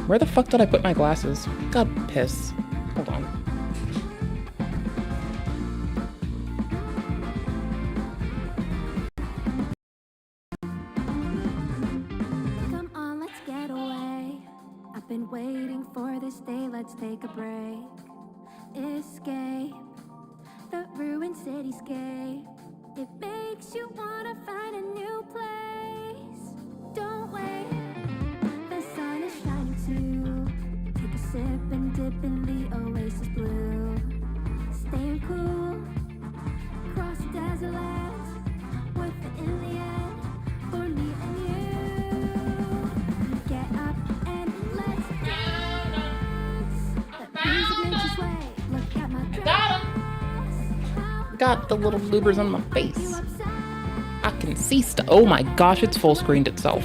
Where the fuck did I put my glasses? God, piss. Hold on. Come on, let's get away. I've been waiting for this day, let's take a break. Escape the ruined cityscape. It makes you wanna find a new place. Don't wait, the sun is shining too. Take a sip and dip in the oasis blue. Staying cool, cross the desert lands. Worth it in the end, for me and you. Get up and let's dance. Let music make you sway. Look at my dress. Got the little bloopers on my face. I can see stuff. Oh my gosh, it's full screened itself.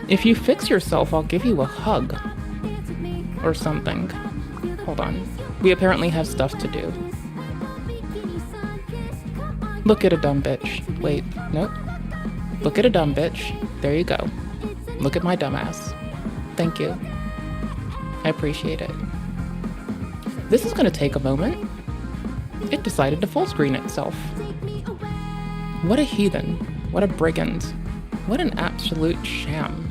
If you fix yourself, I'll give you a hug. Or something. Hold on. We apparently have stuff to do. Look at a dumb bitch. Wait, nope. Look at a dumb bitch. There you go. Look at my dumb ass. Thank you. I appreciate it. This is gonna take a moment. It decided to full screen itself. What a heathen. What a brigand. What an absolute sham.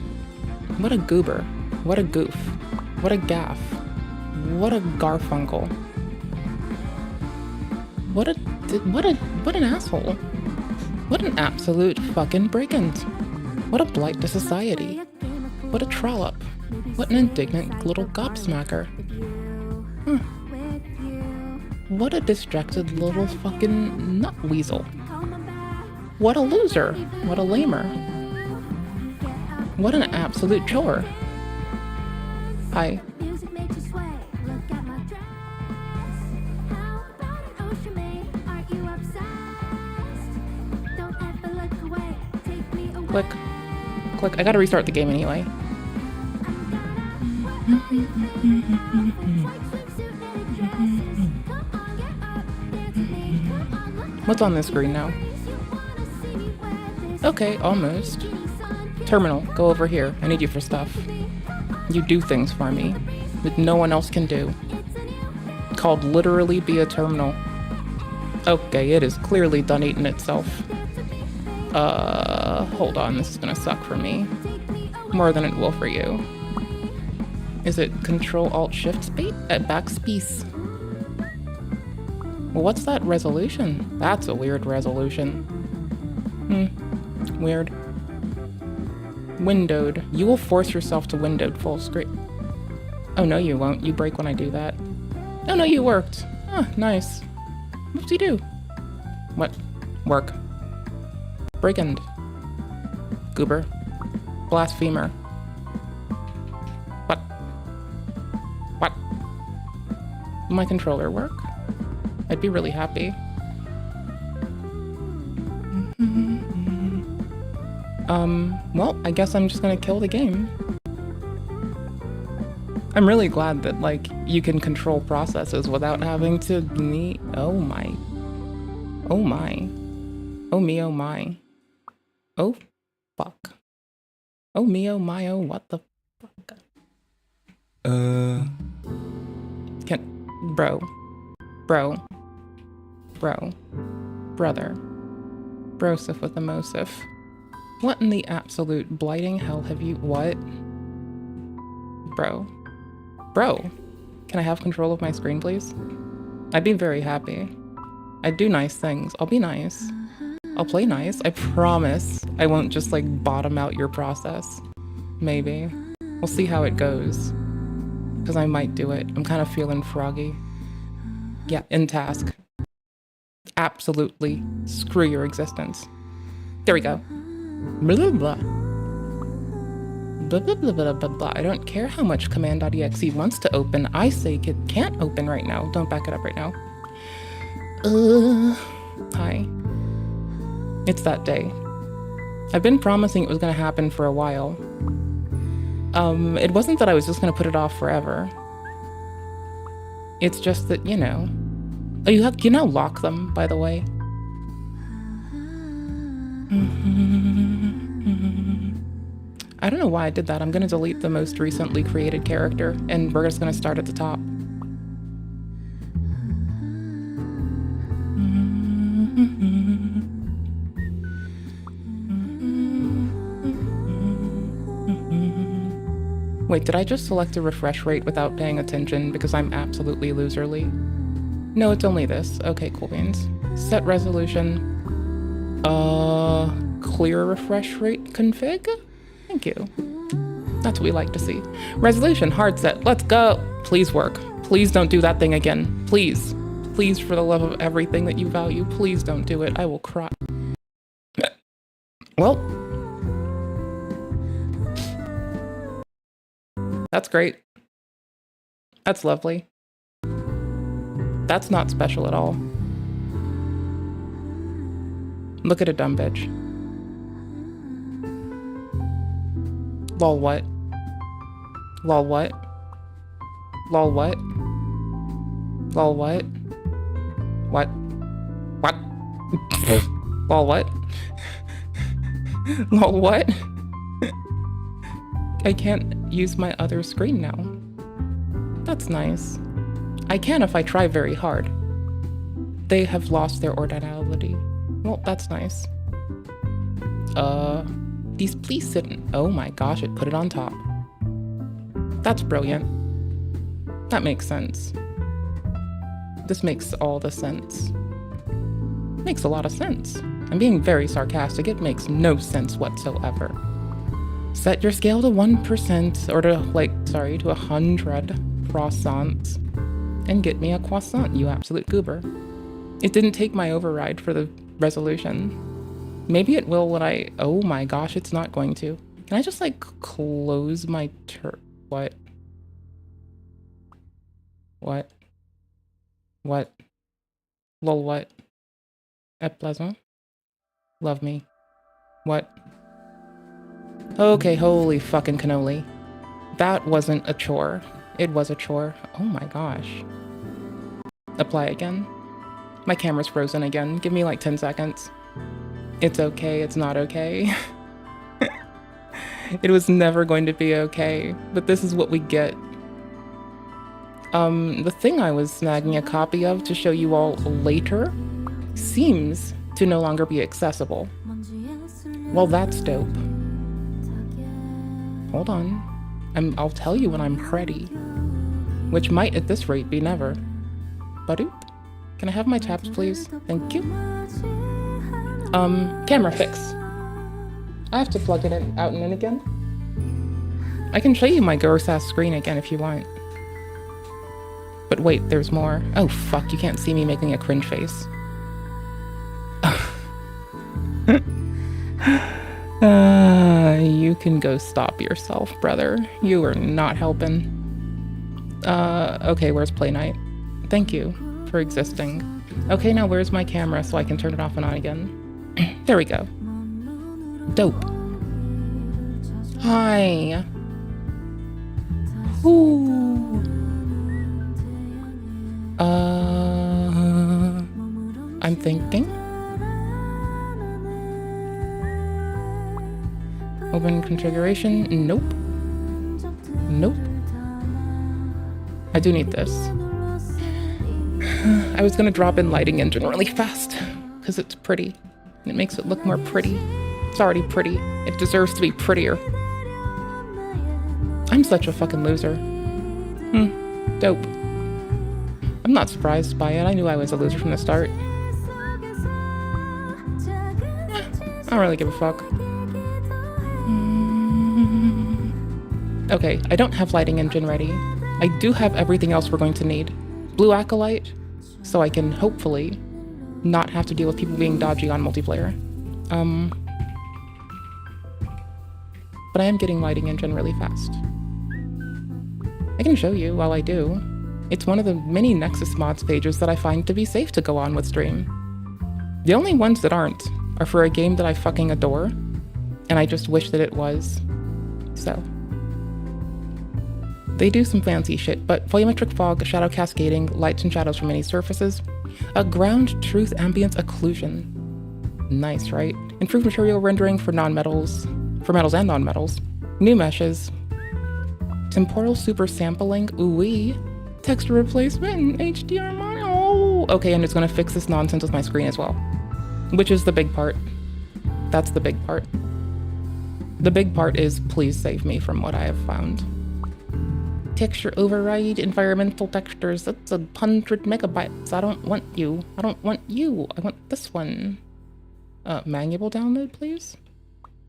What a goober. What a goof. What a gaff. What a garfunkel. What an asshole. What an absolute fucking brigand. What a blight to society. What a trollop. What an indignant little gobsmacker. What a distracted little fucking nut weasel. What a loser. What a lamer. What an absolute chore. Hi. Click. Click. I gotta restart the game anyway. What's on this screen now? Okay, almost. Terminal, go over here. I need you for stuff. You do things for me that no one else can do. Called literally be a terminal. Okay, it is clearly done eating itself. Hold on, this is gonna suck for me. More than it will for you. Is it Control-Alt-Shift backspace? Well, what's that resolution? That's a weird resolution. Weird. Windowed. You will force yourself to windowed full screen. Oh no, you won't. You break when I do that. Oh no, you worked. Ah, nice. Whoopsie-doo. What? Work. Brigand. Goober. Blasphemer. What? What? Will my controller work? I'd be really happy. Well, I guess I'm just gonna kill the game. I'm really glad that, like, you can control processes without having to oh my. Oh my. Oh me, oh my. Oh, fuck. Oh me, oh my, oh what the fuck. Brother. Brosif with the Mosif. What in the absolute blighting hell have you, what? Bro, can I have control of my screen, please? I'd be very happy. I do nice things. I'll be nice. I'll play nice. I promise I won't just, like, bottom out your process. Maybe. We'll see how it goes. Because I might do it. I'm kind of feeling froggy. Yeah, in task. Absolutely. Screw your existence. There we go. Blah, blah, blah. Blah, blah, blah, blah, blah, blah. I don't care how much command.exe wants to open. I say it can't open right now. Don't back it up right now. Hi. It's that day. I've been promising it was going to happen for a while. It wasn't that I was just going to put it off forever. It's just that, you know. Oh, you now lock them, by the way. I don't know why I did that. I'm gonna delete the most recently created character, and we're just gonna start at the top. Wait, did I just select a refresh rate without paying attention because I'm absolutely loserly? No, it's only this. Okay, cool beans. Set resolution. Clear refresh rate config? Thank you. That's what we like to see. Resolution, hard set. Let's go. Please work. Please don't do that thing again. Please. Please, for the love of everything that you value, please don't do it. I will cry. Well. That's great. That's lovely. That's not special at all. Look at a dumb bitch. Lol what? Lol what? Lol what? Lol what? What? What? Lol what? Lol what? I can't use my other screen now. That's nice. I can if I try very hard. They have lost their ordinality. Well, that's nice. These please sit in. Oh my gosh, it put it on top. That's brilliant. That makes sense. This makes all the sense. Makes a lot of sense. I'm being very sarcastic. It makes no sense whatsoever. Set your scale to 1% or to 100 croissants and get me a croissant, you absolute goober. It didn't take my override for the resolution. Maybe it will when I, oh my gosh, it's not going to. Can I just close my what? What? What? Lol what? Et pleasant? Love me. What? Okay, holy fucking cannoli. That wasn't a chore. It was a chore. Oh my gosh. Apply again. My camera's frozen again. Give me 10 seconds. It's okay, it's not okay. It was never going to be okay, but this is what we get. The thing I was snagging a copy of to show you all later seems to no longer be accessible. Well, that's dope. Hold on. I'll tell you when I'm ready. Which might at this rate be never. Badoop. Can I have my tabs, please? Thank you. Camera fix. I have to plug it out and in again. I can show you my gross ass screen again if you want. But wait, there's more. Oh fuck, you can't see me making a cringe face. You can go stop yourself, brother. You are not helping. Okay, where's play night? Thank you for existing. Okay, now where's my camera so I can turn it off and on again? There we go. Dope. Hi. Ooh. I'm thinking. Open configuration. Nope. Nope. I do need this. I was gonna drop in lighting engine really fast because it's pretty. It makes it look more pretty. It's already pretty. It deserves to be prettier. I'm such a fucking loser. Dope. I'm not surprised by it. I knew I was a loser from the start. I don't really give a fuck. Okay, I don't have lighting engine ready. I do have everything else we're going to need. Blue Acolyte, so I can hopefully not have to deal with people being dodgy on multiplayer. But I am getting lighting engine really fast. I can show you while I do. It's one of the many Nexus mods pages that I find to be safe to go on with stream. The only ones that aren't are for a game that I fucking adore, and I just wish that it was. So. They do some fancy shit, but volumetric fog, shadow cascading, lights and shadows from many surfaces, a ground truth ambience occlusion. Nice, right? Improved material rendering for non-metals, for metals and non-metals. New meshes. Temporal super sampling, ooh-wee. Texture replacement and HDR mono. Oh, okay, and it's gonna fix this nonsense with my screen as well. Which is the big part. That's the big part. The big part is please save me from what I have found. Texture override, environmental textures. That's 100 megabytes. I don't want you. I don't want you. I want this one. Manual download, please?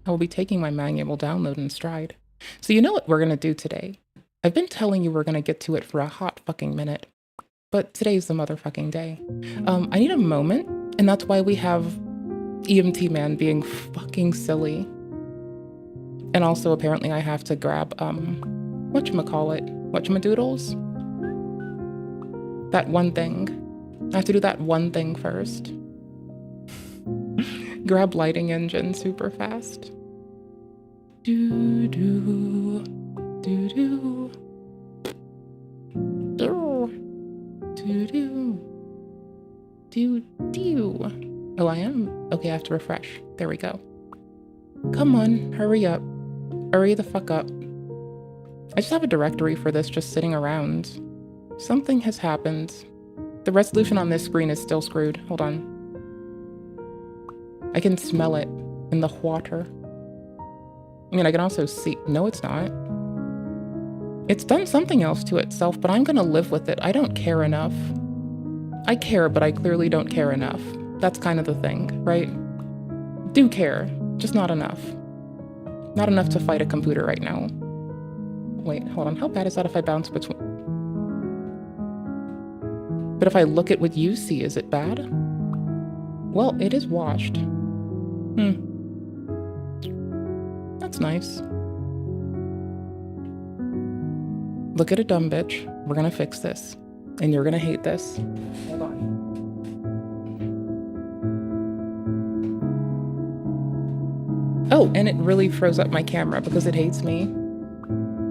I will be taking my manual download in stride. So you know what we're gonna do today? I've been telling you we're gonna get to it for a hot fucking minute. But today's the motherfucking day. I need a moment, and that's why we have EMT Man being fucking silly. And also apparently I have to grab, whatchamadoodles? That one thing. I have to do that one thing first. Grab lighting engine super fast. Do-do, do-do, do, do-do, do-do. Oh, I am? Okay, I have to refresh. There we go. Come on, hurry up. Hurry the fuck up. I just have a directory for this just sitting around. Something has happened. The resolution on this screen is still screwed. Hold on. I can smell it in the water. I mean, I can also see... No, it's not. It's done something else to itself, but I'm gonna live with it. I don't care enough. I care, but I clearly don't care enough. That's kind of the thing, right? Do care, just not enough. Not enough to fight a computer right now. Wait, hold on. How bad is that if I bounce between... But if I look at what you see, is it bad? Well, it is washed. That's nice. Look at a dumb bitch. We're gonna fix this. And you're gonna hate this. Hold on. Oh, and it really froze up my camera because it hates me.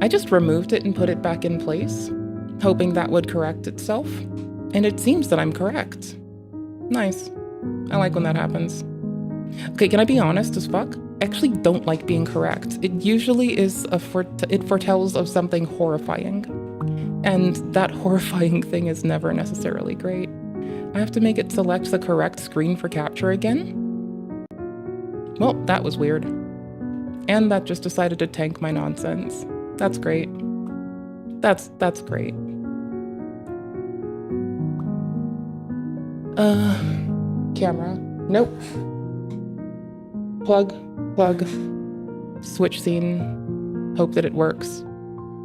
I just removed it and put it back in place, hoping that would correct itself. And it seems that I'm correct. Nice. I like when that happens. Okay, can I be honest as fuck? I actually don't like being correct. It usually is it foretells of something horrifying. And that horrifying thing is never necessarily great. I have to make it select the correct screen for capture again? Well, that was weird. And that just decided to tank my nonsense. That's great. That's great. Camera. Nope. Plug. Switch scene. Hope that it works.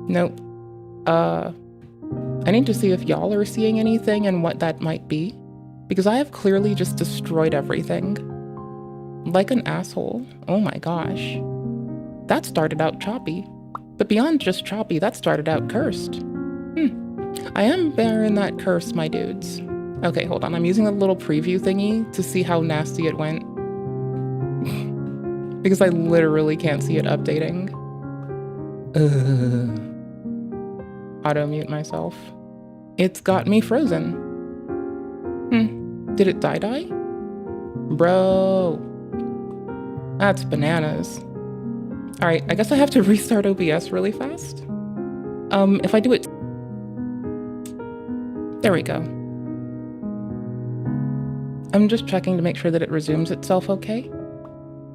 Nope. I need to see if y'all are seeing anything and what that might be. Because I have clearly just destroyed everything. Like an asshole. Oh my gosh. That started out choppy. But beyond just choppy, that started out cursed. I am bearing that curse, my dudes. Okay, hold on. I'm using a little preview thingy to see how nasty it went. Because I literally can't see it updating. Auto-mute myself. It's got me frozen. Did it die? Bro. That's bananas. Alright, I guess I have to restart OBS really fast. If I do it... There we go. I'm just checking to make sure that it resumes itself okay.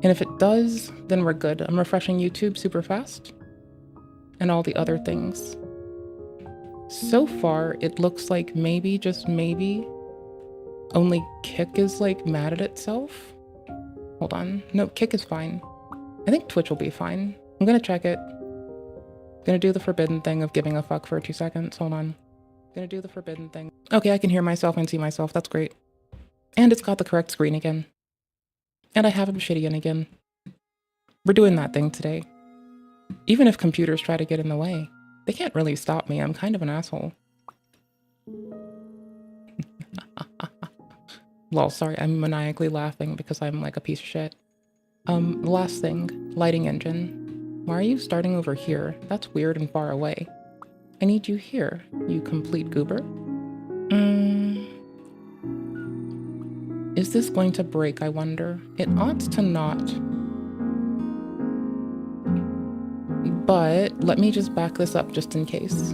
And if it does, then we're good. I'm refreshing YouTube super fast. And all the other things. So far, it looks like maybe, just maybe, only Kick is like mad at itself. Hold on. No, Kick is fine. I think Twitch will be fine. I'm gonna check it. Gonna do the forbidden thing of giving a fuck for 2 seconds. Hold on. Gonna do the forbidden thing. Okay, I can hear myself and see myself. That's great. And it's got the correct screen again. And I have Obsidian again. We're doing that thing today. Even if computers try to get in the way, they can't really stop me. I'm kind of an asshole. Lol, sorry, I'm maniacally laughing because I'm like a piece of shit. Last thing, lighting engine. Why are you starting over here? That's weird and far away. I need you here, you complete goober. Is this going to break, I wonder? It ought to not. But let me just back this up just in case.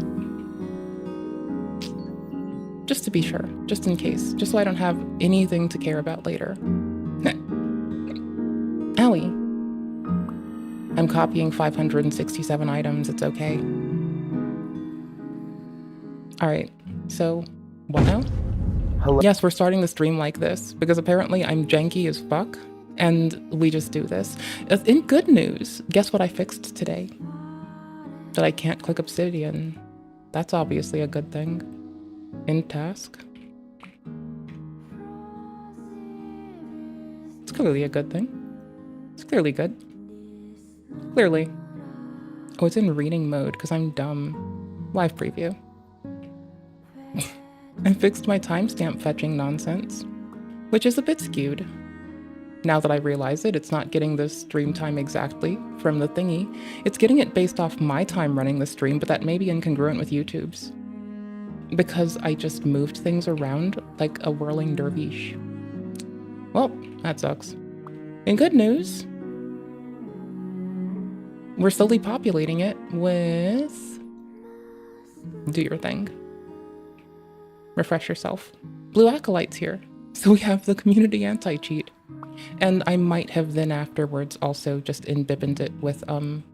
Just to be sure, just in case, just so I don't have anything to care about later. Owie. I'm copying 567 items, it's okay. All right, so what now? Hello. Yes, we're starting the stream like this because apparently I'm janky as fuck and we just do this. In good news, guess what I fixed today? That I can't click Obsidian. That's obviously a good thing. In task. It's clearly a good thing. It's clearly good. Clearly. Oh, it's in reading mode because I'm dumb. Live preview. I fixed my timestamp fetching nonsense, which is a bit skewed. Now that I realize it, it's not getting the stream time exactly from the thingy. It's getting it based off my time running the stream, but that may be incongruent with YouTube's. Because I just moved things around like a whirling dervish. Well, that sucks. In good news, we're slowly populating it with... Do your thing. Refresh yourself. Blue Acolyte's here. So we have the community anti-cheat. And I might have then afterwards also just embibbened it with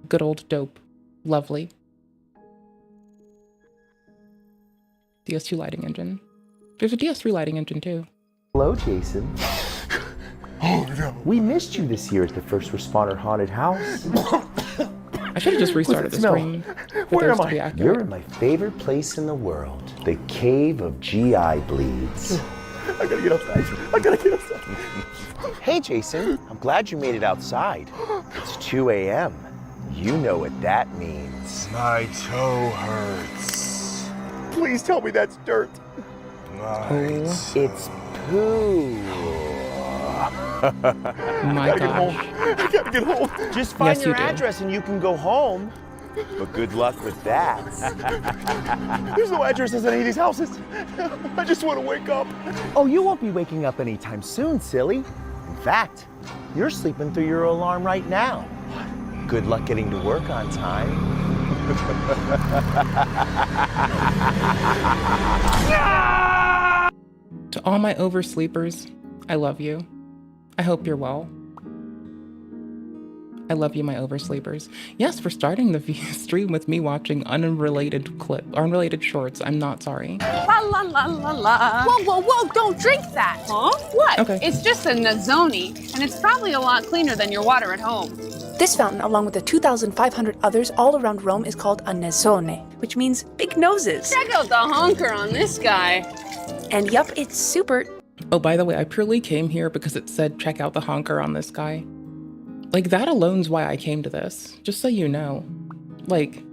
good old dope. Lovely. DS2 lighting engine. There's a DS3 lighting engine too. Hello, Jason. Oh no. We missed you this year at the First Responder Haunted House. I should have just restarted the stream. Where am I? You're in my favorite place in the world. The Cave of GI Bleeds. I gotta get outside. I gotta get outside. Hey, Jason. I'm glad you made it outside. It's 2 a.m. You know what that means. My toe hurts. Please tell me that's dirt. It's poo. My gosh. I gotta get home. Just find Yes, your you do. address and you can go home. But good luck with that. There's no addresses in any of these houses. I just want to wake up. Oh, you won't be waking up anytime soon, silly. In fact, you're sleeping through your alarm right now. Good luck getting to work on time. To all my oversleepers, I love you. I hope you're well. I love you, my oversleepers. Yes, we're starting the stream with me watching unrelated shorts. I'm not sorry. La la la la la. Whoa, whoa, whoa, don't drink that. Huh? What? Okay. It's just a Nazzoni, and it's probably a lot cleaner than your water at home. This fountain, along with the 2,500 others all around Rome, is called a Nazzone, which means big noses. Check out the honker on this guy. And yup, it's super... Oh, by the way, I purely came here because it said check out the honker on this guy. Like, that alone's why I came to this. Just so you know. Like...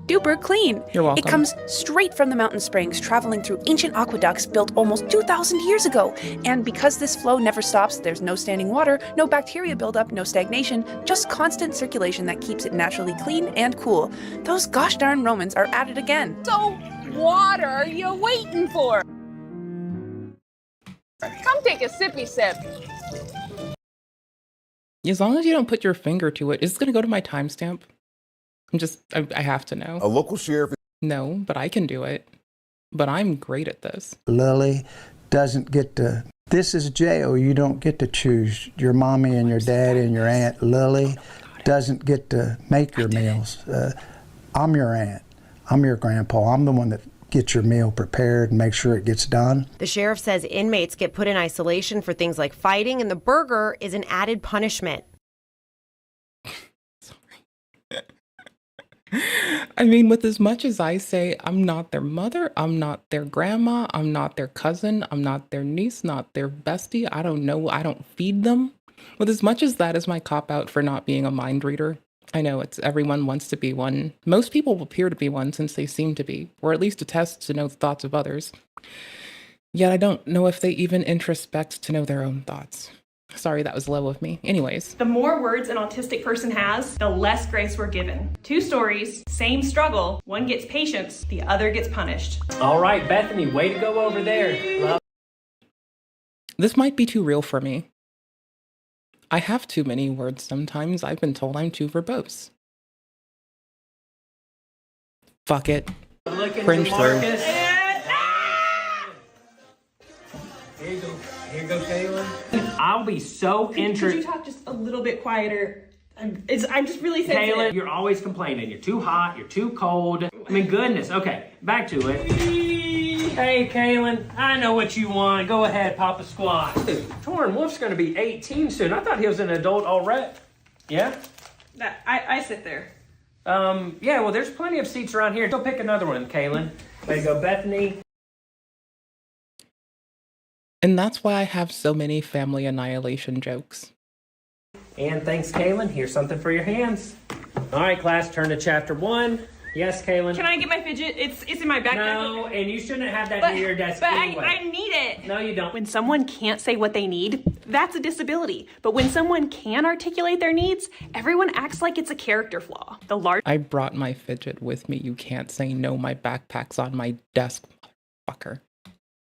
duper clean. You're welcome. It comes straight from the mountain springs, traveling through ancient aqueducts built almost 2,000 years ago. And because this flow never stops, there's no standing water, no bacteria buildup, no stagnation, just constant circulation that keeps it naturally clean and cool. Those gosh darn Romans are at it again. So, water are you waiting for? Come take a sippy sip. As long as you don't put your finger to it, is this gonna go to my timestamp? I have to know. A local sheriff. No, but I can do it. But I'm great at this. Lily doesn't get to, this is jail, you don't get to choose your mommy and your daddy and your aunt. Lily doesn't get to make your meals. I'm your aunt, I'm your grandpa, I'm the one that gets your meal prepared and make sure it gets done. The sheriff says inmates get put in isolation for things like fighting, and the burger is an added punishment. I mean, with as much as I say, I'm not their mother, I'm not their grandma, I'm not their cousin, I'm not their niece, not their bestie, I don't know, I don't feed them. With as much as that is my cop-out for not being a mind reader, I know it's everyone wants to be one. Most people appear to be one since they seem to be, or at least attest to know the thoughts of others. Yet I don't know if they even introspect to know their own thoughts. Sorry, that was low of me. Anyways. The more words an autistic person has, the less grace we're given. Two stories, same struggle. One gets patience, the other gets punished. All right, Bethany, way to go over there. Love This might be too real for me. I have too many words sometimes. I've been told I'm too verbose. Fuck it. Cringe through. Here you go, Kaylin. I'll be so interested. Could you talk just a little bit quieter? I'm just really sensitive. Kaylin, you're always complaining. You're too hot. You're too cold. I mean, goodness. Okay, back to it. Hey, Kaylin, I know what you want. Go ahead, Papa Squat. Torn Wolf's going to be 18 soon. I thought he was an adult already. Yeah? I sit there. Yeah, well, there's plenty of seats around here. Go pick another one, Kaylin. Way to go, Bethany. And that's why I have so many family annihilation jokes. And thanks, Kaylin. Here's something for your hands. All right, class, turn to chapter 1. Yes, Kaylin. Can I get my fidget? It's in my backpack. No, and you shouldn't have that near your desk anyway. I need it. No, you don't. When someone can't say what they need, that's a disability. But when someone can articulate their needs, everyone acts like it's a character flaw. I brought my fidget with me. You can't say no. My backpack's on my desk, motherfucker.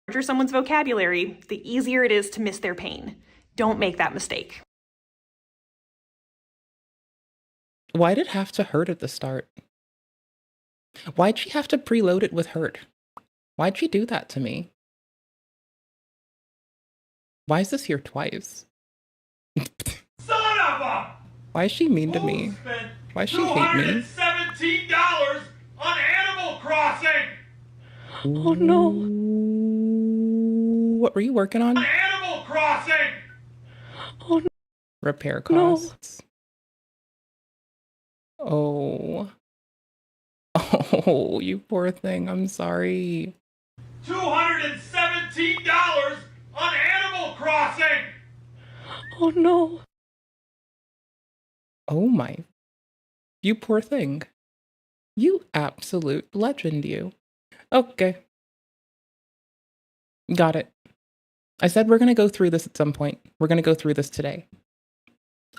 Larger someone's vocabulary, the easier it is to miss their pain. Don't make that mistake. Why did it have to hurt at the start? Why'd she have to preload it with hurt? Why'd she do that to me? Why is this here twice? Son of a! Why is she mean to me? Why does she hate me? $217 on Animal Crossing! Oh no. What were you working on? Animal Crossing! Oh no. Repair costs. No. Oh. Oh, you poor thing. I'm sorry. $217 on Animal Crossing! Oh no. Oh my. You poor thing. You absolute legend, you. Okay. Got it. I said we're going to go through this at some point. We're going to go through this today.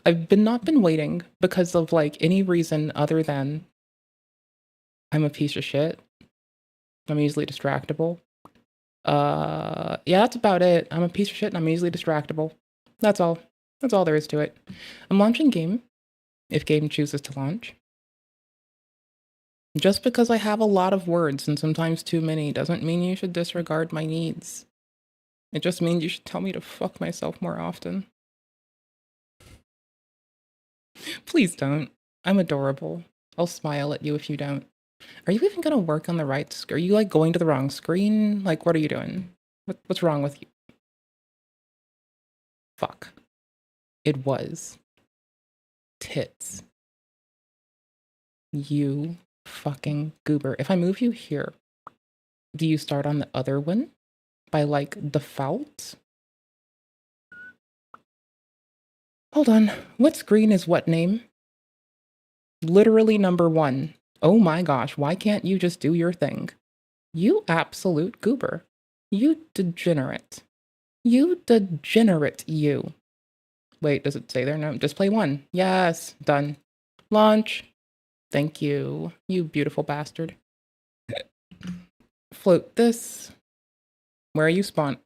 I've not been waiting because of like any reason other than I'm a piece of shit. I'm easily distractible. Yeah, that's about it. I'm a piece of shit and I'm easily distractible. That's all. That's all there is to it. I'm launching game, if game chooses to launch. Just because I have a lot of words and sometimes too many doesn't mean you should disregard my needs. It just means you should tell me to fuck myself more often. Please don't. I'm adorable. I'll smile at you if you don't. Are you even gonna work on the right screen? Are you like going to the wrong screen? Like, what are you doing? What's wrong with you? Fuck. It was. Tits. You fucking goober. If I move you here, do you start on the other one? By like default? Hold on. What screen is what name? Literally number 1. Oh my gosh, why can't you just do your thing? You absolute goober. You degenerate. You degenerate, you. Wait, does it say there? No, display 1. Yes, done. Launch. Thank you, you beautiful bastard. Float this. Where are you spawned?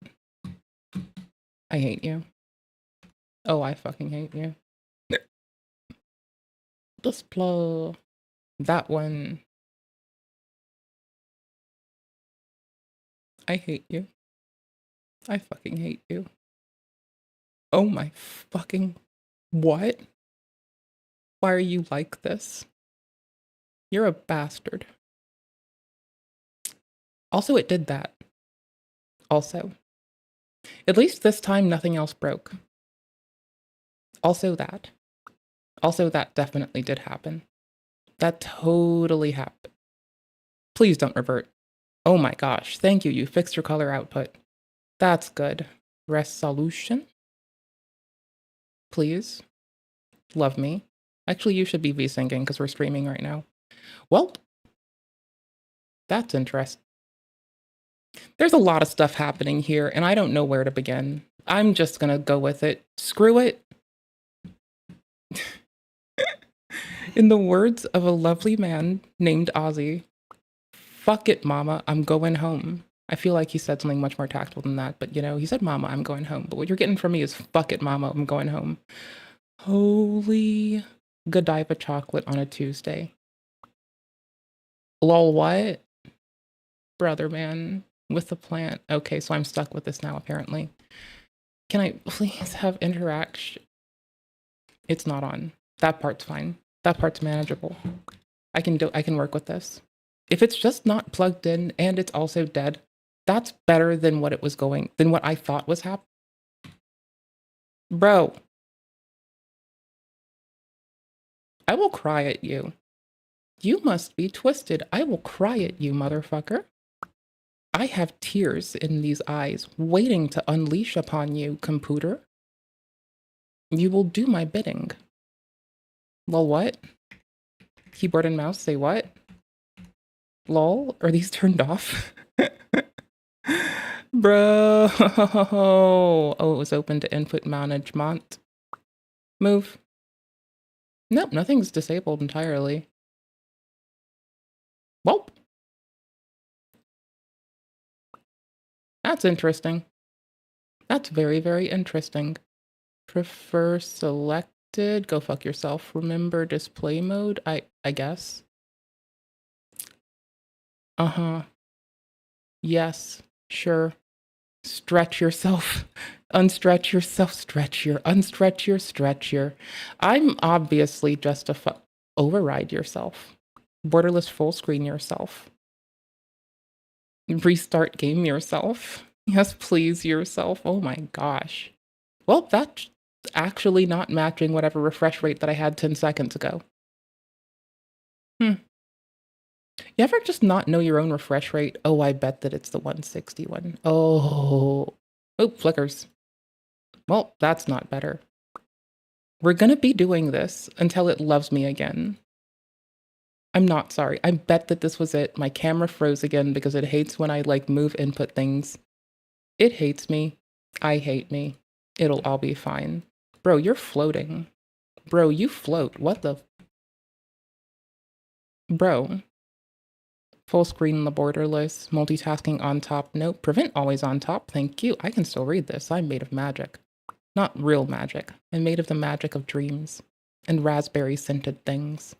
I hate you. Oh, I fucking hate you. Display. That one. I hate you. I fucking hate you. Oh my fucking... What? Why are you like this? You're a bastard. Also, it did that. Also. At least this time, nothing else broke. Also that. Also, that definitely did happen. That totally happened. Please don't revert. Oh my gosh, thank you. You fixed your color output. That's good. Resolution? Please. Love me. Actually, you should be V-syncing because we're streaming right now. Well, that's interesting. There's a lot of stuff happening here, and I don't know where to begin. I'm just gonna go with it. Screw it. In the words of a lovely man named Ozzy, fuck it, mama, I'm going home. I feel like he said something much more tactful than that, but you know, he said, Mama, I'm going home. But what you're getting from me is, fuck it, Mama, I'm going home. Holy Godiva chocolate on a Tuesday. Lol, what? Brother, man, with the plant. Okay, so I'm stuck with this now, apparently. Can I please have interaction? It's not on. That part's fine. That part's manageable. I can work with this. If it's just not plugged in and it's also dead, that's better than what I thought was happening. Bro. I will cry at you. You must be twisted. I will cry at you, motherfucker. I have tears in these eyes waiting to unleash upon you, computer. You will do my bidding. Lol, what? Keyboard and mouse say what? Lol, are these turned off? Bro. Oh, it was open to input management. Move. Nope, nothing's disabled entirely. Well. That's interesting. That's very, very interesting. Prefer selected. Go fuck yourself. Remember display mode? I guess. Uh-huh. Yes. Sure. Stretch yourself. Unstretch yourself. Stretch your. I'm obviously just a override yourself. Borderless full screen yourself. Restart game yourself. Yes, please yourself. Oh my gosh. Well, that's actually not matching whatever refresh rate that I had 10 seconds ago. You ever just not know your own refresh rate? Oh, I bet that it's the 161. Oh, flickers. Well, that's not better. We're gonna be doing this until it loves me again. I'm not sorry. I bet that this was it. My camera froze again because it hates when I move input things. It hates me. I hate me. It'll all be fine. Bro, you're floating. Bro, you float. What the? Bro. Full screen the borderless. Multitasking on top. Nope. Prevent always on top. Thank you. I can still read this. I'm made of magic. Not real magic. I'm made of the magic of dreams. And raspberry scented things.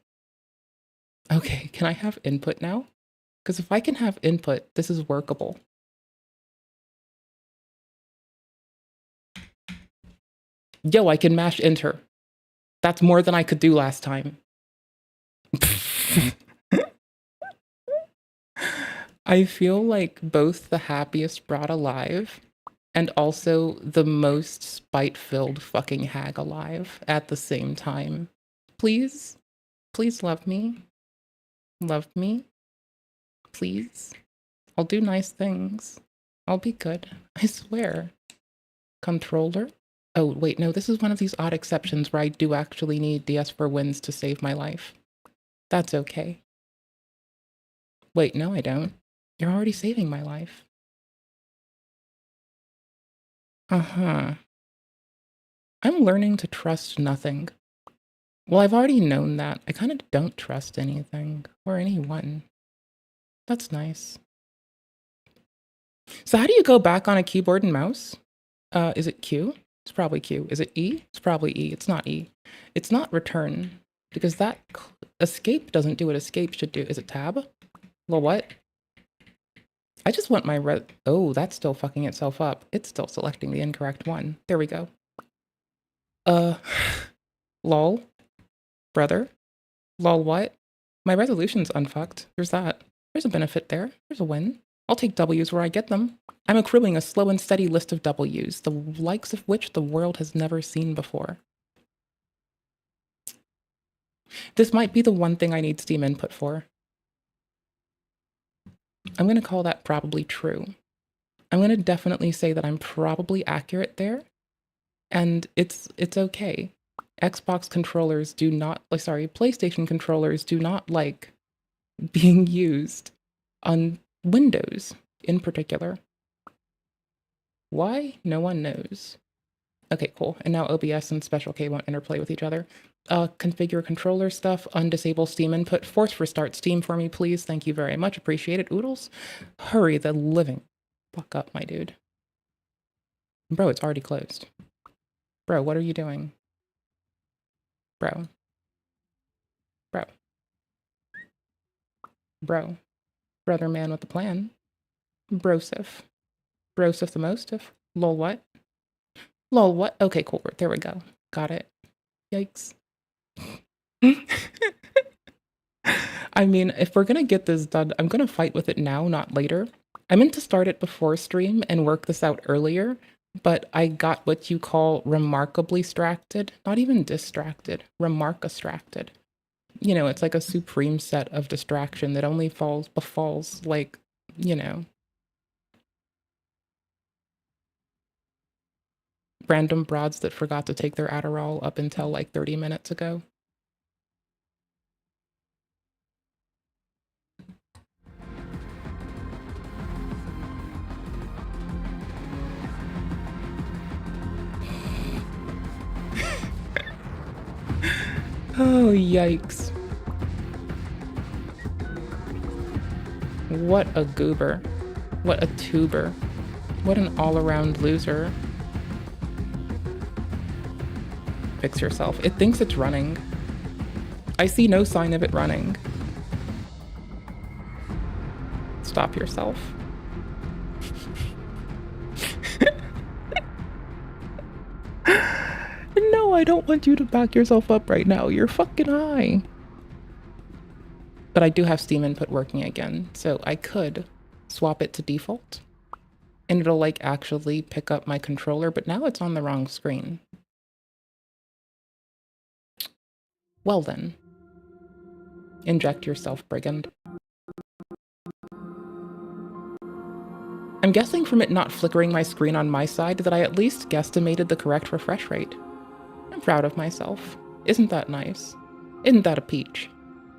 Okay, can I have input now? Because if I can have input, this is workable. Yo, I can mash enter. That's more than I could do last time. I feel like both the happiest brat alive and also the most spite-filled fucking hag alive at the same time. Please? Please love me. Love me. Please. I'll do nice things. I'll be good. I swear. Controller? Oh, wait, no, this is one of these odd exceptions where I do actually need DS for wins to save my life. That's okay. Wait, no, I don't. You're already saving my life. Uh-huh. I'm learning to trust nothing. Well, I've already known that. I kind of don't trust anything or anyone. That's nice. So how do you go back on a keyboard and mouse? Is it Q? It's probably Q. Is it E? It's probably E. It's not E. It's not return, because that escape doesn't do what escape should do. Is it tab? Well, what? I just want my oh, that's still fucking itself up. It's still selecting the incorrect one. There we go. Lol. Brother. Lol, what? My resolution's unfucked. There's that. There's a benefit there. There's a win. I'll take W's where I get them. I'm accruing a slow and steady list of W's, the likes of which the world has never seen before. This might be the one thing I need Steam input for. I'm going to call that probably true. I'm going to definitely say that I'm probably accurate there. And it's okay. Xbox controllers do not, PlayStation controllers do not like being used on Windows in particular. Why? No one knows. Okay, cool. And now OBS and Special K won't interplay with each other. Configure controller stuff, undisable Steam input, force restart Steam for me, please. Thank you very much. Appreciate it. Oodles, hurry the living fuck up, my dude. Bro, it's already closed. Bro, what are you doing? Bro. Bro. Bro. Brother man with the plan. Brosif. Brosif the mostif. Lol what? Lol what? Okay, cool. There we go. Got it. Yikes. I mean, if we're gonna get this done, I'm gonna fight with it now, not later. I meant to start it before stream and work this out earlier, but I got what you call remarkably distracted. Not even distracted. Remark-distracted. You know, it's like a supreme set of distraction that only befalls, like, you know, random broads that forgot to take their Adderall up until like 30 minutes ago. Oh, yikes. What a goober. What a tuber. What an all-around loser. Fix yourself. It thinks it's running. I see no sign of it running. Stop yourself. No, I don't want you to back yourself up right now. You're fucking high. But I do have Steam input working again, so I could swap it to default. And it'll like actually pick up my controller, but now it's on the wrong screen. Well then. Inject yourself, brigand. I'm guessing from it not flickering my screen on my side that I at least guesstimated the correct refresh rate. I'm proud of myself. Isn't that nice? Isn't that a peach?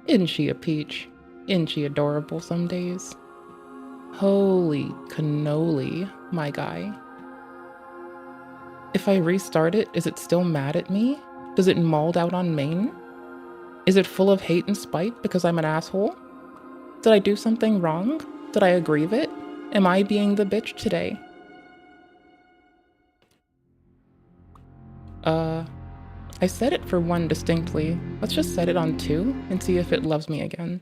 Isn't she a peach? Isn't she adorable some days? Holy cannoli, my guy. If I restart it, is it still mad at me? Does it mauled out on main? Is it full of hate and spite because I'm an asshole? Did I do something wrong? Did I aggrieve it? Am I being the bitch today? I set it for 1 distinctly. Let's just set it on 2 and see if it loves me again.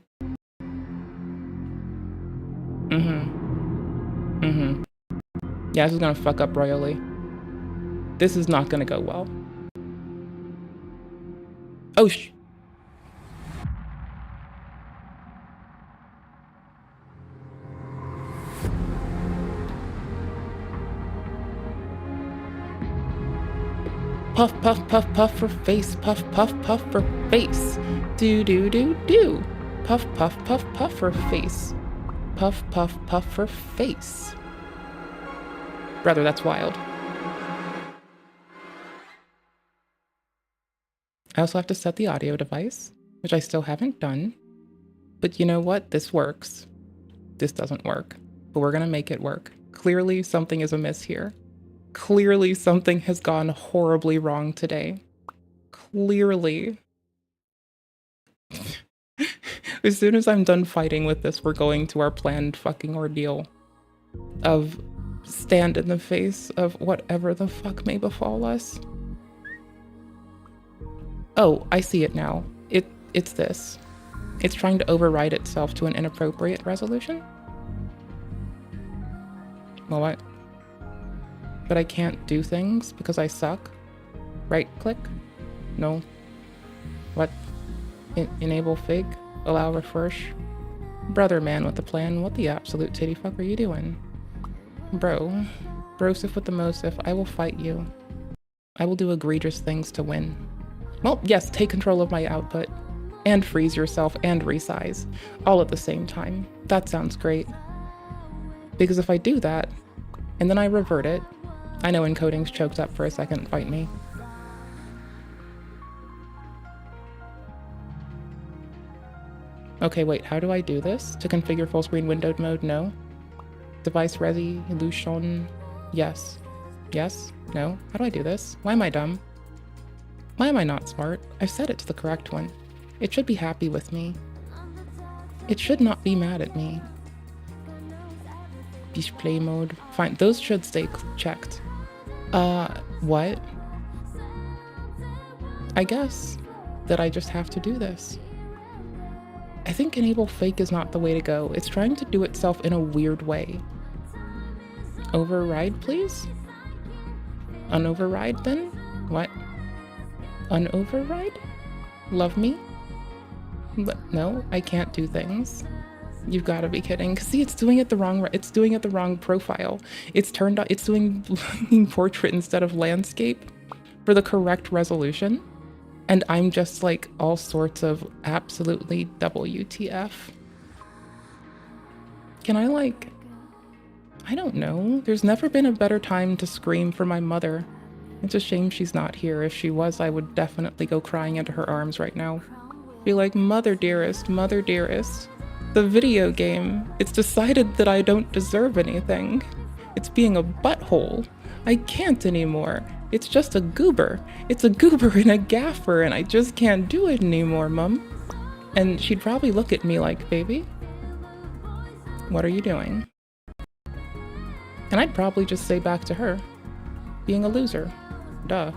Yeah, this is gonna fuck up royally. This is not gonna go well. Oh Puff, puff, puff, puff for face. Puff, puff, puff for face. Do, do, do, do. Puff, puff, puff, puff for face. Puff, puff, puff for face. Brother, that's wild. I also have to set the audio device, which I still haven't done. But you know what? This works. This doesn't work. But we're gonna make it work. Clearly something is amiss here. Clearly something has gone horribly wrong today. Clearly. As soon as I'm done fighting with this, we're going to our planned fucking ordeal of stand in the face of whatever the fuck may befall us. Oh, I see it now. It's this. It's trying to override itself to an inappropriate resolution? Well, what? But I can't do things because I suck? Right click? No. What? Enable fig? Allow refresh? Brother man with the plan, what the absolute titty fuck are you doing? Bro. Brosif with the mosif, I will fight you. I will do egregious things to win. Well, yes, take control of my output. And freeze yourself and resize. All at the same time. That sounds great. Because if I do that, and then I revert it, I know encoding's choked up for a second, fight me. Okay, wait, how do I do this? To configure full screen windowed mode, no. Device resolution, yes. Yes, no. How do I do this? Why am I dumb? Why am I not smart? I've set it to the correct one. It should be happy with me. It should not be mad at me. display mode. Fine, those should stay checked. What? I guess that I just have to do this. I think enable fake is not the way to go. It's trying to do itself in a weird way. Override, please? Unoverride then? What? Unoverride? Love me? But no, I can't do things. You've got to be kidding. See, it's doing it the wrong profile. It's doing portrait instead of landscape for the correct resolution. And I'm just like all sorts of absolutely WTF. Can I like, I don't know. There's never been a better time to scream for my mother. It's a shame she's not here. If she was, I would definitely go crying into her arms right now. Be like, mother dearest, the video game, it's decided that I don't deserve anything. It's being a butthole. I can't anymore. It's just a goober. It's a goober and a gaffer, and I just can't do it anymore, Mum. And she'd probably look at me like, baby, what are you doing? And I'd probably just say back to her, being a loser. Duh.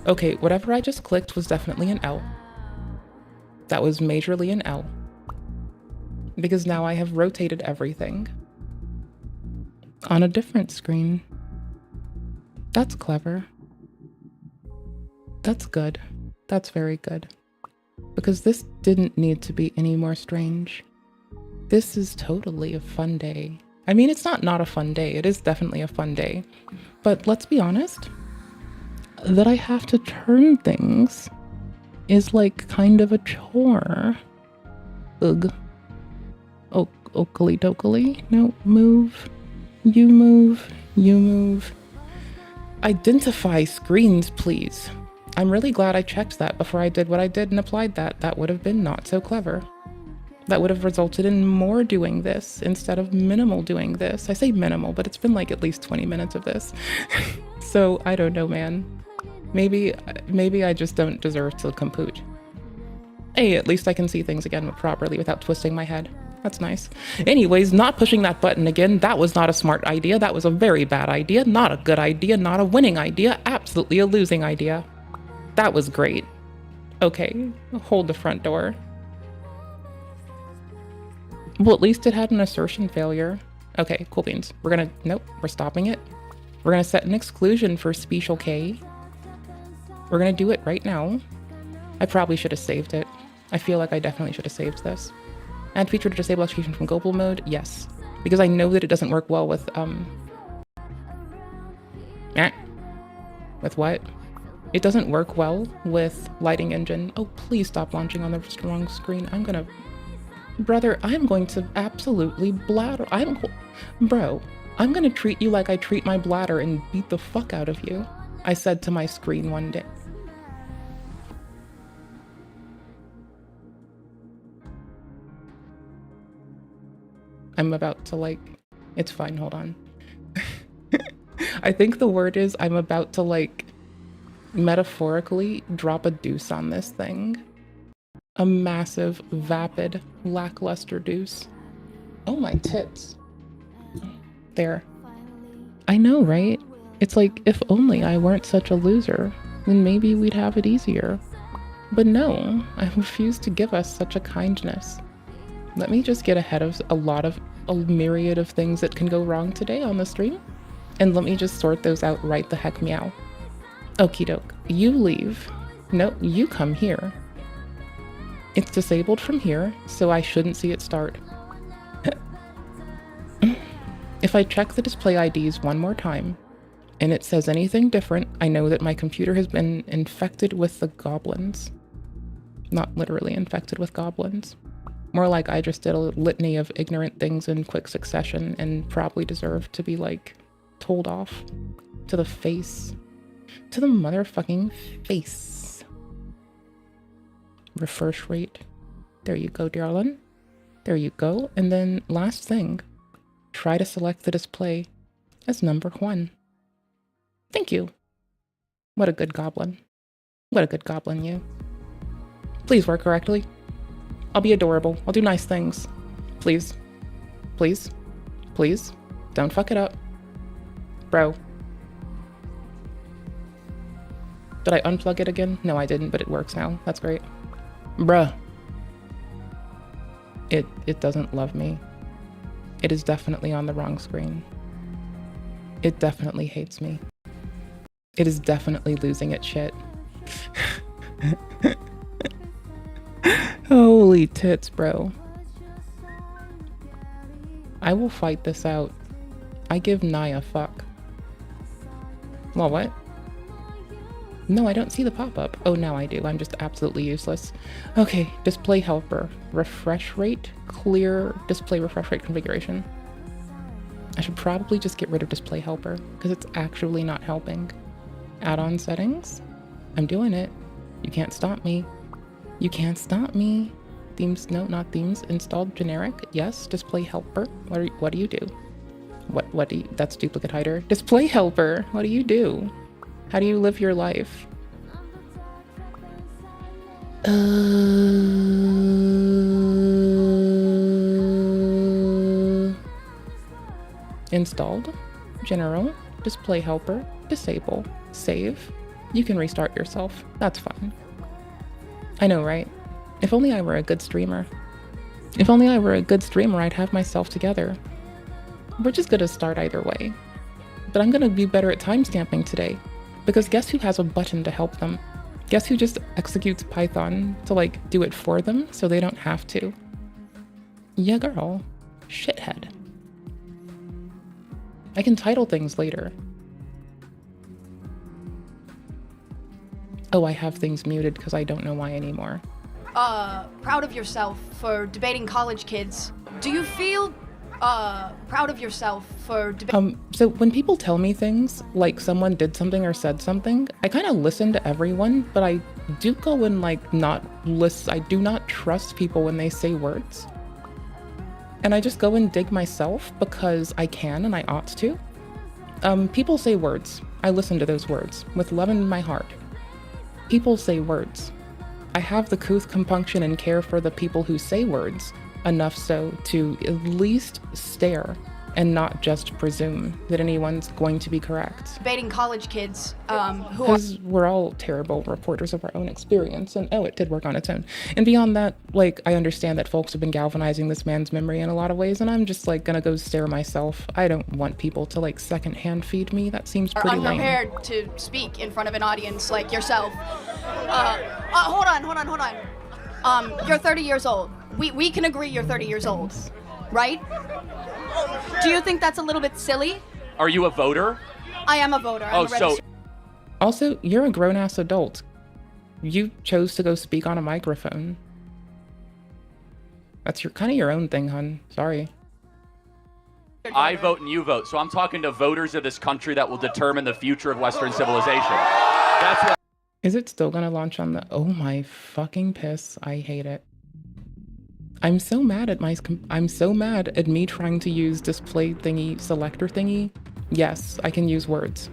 Okay, whatever I just clicked was definitely an L. That was majorly an L. Because now I have rotated everything on a different screen. That's clever. That's good. That's very good. Because this didn't need to be any more strange. This is totally a fun day. I mean, it's not a fun day. It is definitely a fun day. But let's be honest, that I have to turn things is like kind of a chore. Ugh. Oakley dokley. No, move. You move. You move. Identify screens, please. I'm really glad I checked that before I did what I did and applied that. That would have been not so clever. That would have resulted in more doing this instead of minimal doing this. I say minimal, but it's been like at least 20 minutes of this. So I don't know, man. Maybe I just don't deserve to compute. Hey, at least I can see things again properly without twisting my head. That's nice. Anyways, not pushing that button again. That was not a smart idea. That was a very bad idea. Not a good idea. Not a winning idea. Absolutely a losing idea. That was great. Okay, hold the front door. Well, at least it had an assertion failure. Okay, cool beans. Nope, we're stopping it. We're gonna set an exclusion for special K. We're gonna do it right now. I probably should have saved it. I feel like I definitely should have saved this. Add feature to disable execution from global mode, yes. Because I know that it doesn't work well with, with what? It doesn't work well with lighting engine. Oh, please stop launching on the wrong screen. Brother, I'm going to absolutely bladder. Bro, I'm gonna treat you like I treat my bladder and beat the fuck out of you. I said to my screen one day. I'm about to it's fine, hold on. I think the word is I'm about to metaphorically drop a deuce on this thing. A massive, vapid, lackluster deuce. Oh my tits. There. I know, right? It's like, if only I weren't such a loser, then maybe we'd have it easier. But no, I refuse to give us such a kindness. Let me just get ahead of a myriad of things that can go wrong today on the stream, and let me just sort those out right the heck meow. Okie doke, you leave. No, you come here. It's disabled from here, so I shouldn't see it start. If I check the display IDs one more time, and it says anything different, I know that my computer has been infected with the goblins. Not literally infected with goblins. More like I just did a litany of ignorant things in quick succession and probably deserve to be told off. To the face. To the motherfucking face. Refresh rate. There you go, darling. There you go. And then last thing, try to select the display as number 1. Thank you. What a good goblin. What a good goblin, you. Please work correctly. I'll be adorable. I'll do nice things. Please. Please. Please. Don't fuck it up. Bro. Did I unplug it again? No, I didn't, but it works now. That's great. Bruh. It doesn't love me. It is definitely on the wrong screen. It definitely hates me. It is definitely losing its shit. Holy tits, bro. I will fight this out. I give Nye a fuck. Well, what? No, I don't see the pop-up. Oh, now I do. I'm just absolutely useless. Okay, display helper. Refresh rate. Clear display refresh rate configuration. I should probably just get rid of display helper because it's actually not helping. Add-on settings. I'm doing it. You can't stop me. You can't stop me. Themes, no, not themes. Installed generic. Yes. Display helper. What do you do? What do you, that's duplicate hider. Display helper. What do you do? How do you live your life? Installed. General. Display helper. Disable. Save. You can restart yourself. That's fine. I know, right? If only I were a good streamer. If only I were a good streamer, I'd have myself together. We're just gonna start either way. But I'm gonna be better at timestamping today. Because guess who has a button to help them? Guess who just executes Python to like do it for them so they don't have to? Yeah, girl. Shithead. I can title things later. Oh, I have things muted because I don't know why anymore. Proud of yourself for debating college kids. Do you feel proud of yourself for So when people tell me things, like someone did something or said something, I kind of listen to everyone, but I do go and like not listen. I do not trust people when they say words. And I just go and dig myself because I can and I ought to. People say words. I listen to those words with love in my heart. People say words. I have the couth compunction and care for the people who say words, enough so to at least stare and not just presume that anyone's going to be correct. debating college kids who Because we're all terrible reporters of our own experience, and oh, it did work on its own. And beyond that, like, I understand that folks have been galvanizing this man's memory in a lot of ways, and I'm just like gonna go stare myself. I don't want people to like secondhand feed me. That seems are pretty lame. unprepared to speak in front of an audience like yourself. Hold on. You're 30 years old. We can agree you're 30 years old, right? Do you think that's a little bit silly? Are you a voter? I am a voter. I'm a registered. Also, you're a grown-ass adult. You chose to go speak on a microphone. That's kind of your own thing, hun. Sorry. I vote and you vote. So I'm talking to voters of this country that will determine the future of Western civilization. That's what. Is it still gonna launch on the... Oh my fucking piss. I hate it. I'm so mad at me trying to use display thingy, selector thingy. Yes, I can use words.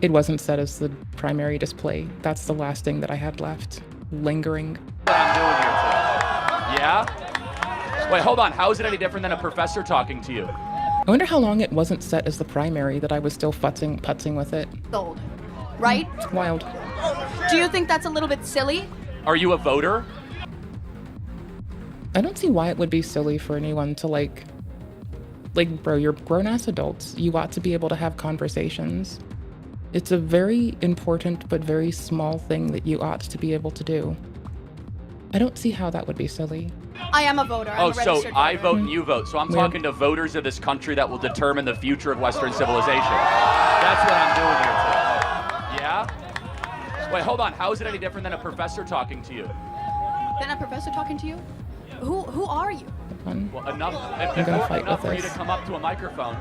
It wasn't set as the primary display. That's the last thing that I had left. Lingering. What I'm doing here today. Yeah? Wait, hold on. How is it any different than a professor talking to you? I wonder how long it wasn't set as the primary that I was still putzing with it. Old, right? It's wild. Do you think that's a little bit silly? Are you a voter? I don't see why it would be silly for anyone to like, bro, you're grown-ass adults. You ought to be able to have conversations. It's a very important but very small thing that you ought to be able to do. I don't see how that would be silly. I am a voter. I'm a so registered I voter. vote and you vote. So I'm Weird. talking to voters of this country that will determine the future of Western civilization. That's what I'm doing here today. Yeah? Wait, hold on. How is it any different than a professor talking to you? Then a professor talking to you? Who are you? Well, enough for you to come up to a microphone.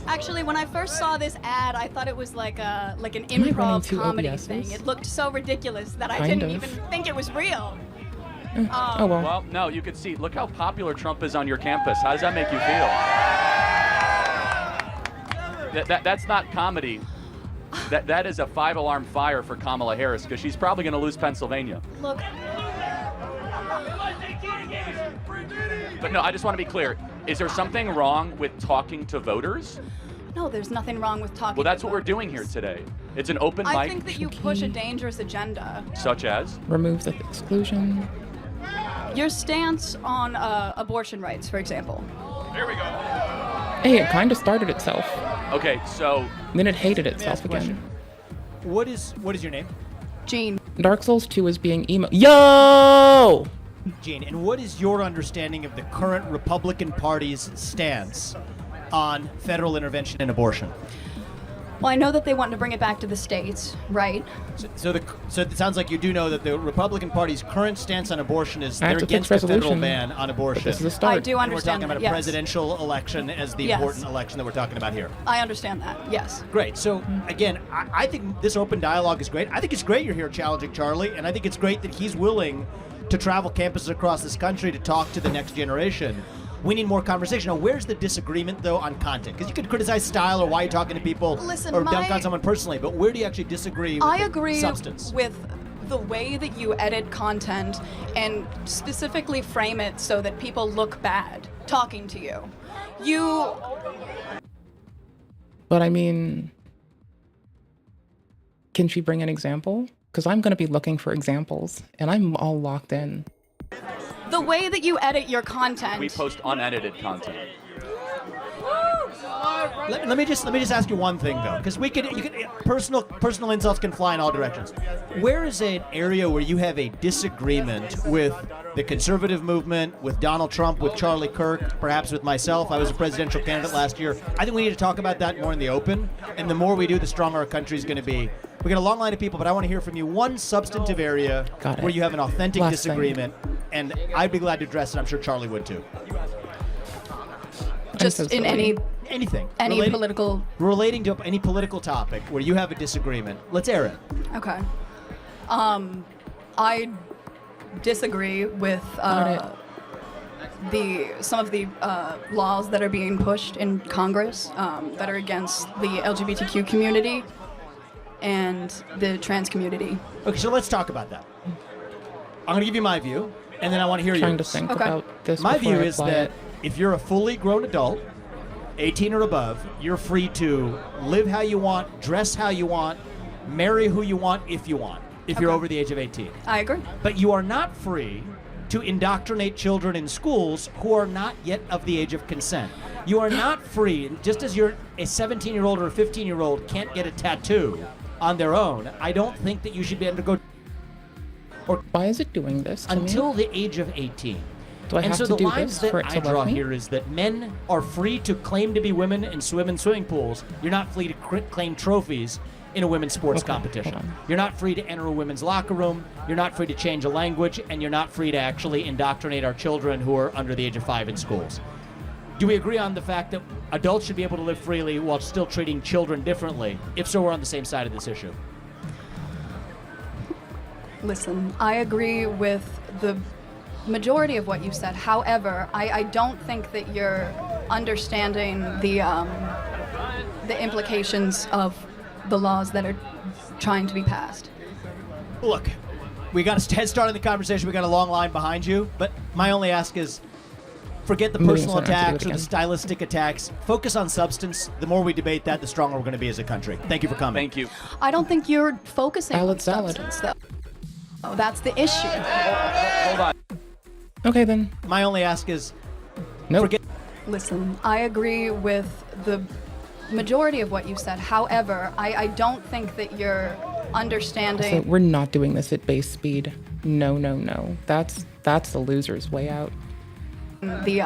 Actually, when I first saw this ad, I thought it was like an I running improv two comedy OBSs? thing. It looked so ridiculous that I Kind didn't of. even think it was real. Oh well. Well, no, you could see. Look how popular Trump is on your campus. How does that make you feel? That's not comedy. That is a 5-alarm fire for Kamala Harris because she's probably going to lose Pennsylvania. Look. But no, I just want to be clear. Is there something wrong with talking to voters? No, there's nothing wrong with talking. Well, that's to what we're voters. doing here today. It's an open mic. I think that you push a dangerous agenda. Such as? Remove the exclusion. Your stance on abortion rights, for example. Here we go. Hey, it kind of started itself. Okay, so. Then it hated itself again. What is your name? Gene. Dark Souls 2 is being emo. Yo! Gene, and what is your understanding of the current Republican Party's stance on federal intervention in abortion? Well, I know that they want to bring it back to the states, right? So it sounds like you do know that the Republican Party's current stance on abortion is they're Active against fixed the federal resolution. ban on abortion. But this is a start. I do understand And we're talking about that, a yes. presidential election as the Yes. important election that we're talking about here. I understand that, yes. Great. So, again, I think this open dialogue is great. I think it's great you're here challenging Charlie, and I think it's great that he's willing to travel campuses across this country to talk to the next generation. We need more conversation. Now, where's the disagreement, though, on content? Because you could criticize style or why you're talking to people Listen, or dunk on someone personally, but where do you actually disagree with I the agree substance? with the way that you edit content and specifically frame it so that people look bad talking to you. But I mean, can she bring an example? Because I'm going to be looking for examples, and I'm all locked in. The way that you edit your content. We post unedited content. Let me just ask you one thing though, because personal insults can fly in all directions. Where is an area where you have a disagreement with the conservative movement, with Donald Trump, with Charlie Kirk, perhaps with myself? I was a presidential candidate last year. I think we need to talk about that more in the open, and the more we do, the stronger our country is going to be. We got a long line of people, but I want to hear from you one substantive area where you have an authentic Last disagreement, and I'd be glad to address it. I'm sure Charlie would too. Just in anything. Relating to any political topic where you have a disagreement. Let's air it. Okay. I disagree with some of the laws that are being pushed in Congress that are against the LGBTQ community and the trans community. Okay, so let's talk about that. I'm going to give you my view, and then I want to hear yours. Trying to think about this My before view I is apply that it. if you're a fully grown adult, 18 or above, you're free to live how you want, dress how you want, marry who you want if you want, if you're over the age of 18. I agree. But you are not free to indoctrinate children in schools who are not yet of the age of consent. You are not free, just as you're a 17-year-old or a 15-year-old can't get a tattoo on their own, I don't think that you should be able to go. Or why is it doing this to until me? the age of 18. Do I and have so to the do lines this that for it I to draw love me? here is that men are free to claim to be women and swim in swimming pools. You're not free to claim trophies in a women's sports competition. You're not free to enter a women's locker room. You're not free to change a language, and you're not free to actually indoctrinate our children who are under the age of 5 in schools. Do we agree on the fact that adults should be able to live freely while still treating children differently? If so, we're on the same side of this issue. Listen, I agree with the majority of what you said. However, I don't think that you're understanding the implications of the laws that are trying to be passed. Look, we got a head start in the conversation. We got a long line behind you, but my only ask is forget the personal attacks or the stylistic attacks. Focus on substance. The more we debate that, the stronger we're going to be as a country. Thank you for coming. Thank you. I don't think you're focusing on substance, though. Oh, that's the issue. Hold on. Okay, then. My only ask is forget. Listen, I agree with the majority of what you said. However, I don't think that you're understanding. So we're not doing this at base speed. No, no, no. That's the loser's way out. The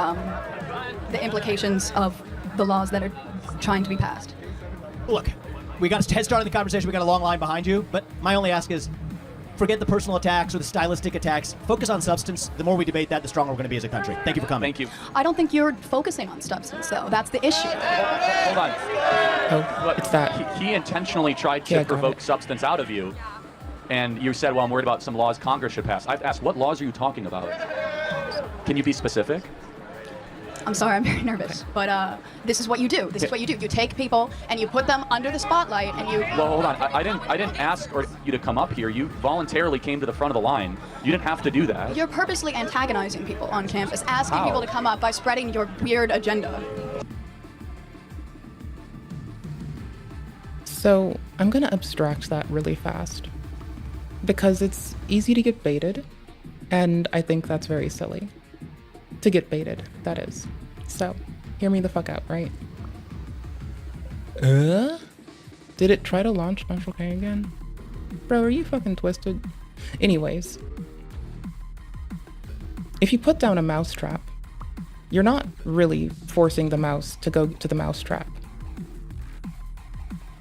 implications of the laws that are trying to be passed. Look, we got a head start in the conversation. We got a long line behind you, but my only ask is forget the personal attacks or the stylistic attacks. Focus on substance. The more we debate that, the stronger we're going to be as a country. Thank you for coming. Thank you. I don't think you're focusing on substance, though. That's the issue. Hold on. Oh, it's that. He intentionally tried to provoke substance out of you, and you said, well, I'm worried about some laws Congress should pass. I've asked, what laws are you talking about? Can you be specific? I'm sorry, I'm very nervous. But this is what you do. This is what you do. You take people and you put them under the spotlight and you... Well, hold on. I didn't ask you to come up here. You voluntarily came to the front of the line. You didn't have to do that. You're purposely antagonizing people on campus, asking How? people to come up by spreading your weird agenda. So I'm going to abstract that really fast because it's easy to get baited, and I think that's very silly. To get baited, that is. So, hear me the fuck out, right? Did it try to launch Special K again? Bro, are you fucking twisted? Anyways, if you put down a mouse trap, you're not really forcing the mouse to go to the mouse trap.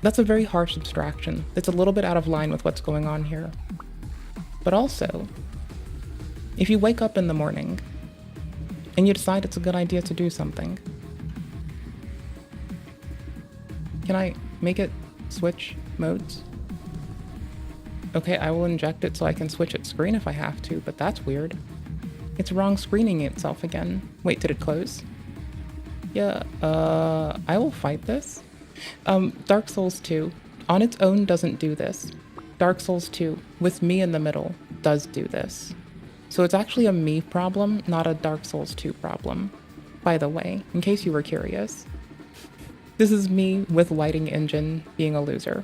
That's a very harsh abstraction. It's a little bit out of line with what's going on here. But also, if you wake up in the morning and you decide it's a good idea to do something, can I make it switch modes? Okay, I will inject it so I can switch its screen if I have to, but that's weird. It's wrong screening itself again. Wait, did it close? Yeah, I will fight this. Dark Souls 2, on its own doesn't do this. Dark Souls 2, with me in the middle, does do this. So it's actually a me problem, not a Dark Souls 2 problem. By the way, in case you were curious. This is me with lighting engine being a loser.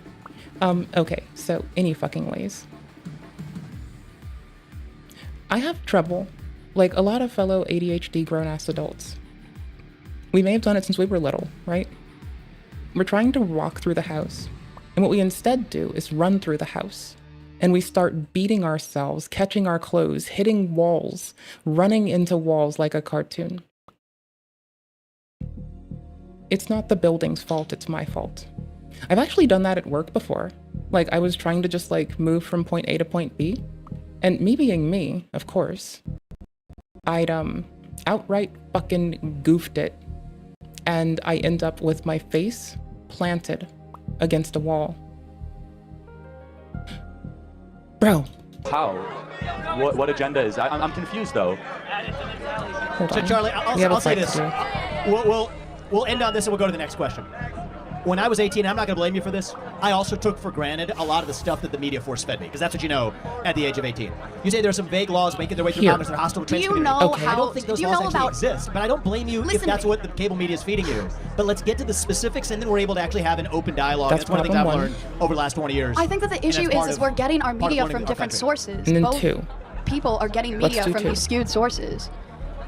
Okay, so any fucking ways. I have trouble, like a lot of fellow ADHD grown-ass adults. We may have done it since we were little, right? We're trying to walk through the house, and what we instead do is run through the house. And we start beating ourselves, catching our clothes, hitting walls, running into walls like a cartoon. It's not the building's fault, it's my fault. I've actually done that at work before. Like, I was trying to just like move from point A to point B, and me being me, of course, I'd outright fucking goofed it, and I end up with my face planted against a wall. Bro. How? What agenda is? I'm confused though. Hold So on. Charlie, We have a I'll say fight this. to do. We'll end on this and we'll go to the next question. When I was 18, I'm not going to blame you for this. I also took for granted a lot of the stuff that the media force fed me, because that's what you know at the age of 18. You say there's some vague laws making their way through Here. Congress that are hostile to Do trans you community. know Okay. how- I don't think those do you laws know actually about- exist, but I don't blame you if Listen to that's me. what the cable media is feeding you. But let's get to the specifics, and then we're able to actually have an open dialogue. That's That's one of the things I've problem learned one. over the last 20 years. I think that the And issue that's part is of- we're getting our part of media running from our different country. sources. And then Both two. people are getting Let's media do from two. these skewed sources.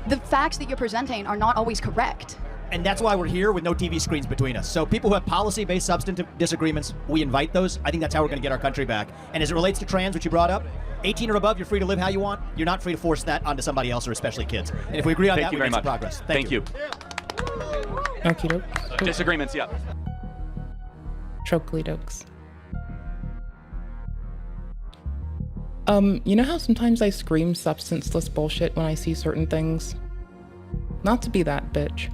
The facts that you're presenting are not always correct. And that's why we're here with no TV screens between us. So people who have policy-based substantive disagreements, we invite those. I think that's how we're going to get our country back. And as it relates to trans, which you brought up, 18 or above, you're free to live how you want. You're not free to force that onto somebody else, or especially kids. And if we agree on Thank that, you we very make some much. progress. Thank you. Okie doke. Disagreements, yeah. Chokely dokes. You know how sometimes I scream substanceless bullshit when I see certain things? Not to be that bitch,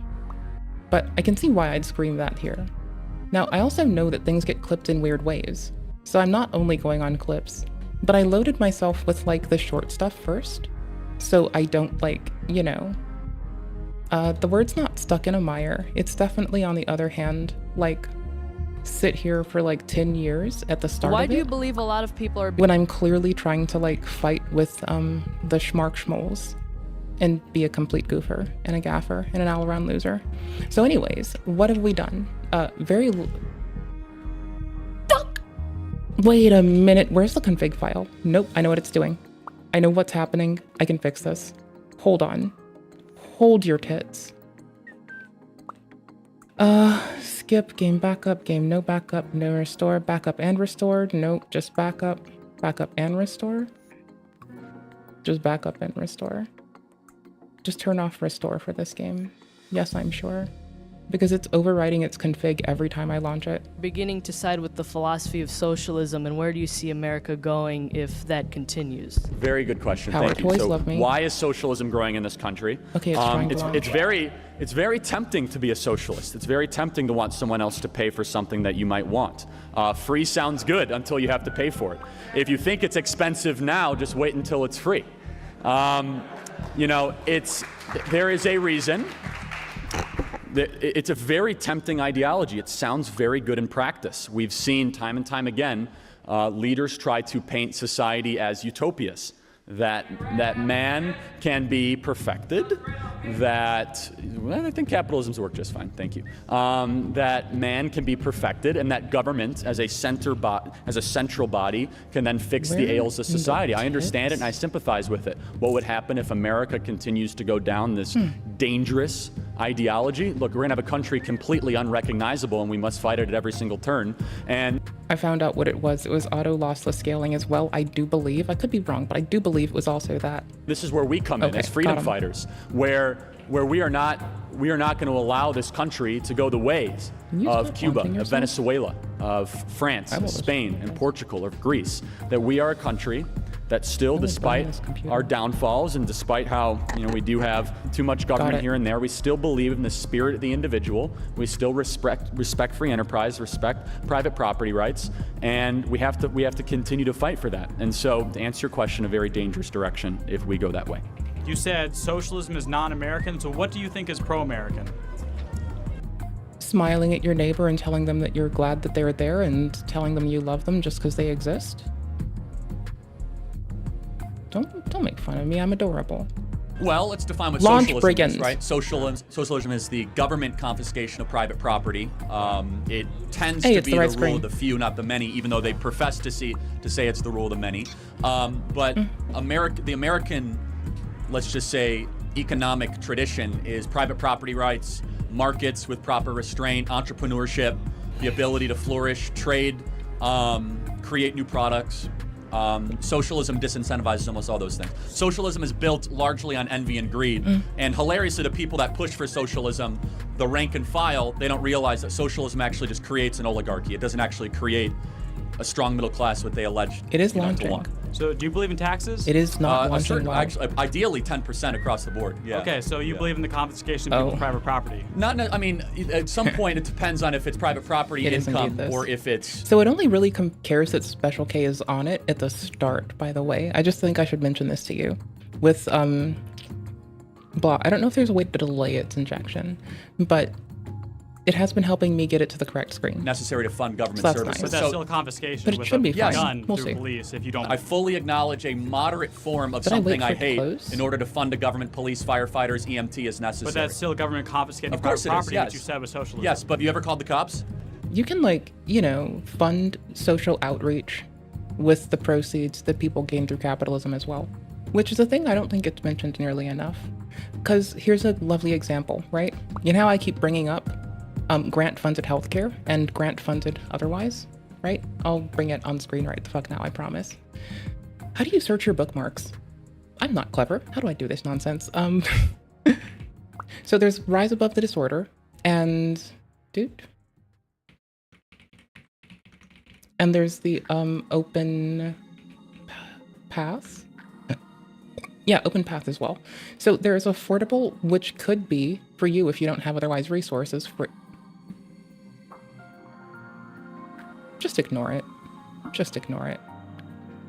but I can see why I'd scream that here. Now, I also know that things get clipped in weird ways, so I'm not only going on clips, but I loaded myself with like the short stuff first, so I don't like, you know. The word's not stuck in a mire. It's definitely, on the other hand, like, sit here for like 10 years at the start Why of do it, you believe a lot of people are when I'm clearly trying to like fight with the schmark schmoles and be a complete goofer and a gaffer and an all-around loser. So anyways, what have we done? Fuck! Wait a minute, where's the config file? Nope, I know what it's doing. I know what's happening. I can fix this. Hold on. Hold your tits. Skip, game backup, game no backup, no restore, backup and restored. Nope, just backup, backup and restore. Just backup and restore. Just turn off restore for this game. Yes, I'm sure. Because it's overwriting its config every time I launch it. beginning to side with the philosophy of socialism, and where do you see America going if that continues? Very good question. Power Thank you. toys So love me. why is socialism growing in this country? Okay, it's trying to launch. It's very tempting to be a socialist. It's very tempting to want someone else to pay for something that you might want. Free sounds good until you have to pay for it. If you think it's expensive now, just wait until it's free. You know, there is a reason It's a very tempting ideology. It sounds very good in practice. We've seen time and time again leaders try to paint society as utopias, that man can be perfected, that, well, I think capitalism's work just fine, thank you, that man can be perfected, and that government as a central body can then fix the ails of society. I understand it and I sympathize with it. What would happen if America continues to go down this dangerous ideology? Look, we're gonna have a country completely unrecognizable, and we must fight it at every single turn. And I found out what it was. It was auto lossless scaling as well. I do believe, I could be wrong, but I do believe it was also that. this is where we come in as freedom fighters, where we are not going to allow this country to go the ways of Cuba, of Venezuela, of France, Spain, and Portugal, or Greece. That we are a country that still, despite our downfalls and despite how we do have too much government here and there, we still believe in the spirit of the individual. We still respect free enterprise, respect private property rights, and we have to continue to fight for that. And so, to answer your question, a very dangerous direction if we go that way. You said socialism is non-American, so what do you think is pro-American? Smiling at your neighbor and telling them that you're glad that they're there and telling them you love them just because they exist. Don't make fun of me. I'm adorable. Well, let's define what Launch socialism brigands. is, right? Socialism is the government confiscation of private property. It tends to be the rule of the few, not the many, even though they profess to say it's the rule of the many. But the American, let's just say, economic tradition is private property rights, markets with proper restraint, entrepreneurship, the ability to flourish, trade, create new products. Socialism disincentivizes almost all those things. Socialism is built largely on envy and greed. And hilariously, the people that push for socialism, the rank and file, they don't realize that socialism actually just creates an oligarchy. It doesn't actually create a strong middle class, what they allege it is to launching. want. So do you believe in taxes? It is not launching. Actually, ideally 10% across the board. Yeah. Okay, so you believe in the confiscation of people's private property? I mean, at some point it depends on if it's private property income or if it's... So it only really cares that Special K is on it at the start, by the way. I just think I should mention this to you. With, blah, I don't know if there's a way to delay its injection, but it has been helping me get it to the correct screen. Necessary to fund government So that's services. nice. But that's still a confiscation But it with should a be fine. gun We'll through see. police if you don't. I fully acknowledge a moderate form of Did I wait something for I it to hate close? in order to fund a government, police, firefighters, EMT is necessary. But that's still government confiscating Of course private it is, property, yes. which you said was socialism. Yes, but have you ever called the cops? You can, fund social outreach with the proceeds that people gain through capitalism as well, which is a thing I don't think gets mentioned nearly enough. Because here's a lovely example, right? You know how I keep bringing up grant-funded healthcare and grant-funded otherwise, right? I'll bring it on screen right the fuck now, I promise. How do you search your bookmarks? I'm not clever. How do I do this nonsense? So there's Rise Above the Disorder and... And there's the Open Path. Yeah, Open Path as well. So there's Affordable, which could be for you if you don't have otherwise resources for... Just ignore it. Just ignore it.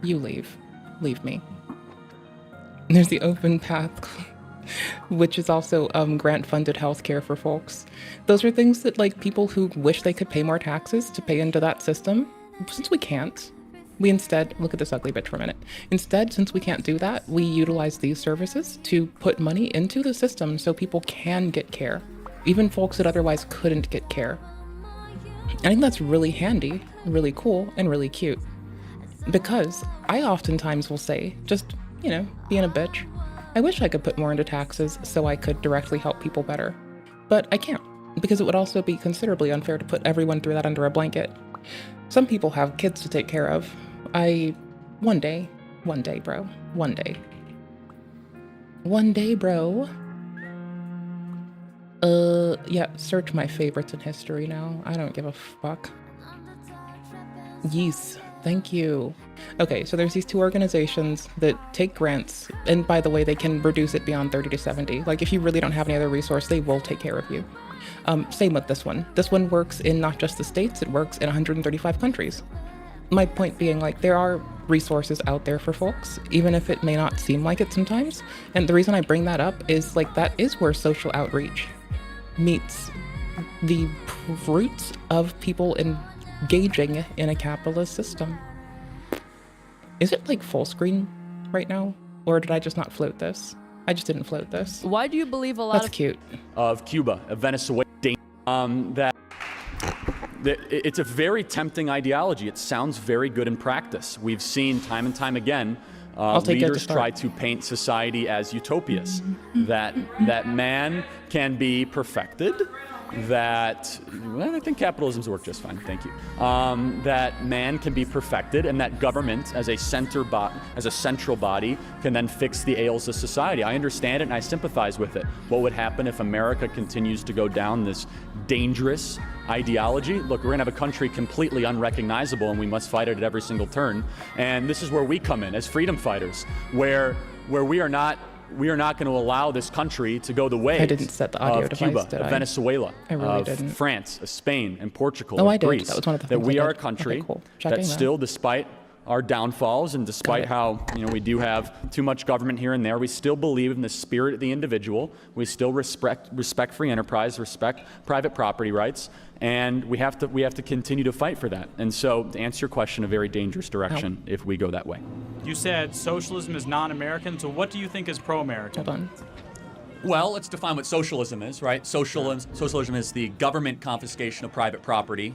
You leave. Leave me. And there's the Open Path, which is also grant-funded healthcare for folks. Those are things that, people who wish they could pay more taxes to pay into that system, since we can't, we instead, look at this ugly bitch for a minute. Instead, since we can't do that, we utilize these services to put money into the system so people can get care, even folks that otherwise couldn't get care. I think that's really handy, really cool, and really cute. Because I oftentimes will say, just, being a bitch, I wish I could put more into taxes so I could directly help people better. But I can't, because it would also be considerably unfair to put everyone through that under a blanket. Some people have kids to take care of. One day, bro. One day. One day, bro. Yeah, search my favorites in history now. I don't give a fuck. Yes, thank you. Okay, so there's these two organizations that take grants, and by the way, they can reduce it beyond 30 to 70. If you really don't have any other resource, they will take care of you. Same with this one. This one works in not just the States, it works in 135 countries. My point being, there are resources out there for folks, even if it may not seem like it sometimes. And the reason I bring that up is, that is where social outreach meets the fruits of people engaging in a capitalist system. Is it like full screen right now? Or did I just not float this? I just didn't float this. Why do you believe a lot That's of cute. Of Cuba, of Venezuela, that it's a very tempting ideology. It sounds very good in practice. We've seen time and time again leaders try to paint society as utopias, that man can be perfected, that, well, I think capitalism's worked just fine, thank you, that man can be perfected, and that government as a central body can then fix the ails of society. I understand it and I sympathize with it. What would happen if America continues to go down this dangerous ideology? Look, we're gonna have a country completely unrecognizable, and we must fight it at every single turn. And this is where we come in as freedom fighters, where we are not going to allow this country to go the way I didn't set the audio of device, Cuba, did of I? Venezuela, I really of didn't. France, of Spain, and Portugal, Oh, of I did. Greece. That was one of the that things we I are a did. country Okay, cool. that Checking that. still, despite our downfalls and despite how we do have too much government here and there, we still believe in the spirit of the individual. We still respect free enterprise, respect private property rights, and we have to continue to fight for that. And so, to answer your question, a very dangerous direction if we go that way. You said socialism is non-American, so what do you think is pro-American? Hold on. Well, let's define what socialism is, right? Socialism is the government confiscation of private property.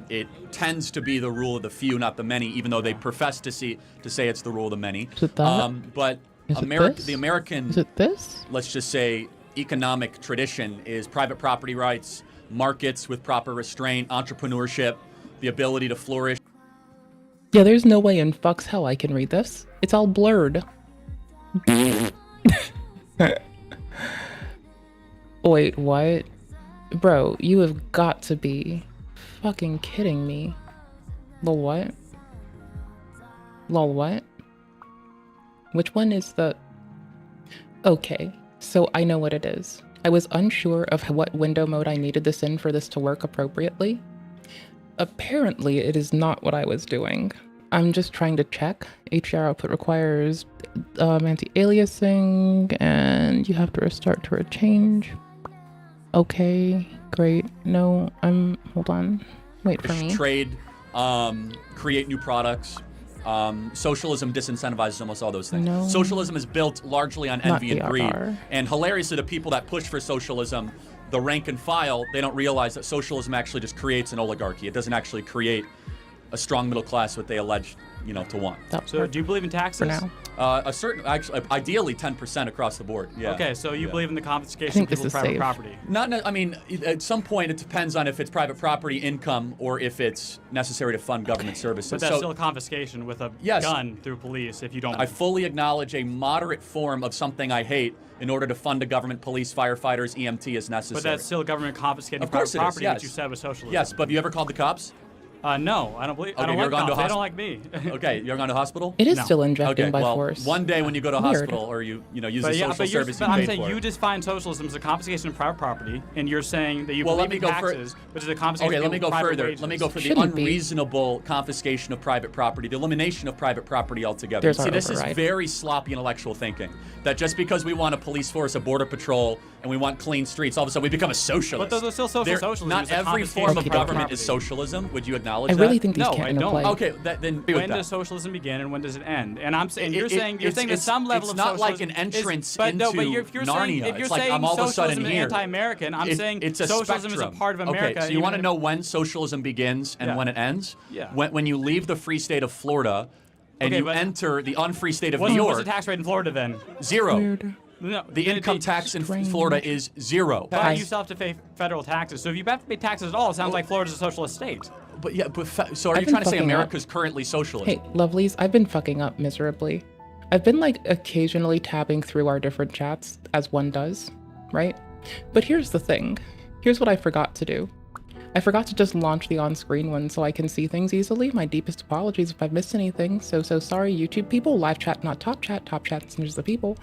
It tends to be the rule of the few, not the many, even though they profess to say it's the rule of the many. Is it that? But Is it this? the American, Is it this? let's just say, economic tradition is private property rights, markets with proper restraint, entrepreneurship, the ability to flourish. Yeah, there's no way in fuck's hell I can read this. It's all blurred. Wait, what? Bro, you have got to be fucking kidding me. Lol, what? Lol, what? Which one is the... Okay, so I know what it is. I was unsure of what window mode I needed this in for this to work appropriately. Apparently, it is not what I was doing. I'm just trying to check. HDR output requires anti-aliasing, and you have to restart to a change. Okay, great. No, hold on. Wait for me. Trade, create new products. Socialism disincentivizes almost all those things. No. Socialism is built largely on Not envy and greed. DRR. And hilariously, the people that push for socialism, the rank and file, they don't realize that socialism actually just creates an oligarchy. It doesn't actually create a strong middle class, what they allege, to want. So do you believe in taxes? For now. Ideally 10% across the board. Yeah. Okay, so you believe in the I confiscation think of people's this is private safe. property? At some point, it depends on if it's private property income or if it's necessary to fund government services. But that's still a confiscation with a gun through police if you don't. I fully acknowledge a moderate form of something I hate in order to fund a government, police, firefighters, EMT as necessary. But that's still government confiscating Of course private it is, property, yes. which you said was socialism. Yes, but have you ever called the cops? No, I don't believe. I Okay, don't you ever like gone to cops. They hosp- don't like me. Okay, you ever gone to hospital? It is No. still injecting Okay, by well, force. one day when you go to Weird. hospital or you use But the yeah, social but you're, service but you I'm paid saying for. you define socialism as a confiscation of private property, and you're saying that you Well, let believe me in go fur- taxes, which is a confiscation Okay, of let me go private further. wages. Let me go for the Shouldn't be. unreasonable confiscation of private property, the elimination of private property altogether. There's See, our this is override. very sloppy intellectual thinking. That just because we want a police force, a border patrol, and we want clean streets, all of a sudden we become a socialist. But there's still socialism. Not It's a every confiscation form of of private government is property. socialism. Would you acknowledge I that? really think these No, can't I don't. interplay. Okay, then agree with When that. does socialism begin and when does it end? And I'm saying you're It- saying it's- that it's- some level it's of not like socialism an entrance is, but no, but into if you're Narnia. saying if you're It's like saying I'm all of a sudden socialism is here. anti-American, I'm saying it's a socialism is a spectrum. part of America. Okay, so you want to know when socialism begins and Yeah. when it ends? Yeah. When you leave the free state of Florida and Okay, you but enter the unfree state of What's New the York, tax rate in Florida then? zero. Weird. No, The income tax in Florida is zero. But you still have to pay federal taxes. So if you have to pay taxes at all, it sounds like Florida's a socialist state. But yeah, so are I've you been trying to say fucking up. America's currently socialist? Hey, lovelies, I've been fucking up miserably. I've been occasionally tabbing through our different chats, as one does, right? But here's the thing. Here's what I forgot to do. I forgot to just launch the on-screen one so I can see things easily. My deepest apologies if I've missed anything. So sorry, YouTube people. Live chat, not top chat. Top chat sends the people.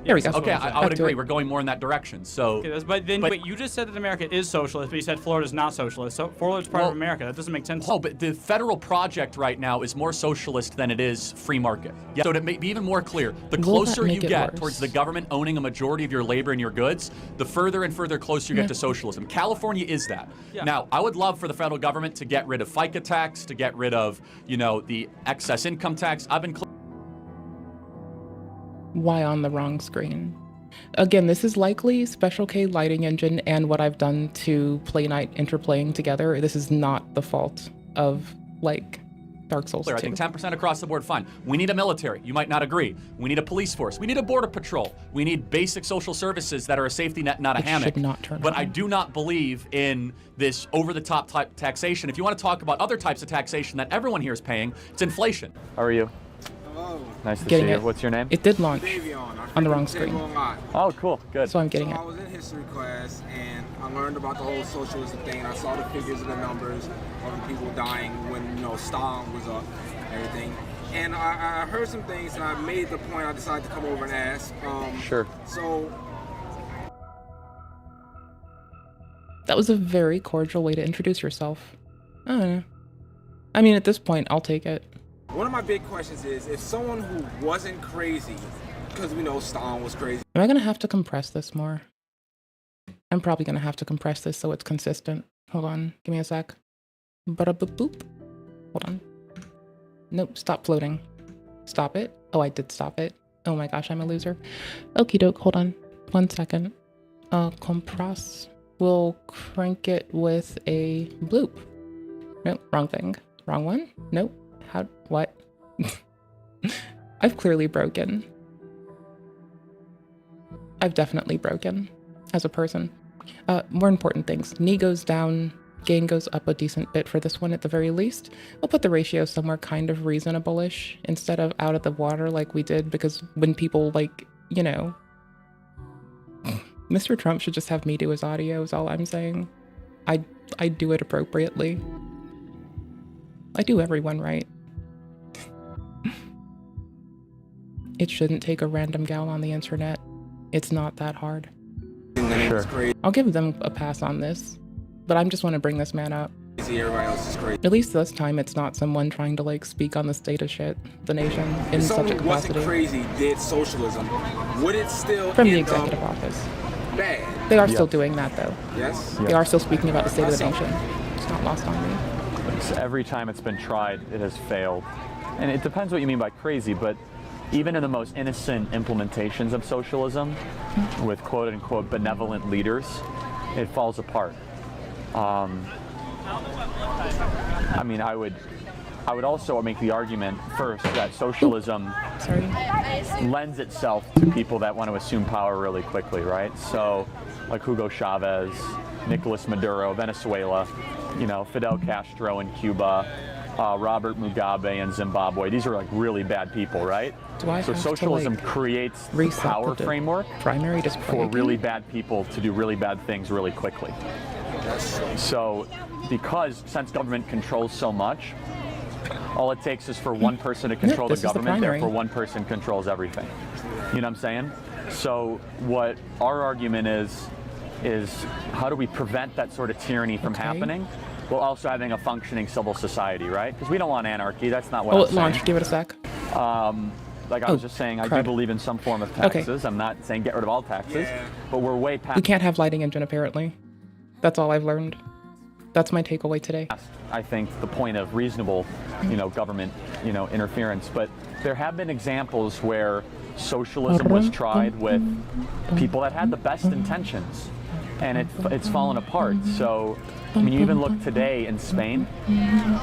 There we go. Okay, I would agree. We're going more in that direction. So, Okay, but wait, you just said that America is socialist, but you said Florida's not socialist. So Florida's part of America. That doesn't make sense. Oh, but the federal project right now is more socialist than it is free market. Yeah. So to be even more clear, the closer you get towards the government owning a majority of your labor and your goods, the further and further closer you get to socialism. California is that. Yeah. Now, I would love for the federal government to get rid of FICA tax, to get rid of, the excess income tax. I've been Why on the wrong screen? Again, this is likely Special K lighting engine and what I've done to Play Night interplaying together. This is not the fault of, Dark Souls 2. I think 10% across the board, fine. We need a military. You might not agree. We need a police force. We need a border patrol. We need basic social services that are a safety net, not a hammock. Should not turn but on. I do not believe in this over-the-top type taxation. If you want to talk about other types of taxation that everyone here is paying, it's inflation. How are you? Hello. Nice to Getting see you. it. What's your name? It did launch on the wrong screen. Oh, cool. Good. So I'm getting I it. was in history class and I learned about the whole socialism thing. I saw the figures and the numbers of the people dying when Stalin was up and everything. And I heard some things and I made the point. I decided to come over and ask. Sure. So That was a very cordial way to introduce yourself. I don't know. I mean, at this point, I'll take it. one of my big questions is, if someone who wasn't crazy, because we know Stalin was crazy. Am I gonna have to compress this more? I'm probably gonna have to compress this so it's consistent. Hold on, give me a sec. Ba-da-boop-boop. Hold on. Nope, stop floating. Stop it. Oh, I did stop it. Oh my gosh, I'm a loser. Okie doke, hold on. 1 second. Compress. We'll crank it with a bloop. Nope, wrong thing. Wrong one? Nope. What? I've clearly broken. I've definitely broken as a person. More important things. Knee goes down, gain goes up a decent bit for this one at the very least. We'll put the ratio somewhere kind of reasonable-ish instead of out of the water like we did, because when people Mr. Trump should just have me do his audio is all I'm saying. I do it appropriately. I do everyone right. It shouldn't take a random gal on the internet. It's not that hard. Sure. I'll give them a pass on this, but I just want to bring this man up. Everybody else is crazy. At least this time it's not someone trying to speak on the state of shit, the nation, in If such someone a who wasn't capacity. crazy did socialism, would it still From the end up executive office. bad? They are still doing that though. Yes? They are still speaking about the state of the nation. It's not lost on me. Every time it's been tried, it has failed. And it depends what you mean by crazy, but even in the most innocent implementations of socialism, with quote-unquote benevolent leaders, it falls apart. I would also make the argument first that socialism lends itself to people that want to assume power really quickly, right? So, like Hugo Chavez, Nicolas Maduro, Venezuela, Fidel Castro in Cuba, Robert Mugabe in Zimbabwe. These are really bad people, right? Do I so have socialism to, creates the power framework primary for really bad people to do really bad things really quickly. So, since government controls so much, all it takes is for one person to control the government, therefore one person controls everything. You know what I'm saying? So what our argument is how do we prevent that sort of tyranny from happening while also having a functioning civil society, right? Because we don't want anarchy. That's not what I'm saying. Launch, give it a sec. I was just saying, I do believe in some form of taxes. I'm not saying get rid of all taxes, but we're way past. We can't have lighting engine apparently. That's all I've learned. That's my takeaway today. I think the point of reasonable, government, interference. But there have been examples where socialism was tried with people that had the best intentions, and it's fallen apart. So, you even look today in Spain,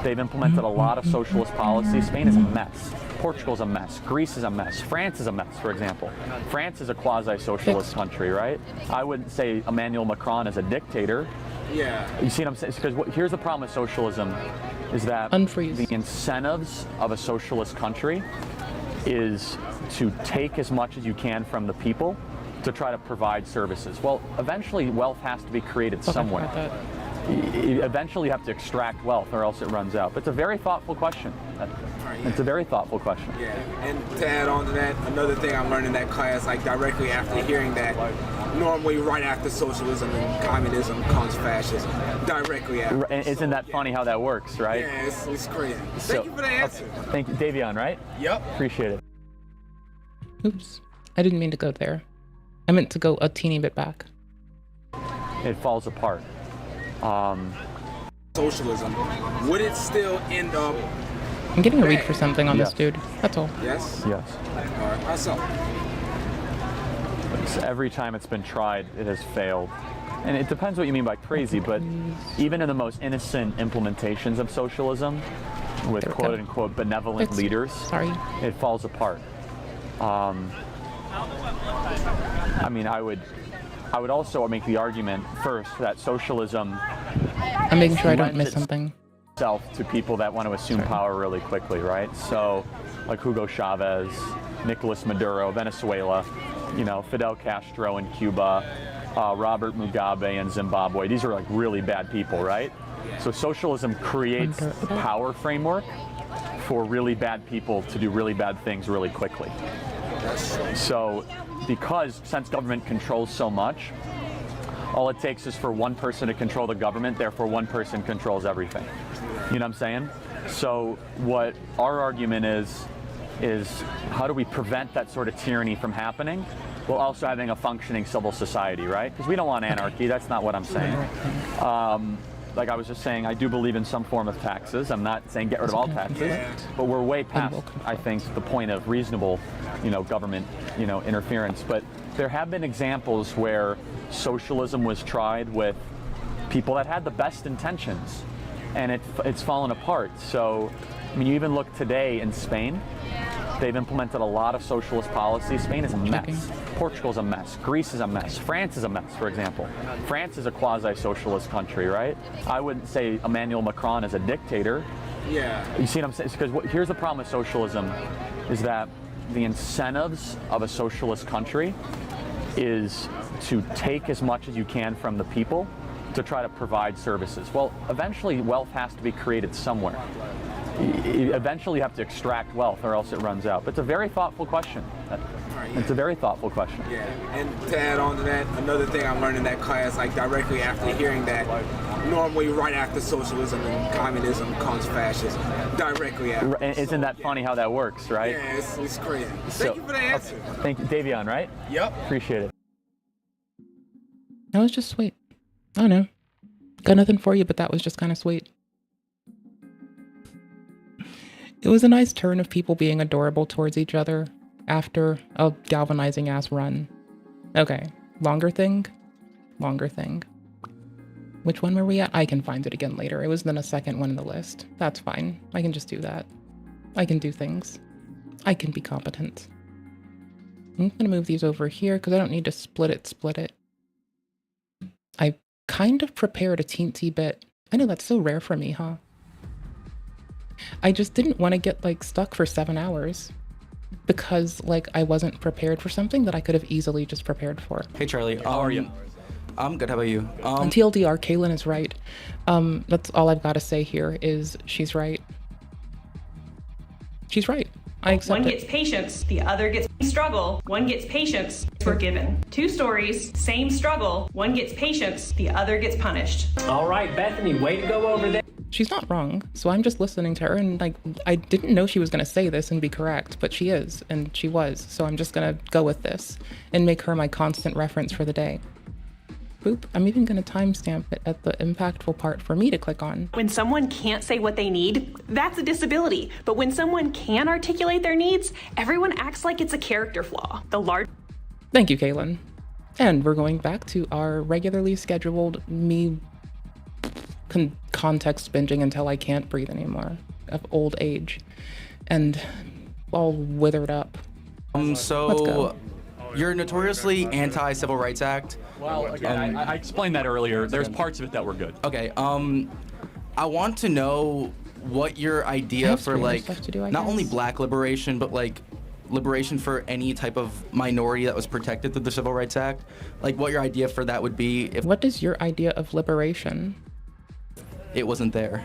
they've implemented a lot of socialist policy. Spain is a mess. Portugal's a mess. Greece is a mess. France is a mess, for example. France is a quasi-socialist country, right? I wouldn't say Emmanuel Macron is a dictator. Yeah. You see what I'm saying? Because here's the problem with socialism, is that the incentives of a socialist country is to take as much as you can from the people to try to provide services. Well, eventually wealth has to be created somewhere. eventually you have to extract wealth or else it runs out. But it's a very thoughtful question. It's a very thoughtful question. Yeah, and to add on to that, another thing I learned in that class, like directly after hearing that, normally right after socialism and communism comes fascism. Directly after. And isn't that funny how that works, right? Yeah, it's crazy. Thank you for the answer. Thank you. Davion, right? Yep. Appreciate it. Oops. I didn't mean to go there. I meant to go a teeny bit back. It falls apart. Socialism, would it still end up? I'm getting a read for something on this dude. That's all. Yes? Yes. All right, myself. Every time it's been tried, it has failed. And it depends what you mean by crazy, but even in the most innocent implementations of socialism, with quote-unquote benevolent leaders, it falls apart. I mean, I would also make the argument first that socialism. I'm making sure I don't miss something. To people that want to assume power really quickly, right? So, like Hugo Chavez, Nicolas Maduro, Venezuela, Fidel Castro in Cuba, Robert Mugabe in Zimbabwe. These are like really bad people, right? So socialism creates a power framework for really bad people to do really bad things really quickly. So, since government controls so much, all it takes is for one person to control the government, therefore one person controls everything. You know what I'm saying? So what our argument is how do we prevent that sort of tyranny from happening while also having a functioning civil society, right? Because we don't want anarchy, that's not what I'm saying. Like I was just saying, I do believe in some form of taxes. I'm not saying get rid of all taxes, but we're way past, I think, the point of reasonable, government, interference. But there have been examples where socialism was tried with people that had the best intentions, and it's fallen apart. So, I mean, you even look today in Spain, they've implemented a lot of socialist policies. Spain is a mess. Portugal's a mess. Greece is a mess. France is a mess, for example. France is a quasi-socialist country, right? I wouldn't say Emmanuel Macron is a dictator. Yeah. You see what I'm saying? Because here's the problem with socialism, is that the incentives of a socialist country is to take as much as you can from the people to try to provide services. Well, eventually wealth has to be created somewhere. Eventually you have to extract wealth or else it runs out. But it's a very thoughtful question. It's a very thoughtful question. Yeah, and to add on to that, another thing I learned in that class, like directly after hearing that, normally right after socialism and communism comes fascism. Directly after. And isn't that funny how that works, right? Yeah, it's crazy. Thank you for the answer. Thank you. Davion, right? Yep. Appreciate it. That was just sweet. I don't know. Got nothing for you, but that was just kind of sweet. It was a nice turn of people being adorable towards each other after a galvanizing ass run. Okay, longer thing. Which one were we at? I can find it again later. It was then a second one in the list. That's fine. I can just do that. I can do things. I can be competent. I'm gonna move these over here because I don't need to split it. I kind of prepared a teensy bit. I know that's so rare for me, huh? I just didn't want to get stuck for 7 hours because I wasn't prepared for something that I could have easily just prepared for. Hey Charlie, how are you? I'm good, how about you? TLDR, Kaylin is right. That's all I've got to say here is she's right. She's right. I accept One it. gets patience, the other gets struggle. One gets patience, forgiven. Two stories, same struggle. One gets patience, the other gets punished. All right, Bethany, way to go over there. She's not wrong, so I'm just listening to her, and I didn't know she was going to say this and be correct, but she is, and she was, so I'm just going to go with this and make her my constant reference for the day. Boop. I'm even going to timestamp it at the impactful part for me to click on. When someone can't say what they need, that's a disability. But when someone can articulate their needs, everyone acts like it's a character flaw. Thank you, Kaylin. And we're going back to our regularly scheduled context binging until I can't breathe anymore of old age and all withered up. So you're notoriously anti-Civil Rights Act. Well, again, I explained that earlier. There's parts of it that were good. Okay, I want to know what your idea for not only black liberation, but liberation for any type of minority that was protected through the Civil Rights Act. What your idea for that would be. What is your idea of liberation? it wasn't there.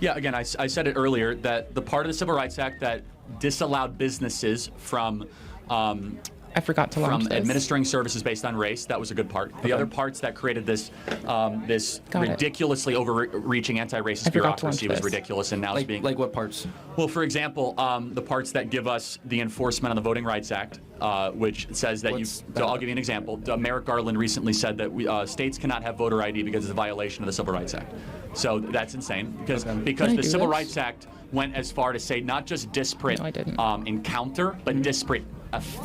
Yeah, again, I said it earlier that the part of the Civil Rights Act that disallowed businesses from I forgot to launch from this. administering services based on race, that was a good part. The other parts that created this this Got it. ridiculously overreaching anti-racist forgot to launch bureaucracy was this. ridiculous, and now it's being Like what parts? Well, for example, the parts that give us the enforcement on the Voting Rights Act, which says that What's so I'll give you an example. Merrick Garland recently said that states cannot have voter ID because it's a violation of the Civil Rights Act. So that's insane because Can because I the do Civil this? Rights Act went as far to say not just disparate encounter, but disparate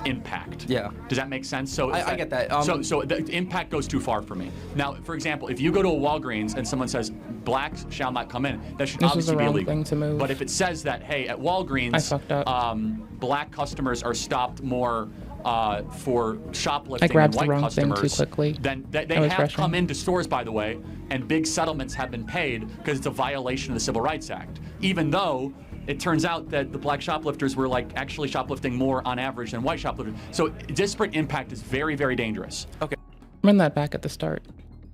impact. Yeah. Does that make sense? So I get that. So the impact goes too far for me. Now, for example, if you go to a Walgreens and someone says blacks shall not come in, that should This was obviously the be wrong illegal. thing to move. But if it says that, hey, at Walgreens, I fucked up. Black customers are stopped more for shoplifting I grabbed than the white wrong thing customers, too quickly. then I they was have rushing. come into stores, by the way, and big settlements have been paid because it's a violation of the Civil Rights Act, even though it turns out that the black shoplifters were like actually shoplifting more on average than white shoplifters. So disparate impact is very, very dangerous. Okay. Run that back at the start.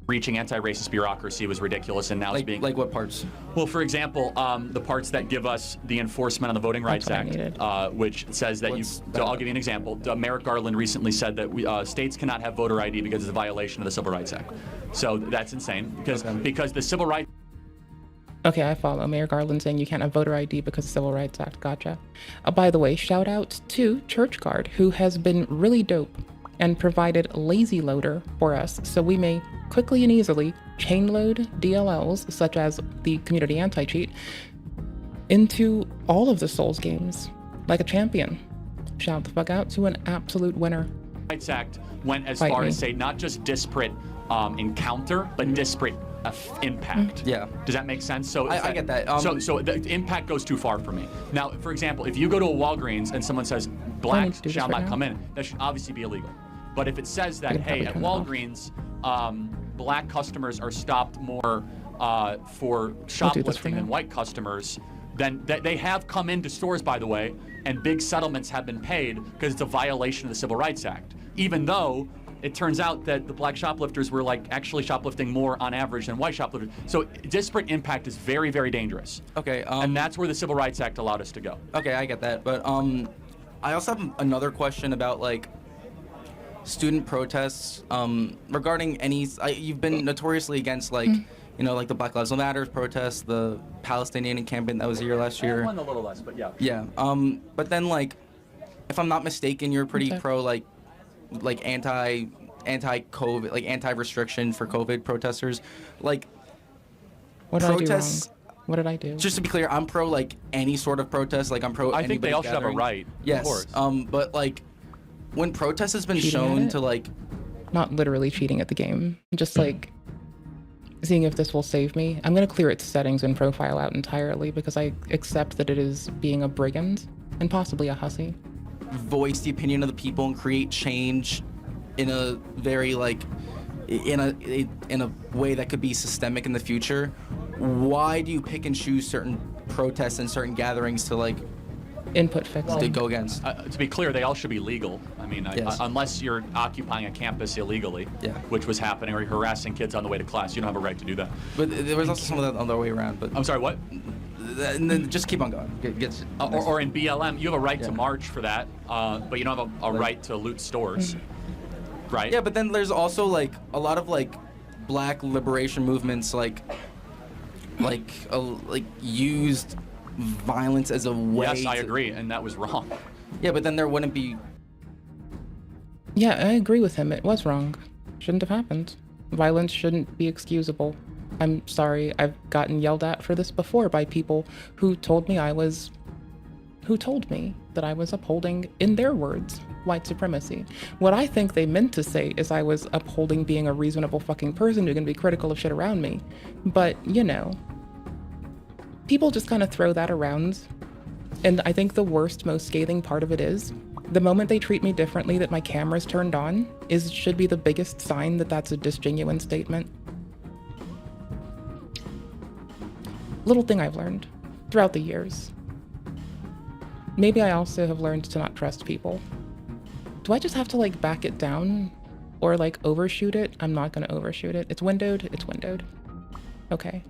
Reaching anti-racist bureaucracy was ridiculous, and now it's being like what parts? Well, for example, the parts that give us the enforcement on the Voting Rights That's Act, which says that So I'll give you an example. Merrick Garland recently said that states cannot have voter ID because it's a violation of the Civil Rights Act. So that's insane because the Civil Rights. Okay, I follow. Mayor Garland saying you can't have voter ID because of the Civil Rights Act. Gotcha. By the way, shout out to Church Guard, who has been really dope and provided Lazy Loader for us so we may quickly and easily chain load DLLs, such as the Community Anti-Cheat, into all of the Souls games like a champion. Shout the fuck out to an absolute winner. Rights Act went as Fight far me. as say not just disparate encounter, but disparate impact. Yeah. Does that make sense? So I get that. So the impact goes too far for me. Now, for example, if you go to a Walgreens and someone says blacks do this shall right not now? come in, that should obviously be illegal. But if it says that, I can hey, probably at turn it off. Walgreens, black customers are stopped more for for shoplifting than now. white customers, then they have come into stores, by the way, and big settlements have been paid because it's a violation of the Civil Rights Act, even though it turns out that the black shoplifters were like actually shoplifting more on average than white shoplifters. So disparate impact is very, very dangerous. Okay. And that's where the Civil Rights Act allowed us to go. Okay, I get that. But I also have another question about like student protests regarding any. You've been notoriously against like. You know, like the Black Lives Matter protests, the Palestinian campaign that was here last year. One a little less, but yeah. Yeah. But then like, if I'm not mistaken, you're pretty pro like anti-COVID, like anti-restriction for COVID protesters. Like, What did I do protests. wrong? What did I do? Just to be clear, I'm pro like any sort of protest. Like I'm pro. I think they anybody's all should have a gathering. right. Yes. Of course. But like, when protest has been Cheating at shown it? to like, Not literally cheating at the game, just like seeing if this will save me. I'm gonna clear its settings and profile out entirely because I accept that it is being a brigand and possibly a hussy. voice the opinion of the people and create change in a very like in a way that could be systemic in the future, why do you pick and choose certain protests and certain gatherings to like input fix to go against? To be clear, they all should be legal. I mean, Yes. unless you're occupying a campus illegally, which was happening, or you're harassing kids on the way to class, you don't have a right to do that. But there was also some of that other way around. But I'm sorry, what? And then just keep on going. Or in BLM, you have a right to march for that, but you don't have a right to loot stores, right? Yeah, but then there's also like a lot of like black liberation movements like used violence as a way. Yes, I agree, and that was wrong. Yeah, but then there wouldn't be. Yeah, I agree with him. It was wrong. Shouldn't have happened. Violence shouldn't be excusable. I'm sorry, I've gotten yelled at for this before by people who told me that I was upholding, in their words, white supremacy. What I think they meant to say is I was upholding being a reasonable fucking person who can be critical of shit around me. But, you know, people just kind of throw that around. And I think the worst, most scathing part of it is the moment they treat me differently that my camera's turned on should be the biggest sign that that's a disgenuine statement. Little thing I've learned throughout the years. Maybe I also have learned to not trust people. Do I just have to like back it down or like overshoot it? I'm not gonna overshoot it. It's windowed, it's windowed. Okay.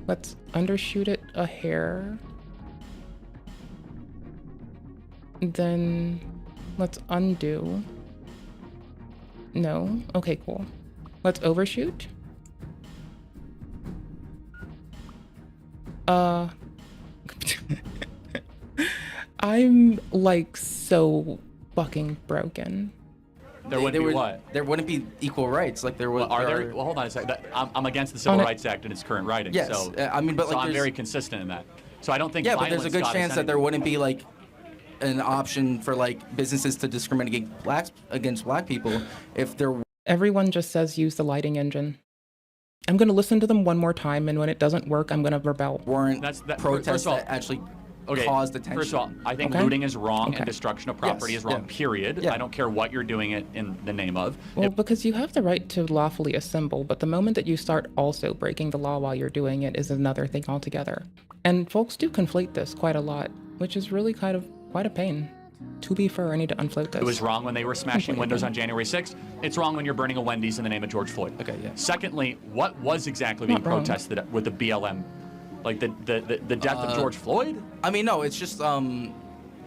Let's undershoot it a hair. Then let's undo. No. Okay, cool. Let's overshoot. I'm like so fucking broken. There wouldn't be what? There wouldn't be equal rights. Like there would. Well, are there? Well, hold on a second. I'm against the Civil Rights Act in its current writing. Yes, So, I mean, but so like I'm there's- very consistent in that. So I don't think. Yeah, but there's a good violence got us chance that there anywhere. wouldn't be like an option for like businesses to discriminate against black people if there. Everyone just says use the lighting engine. I'm gonna listen to them one more time, and when it doesn't work, I'm gonna rebel. Weren't protests protests that actually caused attention. First of all, I think Okay. looting is wrong Okay. and destruction of property Yes, is wrong, yeah. period. Yeah. I don't care what you're doing it in the name of. Well, because you have the right to lawfully assemble, but the moment that you start also breaking the law while you're doing it is another thing altogether. And folks do conflate this quite a lot, which is really kind of quite a pain. To be fair, I need to unfloat this. It was wrong when they were smashing Completely. windows on January 6th. It's wrong when you're burning a Wendy's in the name of George Floyd. Okay, yeah. Secondly, what was exactly being Not wrong. protested with the BLM? Like the death of George Floyd? I mean, no, it's just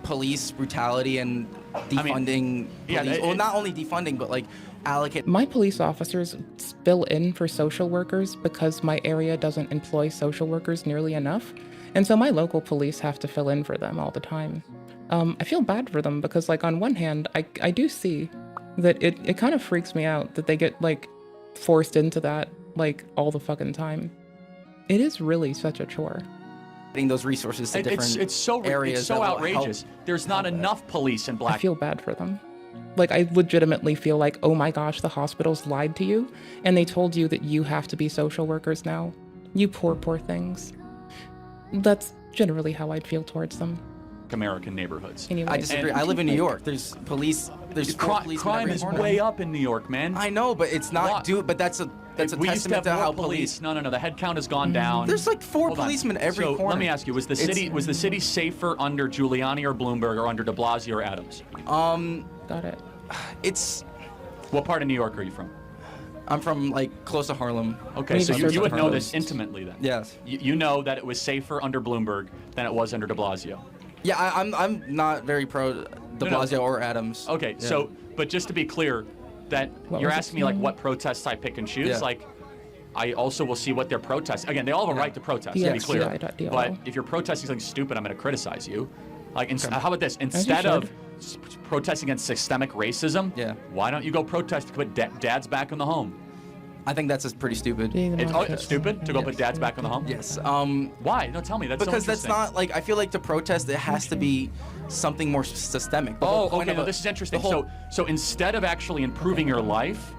police brutality and defunding. yeah, police. it- Well, not only defunding, but like allocate. My police officers fill in for social workers because my area doesn't employ social workers nearly enough. And so my local police have to fill in for them all the time. I feel bad for them because, like, on one hand, I do see that it kind of freaks me out that they get, like, forced into that, like, all the fucking time. It is really such a chore. Getting those resources to different It's so areas. it's so that will outrageous. help. There's not enough police in I black. feel bad for them. Like, I legitimately feel like, oh my gosh, the hospitals lied to you, and they told you that you have to be social workers now. You poor, poor things. That's generally how I'd feel towards them. American neighborhoods. Anyways. I disagree. I live in New York. There's police. There's four police in Crime every is corner. way up in New York, man. I know, but it's not. But that's a We used to testament have to more how police. No, the head count has gone down. There's like four Hold on. policemen every so corner. let me ask you: was the city safer under Giuliani or Bloomberg or under De Blasio or Adams? Got it. It's. What part of New York are you from? I'm from like close to Harlem. Okay, so you would know this intimately then. Yes. You know that it was safer under Bloomberg than it was under De Blasio. Yeah, I'm not very pro De Blasio or Adams. Okay, Yeah. so but just to be clear, that What you're was asking it? me like what protests I pick and choose. Yeah. Like, I also will see what they're protesting. Again, they all have a right to protest. To be Yes, clear. DSII. But if you're protesting something stupid, I'm going to criticize you. Like, how about this? you Instead of should. protesting against systemic racism, why don't you go protest to put dads back in the home? I think that's pretty stupid. It's stupid to go put dads back in the home? Yes. Why? No, tell me. That's Because so that's interesting. not like I feel like to protest it has to be something more systemic. The whole point Okay. of No, a- this is interesting. the whole- So instead of actually improving your life,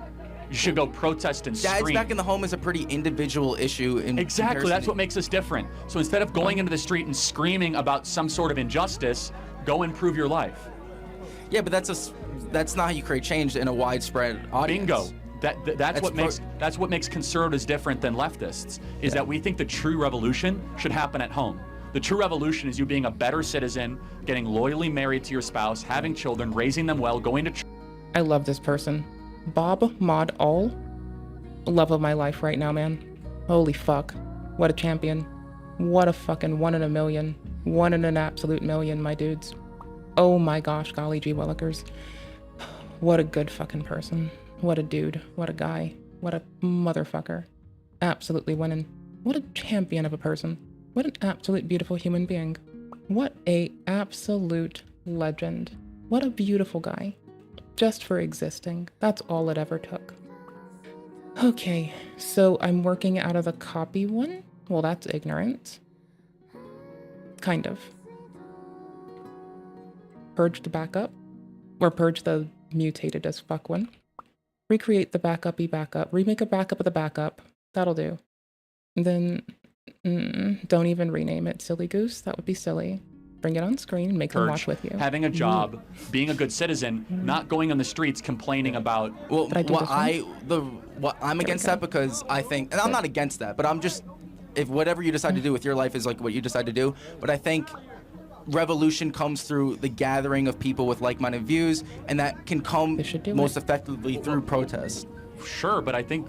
you should go protest and Dads scream. back in the home is a pretty individual issue. In Exactly. comparison That's to- what makes us different. So instead of going into the street and screaming about some sort of injustice, go improve your life. Yeah, but that's not how you create change in a widespread audience. Bingo. That's what makes conservatives different than leftists. Is that we think the true revolution should happen at home. The true revolution is you being a better citizen, getting loyally married to your spouse, having children, raising them well, going to. I love this person. Bob Mod All. Love of my life right now, man. Holy fuck. What a champion. What a fucking 1 in a million. 1 in an absolute million, my dudes. Oh my gosh, golly gee willikers. What a good fucking person. What a dude. What a guy. What a motherfucker. Absolutely winning. What a champion of a person. What an absolute beautiful human being. What a absolute legend. What a beautiful guy. Just for existing. That's all it ever took. Okay, so I'm working out of the copy one? Well, that's ignorant. Kind of. Purge the backup. Or purge the mutated as fuck one. Recreate the backup-y backup. Remake a backup of the backup. That'll do. And then, don't even rename it, silly goose. That would be silly. Bring it on screen and make them watch with you. Having a job, being a good citizen, not going on the streets complaining about. Well, Did I do this I'm against that because I think, and I'm not against that, but I'm just, if whatever you decide to do with your life is like what you decide to do, but I think revolution comes through the gathering of people with like-minded views, and that can come most effectively through protest. Sure, but I think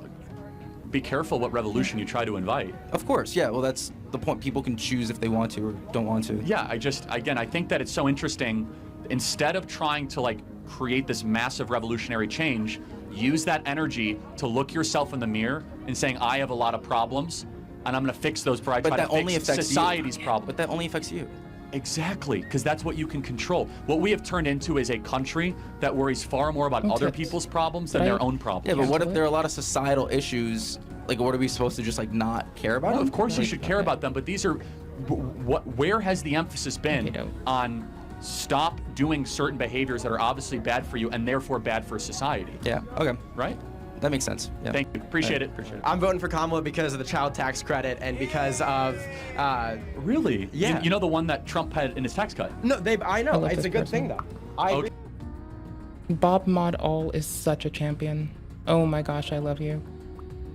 be careful what revolution you try to invite. Of course, yeah. Well, that's the point. People can choose if they want to or don't want to. Yeah, I think that it's so interesting. Instead of trying to like create this massive revolutionary change, use that energy to look yourself in the mirror and saying, I have a lot of problems, and I'm going to fix those before I try to fix society's problems. But that only affects you. Exactly, because that's what you can control. What we have turned into is a country that worries far more about other people's problems than their own problems. Yeah, but what if there are a lot of societal issues? Like, what are we supposed to just like not care about? Well, of course you should care about them, but these are where has the emphasis been on stop doing certain behaviors that are obviously bad for you and therefore bad for society? Yeah. Okay. Right. That makes sense. Yeah. Thank you. Appreciate it. I'm voting for Kamala because of the child tax credit and because of. Really? Yeah. You know the one that Trump had in his tax cut? No, I know. It's a good thing though. I agree. Bob Mod All is such a champion. Oh my gosh, I love you.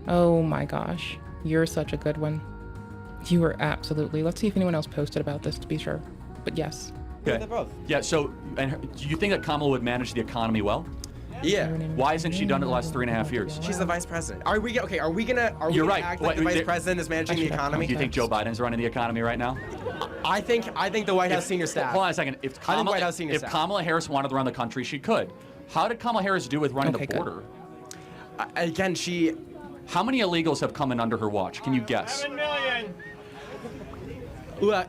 Oh my gosh, you're such a good one. You are absolutely. Let's see if anyone else posted about this to be sure. But yes. Okay. Yeah. So, do you think that Kamala would manage the economy well? Yeah. Why hasn't she done it the last 3.5 years? She's the vice president. Are we gonna You're right. act like the vice president is managing the economy? Do you think Joe Biden's running the economy right now? I think the White House senior staff. Hold on a second. If Kamala Harris wanted to run the country, she could. How did Kamala Harris do with running the border? Again, How many illegals have come in under her watch? Can you guess? 7 million. Look,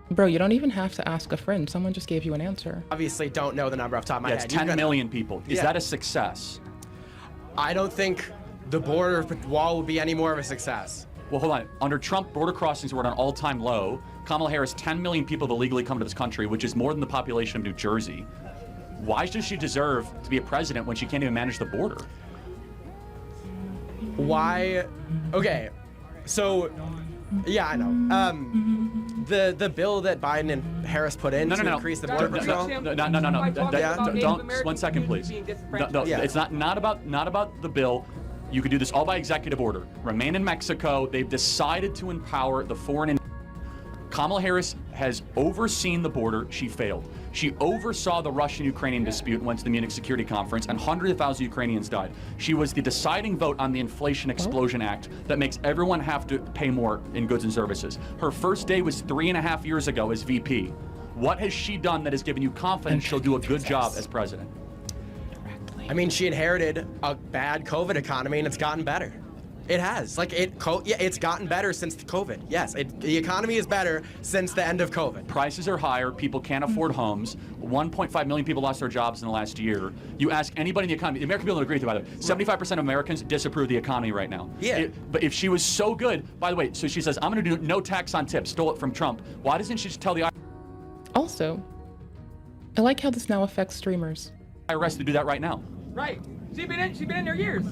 Bro, you don't even have to ask a friend. Someone just gave you an answer. Obviously don't know the number off the top of my head. It's 10 million people. Is that a success? I don't think the border wall will be any more of a success. Well, hold on. Under Trump, border crossings were at an all-time low. Kamala Harris, 10 million people have illegally come to this country, which is more than the population of New Jersey. Why does she deserve to be a president when she can't even manage the border? Why? Okay, so yeah, I know. The bill that Biden and Harris put in to increase the border patrol. No. Don't. 1 second, please. No. It's not about the bill. You could do this all by executive order. Remain in Mexico. They've decided to empower the foreign. Kamala Harris has overseen the border. She failed. She oversaw the Russian-Ukrainian dispute and went to the Munich Security Conference, and hundreds of thousands of Ukrainians died. She was the deciding vote on the Inflation Explosion Act that makes everyone have to pay more in goods and services. Her first day was 3.5 years ago as VP. What has she done that has given you confidence she'll do a good job as president? I mean, she inherited a bad COVID economy, and it's gotten better. It has. It's gotten better since the COVID. Yes, the economy is better since the end of COVID. Prices are higher. People can't afford homes. 1.5 million people lost their jobs in the last year. You ask anybody in the economy, the American people don't agree with you, by the way. 75% of Americans disapprove of the economy right now. Yeah. But if she was so good, by the way, so she says, I'm going to do no tax on tips, stole it from Trump. Why doesn't she just tell the Also, I like how this now affects streamers. IRS to do that right now? Right. She's been in there years.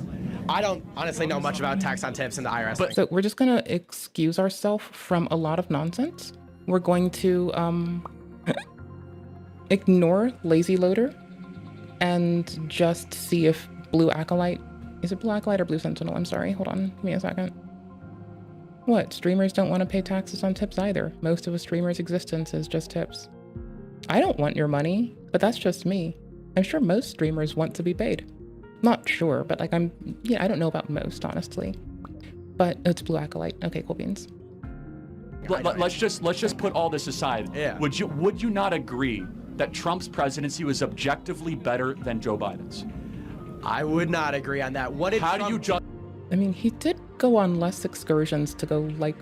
I don't honestly know much about tax on tips and the IRS. So we're just gonna excuse ourselves from a lot of nonsense. We're going to ignore Lazy Loader and just see if Blue Acolyte, is it Blue Acolyte or Blue Sentinel? I'm sorry, hold on, give me a second. What, streamers don't want to pay taxes on tips either. Most of a streamer's existence is just tips. I don't want your money, but that's just me. I'm sure most streamers want to be paid. Not sure, but like I don't know about most, honestly. But it's Blue Acolyte. Okay, cool beans. Let's just put all this aside. Yeah. Would you not agree that Trump's presidency was objectively better than Joe Biden's? I would not agree on that. How do you judge? I mean, he did go on less excursions to go like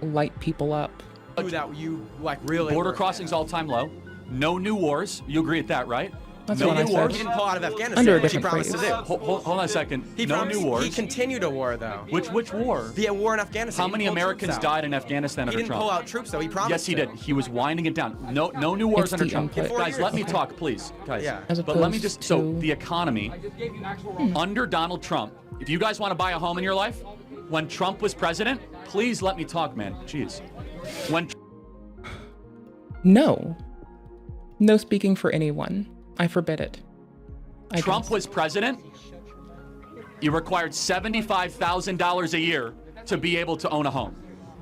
light people up. That you like really border crossings all-time low. No new wars. You agree with that, right? That's no what new I wars. He didn't pull out of Afghanistan, Under a which he different promised to phrase. do. Hold on a second. No new wars. He continued a war, though. Which war? The war in Afghanistan. How many Americans died in Afghanistan under Trump? He didn't pull out troops, though. He promised. Yes, he did. He was winding it down. No new wars under Trump. Guys, let me talk, please. Guys. Yeah. But let me just. So the economy under Donald Trump. If you guys want to buy a home in your life, when Trump was president, please let me talk, man. Jeez. No speaking for anyone. I forbid it. Trump was president, you required $75,000 a year to be able to own a home.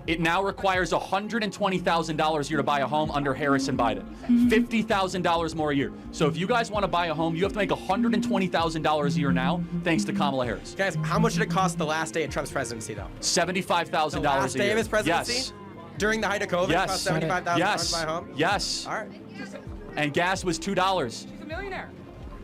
It now requires $120,000 a year to buy a home under Harris and Biden. $50,000 more a year. So if you guys want to buy a home, you have to make $120,000 a year now, thanks to Kamala Harris. Guys, how much did it cost the last day of Trump's presidency, though? $75,000 a year. Last day of his presidency? Yes. During the height of COVID, Yes. it cost $75,000 Yes. to buy a home? Yes. All right. And gas was $2. She's a millionaire.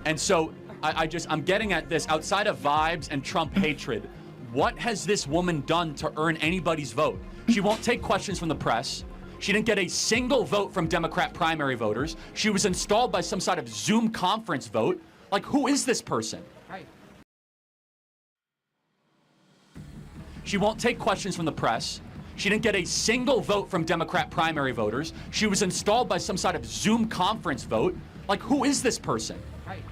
And so I'm getting at this outside of vibes and Trump hatred. What has this woman done to earn anybody's vote? She won't take questions from the press. She didn't get a single vote from Democrat primary voters. She was installed by some sort of Zoom conference vote. Like, who is this person? Right. She won't take questions from the press. She didn't get a single vote from Democrat primary voters. She was installed by some sort of Zoom conference vote. Like, who is this person? Right.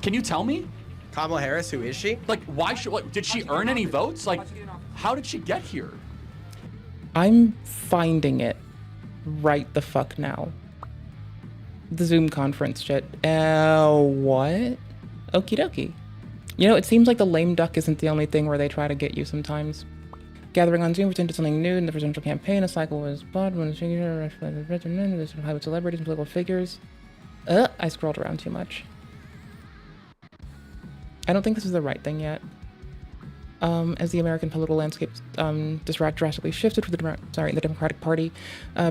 Can you tell me? Kamala Harris, who is she? Like, why should, what, did she earn any votes? Like, how did she get here? I'm finding it right the fuck now. The Zoom conference shit. What? Okie dokie. You know, it seems like the lame duck isn't the only thing where they try to get you sometimes. Gathering on Zoom pretended something new in the presidential campaign. A cycle was bought when Hollywood celebrities and political figures. I scrolled around too much. I don't think this is the right thing yet. As the American political landscape drastically shifted for the Democratic Party,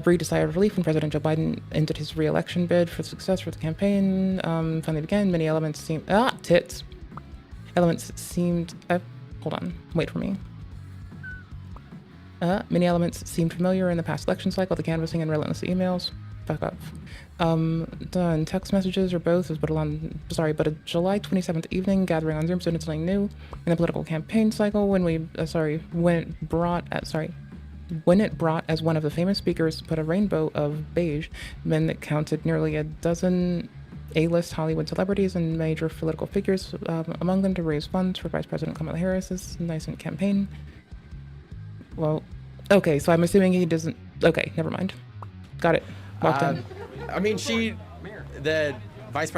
breathed a sigh of relief when President Joe Biden ended his re-election bid for success for the campaign. Finally began. Many elements seemed hold on, wait for me. Many elements seemed familiar in the past election cycle, the canvassing and relentless emails. Fuck off. Done text messages or both, but a July 27th evening gathering on Zoom started something new in the political campaign cycle when it brought as one of the famous speakers put a rainbow of beige men that counted nearly a dozen A-list Hollywood celebrities and major political figures among them to raise funds for Vice President Kamala Harris's nascent campaign. Well, okay, so I'm assuming he doesn't. Okay, never mind. Got it. Walked in. I mean, she was the vice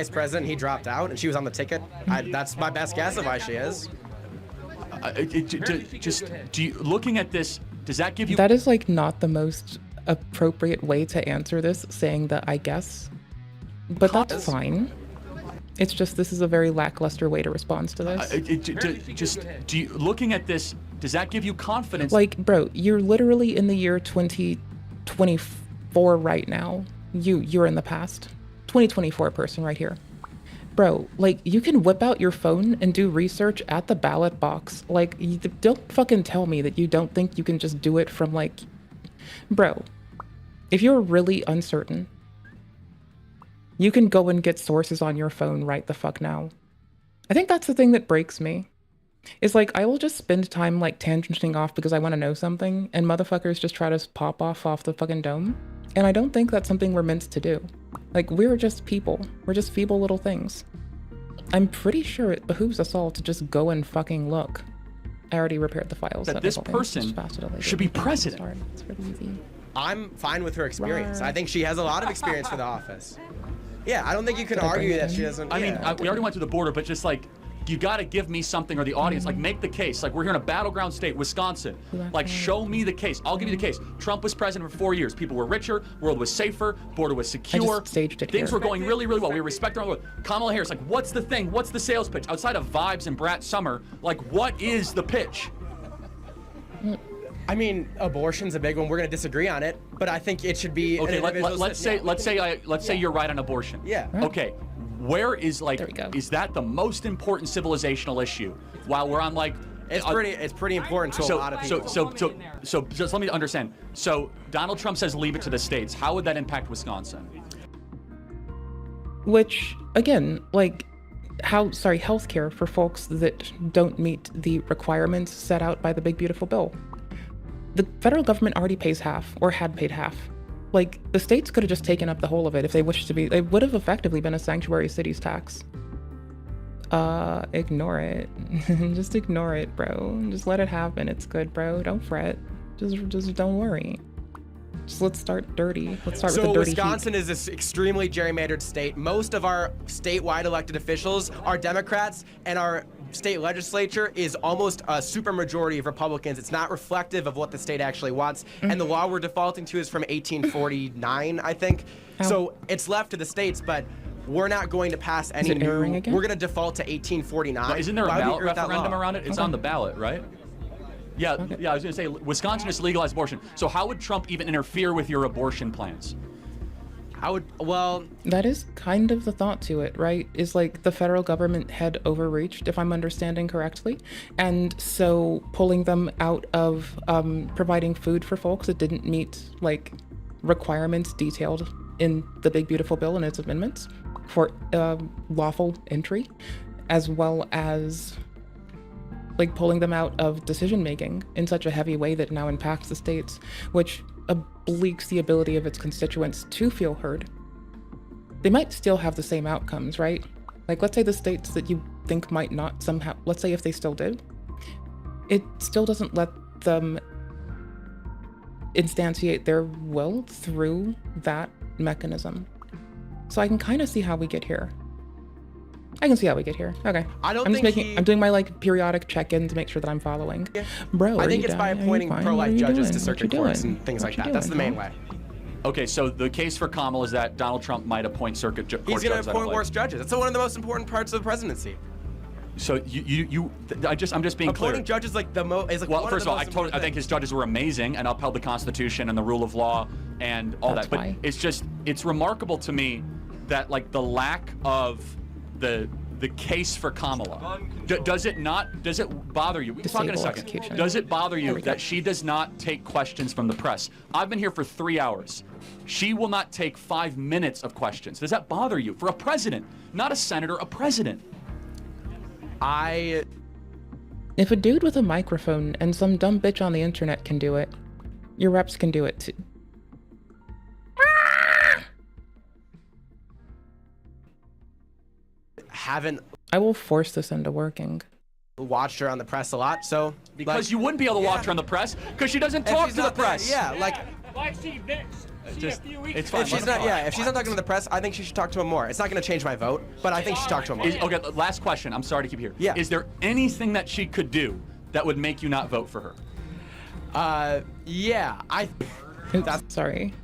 president. He dropped out, and she was on the ticket. That's my best guess of why she is. Looking at this, does that give you? That is like not the most appropriate way to answer this, saying that I guess, but that's fine. It's just this is a very lackluster way to respond to this. Looking at this, does that give you confidence? Like, bro, you're literally in the year 2024 right now. You're in the past. 2024 person right here. Bro, like, you can whip out your phone and do research at the ballot box. Like, don't fucking tell me that you don't think you can just do it from, like... Bro, if you're really uncertain, you can go and get sources on your phone right the fuck now. I think that's the thing that breaks me. It's like, I will just spend time, like, tangenting off because I want to know something, and motherfuckers just try to pop off the fucking dome. And I don't think that's something we're meant to do. Like, we're just people. We're just feeble little things. I'm pretty sure it behooves us all to just go and fucking look. I already repaired the files. That this person should be president. It's really easy. I'm fine with her experience. I think she has a lot of experience for the office. Yeah, I don't think you can argue that she doesn't. I mean, we already went through the border, but just like, you got to give me something, or the audience, like, make the case. Like, we're here in a battleground state, Wisconsin. Like, show me the case. I'll give you the case. Trump was president for 4 years. People were richer, world was safer, border was secure. Things were going really, really well. We respect our world. Kamala Harris, like, what's the thing? What's the sales pitch? Outside of vibes and Brat Summer, like, what is the pitch? I mean, abortion's a big one. We're going to disagree on it, but I think it should be. Okay, let's say you're right on abortion. Yeah. Okay. Where is, like, is that the most important civilizational issue? While we're on, like, it's pretty important to a lot of people. So just let me understand. So Donald Trump says leave it to the states. How would that impact Wisconsin? Which, again, like, healthcare for folks that don't meet the requirements set out by the big beautiful bill. The federal government already pays half, or had paid half. Like, the states could have just taken up the whole of it if they wished to be. It would have effectively been a sanctuary cities tax. Ignore it. Just ignore it, bro. Just let it happen. It's good, bro. Don't fret. Just don't worry. Just let's start dirty. Let's start with the dirty Wisconsin is this extremely gerrymandered state. Most of our statewide elected officials are Democrats, and our state legislature is almost a supermajority of Republicans. It's not reflective of what the state actually wants. And the law we're defaulting to is from 1849, I think. So it's left to the states, but we're not going to pass any new. We're going to default to 1849. Well, isn't there a ballot referendum around it? It's on the ballot, right? Yeah, yeah. I was going to say Wisconsin has legalized abortion. So how would Trump even interfere with your abortion plans? That is kind of the thought to it, right? Is like the federal government had overreached, if I'm understanding correctly. And so pulling them out of providing food for folks that didn't meet like requirements detailed in the Big Beautiful Bill and its amendments for lawful entry, as well as like pulling them out of decision making in such a heavy way that now impacts the states, which obliques the ability of its constituents to feel heard. They might still have the same outcomes, right? Like, let's say the states that you think might not somehow, let's say if they still did, it still doesn't let them instantiate their will through that mechanism. So I can kind of see how we get here. I can see how we get here. Okay. I'm doing my like periodic check-in to make sure that I'm following. Yeah. Bro, I think it's by appointing pro-life judges to circuit courts and things like that. That's the main way. Okay, so the case for Kamala is that Donald Trump might appoint circuit court judges. He's going to appoint worse judges. That's one of the most important parts of the presidency. So I'm just being clear. Appointing judges like the most is like well, one first of of the all, most I think his judges were amazing and upheld the Constitution and the rule of law and all that. But it's remarkable to me that like the lack of the case for Kamala. Does it bother you? We'll talk in a second. Execution. Does it bother you that she does not take questions from the press? I've been here for 3 hours. She will not take 5 minutes of questions. Does that bother you? For a president, not a senator, a president. If a dude with a microphone and some dumb bitch on the internet can do it, your reps can do it too. I will force this into working. Watched her on the press a lot, so because you wouldn't be able to watch her on the press because she doesn't talk to the press. Yeah, like Like she bitch. It's fine. If she's not talking to the press, I think she should talk to him more. It's not going to change my vote, but I think she should talk to him more. Okay, last question. I'm sorry to keep you here. Yeah. Is there anything that she could do that would make you not vote for her? Yeah. Oops, sorry.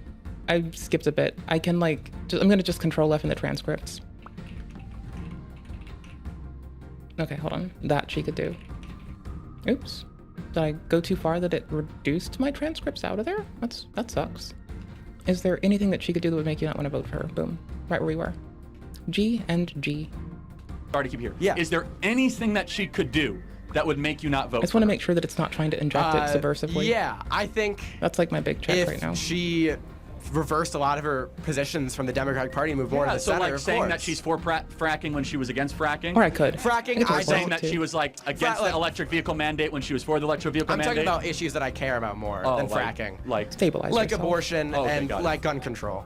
I skipped a bit. I can like, I'm gonna just control F in the transcripts. Okay, hold on. That she could do. Oops. Did I go too far that it reduced my transcripts out of there? That sucks. Is there anything that she could do that would make you not want to vote for her? Boom. Right where we were. G and G. Sorry to keep you here. Yeah. Is there anything that she could do that would make you not vote I just want to make sure that it's not trying to inject it subversively. Yeah, I think that's like my big check right now. If she reversed a lot of her positions from the Democratic Party and moved more to the center, like saying that she's for fracking when she was against fracking. Or I could. Fracking, I saying that she was like against the electric vehicle mandate when she was for the electric vehicle mandate. I'm talking about issues that I care about more than fracking. Like stabilize like yourself. Abortion and like gun control.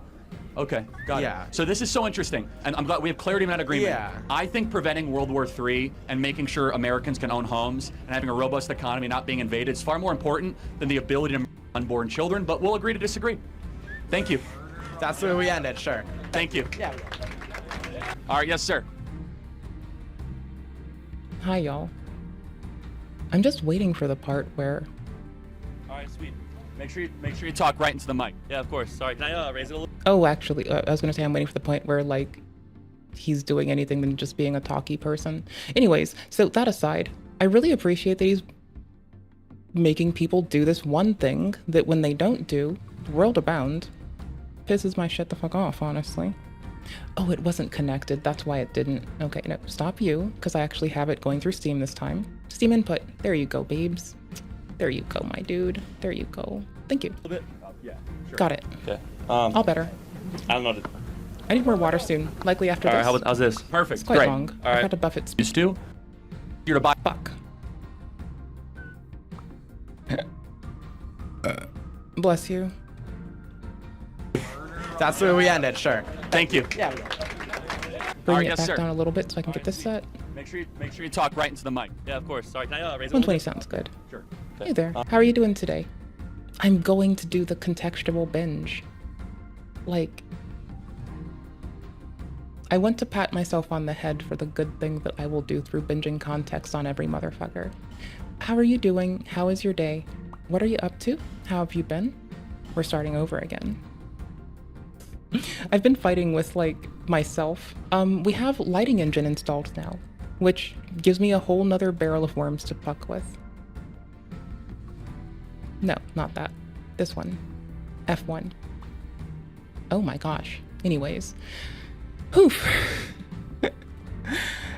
Okay, got it. So this is so interesting, and I'm glad we have clarity in that agreement. Yeah. I think preventing World War III and making sure Americans can own homes and having a robust economy not being invaded is far more important than the ability to unborn children, but we'll agree to disagree. Thank you. That's where we ended, sure. Thank you. Yeah. All right, yes, sir. Hi, y'all. I'm just waiting for the part where... All right, sweet. Make sure you talk right into the mic. Yeah, of course. Sorry, can I raise it a little? Oh, actually, I was gonna say I'm waiting for the point where, like, he's doing anything than just being a talky person. Anyways, so that aside, I really appreciate that he's making people do this one thing that when they don't do, world abound, pisses my shit the fuck off, honestly. Oh, it wasn't connected. That's why it didn't. Okay, no, stop you, because I actually have it going through Steam this time. Steam input. There you go, babes. There you go, my dude. There you go. Thank you. A little bit? Yeah, sure. Got it. Okay. All better. I don't know. I need more water soon, likely after All this. right, how's this? Perfect. It's quite Great. long. All I've right. had to buff it. You stew? You're to buy. Fuck. Bless you. That's where we ended, sure. Thank you. Yeah. Bring All right, it yes, back sir. down a little bit so I can get this set. Make sure you talk right into the mic. Yeah, of course. Sorry, can I raise it a little 120 bit? sounds good. Sure. Okay. Hey there. How are you doing today? I'm going to do the contextual binge. Like, I want to pat myself on the head for the good thing that I will do through binging context on every motherfucker. How are you doing? How is your day? What are you up to? How have you been? We're starting over again. I've been fighting with, like, myself. We have lighting engine installed now, which gives me a whole nother barrel of worms to fuck with. No, not that. This one. F1. Oh my gosh. Anyways. Poof.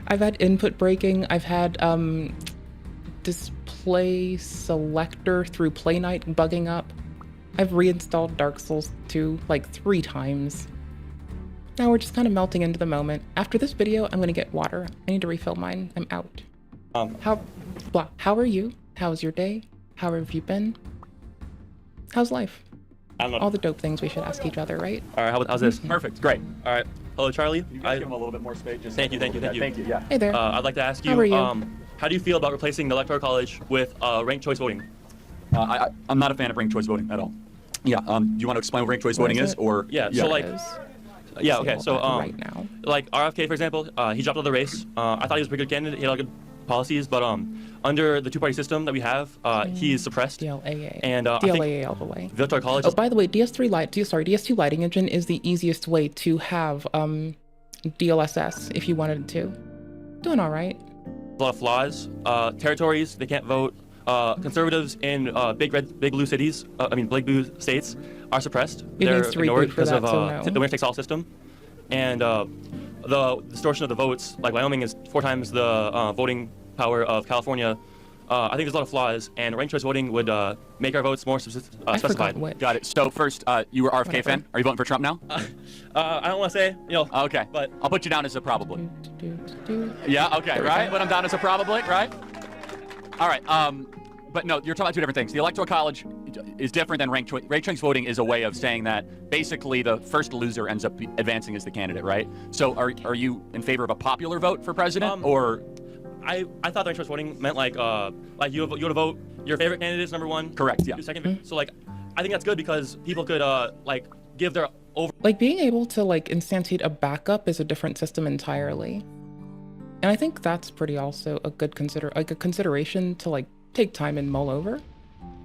I've had input breaking. I've had display selector through Play Night bugging up. I've reinstalled Dark Souls 2 like 3 times. Now we're just kind of melting into the moment. After this video, I'm gonna get water. I need to refill mine. I'm out. How are you? How's your day? How have you been? How's life? I don't know. All the dope things we should ask each other, right? All right, how's this? Perfect, great. All right, hello, Charlie. You guys give him a little bit more space. Thank you. Yeah. Hey there. I'd like to ask you, How are you? how do you feel about replacing the Electoral College with ranked choice voting? I'm not a fan of ranked choice voting at all. Yeah, do you want to explain what ranked choice voting is, or? Yeah, so like, yeah, okay, so right now. like RFK, for example, he dropped out of the race. I thought he was a pretty good candidate. He had good policies, but under the two-party system that we have, he is suppressed. DLAA. And I DLAA think all the way. the Electoral College. Oh, by the way, DS2 lighting engine is the easiest way to have DLSS if you wanted to. Doing all right. A lot of flaws. Territories, they can't vote. Conservatives in big blue cities, big blue states, are suppressed. They're ignored because of the winner takes all system. And the distortion of the votes, like Wyoming is 4 times the voting power of California. I think there's a lot of flaws, and ranked choice voting would make our votes more specified. Got it. So first, you were RFK fan. Are you voting for Trump now? I don't want to say, Okay. But I'll put you down as a probably. Yeah. Okay. Right. Put him down as a probably. Right. All right. But no, you're talking about 2 different things. The Electoral College is different than ranked choice. Ranked choice voting is a way of saying that basically the first loser ends up advancing as the candidate, right? So are you in favor of a popular vote for president, or? I thought ranked choice voting meant like you would vote your favorite candidate's number 1. Correct. Yeah. Your second. So like, I think that's good because people could like give their Like being able to like instantiate a backup is a different system entirely. And I think that's pretty also a good consideration to like take time and mull over,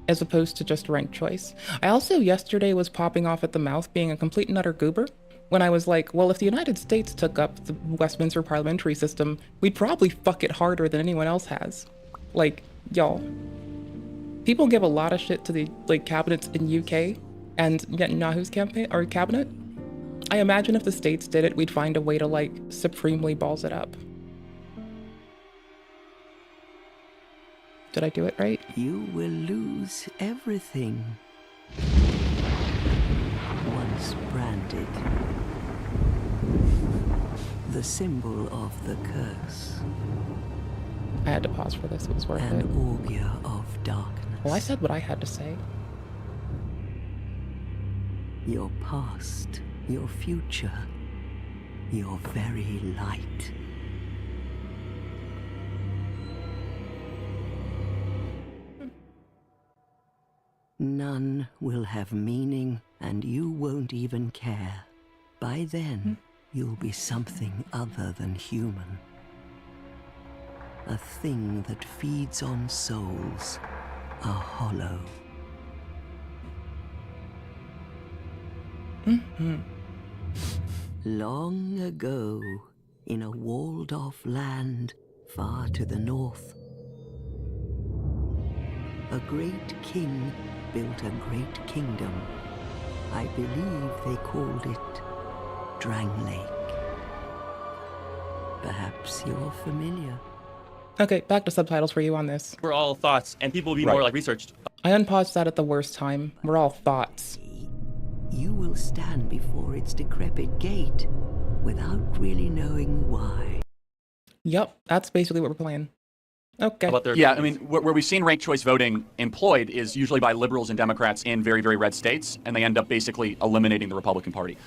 as opposed to just ranked choice. I also yesterday was popping off at the mouth being a complete and utter goober when I was like, well, if the United States took up the Westminster parliamentary system, we'd probably fuck it harder than anyone else has. Like, y'all, people give a lot of shit to the like cabinets in UK and Netanyahu's cabinet. I imagine if the states did it, we'd find a way to like supremely balls it up. Did I do it right? You will lose everything. Once branded. The symbol of the curse. I had to pause for this, it was worth it. An augur of darkness. Well, I said what I had to say. Your past, your future, your very light. None will have meaning, and you won't even care. By then, you'll be something other than human. A thing that feeds on souls, a hollow. Long ago, in a walled-off land far to the north, a great king built a great kingdom. I believe they called it Drang Lake. Perhaps you're familiar. Okay, back to subtitles for you on this. We're all thoughts, and people will be more like researched. I unpaused that at the worst time. We're all thoughts. You will stand before its decrepit gate without really knowing why. Yup, that's basically what we're playing. Okay. Yeah, I mean, where we've seen ranked choice voting employed is usually by liberals and Democrats in very, very red states, and they end up basically eliminating the Republican Party.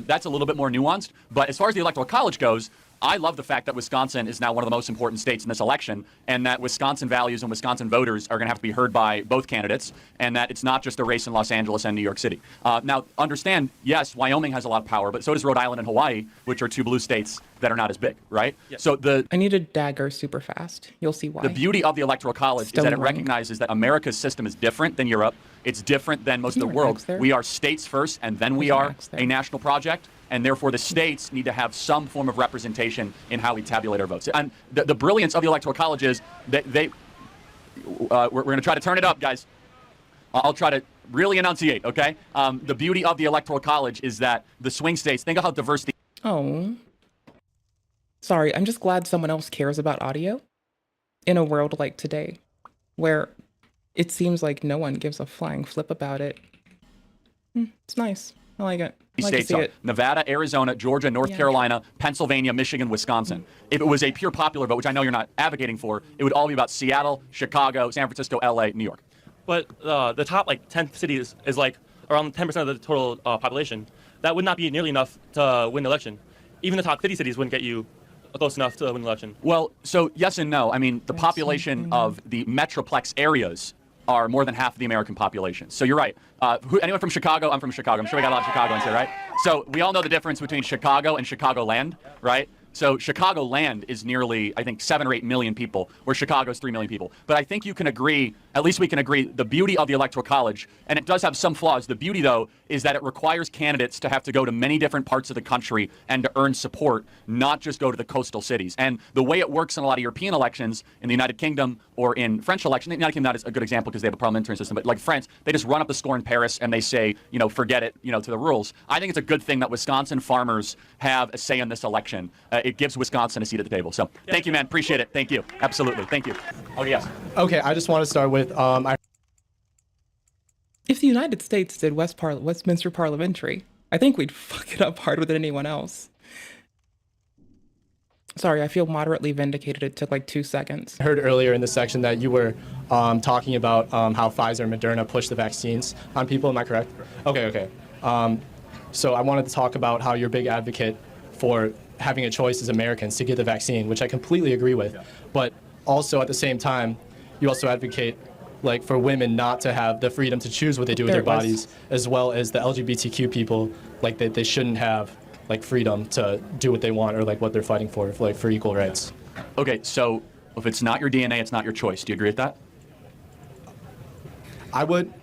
That's a little bit more nuanced, but as far as the Electoral College goes, I love the fact that Wisconsin is now one of the most important states in this election, and that Wisconsin values and Wisconsin voters are going to have to be heard by both candidates, and that it's not just a race in Los Angeles and New York City. Now, understand, yes, Wyoming has a lot of power, but so does Rhode Island and Hawaii, which are two blue states that are not as big, right? So I need a dagger super fast. You'll see why. The beauty of the Electoral College is that it recognizes that America's system is different than Europe. It's different than most of the world. We are states first, and then we are a national project. And therefore, the states need to have some form of representation in how we tabulate our votes. And the brilliance of the Electoral College is that we're going to try to turn it up, guys. I'll try to really enunciate, okay? The beauty of the Electoral College is that the swing states, think of how diverse the... Oh. Sorry, I'm just glad someone else cares about audio in a world like today, where it seems like no one gives a flying flip about it. It's nice. I like it. States are Nevada, Arizona, Georgia, North Carolina, Pennsylvania, Michigan, Wisconsin. If it was a pure popular vote, which I know you're not advocating for, it would all be about Seattle, Chicago, San Francisco, LA, New York. But the top 10 cities is around 10% of the total population. That would not be nearly enough to win the election. Even the top 50 cities wouldn't get you close enough to win the election. Well, so yes and no. I mean, the population of the metroplex areas are more than half of the American population. So you're right. Anyone from Chicago? I'm from Chicago. I'm sure we got a lot of Chicagoans here, right? So we all know the difference between Chicago and Chicagoland, right? So Chicagoland is nearly, I think, 7 or 8 million people, where Chicago's 3 million people. But I think you can agree, at least we can agree, the beauty of the Electoral College, and it does have some flaws. The beauty, though, is that it requires candidates to have to go to many different parts of the country and to earn support, not just go to the coastal cities. And the way it works in a lot of European elections, in the United Kingdom or in French elections, the United Kingdom is a good example because they have a parliamentary system, but like France, they just run up the score in Paris and they say, forget it, to the rules. I think it's a good thing that Wisconsin farmers have a say in this election. It gives Wisconsin a seat at the table. So thank you, man. Appreciate it. Thank you. Absolutely. Thank you. Oh, yes. Okay, I just want to start with if the United States did Westminster Parliamentary, I think we'd fuck it up harder than anyone else. Sorry, I feel moderately vindicated. It took like 2 seconds. I heard earlier in this section that you were talking about how Pfizer and Moderna push the vaccines on people. Am I correct? Okay. So I wanted to talk about how you're a big advocate for having a choice as Americans to get the vaccine, which I completely agree with. But also at the same time, you also advocate for women not to have the freedom to choose what they do with their bodies, as well as the LGBTQ people, that they shouldn't have freedom to do what they want or what they're fighting for equal rights. Okay, so if it's not your DNA, it's not your choice. Do you agree with that? I would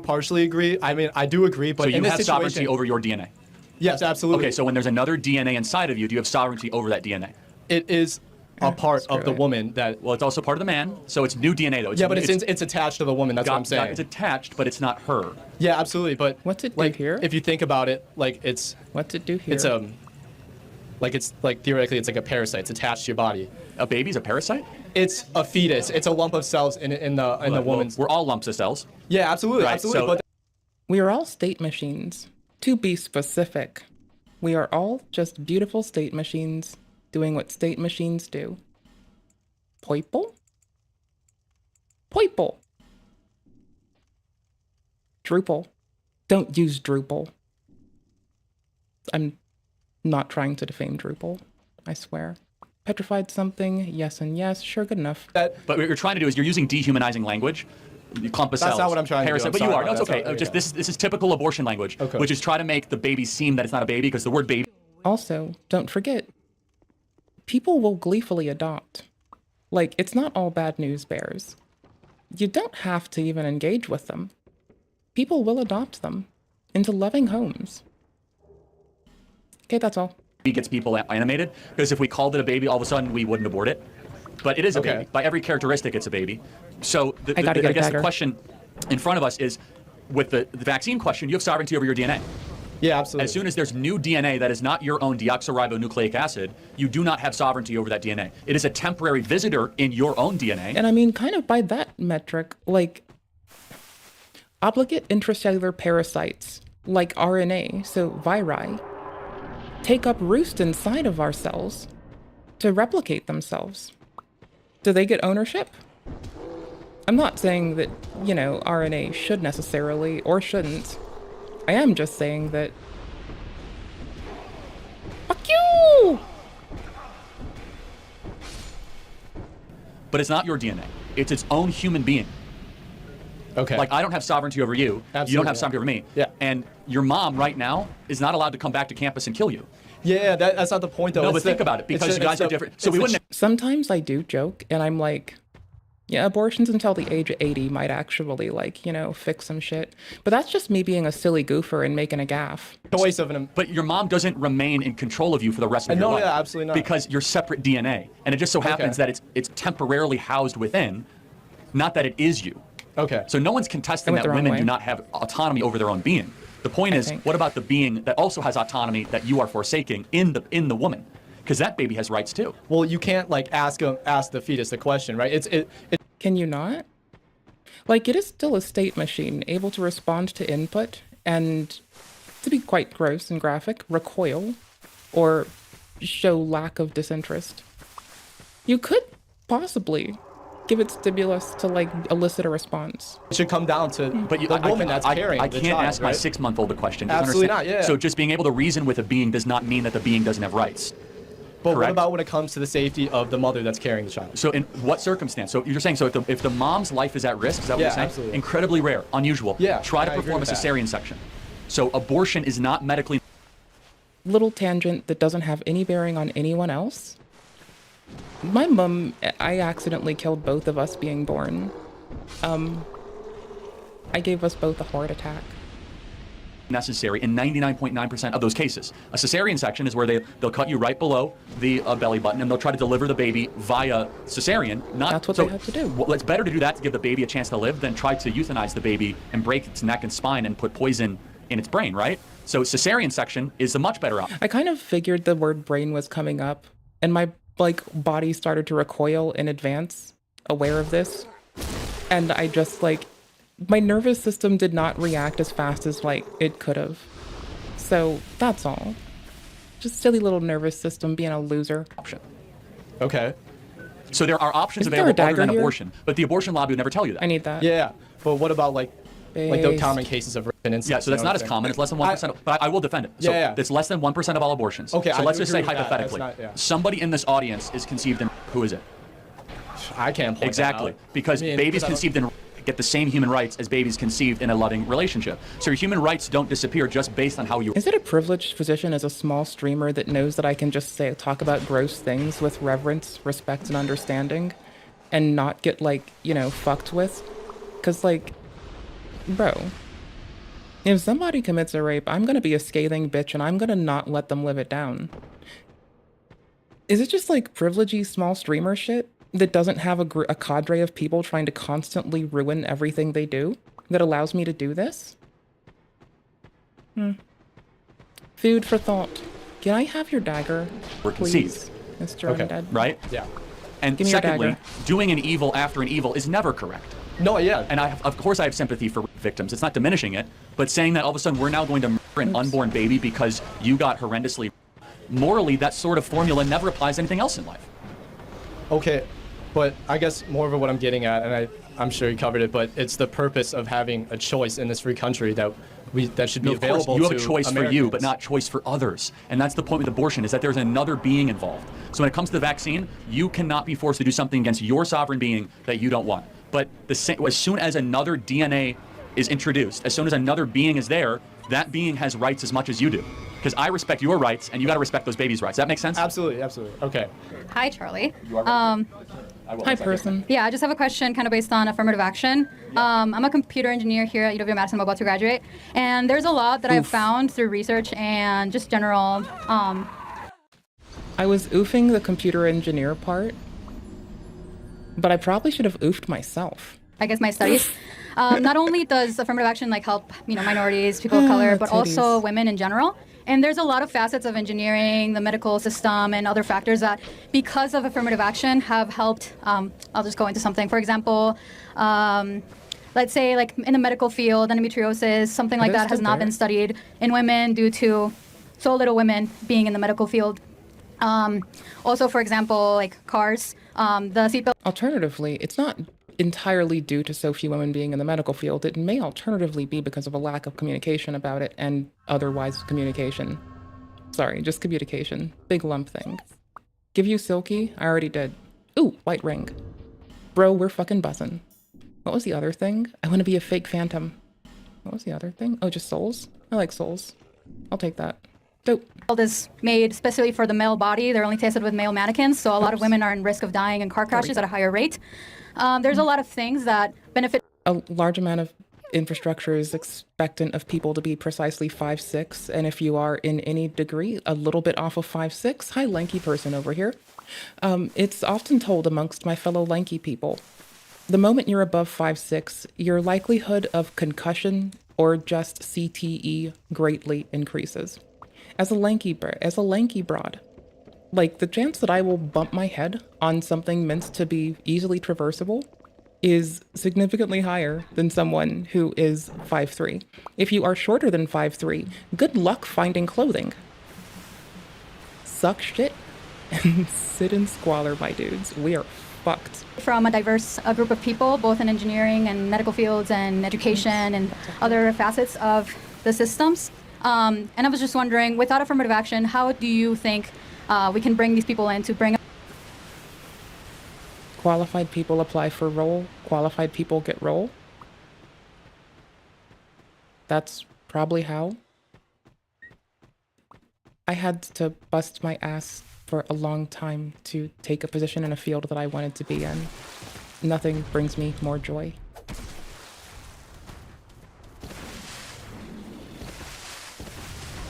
partially agree. I mean, I do agree, but so you have sovereignty over your DNA? Yes, absolutely. Okay, so when there's another DNA inside of you, do you have sovereignty over that DNA? It is a part of the woman that... Well, it's also part of the man, so it's new DNA, though. But it's attached to the woman, that's what I'm saying. It's attached, but it's not her. Yeah, absolutely, but... What's it do here? If you think about it, it's... What's it do here? It's theoretically, it's like a parasite. It's attached to your body. A baby's a parasite? It's a fetus. It's a lump of cells in the woman's... We're all lumps of cells. Yeah, absolutely, right, absolutely. So we are all state machines. To be specific, we are all just beautiful state machines doing what state machines do. Poiple? Poiple. Drupal. Don't use Drupal. I'm not trying to defame Drupal, I swear. Petrified something, yes and yes, sure, good enough. But what you're trying to do is you're using dehumanizing language. You clump of cells. That's not what I'm trying to do. But you are. No, it's okay. This is typical abortion language, which is try to make the baby seem that it's not a baby because the word baby... Also, don't forget, people will gleefully adopt. It's not all bad news bears. You don't have to even engage with them. People will adopt them into loving homes. Okay, that's all. Gets people animated, because if we called it a baby, all of a sudden we wouldn't abort it. But it is a baby. By every characteristic, it's a baby. So I guess the question in front of us is, with the vaccine question, you have sovereignty over your DNA. Yeah, absolutely. As soon as there's new DNA that is not your own deoxyribonucleic acid, you do not have sovereignty over that DNA. It is a temporary visitor in your own DNA. And I mean, kind of by that metric, obligate intracellular parasites, like RNA, so viri, take up roost inside of our cells to replicate themselves. Do they get ownership? I'm not saying that, RNA should necessarily or shouldn't. I am just saying that... Fuck you! but it's not your DNA. It's its own human being. Okay. Like, I don't have sovereignty over you. Absolutely. You don't have sovereignty over me. Yeah. And your mom right now is not allowed to come back to campus and kill you. Yeah, that's not the point, though. No, It's but think about it, because it's you guys are different. So we wouldn't. Sometimes I do joke, and I'm like, yeah, abortions until the age of 80 might actually, like, you know, fix some shit. But that's just me being a silly goofer and making a gaffe. Choice of an. But your mom doesn't remain in control of you for the rest of your life. No, yeah, absolutely not. Because you're separate DNA, and it just so happens that it's temporarily housed within, not that it is you. Okay. So no one's contesting that women do not have autonomy over their own being. The point is, what about the being that also has autonomy that you are forsaking in the woman? Because that baby has rights too. Well, you can't like ask the fetus the question, right? It. Can you not? Like, it is still a state machine, able to respond to input and, to be quite gross and graphic, recoil or show lack of disinterest. You could possibly give it stimulus to, like, elicit a response. It should come down to the woman that's carrying I the can't child, ask my right? 6-month-old a question. Absolutely Understand? not, yeah. So just being able to reason with a being does not mean that the being doesn't have rights. But Correct? what about when it comes to the safety of the mother that's carrying the child? So in what circumstance? So you're saying, so if the mom's life is at risk, is that what Yeah, you're saying? absolutely. Incredibly rare, unusual. Yeah, Try to I agree perform a with that. cesarean section. So abortion is not medically. Little tangent that doesn't have any bearing on anyone else. My mom, I accidentally killed both of us being born. I gave us both a heart attack. Necessary in 99.9% of those cases. A cesarean section is where they'll cut you right below the belly button, and they'll try to deliver the baby via cesarean. That's what they have to do. Well, it's better to do that to give the baby a chance to live than try to euthanize the baby and break its neck and spine and put poison in its brain, right? So cesarean section is a much better option. I kind of figured the word brain was coming up, and my body started to recoil in advance, aware of this, and I just my nervous system did not react as fast as it could have. So that's all. Just silly little nervous system being a loser. Option. Okay. So there are options Isn't there a available other than dagger here? abortion, but the abortion lobby would never tell you that. I need that. Yeah, but what about like the Based. common cases of rape and incest? Yeah, so that's you know not what as I'm common. saying? It's less than 1%. But I will defend it. So Yeah. it's less than 1% of all abortions. Okay, So I let's do just say agree with that. That's hypothetically, not- yeah. somebody in this audience is conceived in. Who is it? I can't point that Exactly, out. because I mean, babies 'cause I don't- conceived in get the same human rights as babies conceived in a loving relationship. So your human rights don't disappear just based on how you. Is it a privileged position as a small streamer that knows that I can just talk about gross things with reverence, respect, and understanding, and not get fucked with? Because bro, if somebody commits a rape, I'm gonna be a scathing bitch, and I'm gonna not let them live it down. Is it just privilegey small streamer shit that doesn't have a cadre of people trying to constantly ruin everything they do that allows me to do this? Food for thought. Can I have your dagger, Were please, conceived. Mr. Okay. Undead? Right? Yeah. And Give me your secondly, dagger. doing an evil after an evil is never correct. No, yeah. And of course I have sympathy for victims. It's not diminishing it, but saying that all of a sudden we're now going to murder an unborn baby because you got horrendously. Morally, that sort of formula never applies to anything else in life. Okay, but I guess more of what I'm getting at, and I'm sure you covered it, but it's the purpose of having a choice in this free country that should be No, of course, available you have to a choice for you, Americans. but not choice for others. And that's the point with abortion, is that there's another being involved. So when it comes to the vaccine, you cannot be forced to do something against your sovereign being that you don't want. But as soon as another DNA is introduced, as soon as another being is there, that being has rights as much as you do. Because I respect your rights, and you got to respect those babies' rights. Does that make sense? Absolutely, absolutely. Okay. Hi, Charlie. Hi, person. Yeah, I just have a question kind of based on affirmative action. I'm a computer engineer here at UW-Madison. I'm about to graduate. And there's a lot that I've found through research and just general... I was oofing the computer engineer part, but I probably should have oofed myself. I guess my studies. Not only does affirmative action help minorities, people of color, but also titties. women in general. And there's a lot of facets of engineering, the medical system, and other factors that, because of affirmative action, have helped. I'll just go into something. For example, let's say in the medical field, endometriosis, something like It is that has still not there. been studied in women due to so little women being in the medical field. Also, for example, cars, the seatbelt. Alternatively, it's not entirely due to so few women being in the medical field. It may alternatively be because of a lack of communication about it and otherwise communication. Sorry, just communication. Big lump thing. Give you Silky? I already did. Ooh, white ring. Bro, we're fucking buzzing. What was the other thing? I want to be a fake phantom. What was the other thing? Oh, just souls? I like souls. I'll take that. Dope. Is made specifically for the male body. They're only tested with male mannequins, so a lot of women are in risk of dying in car crashes at a higher rate. There's a lot of things that benefit. A large amount of infrastructure is expectant of people to be precisely 5'6", and if you are in any degree a little bit off of 5'6", hi lanky person over here, it's often told amongst my fellow lanky people, the moment you're above 5'6", your likelihood of concussion or just CTE greatly increases. As a lanky broad, like the chance that I will bump my head on something meant to be easily traversable is significantly higher than someone who is 5'3". If you are shorter than 5'3", good luck finding clothing. Suck shit and sit in squalor, my dudes. We are fucked. From a diverse group of people, both in engineering and medical fields and education and other facets of the systems. And I was just wondering, without affirmative action, how do you think we can bring these people in to bring Qualified people apply for role, qualified people get role. That's probably how. I had to bust my ass for a long time to take a position in a field that I wanted to be in. Nothing brings me more joy.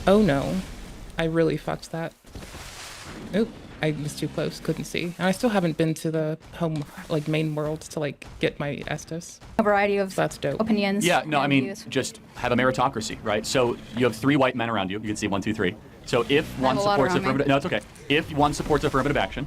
Oh no, I really fucked that. Oop. I was too close, couldn't see. And I still haven't been to the home, like, main world to, like, get my Estes. A variety of That's dope. opinions. Yeah, no, I mean, views. just have a meritocracy, right? So you have 3 white men around you. You can see 1, 2, 3. So if one supports affirmative, no, it's okay. If one supports affirmative action,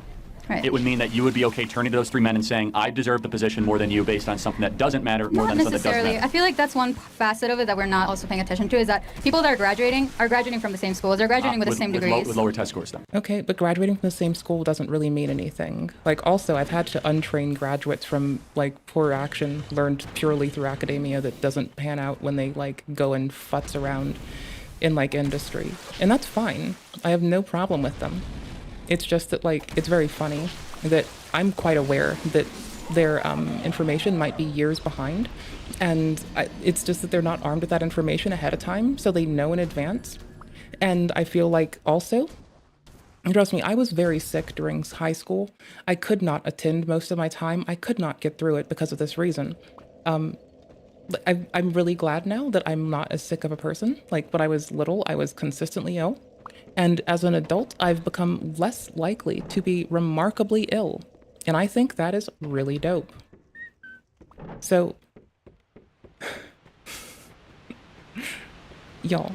right. It would mean that you would be okay turning to those 3 men and saying, I deserve the position more than you based on something that doesn't matter more Not than something that does necessarily. matter. I feel like that's one facet of it that we're not also paying attention to, is that people that are graduating from the same schools. They're graduating with the same degrees. With lower test scores then. Okay, but graduating from the same school doesn't really mean anything. Like, also, I've had to untrain graduates from, like, poor action learned purely through academia that doesn't pan out when they, like, go and futz around in, like, industry. And that's fine. I have no problem with them. It's just that, like, it's very funny that I'm quite aware that their information might be years behind, and it's just that they're not armed with that information ahead of time, so they know in advance. And I feel like also, trust me, I was very sick during high school. I could not attend most of my time. I could not get through it because of this reason. I'm really glad now that I'm not as sick of a person. Like, when I was little, I was consistently ill. And as an adult, I've become less likely to be remarkably ill. And I think that is really dope. So, y'all,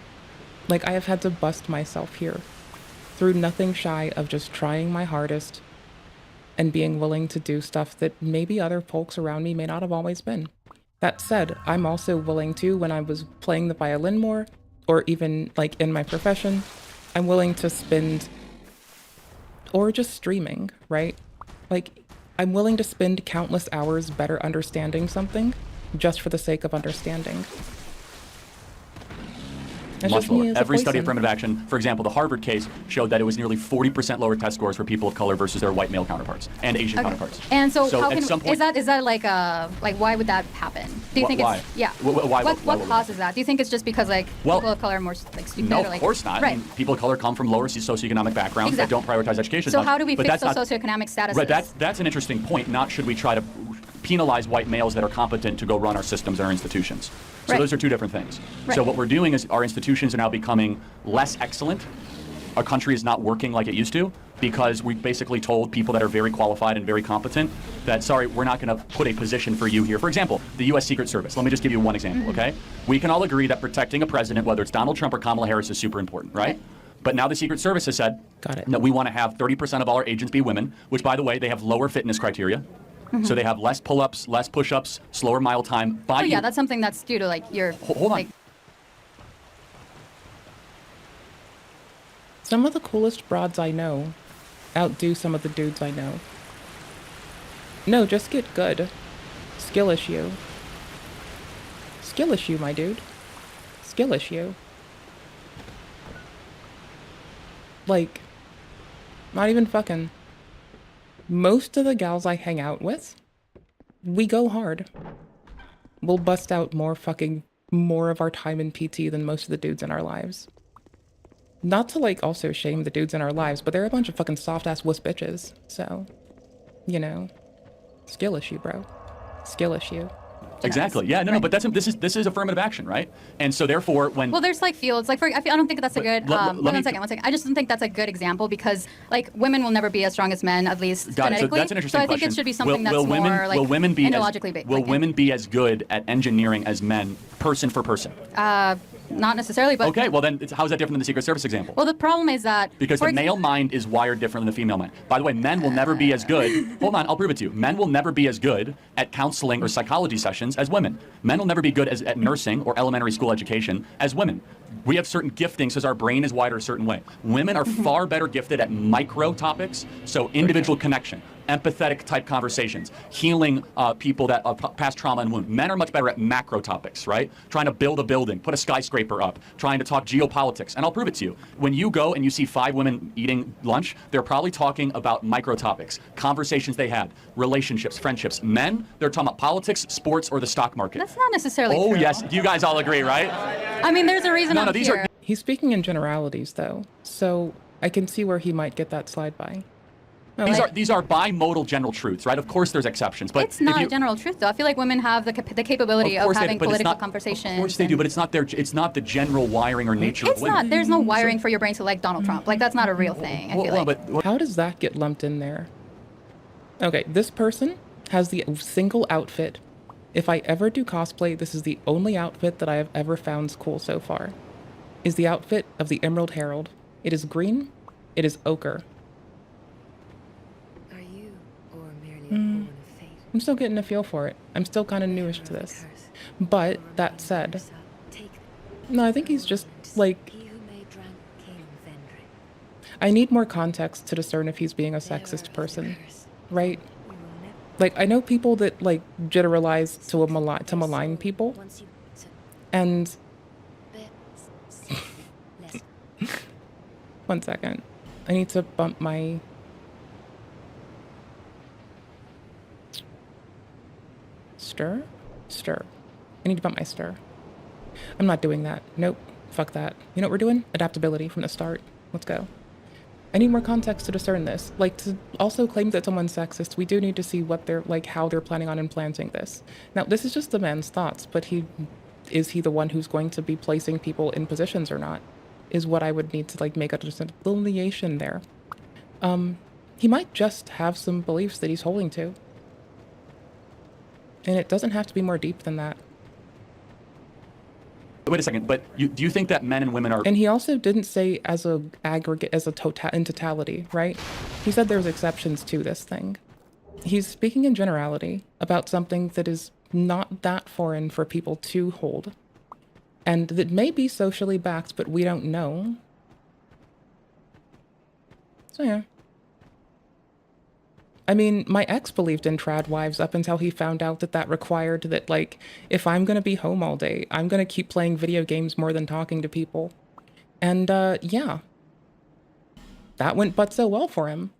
like, I have had to bust myself here through nothing shy of just trying my hardest and being willing to do stuff that maybe other folks around me may not have always been. That said, I'm also willing to, when I was playing the violin more, or even, like, in my profession, I'm willing to spend, or just streaming, right? Like, I'm willing to spend countless hours better understanding something just for the sake of understanding. That's Much just me lower. as a Every study poison. of affirmative action, for example, the Harvard case showed that it was nearly 40% lower test scores for people of color versus their white male counterparts and Asian counterparts. And so how at can some point, is that like why would that happen? Do you think why? it's yeah? Why What causes that? Do you think it's just because like Well, people of color are more like stupid? No, or, of like, course not. Right. I mean, people of color come from lower socioeconomic backgrounds that don't prioritize education So as much. how do we But fix that's those not- socioeconomic statuses? Right, that's an interesting point. Not should we try to penalize white males that are competent to go run our systems and our institutions. So Right. those are 2 different things. Right. So what we're doing is our institutions are now becoming less excellent. Our country is not working like it used to because we basically told people that are very qualified and very competent that, sorry, we're not going to put a position for you here. For example, the U.S. Secret Service. Let me just give you one example, okay? We can all agree that protecting a president, whether it's Donald Trump or Kamala Harris, is super important, right? But now the Secret Service has said that we want to have 30% of all our agents be women, which, by the way, they have lower fitness criteria. So they have less pull-ups, less push-ups, slower mile time. Oh yeah, that's something that's due to like your Hold on. like, Some of the coolest broads I know outdo some of the dudes I know. No, just get good. Skill issue. Skill issue, my dude. Skill issue. Like, not even fucking. Most of the gals I hang out with we go hard. We'll bust out more of our time in PT than most of the dudes in our lives. Not to like also shame the dudes in our lives, but they're a bunch of fucking soft ass wuss bitches. So, you know, skill issue, bro. Skill issue. Exactly. Yeah. No. But this is affirmative action, right? And so therefore, when well, there's like fields like I don't think that's a good. One second. I just don't think that's a good example because like women will never be as strong as men, at least genetically. So that's an interesting I think question. it should be something that's more like ideologically based. Will women be as good at engineering as men, person for person? Not necessarily, but okay. Well, then how's that different than the Secret Service example? Well, the problem is that because the male mind is wired different than the female mind. By the way, men will never be as good. Hold on, I'll prove it to you. Men will never be as good at counseling or psychology sessions as women. Men will never be good at nursing or elementary school education as women. We have certain giftings because our brain is wired a certain way. Women are far better gifted at micro topics, so individual connection, empathetic type conversations, healing people that past trauma and wound. Men are much better at macro topics, right? Trying to build a building, put a skyscraper up, trying to talk geopolitics. And I'll prove it to you. When you go and you see 5 women eating lunch, they're probably talking about micro topics, conversations they had, relationships, friendships. Men, they're talking about politics, sports, or the stock market. That's not necessarily true. true. Yes, you guys all agree, right? I mean, there's a reason I'm here. He's speaking in generalities, though, so I can see where he might get that slide by. These are bimodal general truths, right? Of course, there's exceptions, but it's not a general truth, though. I feel like women have the capability of having political conversations. Of course they do, but it's not the general wiring or nature of women. It's not. There's no wiring for your brain to like Donald Trump. Like that's not a real thing. I feel like. But how does that get lumped in there? Okay, this person has the single outfit. If I ever do cosplay, this is the only outfit that I have ever found cool so far. Is the outfit of the Emerald Herald. It is green. It is ochre. I'm still getting a feel for it. I'm still kind of newish to this. But that said, no, I think he's just like, I need more context to discern if he's being a sexist person, right? Like, I know people that like generalize to malign people, and one second, I need to bump my stir. I need to bump my stir. I'm not doing that. Nope. Fuck that. You know what we're doing? Adaptability from the start. Let's go. I need more context to discern this. Like, to also claim that someone's sexist, we do need to see what they're, like, how they're planning on implanting this. Now, this is just the man's thoughts, but is he the one who's going to be placing people in positions or not? Is what I would need to, like, make a delineation there. He might just have some beliefs that he's holding to. And it doesn't have to be more deep than that. Wait a second, but do you think that men and women are... And he also didn't say as a aggregate, as a in totality, right? He said there's exceptions to this thing. He's speaking in generality about something that is not that foreign for people to hold. And that may be socially backed, but we don't know. So yeah. I mean, my ex believed in trad wives up until he found out that required that, like, if I'm going to be home all day, I'm going to keep playing video games more than talking to people. And, yeah. That went but so well for him.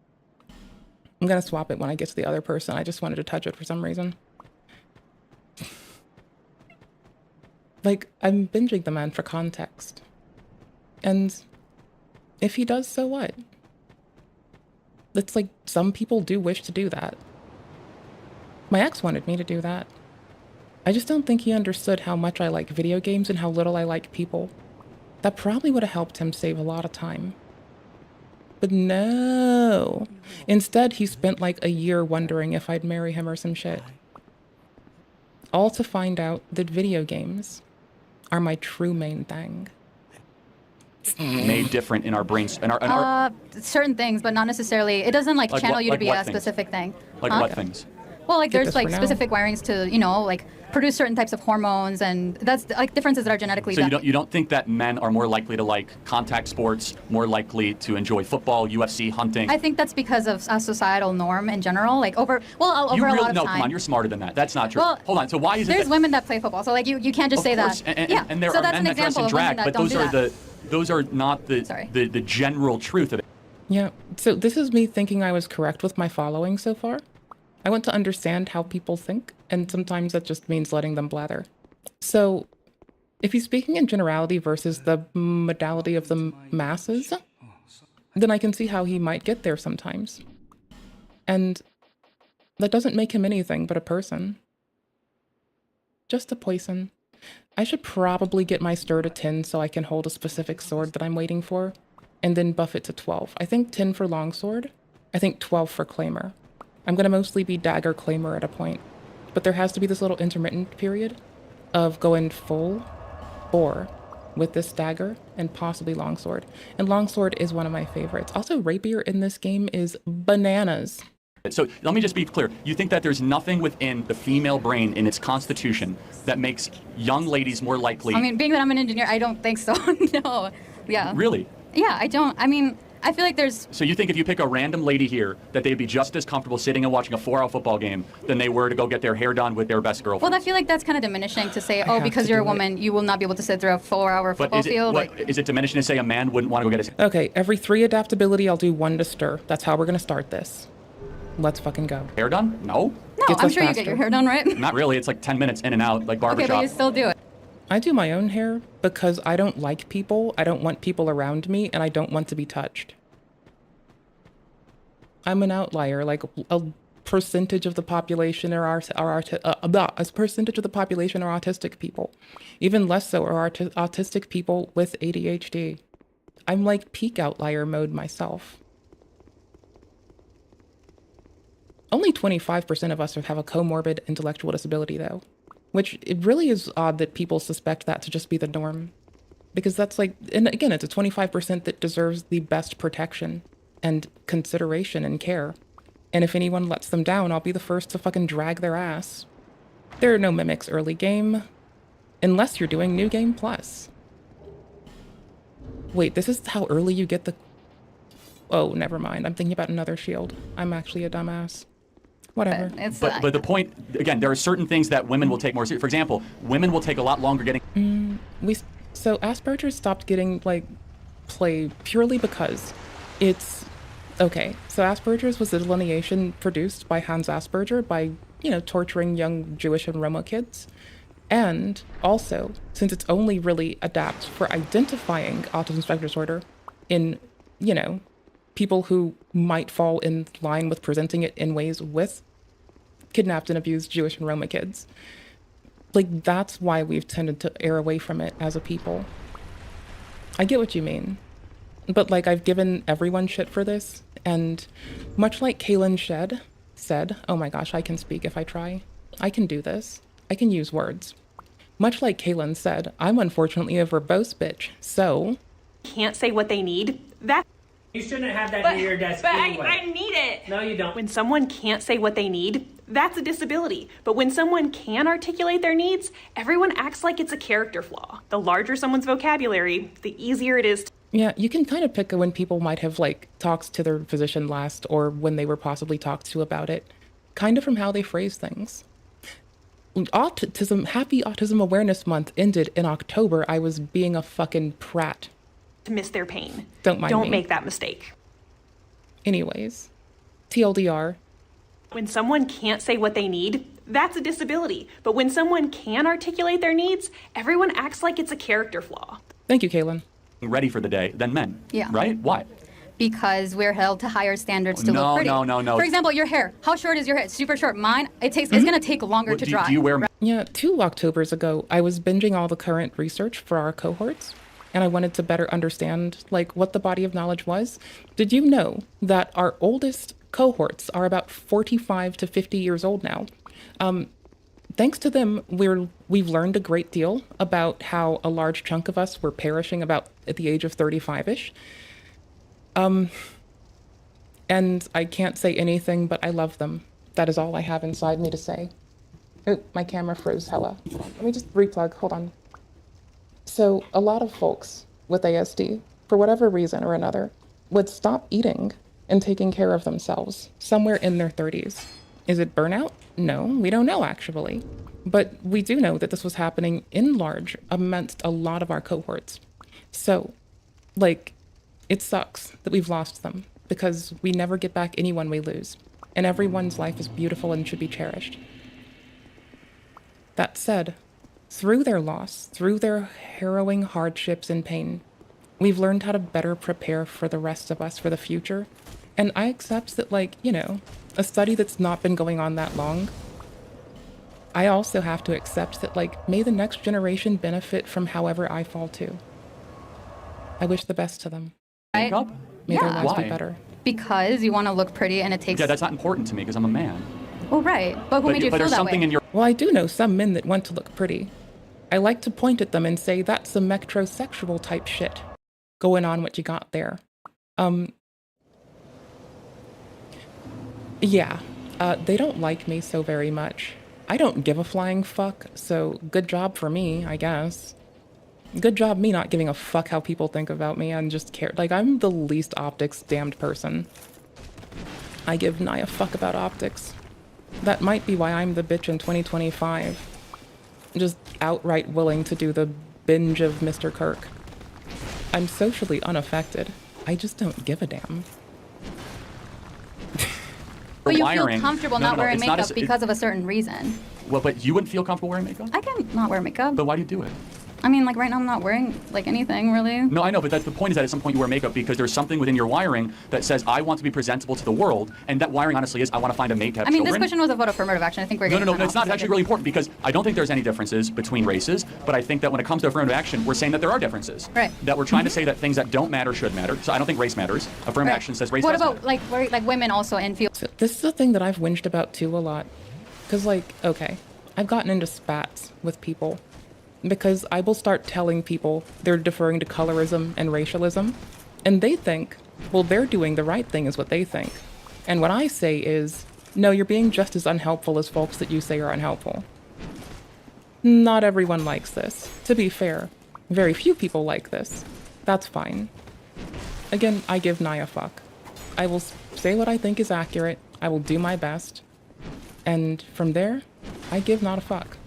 I'm going to swap it when I get to the other person. I just wanted to touch it for some reason. Like, I'm binging the man for context. And if he does, so what? It's like, some people do wish to do that. My ex wanted me to do that. I just don't think he understood how much I like video games and how little I like people. That probably would have helped him save a lot of time. But no. Instead, he spent like a year wondering if I'd marry him or some shit. All to find out that video games are my true main thing. Made different in our brains. Certain things, but not necessarily. It doesn't like channel you to be a specific thing. Like what things? Well, like there's like specific wirings to, you know, like produce certain types of hormones, and that's like differences that are genetically. So you don't think that men are more likely to like contact sports, more likely to enjoy football, UFC, hunting? I think that's because of a societal norm in general. Like over a lot of time. No, come on, you're smarter than that. That's not true. Well, hold on. So why is it? There's women that play football, so like you can't just say that. And there so are that's men an that dress example in of women drag, that but don't do that. those are not the general truth of it. Yeah, so this is me thinking I was correct with my following so far. I want to understand how people think, and sometimes that just means letting them blather. So, if he's speaking in generality versus the modality of the masses, then I can see how he might get there sometimes. And that doesn't make him anything but a person. Just a poison. I should probably get my stir to 10 so I can hold a specific sword that I'm waiting for, and then buff it to 12. I think 10 for longsword, I think 12 for claimer. I'm gonna mostly be dagger claimer at a point, but there has to be this little intermittent period of going full bore with this dagger and possibly longsword. And longsword is one of my favorites. Also, rapier in this game is bananas. So let me just be clear. You think that there's nothing within the female brain in its constitution that makes young ladies more likely? I mean, being that I'm an engineer, I don't think so. No. Yeah. Really? Yeah, I don't. I mean, I feel like there's... So you think if you pick a random lady here, that they'd be just as comfortable sitting and watching a 4-hour football game than they were to go get their hair done with their best girlfriend? Well, I feel like that's kind of diminishing to say, oh, because you're a woman, you will not be able to sit through a 4-hour football field. Is it diminishing to say a man wouldn't want to go get his... Okay, every 3 adaptability, I'll do 1 to stir. That's how we're gonna start this. Let's fucking go. Hair done? No. No, I'm sure you get your hair done, right? Not really. It's like 10 minutes in and out, like barbershop. Okay, but you still do it. I do my own hair because I don't like people, I don't want people around me, and I don't want to be touched. I'm an outlier, like a percentage of the population a percentage of the population are autistic people. Even less so are autistic people with ADHD. I'm like peak outlier mode myself. Only 25% of us have a comorbid intellectual disability though, which it really is odd that people suspect that to just be the norm. Because that's like, and again, it's a 25% that deserves the best protection and consideration and care. And if anyone lets them down, I'll be the first to fucking drag their ass. There are no mimics early game, unless you're doing New Game Plus. Wait, this is how early you get the... Oh, never mind. I'm thinking about another shield. I'm actually a dumbass. Whatever. But the point, again, there are certain things that women will take more seriously. For example, women will take a lot longer getting... So Asperger's stopped getting, like, play purely because it's... Okay, so Asperger's was a delineation produced by Hans Asperger by, you know, torturing young Jewish and Roma kids. And also, since it's only really adapted for identifying autism spectrum disorder in, you know, people who might fall in line with presenting it in ways with kidnapped and abused Jewish and Roma kids. Like, that's why we've tended to err away from it as a people. I get what you mean. But, like, I've given everyone shit for this, and much like Kaylin said, oh my gosh, I can speak if I try. I can do this. I can use words. Much like Kaylin said, I'm unfortunately a verbose bitch, so... Can't say what they need. That... You shouldn't have that near your desk anyway. I need it. No, you don't. When someone can't say what they need, that's a disability. But when someone can articulate their needs, everyone acts like it's a character flaw. The larger someone's vocabulary, the easier it is to... Yeah, you can kind of pick when people might have, like, talked to their physician last or when they were possibly talked to about it, kind of from how they phrase things. Happy Autism Awareness Month ended in October. I was being a fucking prat. To miss their pain. Don't mind me. Don't make that mistake. Anyways, TLDR. When someone can't say what they need, that's a disability. But when someone can articulate their needs, everyone acts like it's a character flaw. Thank you, Kaylin. Ready for the day than men. Yeah. Right? Why? Because we're held to higher standards to look pretty. No. For example, your hair. How short is your hair? Super short. Mine, it's gonna take longer to dry. Do you wear... Yeah, 2 Octobers ago, I was binging all the current research for our cohorts, and I wanted to better understand, like, what the body of knowledge was. Did you know that our oldest cohorts are about 45 to 50 years old now? Thanks to them, we've learned a great deal about how a large chunk of us were perishing about at the age of 35-ish. And I can't say anything, but I love them. That is all I have inside me to say. Oh, my camera froze hella. Let me just replug, hold on. So a lot of folks with ASD, for whatever reason or another, would stop eating and taking care of themselves somewhere in their 30s. Is it burnout? No, we don't know actually. But we do know that this was happening in large amongst a lot of our cohorts. So, like, it sucks that we've lost them because we never get back anyone we lose. and everyone's life is beautiful and should be cherished. That said, through their loss, through their harrowing hardships and pain, we've learned how to better prepare for the rest of us for the future. And I accept that, like, you know, a study that's not been going on that long, I also have to accept that, like, may the next generation benefit from however I fall too. I wish the best to them. Right? May their Yeah. lives be Why? better. Because you want to look pretty and it takes... Yeah, that's not important to me because I'm a man. Well, right. But who made you feel there's that something way? in your Well, I do know some men that want to look pretty. I like to point at them and say, that's some metrosexual type shit going on what you got there. Yeah, they don't like me so very much. I don't give a flying fuck, so good job for me, I guess. Good job me not giving a fuck how people think about me and just care. Like, I'm the least optics damned person. I give nigh a fuck about optics. That might be why I'm the bitch in 2025. Just outright willing to do the binge of Mr. Kirk. I'm socially unaffected. I just don't give a damn. But you feel wiring- comfortable No, not no, wearing it's not makeup as- because of a certain reason. Well, but you wouldn't feel comfortable wearing makeup? I can not wear makeup. But why do you do it? I mean, like right now I'm not wearing like anything really. No, I know, but that's the point is that at some point you wear makeup because there's something within your wiring that says, I want to be presentable to the world. And that wiring, honestly, is I want to find a mate to have I mean, children. this question was about affirmative action. I think we're No, getting it's not actually really important because I don't think there's any differences between races, but I think that when it comes to affirmative action, we're saying that there are differences. Right. That we're trying to say that things that don't matter should matter. So I don't think race matters. Affirmative action says race What does about matter. like women also in field? So this is a thing that I've whinged about too a lot. Because, like, okay, I've gotten into spats with people because I will start telling people they're deferring to colorism and racialism, and they think, well, they're doing the right thing is what they think. And what I say is, no, you're being just as unhelpful as folks that you say are unhelpful. Not everyone likes this. To be fair, very few people like this. That's fine. Again, I give nigh a fuck. I will say what I think is accurate. I will do my best. And from there, I give not a fuck.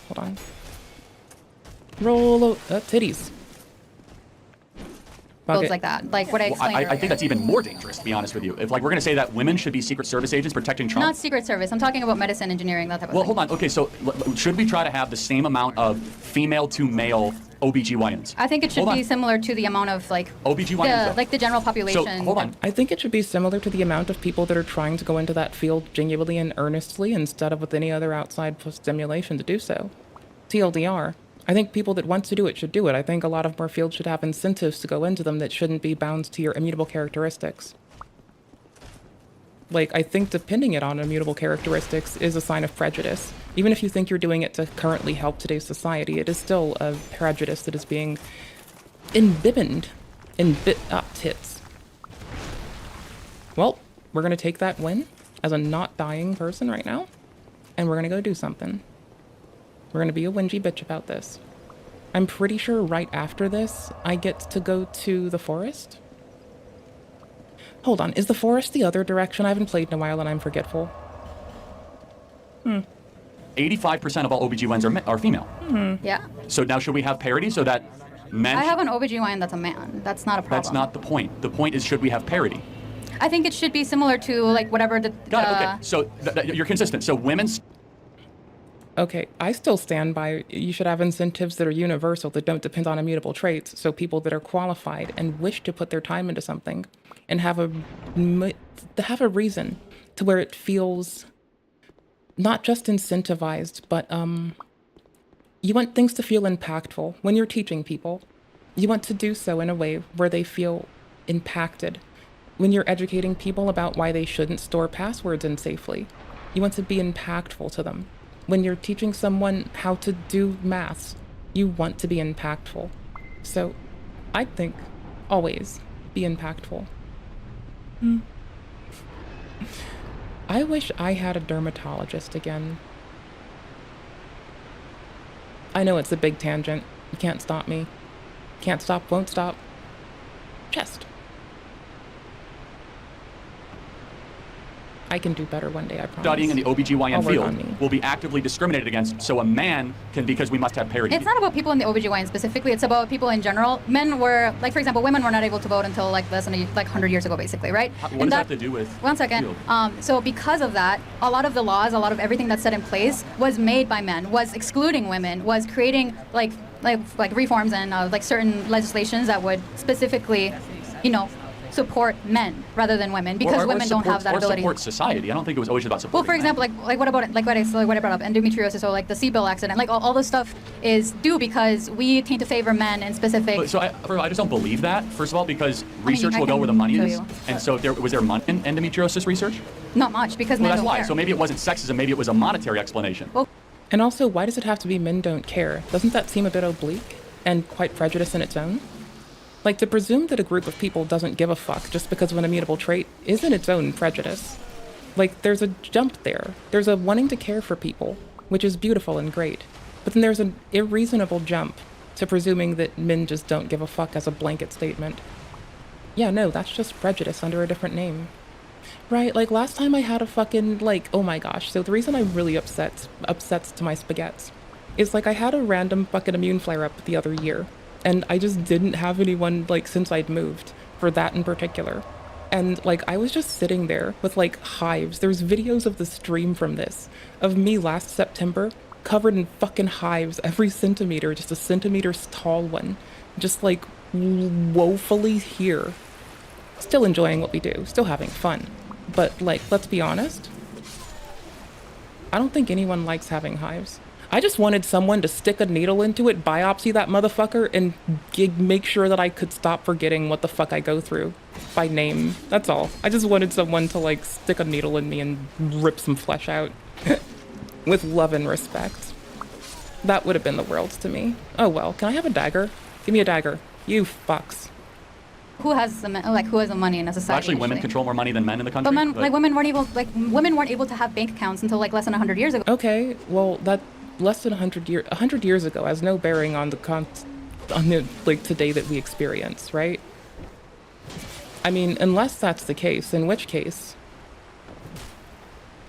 Hold on. Roll titties. Fuck Fields it. like that, like what I Well, explained I earlier. think that's even more dangerous, to be honest with you. If, like, we're going to say that women should be Secret Service agents protecting Trump. Not Secret Service. I'm talking about medicine, engineering, that type of Well, thing. hold on. Okay, so should we try to have the same amount of female to male OBGYNs? I think it should Hold be on. similar to the amount of like OBGYNs, like the general population. So, hold on. I think it should be similar to the amount of people that are trying to go into that field genuinely and earnestly instead of with any other outside stimulation to do so. TLDR. I think people that want to do it should do it. I think a lot of more fields should have incentives to go into them that shouldn't be bound to your immutable characteristics. Like, I think depending it on immutable characteristics is a sign of prejudice. Even if you think you're doing it to currently help today's society, it is still a prejudice that is being imbibed in tits. Well, we're gonna take that win as a not dying person right now, and we're gonna go do something. We're gonna be a whingy bitch about this. I'm pretty sure right after this, I get to go to the forest. Hold on, is the forest the other direction? I haven't played in a while and I'm forgetful. 85% of all OBGYNs are female. Yeah. So now should we have parity so that men... I have an OBGYN that's a man. That's not a problem. That's not the point. The point is should we have parity? I think it should be similar to like whatever the. Got it, okay. So you're consistent. So women's... Okay, I still stand by you should have incentives that are universal that don't depend on immutable traits, so people that are qualified and wish to put their time into something and have a reason to where it feels not just incentivized, but you want things to feel impactful. When you're teaching people, you want to do so in a way where they feel impacted. When you're educating people about why they shouldn't store passwords in safely, you want to be impactful to them. When you're teaching someone how to do maths, you want to be impactful. So I think always be impactful. I wish I had a dermatologist again. I know it's a big tangent. You can't stop me. Can't stop, won't stop. Chest. I can do better one day, I promise. Studying in the I'll OBGYN work on me. field will be actively discriminated against, so a man can, because we must have parity. It's not about people in the OBGYN specifically, it's about people in general. Men were, like for example, women were not able to vote until like less than 100 years ago, basically, right? What does that have to do with? One second. field? So because of that, a lot of the laws, a lot of everything that's set in place was made by men, was excluding women, was creating like reforms and like certain legislations that would specifically, support men rather than women, because or women don't have that ability. Or support society. I don't think it was always about Well, supporting for example, like what about it? Like what I brought up, endometriosis, or like the Seabill accident, like all this stuff is due because we tend to favor men in specific. But, I just don't believe that. First of all, because research I will go can where the money show is, you. and so was there money in endometriosis research? Not much, because Well, men that's don't why. care. So maybe it wasn't sexism. Maybe it was a monetary explanation. And also, why does it have to be men don't care? Doesn't that seem a bit oblique and quite prejudiced in its own? Like, to presume that a group of people doesn't give a fuck just because of an immutable trait is in its own prejudice. Like, there's a jump there. There's a wanting to care for people, which is beautiful and great. But then there's an irreasonable jump to presuming that men just don't give a fuck as a blanket statement. Yeah, no, that's just prejudice under a different name. Right, like last time I had a fucking, like, oh my gosh, so the reason I'm really upsets to my spaghettis is like I had a random fucking immune flare-up the other year. And I just didn't have anyone, like, since I'd moved, for that in particular. And, like, I was just sitting there with, like, hives. There's videos of the stream from this, of me last September, covered in fucking hives, every centimeter, just a centimeter tall one. Just, like, woefully here. Still enjoying what we do, still having fun. But, like, let's be honest, I don't think anyone likes having hives. I just wanted someone to stick a needle into it, biopsy that motherfucker, and make sure that I could stop forgetting what the fuck I go through by name. That's all. I just wanted someone to, like, stick a needle in me and rip some flesh out with love and respect. That would have been the world to me. Oh well, can I have a dagger? Give me a dagger. You fucks. Who has the money in a society? Well, actually, women usually? control more money than men in the country. But women weren't able to have bank accounts until like less than 100 years ago. Okay, well that less than 100 years ago has no bearing on the like today that we experience, right? I mean, unless that's the case, in which case,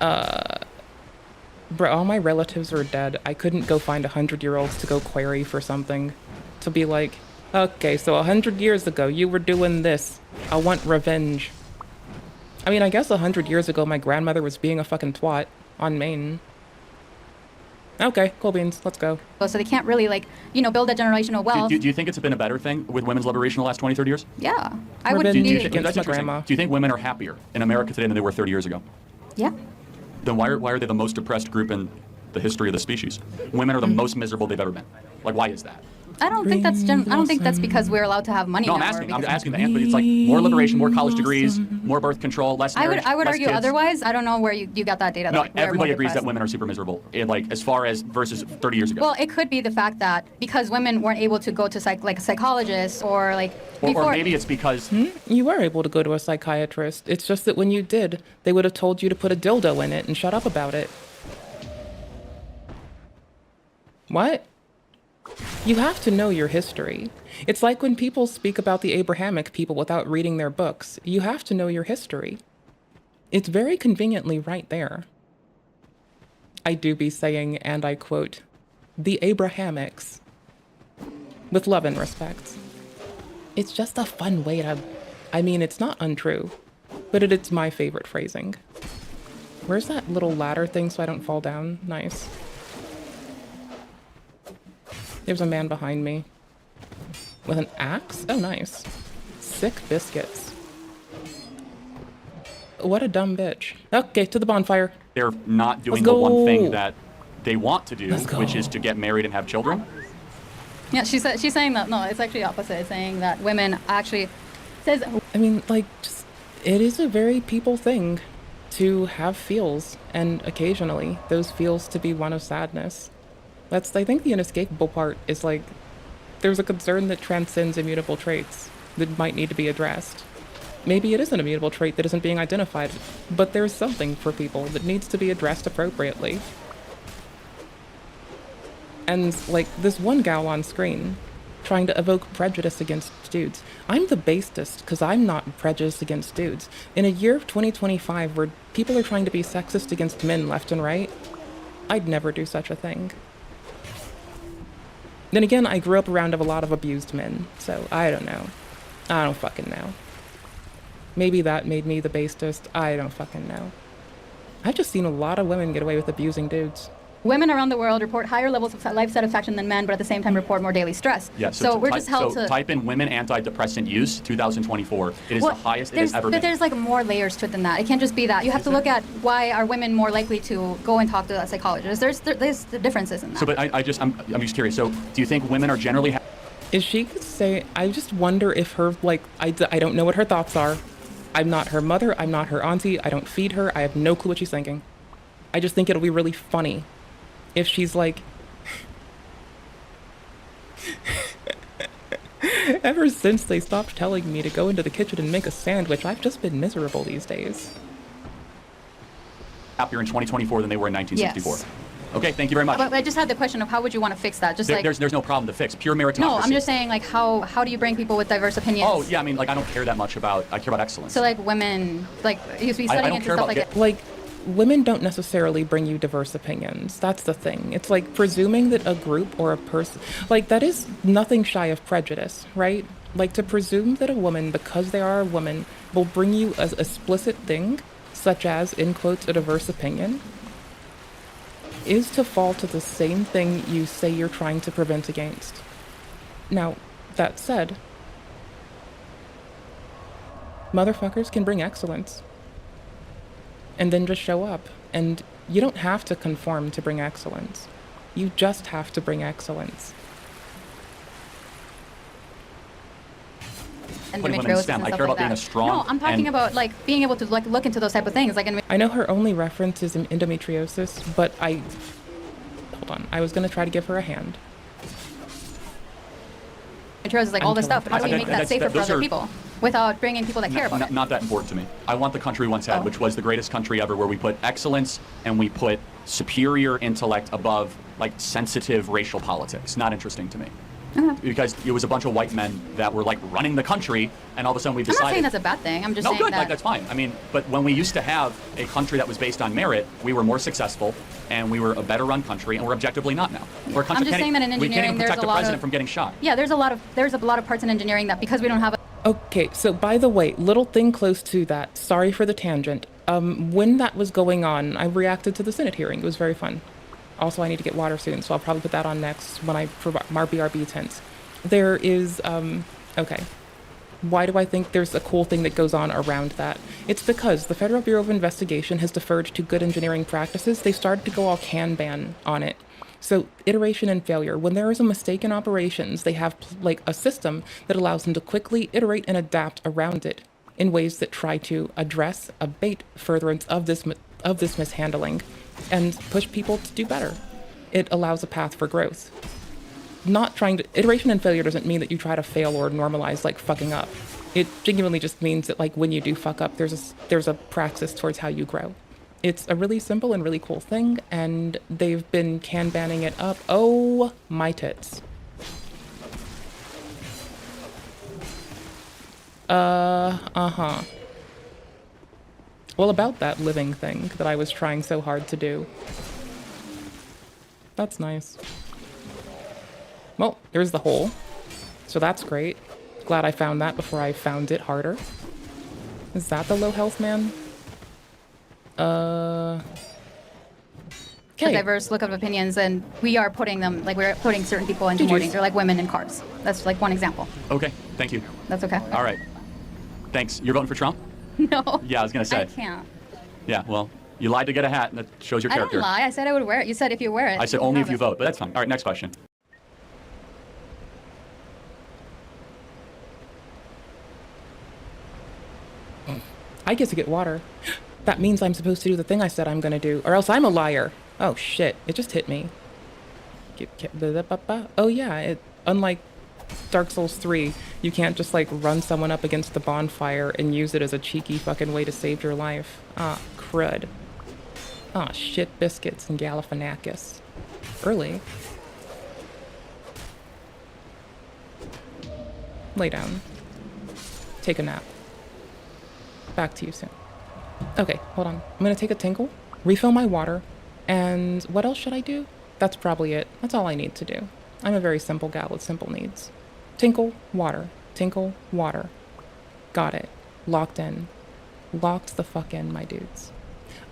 bro, all my relatives are dead. I couldn't go find 100-year-olds to go query for something, to be like, okay, so 100 years ago you were doing this. I want revenge. I mean, I guess 100 years ago my grandmother was being a fucking twat on Maine. Okay, cool beans, let's go. So they can't really, build that generational wealth. Do you think it's been a better thing with women's liberation in the last 20, 30 years? Yeah. I would That's be... interesting. Do you think women are happier in America today than they were 30 years ago? Yeah. Then why are they the most oppressed group in the history of the species? Women are the most miserable they've ever been. Like, why is that? I don't think that's because we're allowed to have money. No, now, I'm asking the answer. It's like more liberation, more college degrees, more birth control, less marriage, I would less argue kids. otherwise. I don't know where you got that data. No, that we're everybody more agrees that depressed. women are super miserable. As far as versus 30 years ago. Well, it could be the fact that because women weren't able to go to a psychologist or or maybe it's because you were able to go to a psychiatrist. It's just that when you did, they would have told you to put a dildo in it and shut up about it. What? You have to know your history. It's like when people speak about the Abrahamic people without reading their books. You have to know your history. It's very conveniently right there. I do be saying, and I quote, the Abrahamics. With love and respect. It's just a fun way to... I mean, it's not untrue, but it's my favorite phrasing. Where's that little ladder thing so I don't fall down? Nice. There's a man behind me. With an axe? Oh, nice. Sick biscuits. What a dumb bitch. Okay, to the bonfire. they're not doing the one thing that they want to do, which is to get married and have children. Yeah, she's saying that, no, it's actually opposite. It's saying that women actually says... I mean, like, just, it is a very people thing to have feels, and occasionally those feels to be one of sadness. That's, I think the inescapable part is like, there's a concern that transcends immutable traits that might need to be addressed. Maybe it is an immutable trait that isn't being identified, but there's something for people that needs to be addressed appropriately. And, like, this one gal on screen, trying to evoke prejudice against dudes. I'm the basest because I'm not prejudiced against dudes. In a year of 2025 where people are trying to be sexist against men left and right, I'd never do such a thing. Then again, I grew up around a lot of abused men, so I don't know. I don't fucking know. Maybe that made me the basest. I don't fucking know. I've just seen a lot of women get away with abusing dudes. Women around the world report higher levels of life satisfaction than men, but at the same time report more daily stress. Yeah, so we're just held to type in women antidepressant use 2024. It is the highest it has ever been. But there's like more layers to it than that. It can't just be that. You have to look at why are women more likely to go and talk to a psychologist. There's the differences in that. So, but I'm just curious. So, do you think women are generally? Is she say? I just wonder if her I don't know what her thoughts are. I'm not her mother. I'm not her auntie. I don't feed her. I have no clue what she's thinking. I just think it'll be really funny if she's like, ever since they stopped telling me to go into the kitchen and make a sandwich, I've just been miserable these days. Happier in 2024 than they were in 1964. Yes. Okay, thank you very much. But I just had the question of how would you want to fix that? Just there's no problem to fix. Pure meritocracy. No, I'm just saying like how do you bring people with diverse opinions? Oh yeah, I mean like I don't care that much about. I care about excellence. So like women, like you used to be studying into stuff like that. Like, women don't necessarily bring you diverse opinions. That's the thing. It's like presuming that a group or a person, like that is nothing shy of prejudice, right? Like to presume that a woman, because they are a woman, will bring you an explicit thing, such as, in quotes, a diverse opinion, is to fall to the same thing you say you're trying to prevent against. Now, that said, motherfuckers can bring excellence. And then just show up. And you don't have to conform to bring excellence. You just have to bring excellence. Putting women in STEM. I care about being a strong. No, I'm talking about like being able to like look into those type of things. Like, I know her only reference is endometriosis, but hold on. I was gonna try to give her a hand. Endometriosis is like all this stuff. But how do we make that safer for other people without bringing people that care about it? Not that important to me. I want the country we once had, which was the greatest country ever, where we put excellence and we put superior intellect above like sensitive racial politics. Not interesting to me. Because it was a bunch of white men that were like running the country, and all of a sudden we decided. I'm not saying that's a bad thing. I'm just saying good. that. Like that's fine. I mean, but when we used to have a country that was based on merit, we were more successful, and we were a better run country, and we're objectively not now. We're a country I'm just saying that in we can't engineering even there's protect a the lot president of from getting shot. Yeah, there's a lot of parts in engineering that because we don't have a. Okay, so by the way, little thing close to that. Sorry for the tangent. When that was going on, I reacted to the Senate hearing. It was very fun. Also, I need to get water soon, so I'll probably put that on next when I for our BRB tents. There is, okay. Why do I think there's a cool thing that goes on around that? It's because the Federal Bureau of Investigation has deferred to good engineering practices. They started to go all Kanban on it. So iteration and failure. When there is a mistake in operations, they have like a system that allows them to quickly iterate and adapt around it in ways that try to address, abate furtherance of this mishandling and push people to do better. It allows a path for growth. Iteration and failure doesn't mean that you try to fail or normalize like fucking up. It genuinely just means that like when you do fuck up, there's a praxis towards how you grow. It's a really simple and really cool thing, and they've been Kanbaning it up. Oh, my tits. Uh-huh. Well, about that living thing that I was trying so hard to do. That's nice. Well, there's the hole. So that's great. Glad I found that before I found it harder. Is that the low health man? A diverse look of opinions, and we are putting them, like we're putting certain people into mornings, or like women in cars. That's like one example. Okay, thank you. That's okay. All right. Thanks. You're voting for Trump? No. Yeah, I was going to say. I can't. Yeah, well, you lied to get a hat, and that shows your character. I didn't lie. I said I would wear it. You said if you wear it. I said only if you vote, but that's fine. All right, next question. I get to get water. That means I'm supposed to do the thing I said I'm gonna do, or else I'm a liar. Oh shit, it just hit me. Oh yeah, unlike Dark Souls 3, you can't just like run someone up against the bonfire and use it as a cheeky fucking way to save your life. Ah, crud. Ah, shit biscuits and Galifianakis. Early. Lay down. Take a nap. Back to you soon. Okay, hold on. I'm gonna take a tinkle, refill my water, and what else should I do? That's probably it. That's all I need to do. I'm a very simple gal with simple needs. Tinkle, water. Tinkle, water. Got it. Locked in. Locked the fuck in, my dudes.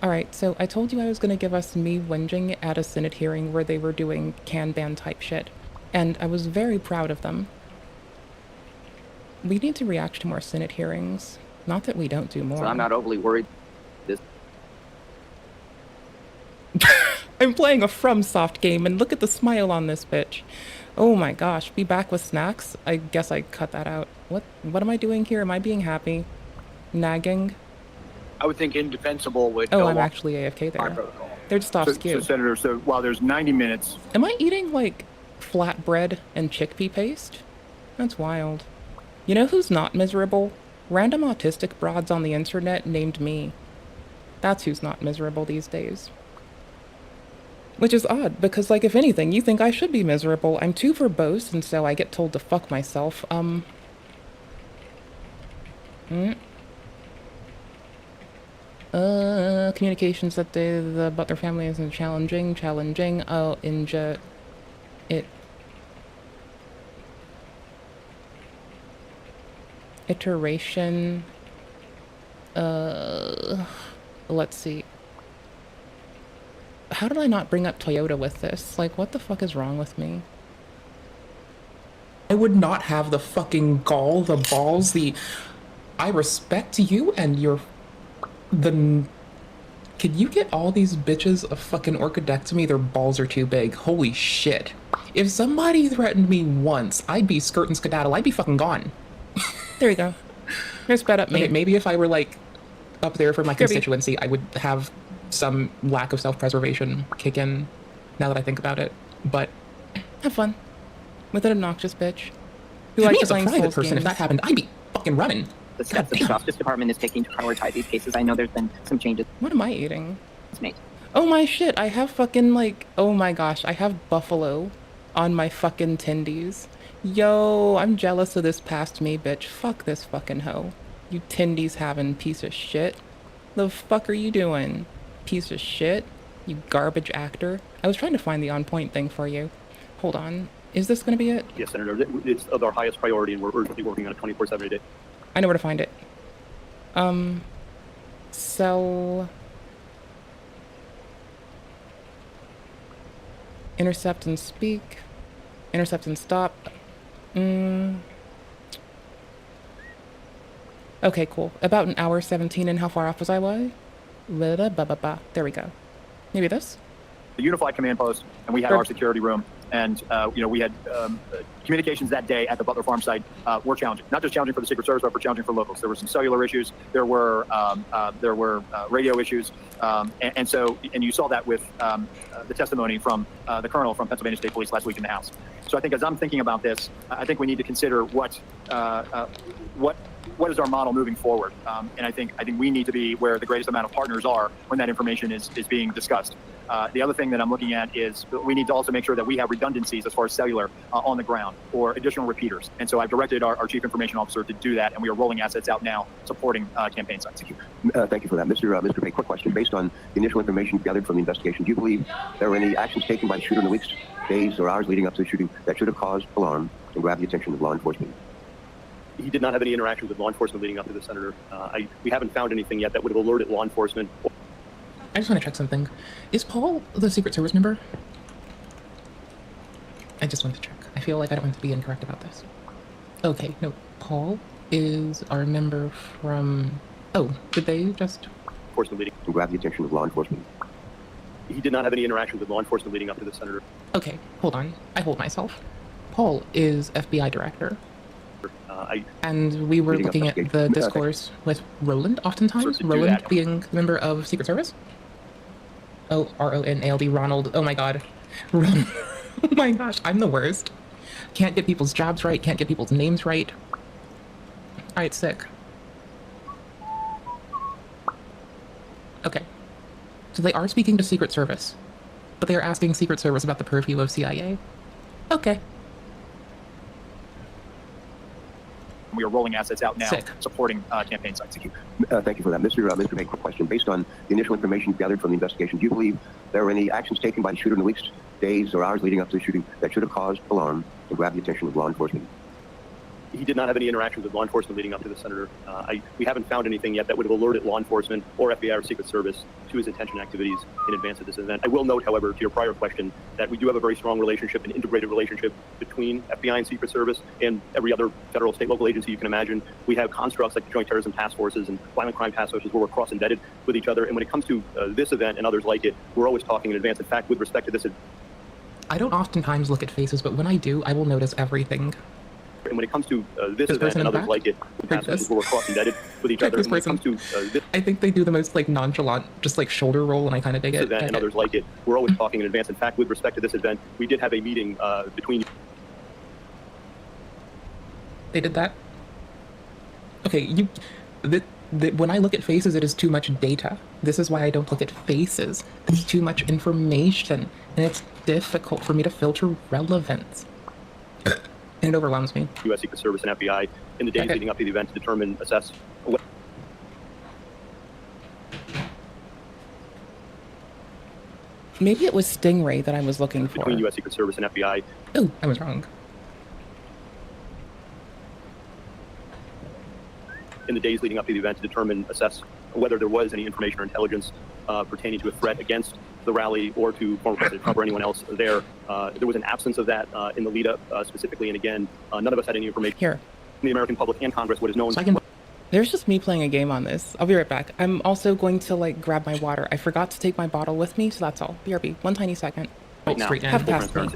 Alright, so I told you I was gonna give us me whinging at a Senate hearing where they were doing Kanban type shit, and I was very proud of them. We need to react to more Senate hearings. Not that we don't do more. So I'm not overly worried. I'm playing a FromSoft game, and look at the smile on this bitch. Oh my gosh, be back with snacks? I guess I cut that out. What am I doing here? Am I being happy? Nagging? I would think indefensible would Oh, go I'm along actually AFK our there. protocol. They're just off skew. So, Senator, so while there's 90 minutes... Am I eating, like, flatbread and chickpea paste? That's wild. You know who's not miserable? Random autistic broads on the internet named me. That's who's not miserable these days. Which is odd, because, like, if anything, you think I should be miserable. I'm too verbose, and so I get told to fuck myself. Communications that the Butler family isn't challenging. Oh, iteration. Let's see. How did I not bring up Toyota with this? Like, what the fuck is wrong with me? I would not have the fucking gall, the balls, I respect you and your... Could you get all these bitches a fucking orchidectomy? Their balls are too big. Holy shit. If somebody threatened me once, I'd be skirt and skedaddle. I'd be fucking gone. There you go. There's sped up me. Okay, maybe if I were, like, up there for my constituency, I would have some lack of self-preservation kick in, now that I think about it. But have fun with an obnoxious bitch who likes playing Souls games. If that happened, I'd be fucking running. The steps that the Justice Department is taking to prioritize these cases. I know there's been some changes. What am I eating? It's made. Oh my shit, I have fucking, like, oh my gosh, I have buffalo on my fucking tendies. Yo, I'm jealous of this past me, bitch. Fuck this fucking hoe. You tendies having piece of shit. The fuck are you doing? Piece of shit. You garbage actor. I was trying to find the on point thing for you. Hold on. Is this gonna be it? Yes, Senator. It's of our highest priority, and we're urgently working on it 24/7 a day. I know where to find it. Sell... Intercept and speak. Intercept and stop. Okay, cool. About an hour 17, and how far off was I? There we go. Maybe this? The unified command post, and we had our security room, and we had communications that day at the Butler Farm site were challenging. Not just challenging for the Secret Service, but for challenging for locals. There were some cellular issues. There were radio issues, and you saw that with the testimony from the colonel from Pennsylvania State Police last week in the House. So I think as I'm thinking about this, I think we need to consider what is our model moving forward, and I think we need to be where the greatest amount of partners are when that information is being discussed. The other thing that I'm looking at is we need to also make sure that we have redundancies as far as cellular on the ground or additional repeaters. And so I've directed our Chief Information Officer to do that, and we are rolling assets out now supporting campaign sites. Thank you for that. Mr. Bay, quick question. Based on the initial information gathered from the investigation, do you believe there were any actions taken by the shooter in the weeks, days, or hours leading up to the shooting that should have caused alarm and grabbed the attention of law enforcement? He did not have any interactions with law enforcement leading up to this, Senator. We haven't found anything yet that would have alerted law enforcement. I just want to check something. Is Paul the Secret Service member? I just want to check. I feel like I don't want to be incorrect about this. Okay, no. Paul is our member from... Oh, did they just... Enforcement leading and grab the attention of law enforcement. He did not have any interactions with law enforcement leading up to this, Senator. Okay, hold on. I hold myself. Paul is FBI director. And we were looking at the discourse with Roland, oftentimes. Roland being a member of Secret Service. Oh, R-O-N-A-L-D, Ronald. Oh my god. Oh my gosh, I'm the worst. Can't get people's jobs right, can't get people's names right. Alright, sick. Okay. So they are speaking to Secret Service, but they are asking Secret Service about the purview of CIA. Okay. and we are rolling assets out now, Sick. supporting campaign sites. Thank you. Thank you for that. Mr. May, quick question. Based on the initial information gathered from the investigation, do you believe there were any actions taken by the shooter in the weeks, days, or hours leading up to the shooting that should have caused alarm and grabbed the attention of law enforcement? He did not have any interactions with law enforcement leading up to the senator. We haven't found anything yet that would have alerted law enforcement or FBI or Secret Service to his intention activities in advance of this event. I will note, however, to your prior question, that we do have a very strong relationship, an integrated relationship between FBI and Secret Service and every other federal, state, local agency you can imagine. We have constructs like the Joint Terrorism Task Forces and Violent Crime Task Forces where we're cross-indebted with each other. And when it comes to this event and others like it, we're always talking in advance. In fact, with respect to this event, I don't oftentimes look at faces, but when I do, I will notice everything. and when it comes to this event and others like it, we're cross-indebted with each other. And when it comes to this I think they do the most like nonchalant, just like shoulder roll, and I kind of dig it. event and others like it, we're always talking in advance. In fact, with respect to this event, we did have a meeting between. They did that? Okay, when I look at faces, it is too much data. This is why I don't look at faces. There's too much information, and it's difficult for me to filter relevance. And it overwhelms me. U.S. Secret Service and FBI in the days leading up to the event to determine, assess. Maybe it was Stingray that I was looking for. Between U.S. Secret Service and FBI. Oh, I was wrong. In the days leading up to the event to determine, assess whether there was any information or intelligence pertaining to a threat against the rally or to former President Trump or anyone else there. There was an absence of that in the lead up specifically. And again, none of us had any information here from the American public and Congress what is known. So there's just me playing a game on this. I'll be right back. I'm also going to like grab my water. I forgot to take my bottle with me, so that's all. BRB, one tiny second. Right now, Have past me.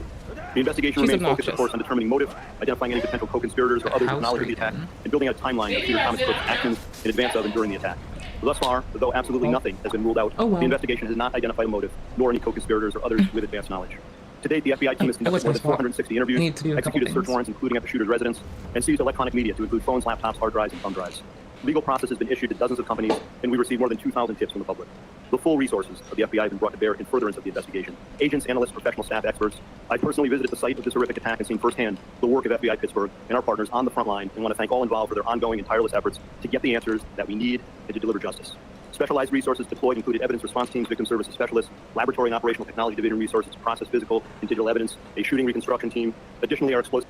The investigation remains focused, of course, on determining motive, identifying any potential co-conspirators or others with knowledge of the attack, and building a timeline of Peter Thomas Cook's actions in advance of and during the attack. Thus far, though absolutely nothing has been ruled out, the investigation has not identified a motive, nor any co-conspirators or others with advanced knowledge. To date, the FBI team has conducted more than 460 interviews, executed search warrants including at the shooter's residence, and seized electronic media to include phones, laptops, hard drives, and thumb drives. Legal process has been issued to dozens of companies, and we received more than 2,000 tips from the public. The full resources of the FBI have been brought to bear in furtherance of the investigation. Agents, analysts, professional staff, experts. I personally visited the site of this horrific attack and seen firsthand the work of FBI Pittsburgh and our partners on the front line, and want to thank all involved for their ongoing and tireless efforts to get the answers that we need and to deliver justice. Specialized resources deployed included evidence response teams, victim services specialists, laboratory and operational technology division resources to process physical and digital evidence, a shooting reconstruction team. Additionally, our explosive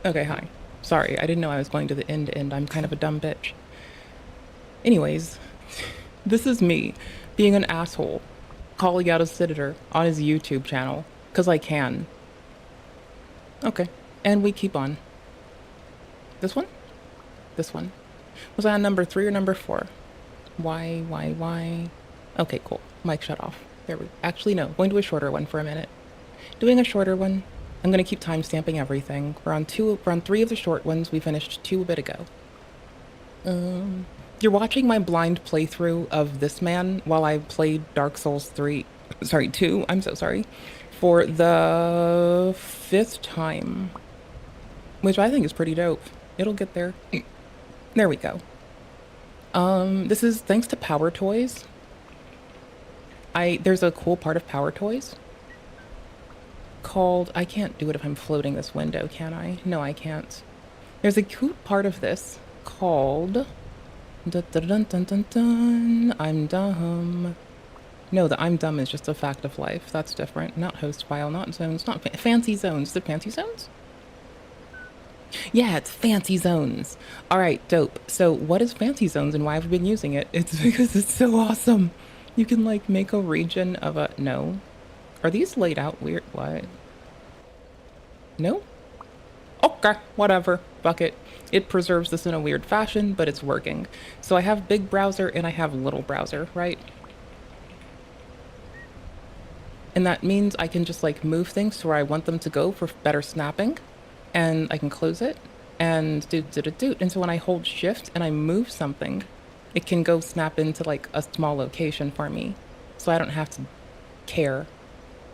Okay, hi. Sorry, I didn't know I was going to the end. I'm kind of a dumb bitch. Anyways, this is me being an asshole, calling out a senator on his YouTube channel, because I can. Okay, and we keep on. This one? This one. Was I on number 3 or number 4? Why? Okay, cool. Mic shut off. There we go. Actually, no. Going to a shorter one for a minute. Doing a shorter one. I'm going to keep time-stamping everything. We're on 3 of the short ones. We finished 2 a bit ago. You're watching my blind playthrough of this man while I played Dark Souls 2, I'm so sorry, for the 5th time, which I think is pretty dope. It'll get there. There we go. This is thanks to Power Toys. There's a cool part of Power Toys called, I can't do it if I'm floating this window, can I? No, I can't. There's a cool part of this called dun, dun, dun, dun, dun, dun, I'm dumb. No, the I'm dumb is just a fact of life. That's different. Not host file, not zones, not fancy zones. Is it fancy zones? Yeah, it's fancy zones. All right, dope. So what is fancy zones and why have we been using it? It's because it's so awesome. You can like make a region of a, no. Are these laid out weird? What? No? Okay, whatever. Fuck it. It preserves this in a weird fashion, but it's working. So I have big browser and I have little browser, right? And that means I can just like move things to where I want them to go for better snapping. And I can close it and do. And so when I hold shift and I move something, it can go snap into like a small location for me. So I don't have to care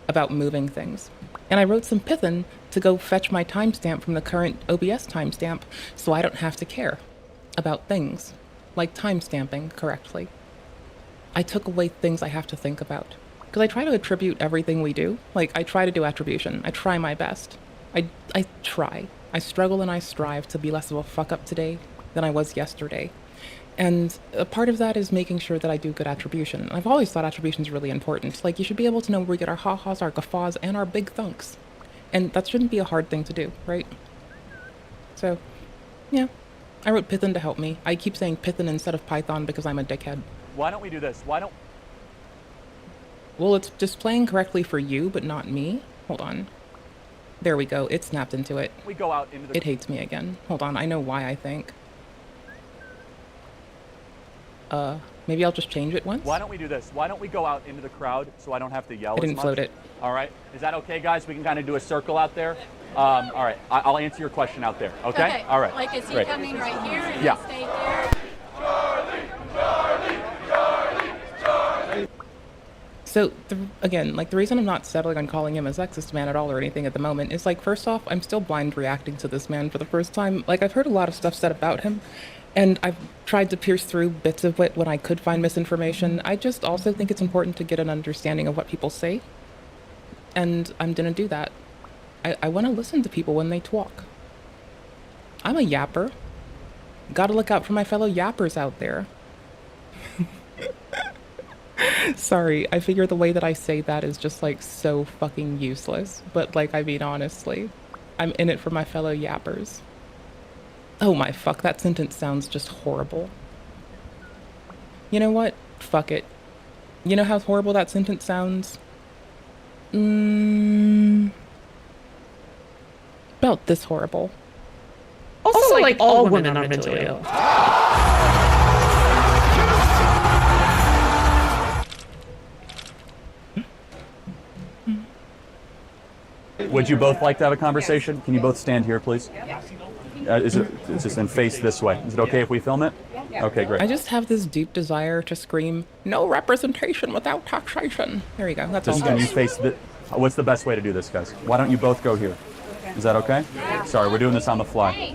about moving things. And I wrote some Python to go fetch my timestamp from the current OBS timestamp so I don't have to care about things like timestamping correctly. I took away things I have to think about. Because I try to attribute everything we do. Like, I try to do attribution. I try my best. I try. I struggle and I strive to be less of a fuck-up today than I was yesterday. And a part of that is making sure that I do good attribution. I've always thought attribution is really important. Like, you should be able to know where we get our ha-has, our guffaws, and our big thunks. And that shouldn't be a hard thing to do, right? So, yeah. I wrote Python to help me. I keep saying Python instead of Python because I'm a dickhead. Why don't we do this? Why don't... Well, it's displaying correctly for you, but not me. Hold on. There we go. It snapped into it. We go out into the... It hates me again. Hold on. I know why, I think. Maybe I'll just change it once? Why don't we do this? Why don't we go out into the crowd so I don't have to yell as much? I didn't float it. All right. Is that okay, guys? We can kind of do a circle out there. All right. I'll answer your question out there. Okay? All right. Like, is he Great. coming right here and Yeah. stay here? So, again, like, the reason I'm not settling on calling him a sexist man at all or anything at the moment is, like, first off, I'm still blind reacting to this man for the first time. Like, I've heard a lot of stuff said about him, and I've tried to pierce through bits of it when I could find misinformation. I just also think it's important to get an understanding of what people say, and I'm gonna do that. I want to listen to people when they talk. I'm a yapper. Gotta look out for my fellow yappers out there. Sorry, I figure the way that I say that is just, like, so fucking useless. But, like, I mean, honestly, I'm in it for my fellow yappers. Oh my fuck, that sentence sounds just horrible. You know what? Fuck it. You know how horrible that sentence sounds? About this horrible. Also, like all women are mentally ill. Would you both like to have a conversation? Can you both stand here, please? Is it just in face this way? Is it okay if we film it? Okay, great. I just have this deep desire to scream, no representation without taxation. There you go, that's all. Can you face the... What's the best way to do this, guys? Why don't you both go here? Is that okay? Sorry, we're doing this on the fly.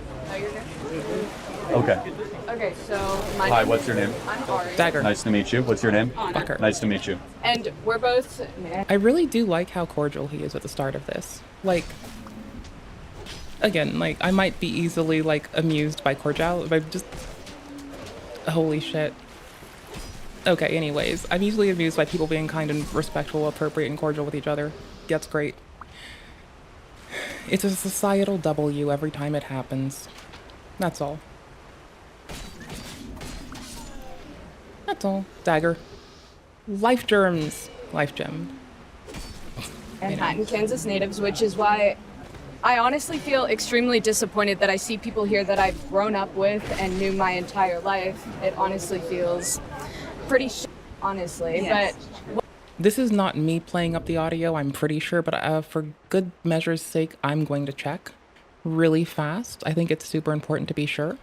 Okay. Okay, so Hi, what's your name? I'm Ari. Dagger. Nice to meet you. What's your name? Fucker. Nice to meet you. And we're both... I really do like how cordial he is at the start of this. Like, again, like, I might be easily, like, amused by cordiality, but just... Holy shit. Okay, anyways, I'm usually amused by people being kind and respectful, appropriate, and cordial with each other. That's great. It's a societal W every time it happens. That's all. That's all. Dagger. Life germs. Life gem. Manhattan, Kansas natives, which is why I honestly feel extremely disappointed that I see people here that I've grown up with and knew my entire life. It honestly feels pretty honestly, Yes. but... This is not me playing up the audio, I'm pretty sure, but for good measure's sake, I'm going to check really fast. I think it's super important to be sure.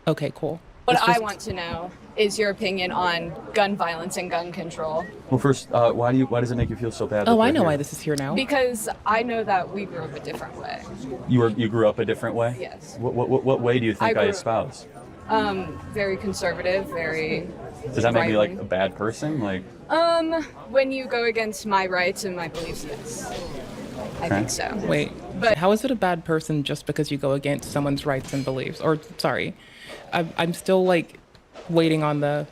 Okay, cool. What I want to know is your opinion on gun violence and gun control. Well, first, why does it make you feel so bad? Oh, I know why this is here now. Because I know that we grew up a different way. You grew up a different way? Yes. What way do you think I grew- espouse? Very conservative, very... Does that make me like right-wing. a bad person? Like, When you go against my rights and my beliefs, yes. I think so. Wait, but how is it a bad person just because you go against someone's rights and beliefs? Or, sorry, I'm still, like, waiting on the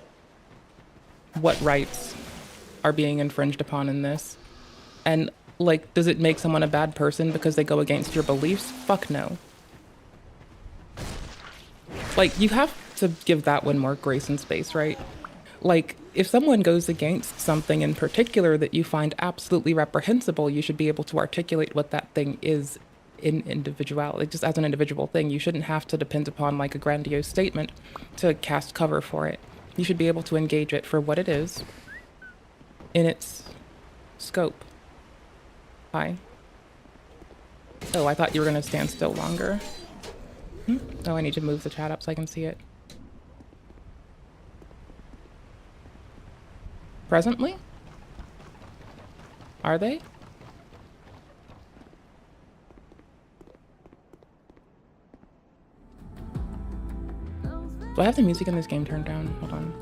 what rights are being infringed upon in this. And, like, does it make someone a bad person because they go against your beliefs? Fuck no. Like, you have to give that one more grace and space, right? Like, if someone goes against something in particular that you find absolutely reprehensible, you should be able to articulate what that thing is in individuality, just as an individual thing. You shouldn't have to depend upon, like, a grandiose statement to cast cover for it. You should be able to engage it for what it is in its scope. Hi. Oh, I thought you were going to stand still longer. Oh, I need to move the chat up so I can see it. Presently? Are they? Do I have the music in this game turned down? Hold on.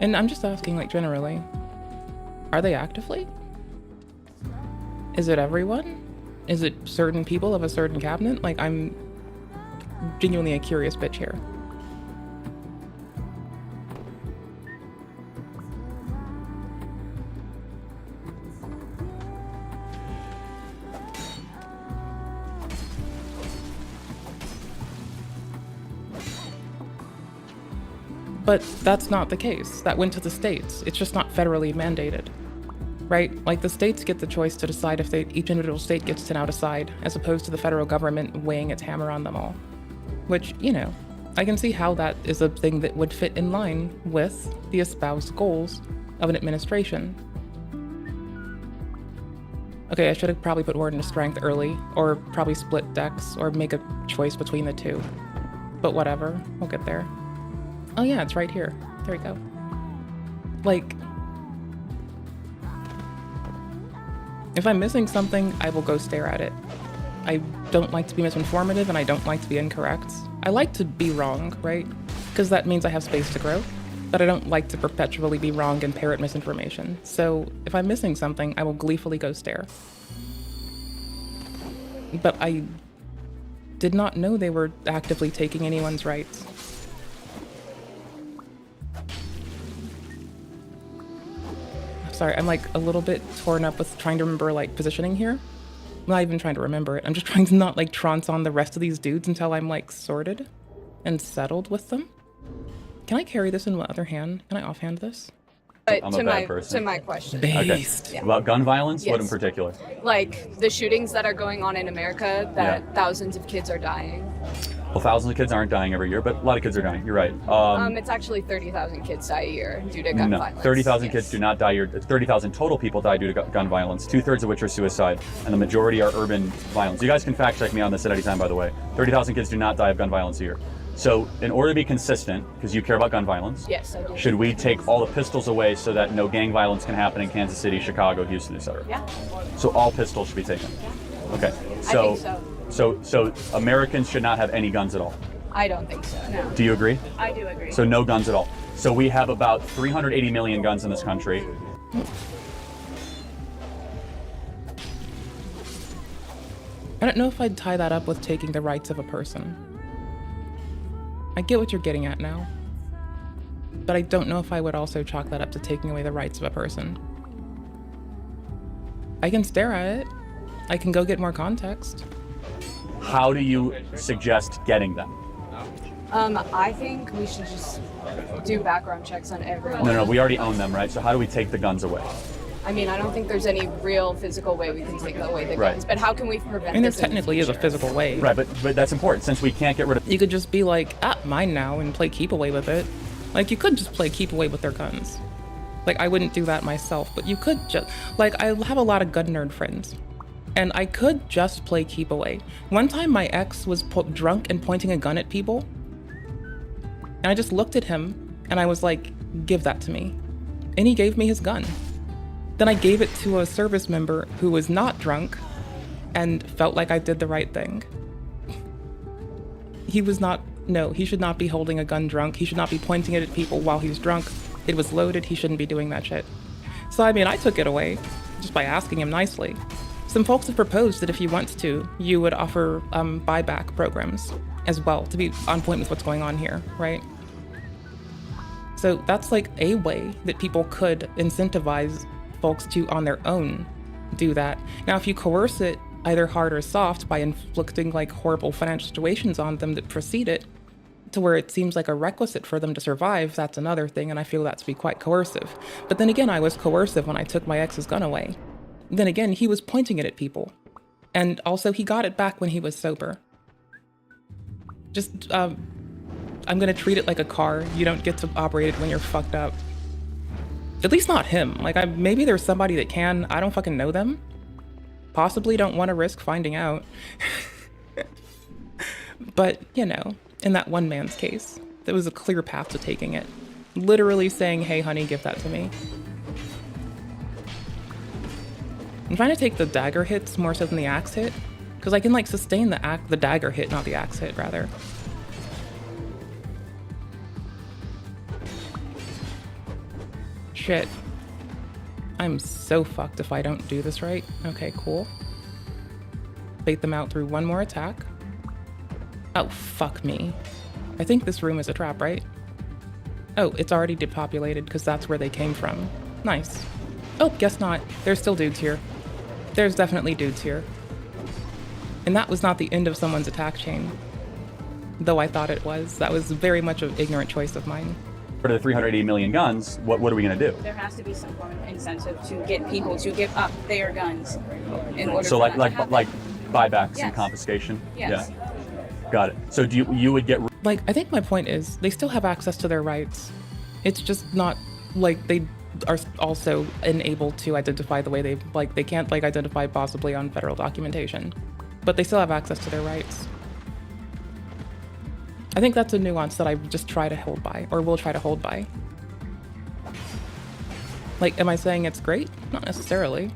And I'm just asking, like, generally, are they actively? Is it everyone? Is it certain people of a certain cabinet? Like, I'm genuinely a curious bitch here. But that's not the case. That went to the states. It's just not federally mandated, right? Like, the states get the choice to decide if each individual state gets to now decide, as opposed to the federal government weighing its hammer on them all. Which, you know, I can see how that is a thing that would fit in line with the espoused goals of an administration. Okay, I should have probably put Ward into strength early, or probably split decks, or make a choice between the two. But whatever, we'll get there. Oh yeah, it's right here. There we go. Like, if I'm missing something, I will go stare at it. I don't like to be misinformative, and I don't like to be incorrect. I like to be wrong, right? Because that means I have space to grow. But I don't like to perpetually be wrong and parrot misinformation. So if I'm missing something, I will gleefully go stare. But I did not know they were actively taking anyone's rights. Sorry, I'm like a little bit torn up with trying to remember like positioning here. I'm not even trying to remember it. I'm just trying to not like trance on the rest of these dudes until I'm like sorted and settled with them. Can I carry this in my other hand? Can I offhand this? But I'm to a bad person. To my question. Based. Okay. About gun violence? What in Yes. particular? Like the shootings that are going on in America, that Yeah. thousands of kids are dying. Well, thousands of kids aren't dying every year, but a lot of kids are dying. You're right. It's actually 30,000 kids die a year due to gun No, violence. 30,000 kids do not die. 30,000 total people die due to gun violence, 2/3 of which are suicide, and the majority are urban violence. You guys can fact check me on this at any time, by the way. 30,000 kids do not die of gun violence a year. So in order to be consistent, because you care about gun violence, Yes, I do. should we take all the pistols away so that no gang violence can happen in Kansas City, Chicago, Houston, etc.? Yeah. So all pistols should be taken. Okay. I think So Americans should not have any guns at all. I don't think so, no. Do you agree? I do agree. So no guns at all. So we have about 380 million guns in this country. I don't know if I'd tie that up with taking the rights of a person. I get what you're getting at now. But I don't know if I would also chalk that up to taking away the rights of a person. I can stare at it. I can go get more context. How do you suggest getting them? I think we should just do background checks on everyone. No, we already own them, right? So how do we take the guns away? I mean, I don't think there's any real physical way we can take away the Right. guns, but how can we prevent I mean, there this in the technically is a future? physical way. Right, but that's important since we can't get rid of. You could just be like, mine now, and play keep away with it. Like, you could just play keep away with their guns. Like, I wouldn't do that myself, but you could just, like, I have a lot of gun nerd friends. And I could just play keep away. One time my ex was drunk and pointing a gun at people. And I just looked at him and I was like, give that to me. And he gave me his gun. Then I gave it to a service member who was not drunk and felt like I did the right thing. He should not be holding a gun drunk. He should not be pointing it at people while he's drunk. It was loaded. He shouldn't be doing that shit. So, I mean, I took it away just by asking him nicely. Some folks have proposed that if you want to, you would offer buyback programs as well to be on point with what's going on here, right? So that's like a way that people could incentivize folks to, on their own, do that. Now, if you coerce it either hard or soft by inflicting like horrible financial situations on them that precede it to where it seems like a requisite for them to survive, that's another thing, and I feel that to be quite coercive. But then again, I was coercive when I took my ex's gun away. Then again, he was pointing it at people. And also, he got it back when he was sober. Just, I'm gonna treat it like a car. You don't get to operate it when you're fucked up. At least not him. Like, maybe there's somebody that can. I don't fucking know them. Possibly don't want to risk finding out. But, you know, in that one man's case, there was a clear path to taking it. Literally saying, hey, honey, give that to me. I'm trying to take the dagger hits more so than the axe hit, Because I can like sustain the dagger hit, not the axe hit, rather. Shit. I'm so fucked if I don't do this right. Okay, cool. Bait them out through one more attack. Oh, fuck me. I think this room is a trap, right? Oh, it's already depopulated because that's where they came from. Nice. Oh, guess not. There's still dudes here. There's definitely dudes here. And that was not the end of someone's attack chain. Though I thought it was. That was very much an ignorant choice of mine. For the 380 million guns, what are we going to do? There has to be some form of incentive to get people to give up their guns in order So for like that to like buybacks Yes. and confiscation? Yes. Yeah. Got it. So you would get... Like, I think my point is, they still have access to their rights. It's just not, like, they are also enabled to identify the way they can't, like, identify possibly on federal documentation. But they still have access to their rights. I think that's a nuance that I just try to hold by, or will try to hold by. Like, am I saying it's great? Not necessarily.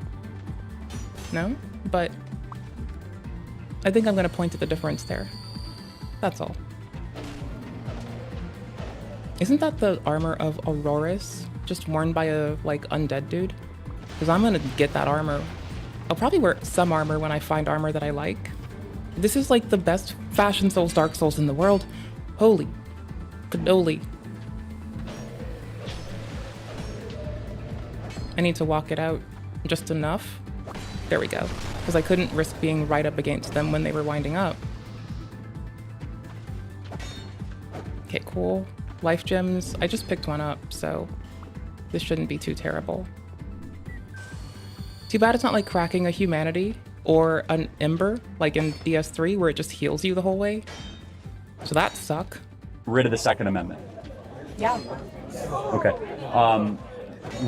No? But I think I'm going to point to the difference there. That's all. Isn't that the armor of Auroras, just worn by a, like, undead dude? Because I'm gonna get that armor. I'll probably wear some armor when I find armor that I like. This is, like, the best Fashion Souls Dark Souls in the world. Holy cannoli. I need to walk it out just enough. There we go. Because I couldn't risk being right up against them when they were winding up. Okay, cool. Life gems. I just picked one up, so this shouldn't be too terrible. Too bad it's not like cracking a humanity or an ember, like in DS3, where it just heals you the whole way. So that suck. Rid of the Second Amendment. Yeah. Okay.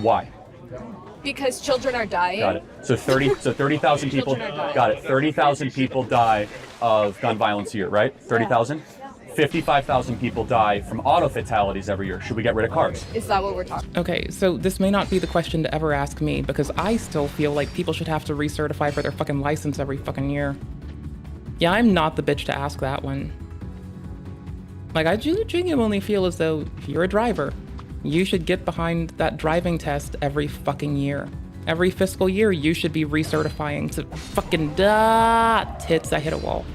Why? Because children are dying. Got it. So 30,000 people. Children are dying. Got it. 30,000 people die of gun violence a year, right? 30,000. 55,000 people die from auto fatalities every year. Should we get rid of cars? Is that what we're talking? Okay, so this may not be the question to ever ask me, because I still feel like people should have to recertify for their fucking license every fucking year. Yeah, I'm not the bitch to ask that one. Like, I genuinely feel as though if you're a driver, you should get behind that driving test every fucking year. Every fiscal year, you should be recertifying to fucking tits. I hit a wall.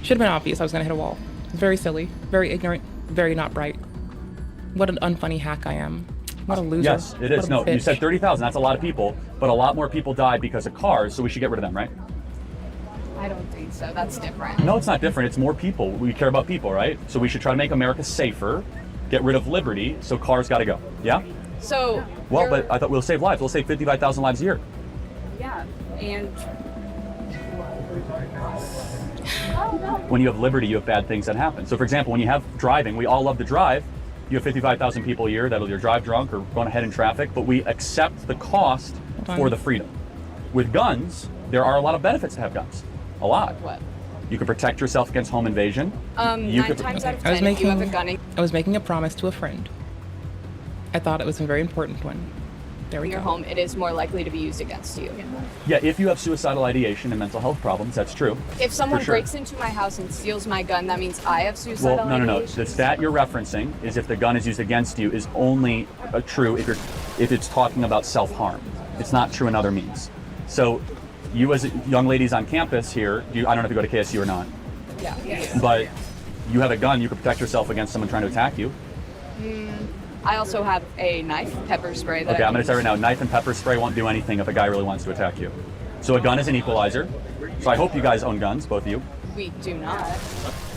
Should have been obvious I was gonna hit a wall. Very silly, very ignorant, very not bright. What an unfunny hack I am. What a loser. Yes, it is. No, you said 30,000. That's a lot of people, but a lot more people die because of cars, so we should get rid of them, right? I don't think so. That's different. No, it's not different. It's more people. We care about people, right? So we should try to make America safer, get rid of liberty, so cars got to go. Yeah? So. Well, but I thought we'll save lives. We'll save 55,000 lives a year. Yeah, and. When you have liberty, you have bad things that happen. So, for example, when you have driving, we all love to drive. You have 55,000 people a year that'll either drive drunk or going ahead in traffic, but we accept the cost for the freedom. With guns, there are a lot of benefits to have guns. A lot. What? You can protect yourself against home invasion. 9 times out of 10, if you have a gun. I was making a promise to a friend. I thought it was a very important one. There we In go. your home, it is more likely to be used against you. Yeah, if you have suicidal ideation and mental health problems, that's true. If someone For sure. breaks into my house and steals my gun, that means I have suicidal Well, no. ideation. The stat you're referencing is if the gun is used against you is only true if it's talking about self-harm. It's not true in other means. So, you as young ladies on campus here, I don't know if you go to KSU or not, Yeah. but you have a gun, you can protect yourself against someone trying to attack you. I also have a knife, pepper spray. That Okay, I I'm going to use. say right now, knife and pepper spray won't do anything if a guy really wants to attack you. So a gun is an equalizer. So I hope you guys own guns, both of you. We do not.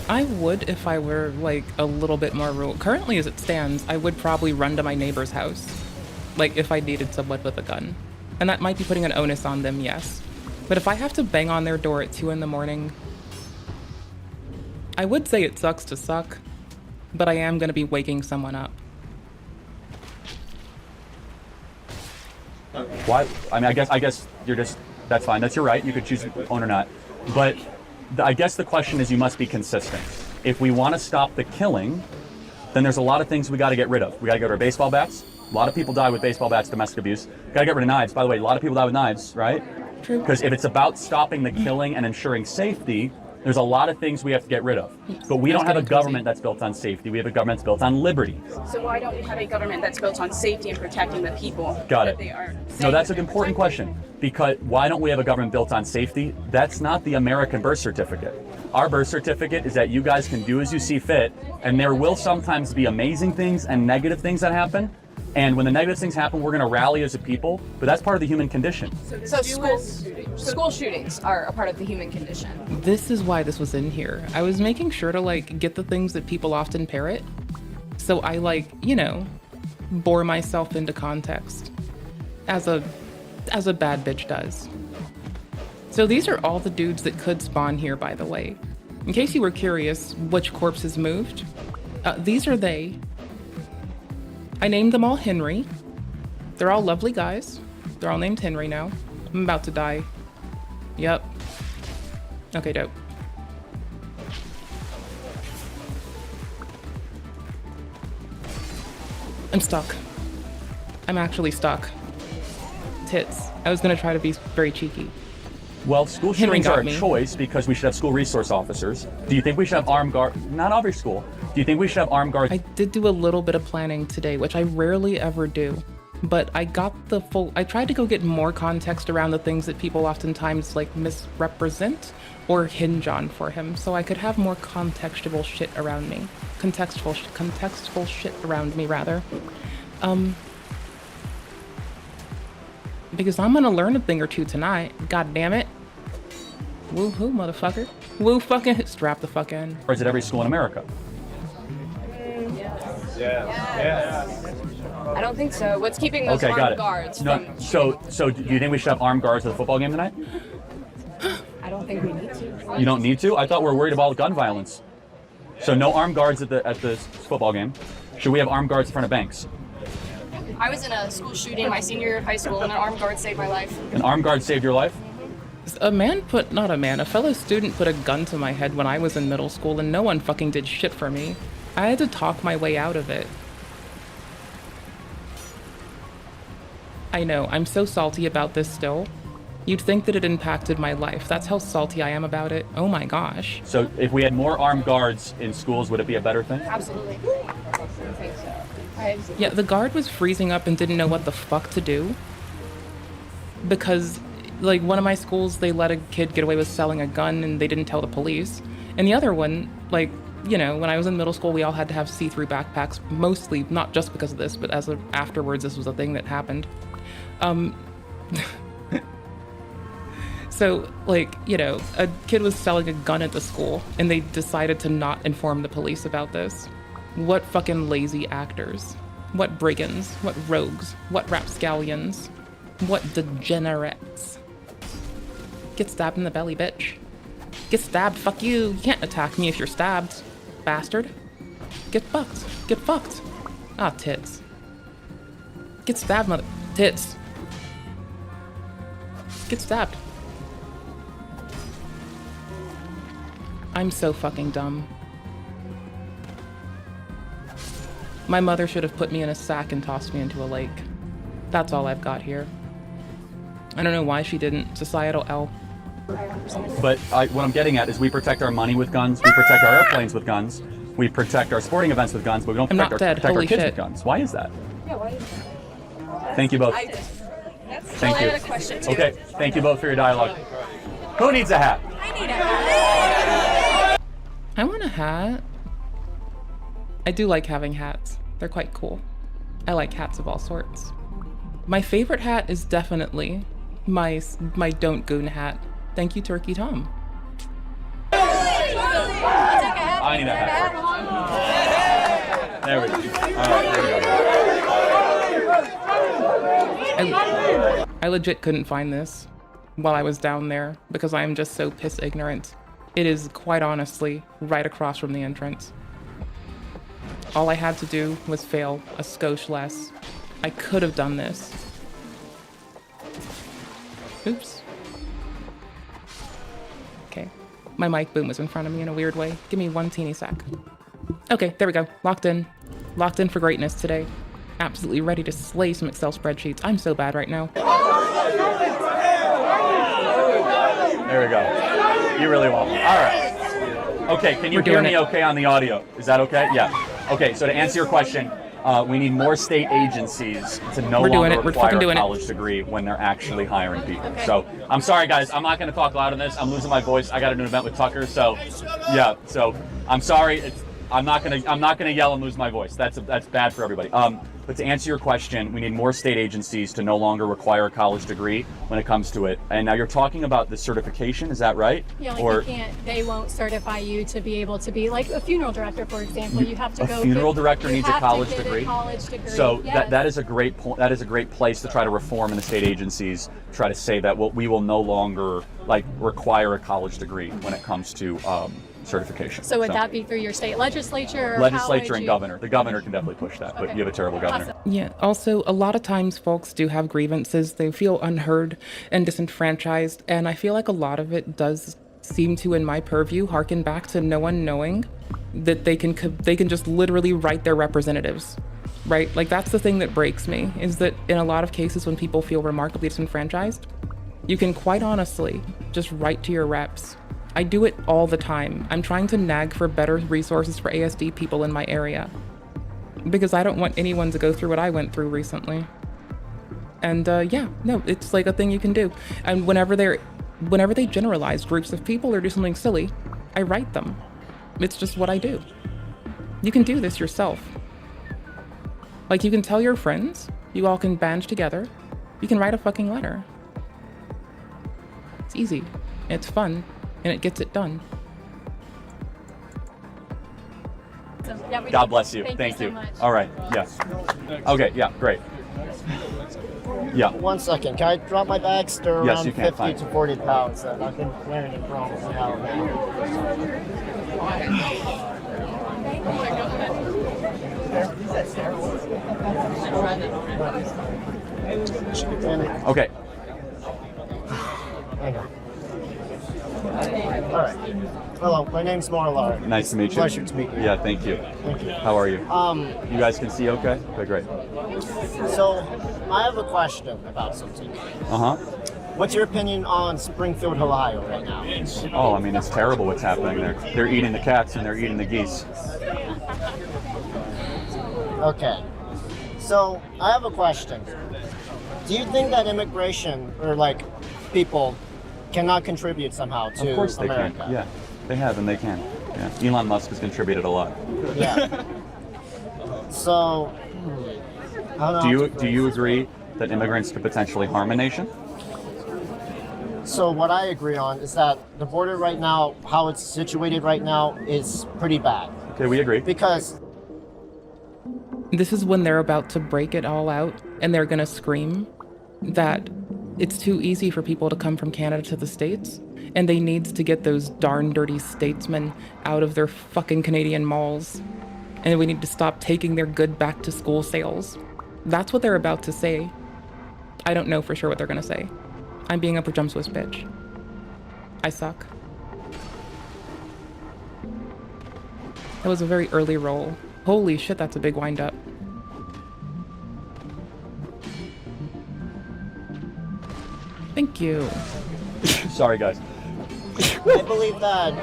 I would if I were like a little bit more rural. Currently, as it stands, I would probably run to my neighbor's house, like if I needed someone with a gun. And that might be putting an onus on them, yes. But if I have to bang on their door at 2 in the morning, I would say it sucks to suck, but I am going to be waking someone up. Why? I mean, I guess you're just, that's fine. That's your right. You could choose to own or not. But I guess the question is you must be consistent. If we want to stop the killing, then there's a lot of things we got to get rid of. We got to get rid of baseball bats. A lot of people die with baseball bats, domestic abuse. Got to get rid of knives. By the way, a lot of people die with knives, right? True. Because if it's about stopping the killing and ensuring safety, there's a lot of things we have to get rid of. But we don't have a government that's built on safety. We have a government that's built on liberty. So why don't we have a government that's built on safety and protecting the people? Got that it. They are No, that's an important question. Because why don't we have a government built on safety? That's not the American birth certificate. Our birth certificate is that you guys can do as you see fit, and there will sometimes be amazing things and negative things that happen. And when the negative things happen, we're going to rally as a people, but that's part of the human condition. So school shootings are a part of the human condition. This is why this was in here. I was making sure to like get the things that people often parrot. So I like, you know, bore myself into context as a bad bitch does. So these are all the dudes that could spawn here, by the way. In case you were curious which corpses moved, these are they. I named them all Henry. They're all lovely guys. They're all named Henry now. I'm about to die. Yep. Okay, dope. I'm stuck. I'm actually stuck. Tits. I was gonna try to be very cheeky. Well, school shootings are a choice because we should have school resource officers. Do you think we should have armed guards? Not every school. Do you think we should have armed guards? I did do a little bit of planning today, which I rarely ever do. But I got the full, I tried to go get more context around the things that people oftentimes like misrepresent or hinge on for him, so I could have more contextual shit around me. Contextual shit around me, rather. Because I'm gonna learn a thing or two tonight. God damn it. Woo-hoo, motherfucker. Woo fucking strap the fuck in. Or is it every school in America? I don't think so. What's keeping those armed guards from... So do you think we should have armed guards at the football game tonight? I don't think we need to. You don't need to? I thought we were worried about gun violence. So no armed guards at the football game. Should we have armed guards in front of banks? I was in a school shooting my senior year of high school, and an armed guard saved my life. An armed guard saved your life? A fellow student put a gun to my head when I was in middle school, and no one fucking did shit for me. I had to talk my way out of it. I know, I'm so salty about this still. You'd think that it impacted my life. That's how salty I am about it. Oh my gosh. So if we had more armed guards in schools, would it be a better thing? Absolutely. I think so. Yeah, the guard was freezing up and didn't know what the fuck to do. Because, like, one of my schools, they let a kid get away with selling a gun and they didn't tell the police. And the other one, like, you know, when I was in middle school, we all had to have see-through backpacks, mostly, not just because of this, but afterwards, this was a thing that happened. So, like, you know, a kid was selling a gun at the school, and they decided to not inform the police about this. What fucking lazy actors. What brigands. What rogues. What rapscallions. What degenerates. Get stabbed in the belly, bitch. Get stabbed, fuck you. You can't attack me if you're stabbed, bastard. Get fucked. Get fucked. Ah, tits. Get stabbed, mother... Tits. Get stabbed. I'm so fucking dumb. My mother should have put me in a sack and tossed me into a lake. That's all I've got here. I don't know why she didn't. Societal L. But what I'm getting at is we protect our money with guns, we protect our airplanes with guns, we protect our sporting events with guns, but we don't protect our kids with guns. Why is that? Yeah, why is that? Thank you both. Thank you. I had a question too. Okay, thank you both for your dialogue. Who needs a hat? I need a hat. I want a hat. I do like having hats. They're quite cool. I like hats of all sorts. My favorite hat is definitely my Don't Goon hat. Thank you, Turkey Tom. I need a hat. There we go. All right, there we go. I legit couldn't find this while I was down there because I am just so piss ignorant. It is quite honestly right across from the entrance. All I had to do was fail a skosh less. I could have done this. Oops. Okay. My mic boom was in front of me in a weird way. Give me one teeny sec. Okay, there we go. Locked in. Locked in for greatness today. Absolutely ready to slay some Excel spreadsheets. I'm so bad right now. There we go. You really won't. All right. Okay, can you hear me okay on the audio? Is that okay? Yeah. Okay, so to answer your question, we need more state agencies to no longer require a college degree when they're actually hiring people. Okay. So I'm sorry, guys. I'm not going to talk loud on this. I'm losing my voice. I got to do an event with Tucker. So yeah. So I'm sorry. I'm not gonna yell and lose my voice. That's bad for everybody. But to answer your question, we need more state agencies to no longer require a college degree when it comes to it. And now you're talking about the certification, is that right? Yeah, like they won't certify you to be able to be like a funeral director, for example. You have to go. A funeral director needs a college degree. So yes. that is a great point. That is a great place to try to reform in the state agencies. Try to say that we will no longer require a college degree when it comes to certification. So would that be through your state legislature? Legislature and governor. The governor can definitely push that, but you have a terrible governor. Awesome. Yeah. Also, a lot of times folks do have grievances. They feel unheard and disenfranchised, and I feel like a lot of it does seem to, in my purview, harken back to no one knowing that they can just literally write their representatives, right? Like that's the thing that breaks me, is that in a lot of cases when people feel remarkably disenfranchised, you can quite honestly just write to your reps. I do it all the time. I'm trying to nag for better resources for ASD people in my area because I don't want anyone to go through what I went through recently. And yeah, no, it's like a thing you can do. And whenever they generalize groups of people or do something silly, I write them. It's just what I do. You can do this yourself. Like you can tell your friends, you all can band together, you can write a fucking letter. It's easy, it's fun, and it gets it done. So, yeah, God bless you. Thank you. So much. All right. Yes. Okay. Yeah. Great. Yeah. 1 second. Can I drop my bags? They're Yes, around you can. 50 Fine. to 40 pounds. And I've been clearing them from Okay. Hang on. All right. Hello, my name's Marlar. Nice to meet you. Pleasure to meet you. Yeah. Thank you. Thank you. How are you? You guys can see okay? Okay. Great. So, I have a question about something. What's your opinion on Springfield, Ohio right now? Oh, I mean, it's terrible what's happening there. They're eating the cats and they're eating the geese. Okay. So, I have a question. Do you think that immigration or people cannot contribute somehow to Of course they America? can. Yeah, they have and they can. Yeah. Elon Musk has contributed a lot. Yeah. So, I don't know. Do you agree that immigrants could potentially harm a nation? So what I agree on is that the border right now, how it's situated right now, is pretty bad. Okay, we agree. Because this is when they're about to break it all out and they're gonna scream that it's too easy for people to come from Canada to the States and they need to get those darn dirty statesmen out of their fucking Canadian malls. And we need to stop taking their good back to school sales. That's what they're about to say. I don't know for sure what they're gonna say. I'm being a presumptuous bitch. I suck. That was a very early roll. Holy shit, that's a big wind up. Thank you. Sorry, guys. I believe that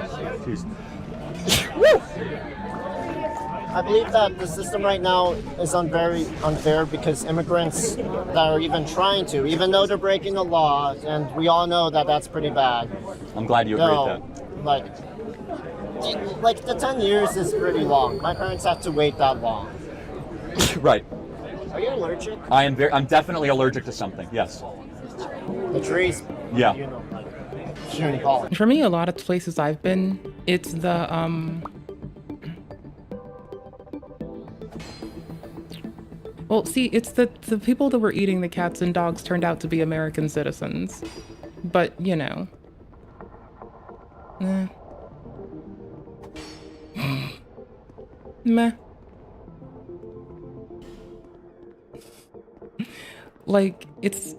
I believe that the system right now is very unfair because immigrants that are even trying to, even though they're breaking the law, and we all know that that's pretty bad. I'm glad you agree with that. Like the 10 years is pretty long. My parents have to wait that long. Right. Are you allergic? I'm definitely allergic to something. Yes. The trees. Yeah. You know, shooting pollen. For me, a lot of places I've been, it's the well, see, it's the people that were eating the cats and dogs turned out to be American citizens. But, you know. Meh. Like, it's...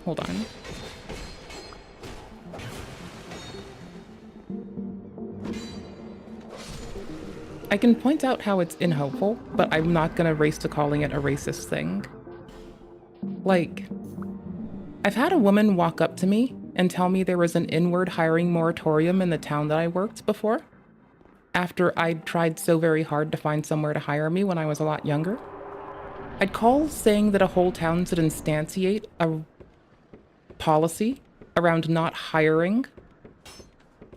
Hold on. I can point out how it's unhelpful, but I'm not gonna race to calling it a racist thing. Like, I've had a woman walk up to me and tell me there was an inward hiring moratorium in the town that I worked before, after I'd tried so very hard to find somewhere to hire me when I was a lot younger. I'd call saying that a whole town should instantiate a policy around not hiring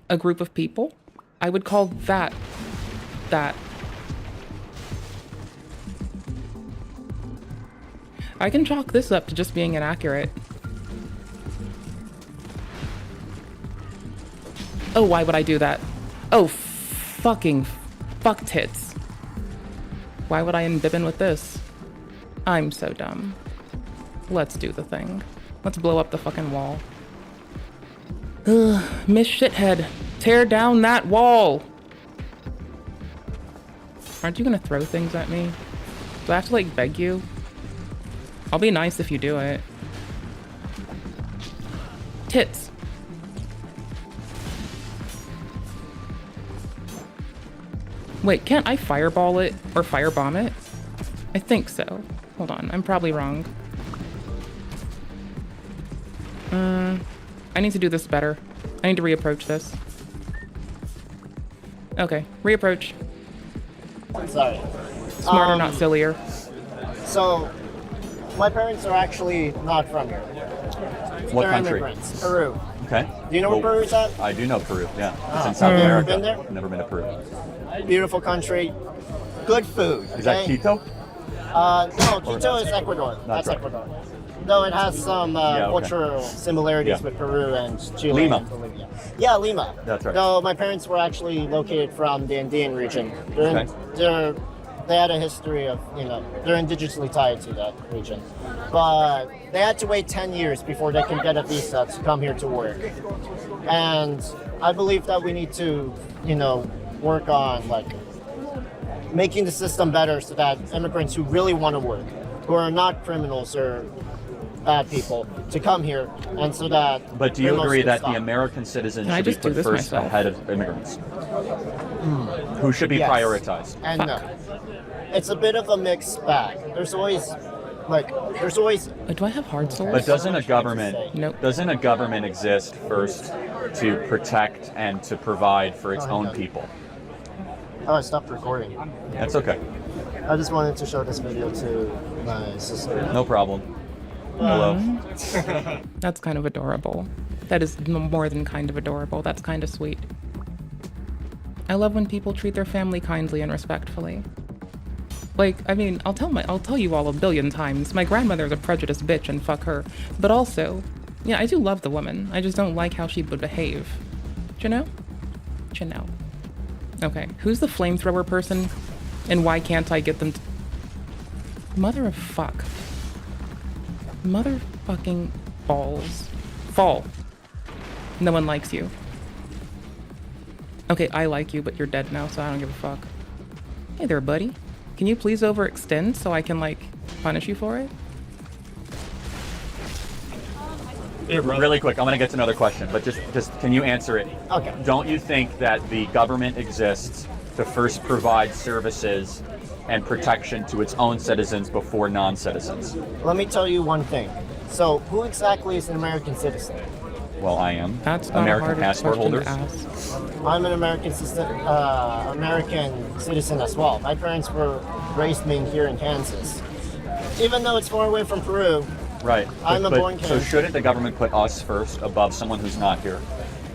a group of people. I would call that. I can chalk this up to just being inaccurate. Oh, why would I do that? Oh, fucking fuck tits. Why would I embibben with this? I'm so dumb. Let's do the thing. Let's blow up the fucking wall. Ugh, Miss Shithead, tear down that wall! Aren't you gonna throw things at me? Do I have to, like, beg you? I'll be nice if you do it. Tits. Wait, can't I fireball it or firebomb it? I think so. Hold on, I'm probably wrong. I need to do this better. I need to reapproach this. Okay, reapproach. Sorry. Smarter, not sillier. So, my parents are actually not from here. What They're country? immigrants. Peru. Okay. Do you know where Peru's at? I do know Peru, yeah. It's Oh. in South Have you ever America. been there? I've never been to Peru. Beautiful country. Good food. Is that okay? Quito? No, Quito is Ecuador. That's right. Ecuador. Though it has some okay. cultural similarities Yeah. with Peru and Chile. Lima. And Bolivia. Yeah, Lima. That's right. No, my parents were actually located from the Andean region. They had a history of, they're indigenously tied to that region. But they had to wait 10 years before they can get a visa to come here to work. And I believe that we need to, work on, making the system better so that immigrants who really want to work, who are not criminals or bad people, to come here, and so that... But do you criminals agree can that stop. the American citizens Can I should be just do put this first myself? ahead of immigrants? Who should be Yes. prioritized? And no. It's a bit of a mixed bag. There's always... Do I have hard souls? But doesn't a government exist first to protect and to provide for its own people? Oh, I stopped recording. That's okay. I just wanted to show this video to my sister. No problem. Hello. That's kind of adorable. That is more than kind of adorable. That's kind of sweet. I love when people treat their family kindly and respectfully. I'll tell you all a billion times. My grandmother's a prejudiced bitch and fuck her. But also, yeah, I do love the woman. I just don't like how she would behave. Do you know? Okay, who's the flamethrower person? And why can't I get them to... Mother of fuck. Motherfucking balls. Fall. No one likes you. Okay, I like you, but you're dead now, so I don't give a fuck. Hey there, buddy. Can you please overextend so I can, punish you for it? Really quick, I'm going to get to another question, but just can you answer it? Okay. Don't you think that the government exists to first provide services and protection to its own citizens before non-citizens? Let me tell you one thing. So, who exactly is an American citizen? Well, I am. That's not American a hard passport question holders. to ask. I'm an American citizen as well. My parents raised me here in Kansas. Even though it's far away from Peru, Right. I'm a born So Canadian. shouldn't the government put us first above someone who's not here?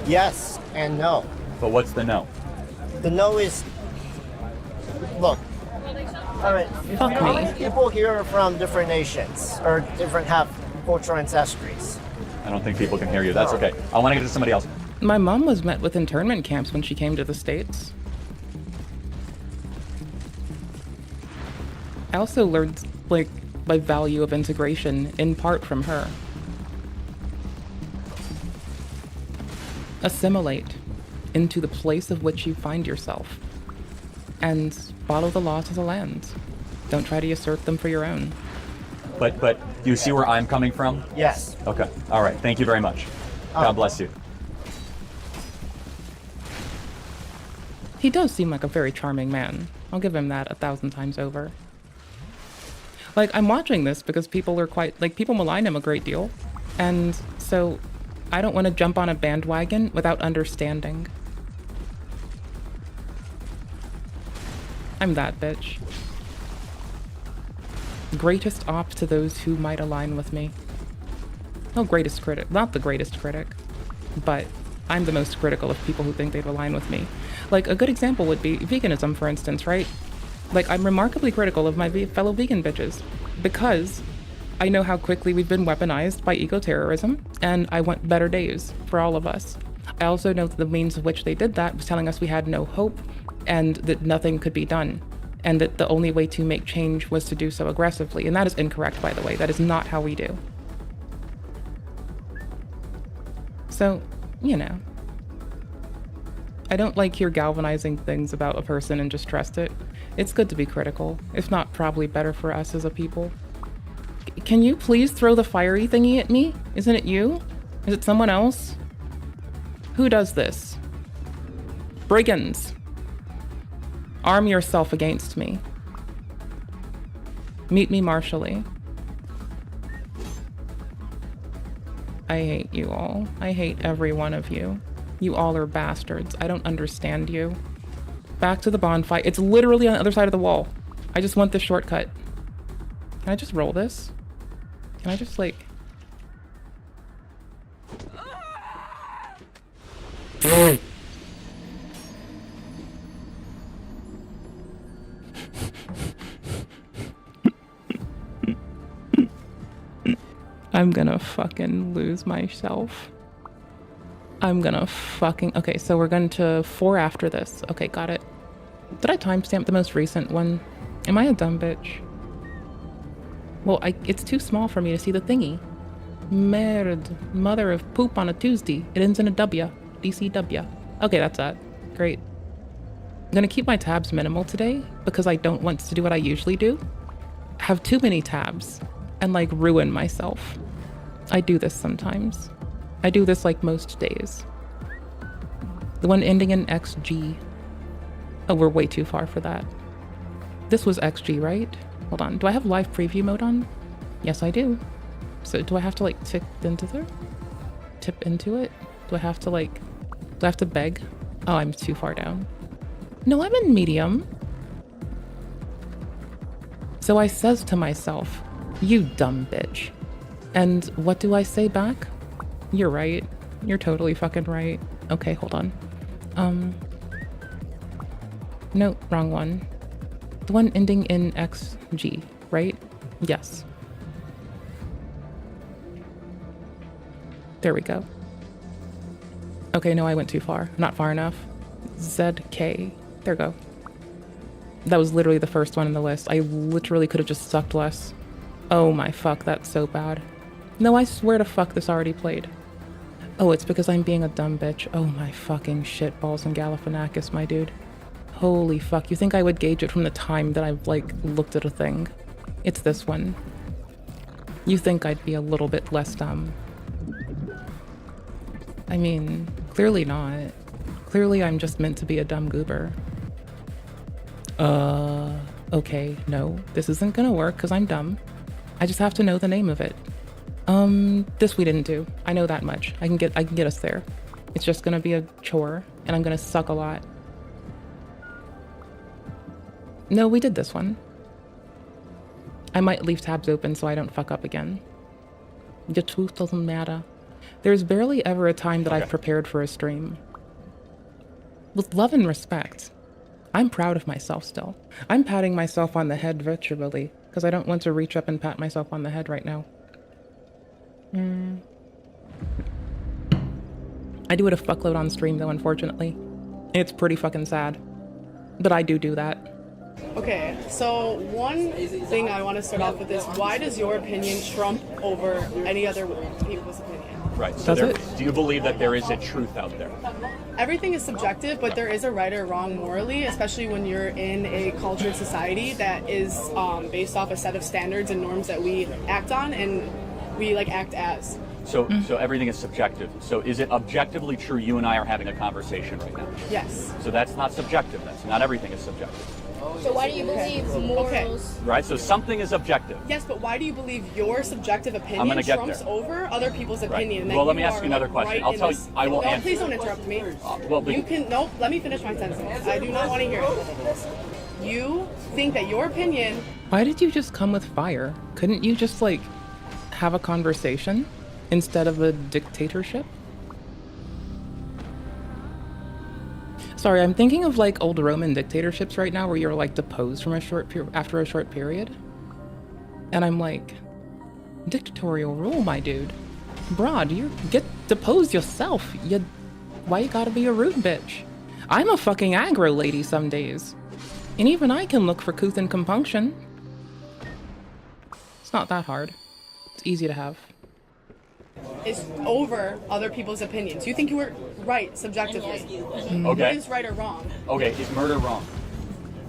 yes and no. But what's the no? The no is, look, all right, Fuck how me. many people here are from different nations or have cultural ancestries? I don't think people can hear you. That's okay. I want to get to somebody else. My mom was met with internment camps when she came to the States. I also learned, my value of integration in part from her. Assimilate into the place of which you find yourself. And follow the laws of the land. Don't try to usurp them for your own. But do you see where I'm coming from? Yes. Okay. All right. Thank you very much. God bless you. He does seem like a very charming man. I'll give him that 1,000 times over. I'm watching this because people are people malign him a great deal. And so I don't want to jump on a bandwagon without understanding. I'm that bitch. Greatest op to those who might align with me. No, greatest critic. Not the greatest critic, but I'm the most critical of people who think they'd align with me. Like, a good example would be veganism, for instance, right? Like, I'm remarkably critical of my fellow vegan bitches because I know how quickly we've been weaponized by eco-terrorism, and I want better days for all of us. I also know that the means of which they did that was telling us we had no hope and that nothing could be done, and that the only way to make change was to do so aggressively. And that is incorrect, by the way. That is not how we do. So, you know. I don't like hear galvanizing things about a person and just trust it. It's good to be critical. If not, probably better for us as a people. Can you please throw the fiery thingy at me? Isn't it you? Is it someone else? Who does this? Brigands. Arm yourself against me. Meet me martially. I hate you all. I hate every one of you. You all are bastards. I don't understand you. Back to the bonfire. It's literally on the other side of the wall. I just want this shortcut. Can I just roll this? Can I just, like... I'm gonna fucking lose myself. I'm gonna fucking... Okay, so we're going to 4 after this. Okay, got it. Did I timestamp the most recent one? Am I a dumb bitch? Well, it's too small for me to see the thingy. Merde. Mother of poop on a Tuesday. It ends in a W. DCW. Okay, that's that. Great. I'm gonna keep my tabs minimal today because I don't want to do what I usually do. Have too many tabs and like ruin myself. I do this sometimes. I do this like most days. The one ending in XG. Oh, we're way too far for that. This was XG, right? Hold on. Do I have live preview mode on? Yes, I do. So do I have to like tip into it? Do I have to like, do I have to beg? Oh, I'm too far down. No, I'm in medium. So I says to myself, you dumb bitch. And what do I say back? You're right. You're totally fucking right. Okay, hold on. No, wrong one. The one ending in XG, right? Yes. There we go. Okay, no, I went too far. Not far enough. ZK. There we go. That was literally the first one in the list. I literally could have just sucked less. Oh my fuck, that's so bad. No, I swear to fuck this already played. Oh, it's because I'm being a dumb bitch. Oh my fucking shit balls and Galifianakis, my dude. Holy fuck, you think I would gauge it from the time that I've, like, looked at a thing? It's this one. You think I'd be a little bit less dumb. I mean, clearly not. Clearly I'm just meant to be a dumb goober. Okay, no. This isn't gonna work because I'm dumb. I just have to know the name of it. This we didn't do. I know that much. I can get us there. It's just gonna be a chore, and I'm gonna suck a lot. No, we did this one. I might leave tabs open so I don't fuck up again. The truth doesn't matter. There's barely ever a time that I've prepared for a stream. With love and respect. I'm proud of myself still. I'm patting myself on the head virtually, because I don't want to reach up and pat myself on the head right now. I do it a fuckload on stream though, unfortunately. It's pretty fucking sad. But I do that. Okay, so one thing I want to start off with is, why does your opinion trump over any other people's opinion? Right, so do you believe that there is a truth out there? Everything is subjective, but there is a right or wrong morally, especially when you're in a cultured society that is based off a set of standards and norms that we act on and we like act as. So everything is subjective. So is it objectively true you and I are having a conversation right now? Yes. So that's not subjective. That's not everything is subjective. So why do you believe morals? Right? So something is objective. Yes, but why do you believe your subjective I'm opinion gonna get trumps there. over other people's Right. opinion? And that Well, let me you ask you are, another like, question. right I'll in tell this- you. I will no, answer. please don't interrupt me. Well, You can no. Let me finish my sentence. I do not want to hear it. You think that your opinion. Why did you just come with fire? Couldn't you just like have a conversation instead of a dictatorship? Sorry, I'm thinking of like old Roman dictatorships right now where you're like deposed from after a short period. And I'm like, dictatorial rule, my dude. Broad, you get deposed yourself. Why you gotta be a rude bitch? I'm a fucking aggro lady some days. And even I can look for couth and compunction. It's not that hard. It's easy to have. Is over other people's opinions. You think you were right subjectively. Okay. What is right or wrong? Okay, is murder wrong?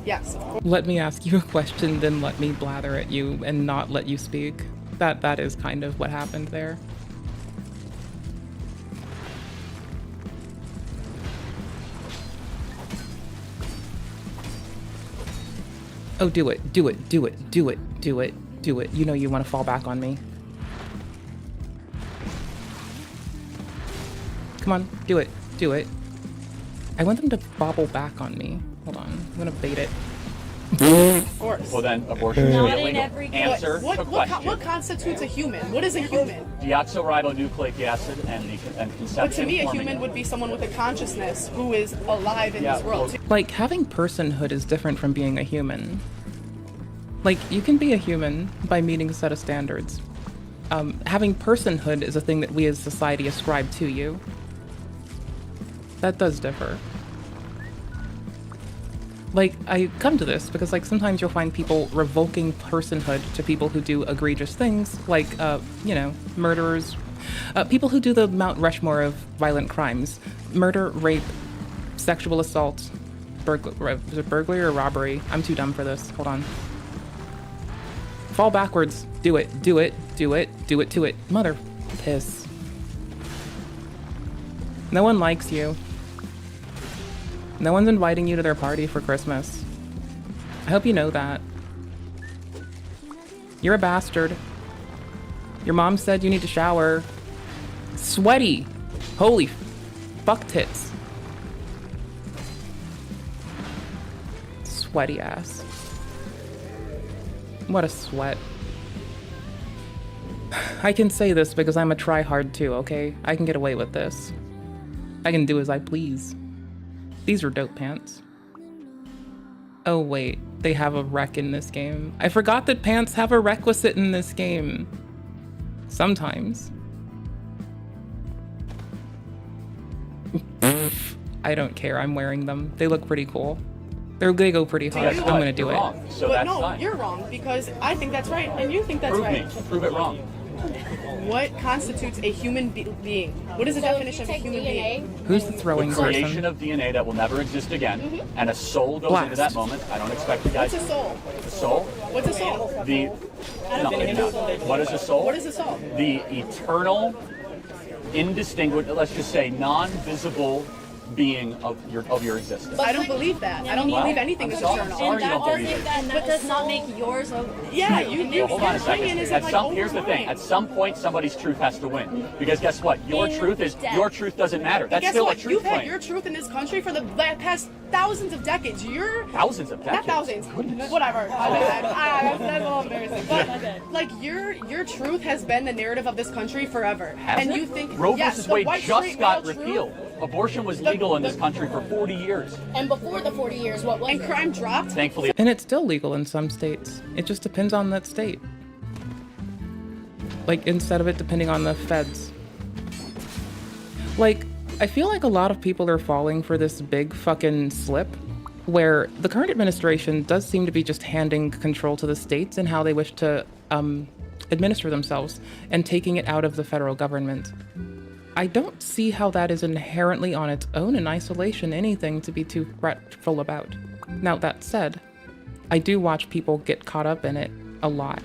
Yes. Let me ask you a question, then let me blather at you and not let you speak. That is kind of what happened there. Oh, do it, do it, do it, do it, do it, do it. You know you want to fall back on me. Come on, do it, do it. I want them to bobble back on me. Hold on, I'm gonna bait it. Of course. Well then, abortion should be illegal. Answer the question. What constitutes a human? What is a human? Deoxyribonucleic acid and conception. But to me, a forming human it. would be someone with a consciousness who is alive in this world. Like, having personhood is different from being a human. Like, you can be a human by meeting a set of standards. Having personhood is a thing that we as society ascribe to you. That does differ. Like, I come to this because, like, sometimes you'll find people revoking personhood to people who do egregious things, like, you know, murderers, people who do the Mount Rushmore of violent crimes. Murder, rape, sexual assault, is it burglary or robbery? I'm too dumb for this. Hold on. Fall backwards. Do it, do it, do it, do it to it. Mother piss. No one likes you. No one's inviting you to their party for Christmas. I hope you know that. You're a bastard. Your mom said you need to shower. Sweaty. Holy fuck tits. Sweaty ass. What a sweat. I can say this because I'm a tryhard too, okay? I can get away with this. I can do as I please. These are dope pants. Oh wait, they have a rec in this game. I forgot that pants have a requisite in this game. Sometimes. I don't care, I'm wearing them. They look pretty cool. They go pretty hard. I'm gonna do it. So but that's no, fine. you're wrong because I think that's right and you think that's Prove right. me. Prove it wrong. What constitutes a human being? What is the definition of a human being? Who's the throwing The person? creation of DNA that will never exist again, and a soul goes into that moment. I don't expect you guys. What's a soul? A soul? What's a soul? What is a soul? What is a soul? The eternal, indistinguishable, let's just say non-visible being of your existence. I don't believe that. I don't believe anything is eternal. Sorry you don't believe it. That does not make yours a... Yeah, Well, hold on a second. Here's the thing. At some point, somebody's truth has to win. Because guess what? Your truth doesn't matter. That's Guess still what? a truth You've had claim. your truth in this country for the past thousands of decades. Thousands of decades? Not thousands. Whatever. My bad. That's a little embarrassing. But like your truth has been the narrative of this country forever. Has and it? you think Roe yes, versus the Wade white just straight got male truth- repealed. Abortion was legal in this country for 40 years. And before the 40 years, what was and it? crime dropped? Thankfully. And it's still legal in some states. It just depends on that state. Like, instead of it depending on the feds. Like, I feel like a lot of people are falling for this big fucking slip where the current administration does seem to be just handing control to the states and how they wish to administer themselves and taking it out of the federal government. I don't see how that is inherently on its own in isolation anything to be too fretful about. Now, that said, I do watch people get caught up in it a lot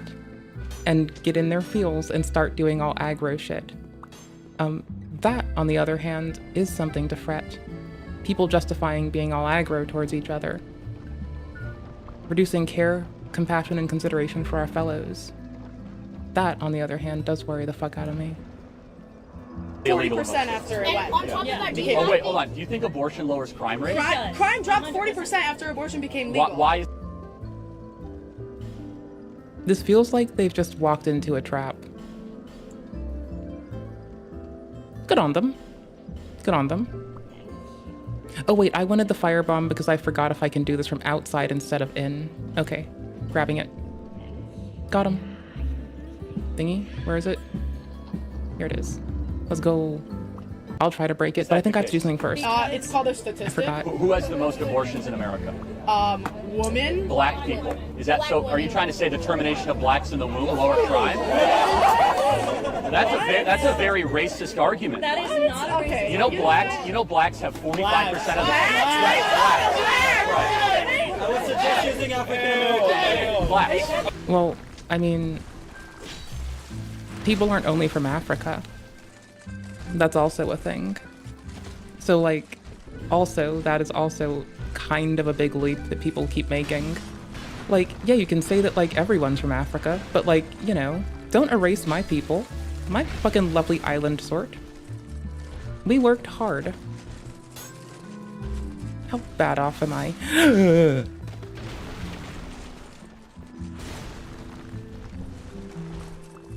and get in their feels and start doing all aggro shit. That, on the other hand, is something to fret. People justifying being all aggro towards each other. Reducing care, compassion, and consideration for our fellows. That, on the other hand, does worry the fuck out of me. 40% after it went. On top of that, Oh wait, hold on. Do you think abortion lowers crime rates? Crime dropped 40% after abortion became legal. Why? This feels like they've just walked into a trap. Good on them. Good on them. Oh wait, I wanted the firebomb because I forgot if I can do this from outside instead of in. Okay, grabbing it. Got him. Thingy, where is it? Here it is. Let's go. I'll try to break it, but I think I have to do something first. It's called a statistic. I forgot. Who has the most abortions in America? Women. Black people. Is that so? Are you trying to say the termination of blacks in the womb lower crime? That's a very racist argument. That is not okay. You know blacks have 45% of the blacks. I would suggest using African American. Blacks. Well, I mean, people aren't only from Africa. That's also a thing. So like, also, that is also kind of a big leap that people keep making. Like, yeah, you can say that like everyone's from Africa, but like, you know, don't erase my people. My fucking lovely island sort. We worked hard. How bad off am I?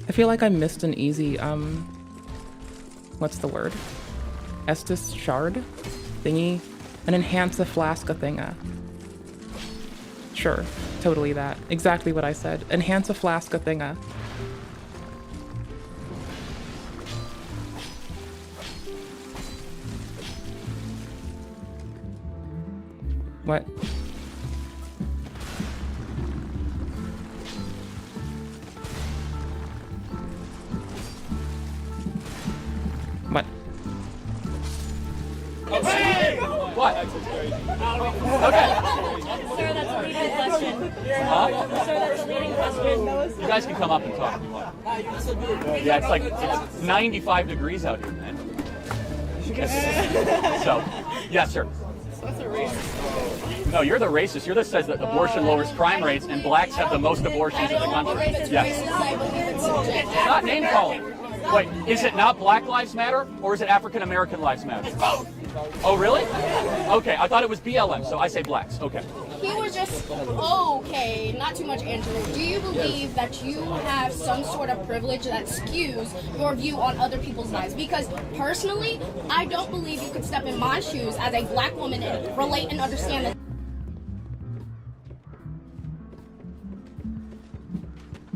I feel like I missed an easy, what's the word? Estus shard thingy? An enhancer flasca thinga. Sure, totally that. Exactly what I said. Enhance a flasca thinga. What? What? Hey! What? Okay. Sir, that's a leading question. Huh? Sir, that's a leading question. You guys can come up and talk if you want. Yeah, it's like it's 95 degrees out here, man. So, yes, sir. That's a racist. No, you're the racist. You're the says that abortion lowers crime rates and blacks have the most abortions in the country. Yes. Not name calling. Wait, is it not Black Lives Matter or is it African American Lives Matter? It's both. Oh, really? Okay, I thought it was BLM, so I say blacks. Okay. He was just okay, not too much, Andrew. Do you believe that you have some sort of privilege that skews your view on other people's lives? Because personally, I don't believe you could step in my shoes as a black woman and relate and understand that.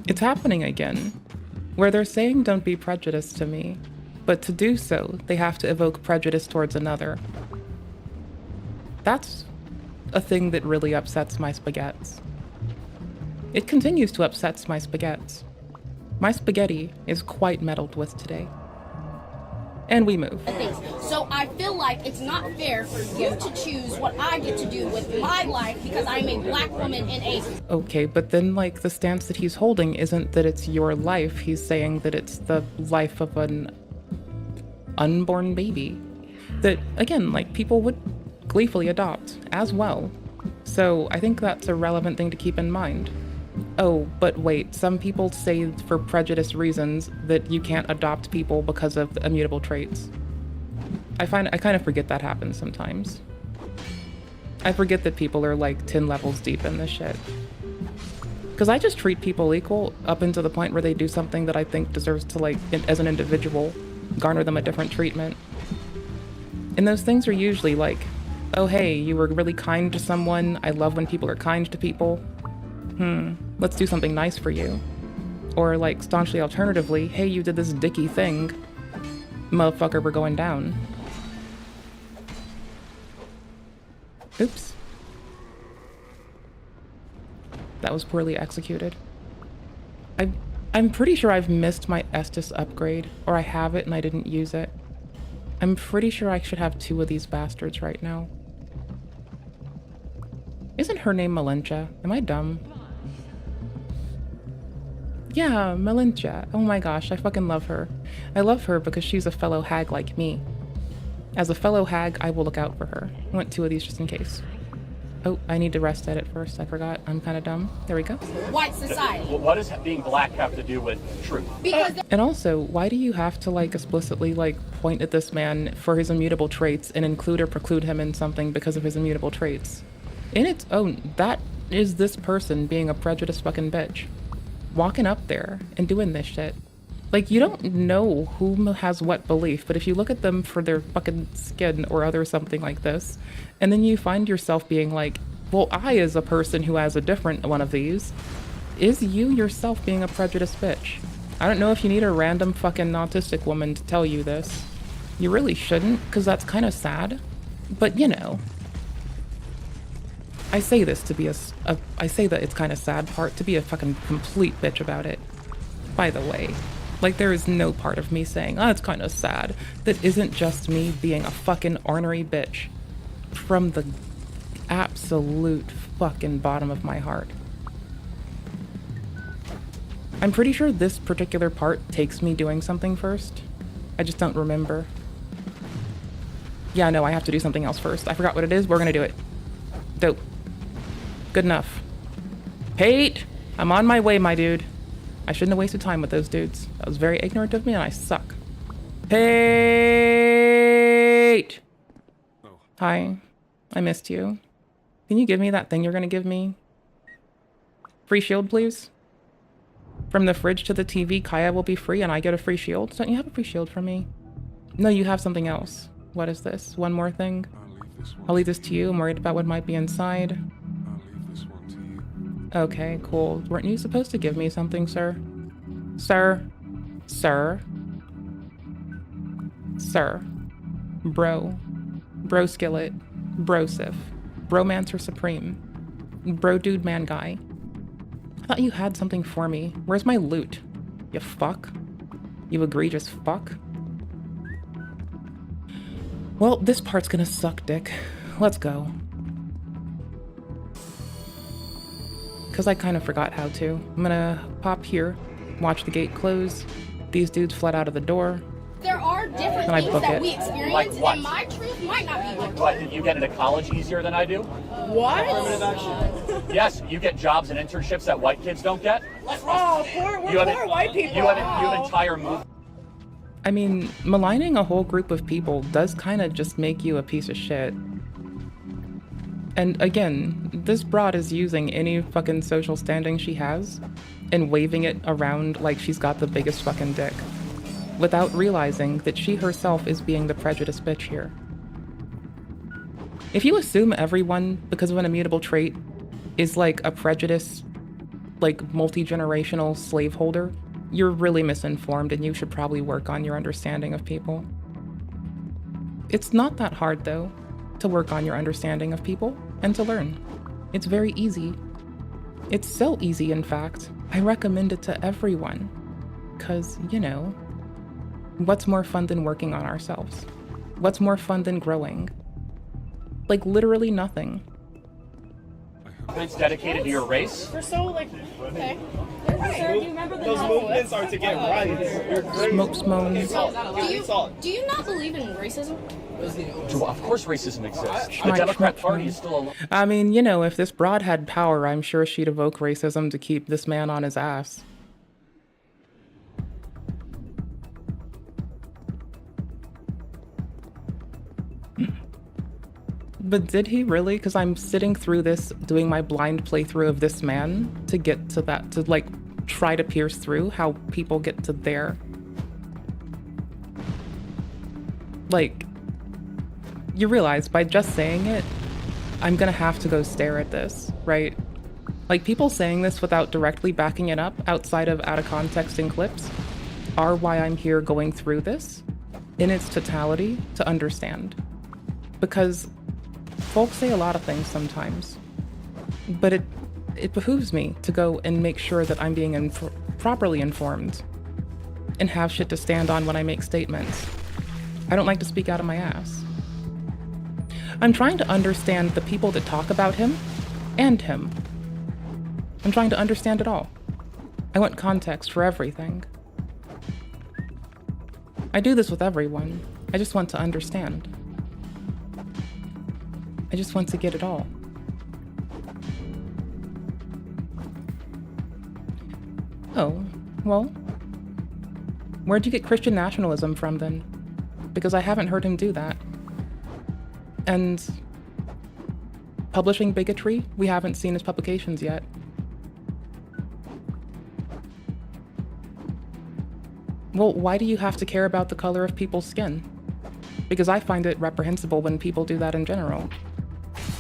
It's happening again, where they're saying don't be prejudiced to me, but to do so, they have to evoke prejudice towards another. That's a thing that really upsets my spaghettis. It continues to upset my spaghettis. My spaghetti is quite meddled with today. And we move. So I feel like it's not fair for you to choose what I get to do with my life because I'm a black woman in a... Okay, but then like the stance that he's holding isn't that it's your life. He's saying that it's the life of an unborn baby. That, again, like people would gleefully adopt as well. So I think that's a relevant thing to keep in mind. Oh, but wait, some people say for prejudice reasons that you can't adopt people because of the immutable traits. I kind of forget that happens sometimes. I forget that people are like 10 levels deep in this shit. Because I just treat people equal up until the point where they do something that I think deserves to, like, as an individual, garner them a different treatment. And those things are usually like, oh hey, you were really kind to someone, I love when people are kind to people. Let's do something nice for you. Or like, staunchly alternatively, hey, you did this dicky thing. Motherfucker, we're going down. Oops. That was poorly executed. I'm pretty sure I've missed my Estus upgrade, or I have it and I didn't use it. I'm pretty sure I should have 2 of these bastards right now. Isn't her name Malencha? Am I dumb? Yeah, Melintia. Oh my gosh, I fucking love her. I love her because she's a fellow hag like me. As a fellow hag, I will look out for her. I want 2 of these just in case. Oh, I need to rest edit first. I forgot. I'm kind of dumb. There we go. White society. What does being black have to do with truth? Because And also, why do you have to like explicitly like point at this man for his immutable traits and include or preclude him in something because of his immutable traits? In its own, that is this person being a prejudiced fucking bitch. Walking up there and doing this shit. Like, you don't know who has what belief, but if you look at them for their fucking skin or other something like this, and then you find yourself being like, well, I, as a person who has a different one of these, is you yourself being a prejudiced bitch. I don't know if you need a random fucking autistic woman to tell you this. You really shouldn't, because that's kind of sad. But, you know. I say this to be I say that it's kind of sad part, to be a fucking complete bitch about it. By the way. Like, there is no part of me saying, oh, it's kind of sad, that isn't just me being a fucking ornery bitch. From the absolute fucking bottom of my heart. I'm pretty sure this particular part takes me doing something first. I just don't remember. Yeah, no, I have to do something else first. I forgot what it is. We're gonna do it. Dope. Good enough. Pate! I'm on my way, my dude. I shouldn't have wasted time with those dudes. That was very ignorant of me, and I suck. Pate! Hi. I missed you. Can you give me that thing you're gonna give me? Free shield, please? From the fridge to the TV, Kaya will be free, and I get a free shield. Don't you have a free shield for me? No, you have something else. What is this? One more thing? I'll leave this to you. I'm worried about what might be inside. Okay, cool. Weren't you supposed to give me something, sir? Sir? Sir? Sir? Bro? Bro skillet? Brosif? Bromancer supreme? Bro dude man guy? I thought you had something for me. Where's my loot? You fuck? You egregious fuck? Well, this part's gonna suck, dick. Let's go. Because I kind of forgot how to. I'm gonna pop here, watch the gate close. These dudes fled out of the door. there are different I things book that it. we experience, Like what? and my truth might not be your truth. What, did you get into college easier than I do? What? Yes, you get jobs and internships that white kids don't get. Oh, poor white people. You have entire move. I mean, maligning a whole group of people does kind of just make you a piece of shit. And again, this broad is using any fucking social standing she has and waving it around like she's got the biggest fucking dick, without realizing that she herself is being the prejudiced bitch here. If you assume everyone, because of an immutable trait, is like a prejudice, like multi-generational slaveholder, you're really misinformed and you should probably work on your understanding of people. It's not that hard, though, to work on your understanding of people and to learn. It's very easy. It's so easy, in fact. I recommend it to everyone. 'Cause, you know, what's more fun than working on ourselves? What's more fun than growing? Like, literally nothing. It's dedicated to your race. We're so like, okay. Sir, do you remember the Those novel? movements are to get right. You're crazy. Smokes moans. Do you not believe in racism? Of course racism exists. The Schmike, Democrat schmike, Party schmike. is still alive. I mean, you know, if this broad had power, I'm sure she'd evoke racism to keep this man on his ass. But did he really? Because I'm sitting through this, doing my blind playthrough of this man to get to that, to like try to pierce through how people get to there. Like, you realize by just saying it, I'm gonna have to go stare at this, right? Like, people saying this without directly backing it up outside of out of context and clips are why I'm here going through this in its totality to understand. Because folks say a lot of things sometimes, but it behooves me to go and make sure that I'm being properly informed and have shit to stand on when I make statements. I don't like to speak out of my ass. I'm trying to understand the people that talk about him and him. I'm trying to understand it all. I want context for everything. I do this with everyone. I just want to understand. I just want to get it all. Oh, well, where'd you get Christian nationalism from then? Because I haven't heard him do that. And publishing bigotry? We haven't seen his publications yet. Well, why do you have to care about the color of people's skin? Because I find it reprehensible when people do that in general.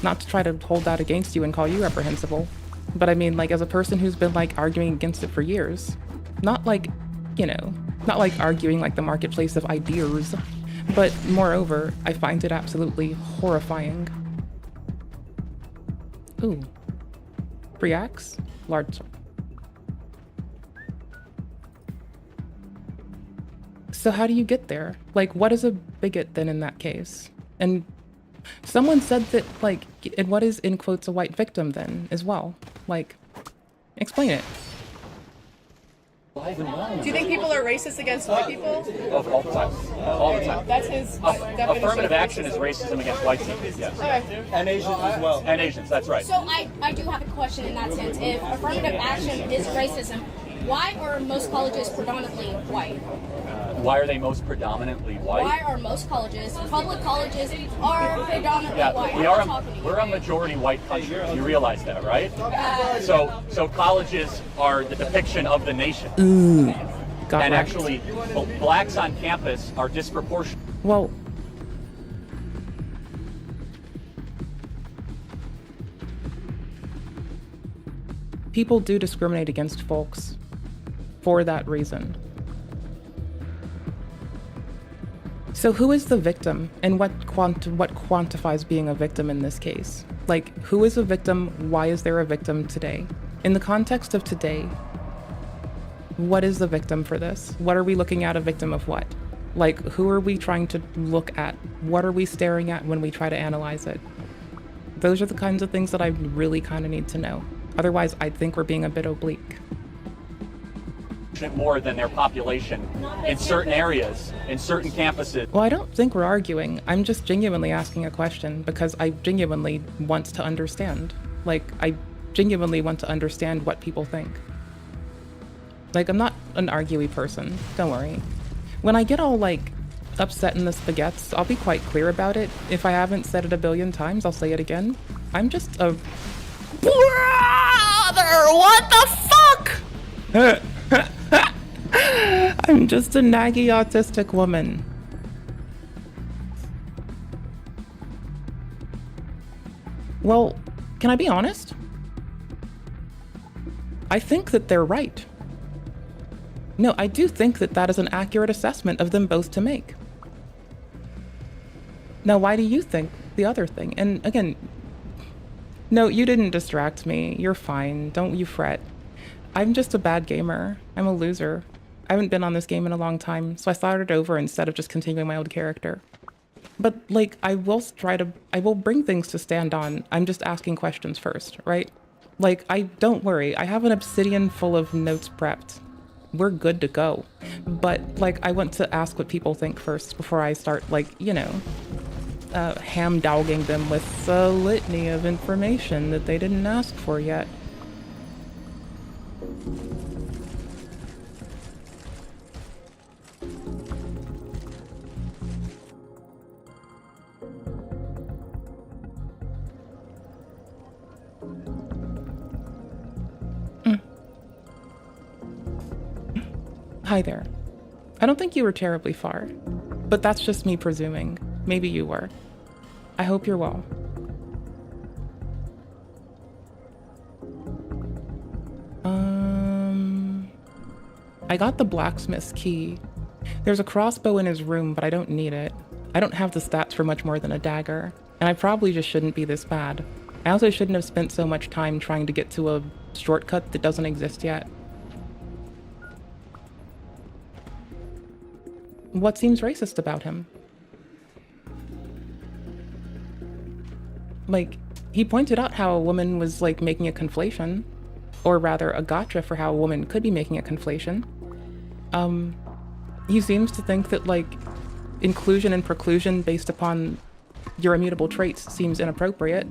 Not to try to hold that against you and call you reprehensible, but I mean, like, as a person who's been, like, arguing against it for years. Not like, you know, not like arguing like the marketplace of ideas, but moreover, I find it absolutely horrifying. Ooh. Free axe? Large. So how do you get there? Like, what is a bigot then in that case? And someone said that, like, and what is, in quotes, a white victim then as well? Like, explain it. Do you think people are racist against white people? All the time. All the time. That's his definition. Affirmative action is racism against white people, yes. Okay. And Asians as well. And Asians, that's right. So I do have a question in that sense. If affirmative action is racism, why are most colleges predominantly white? Why are they most predominantly white? Why are most colleges, public colleges, are predominantly white? We're a majority white country. You realize that, right? So colleges are the depiction of the nation. Ooh, got and right. actually, blacks on campus are disproportionate. Well, people do discriminate against folks for that reason. So who is the victim, and what quantifies being a victim in this case? Like, who is a victim? Why is there a victim today? In the context of today, what is the victim for this? What are we looking at? A victim of what? Like, who are we trying to look at? What are we staring at when we try to analyze it? Those are the kinds of things that I really kind of need to know. Otherwise, I think we're being a bit oblique. More than their population in certain areas, in certain campuses. Well, I don't think we're arguing. I'm just genuinely asking a question because I genuinely want to understand. Like, I genuinely want to understand what people think. Like, I'm not an arguey person, don't worry. When I get all, like, upset in the spaghettis, I'll be quite clear about it. If I haven't said it a billion times, I'll say it again. I'm just a... Brother, what the fuck? I'm just a naggy autistic woman. Well, can I be honest? I think that they're right. No, I do think that that is an accurate assessment of them both to make. Now, why do you think the other thing? And again, no, you didn't distract me. You're fine. Don't you fret. I'm just a bad gamer. I'm a loser. I haven't been on this game in a long time, so I started over instead of just continuing my old character. But, like, I will bring things to stand on. I'm just asking questions first, right? Like, don't worry, I have an obsidian full of notes prepped. We're good to go. But, like, I want to ask what people think first before I start, like, you know, ham-dogging them with a litany of information that they didn't ask for yet. Hi there. I don't think you were terribly far, but that's just me presuming. Maybe you were. I hope you're well. I got the blacksmith's key. There's a crossbow in his room, but I don't need it. I don't have the stats for much more than a dagger, and I probably just shouldn't be this bad. I also shouldn't have spent so much time trying to get to a shortcut that doesn't exist yet. What seems racist about him? Like, he pointed out how a woman was, like, making a conflation. or rather a gotcha for how a woman could be making a conflation. He seems to think that like inclusion and preclusion based upon your immutable traits seems inappropriate.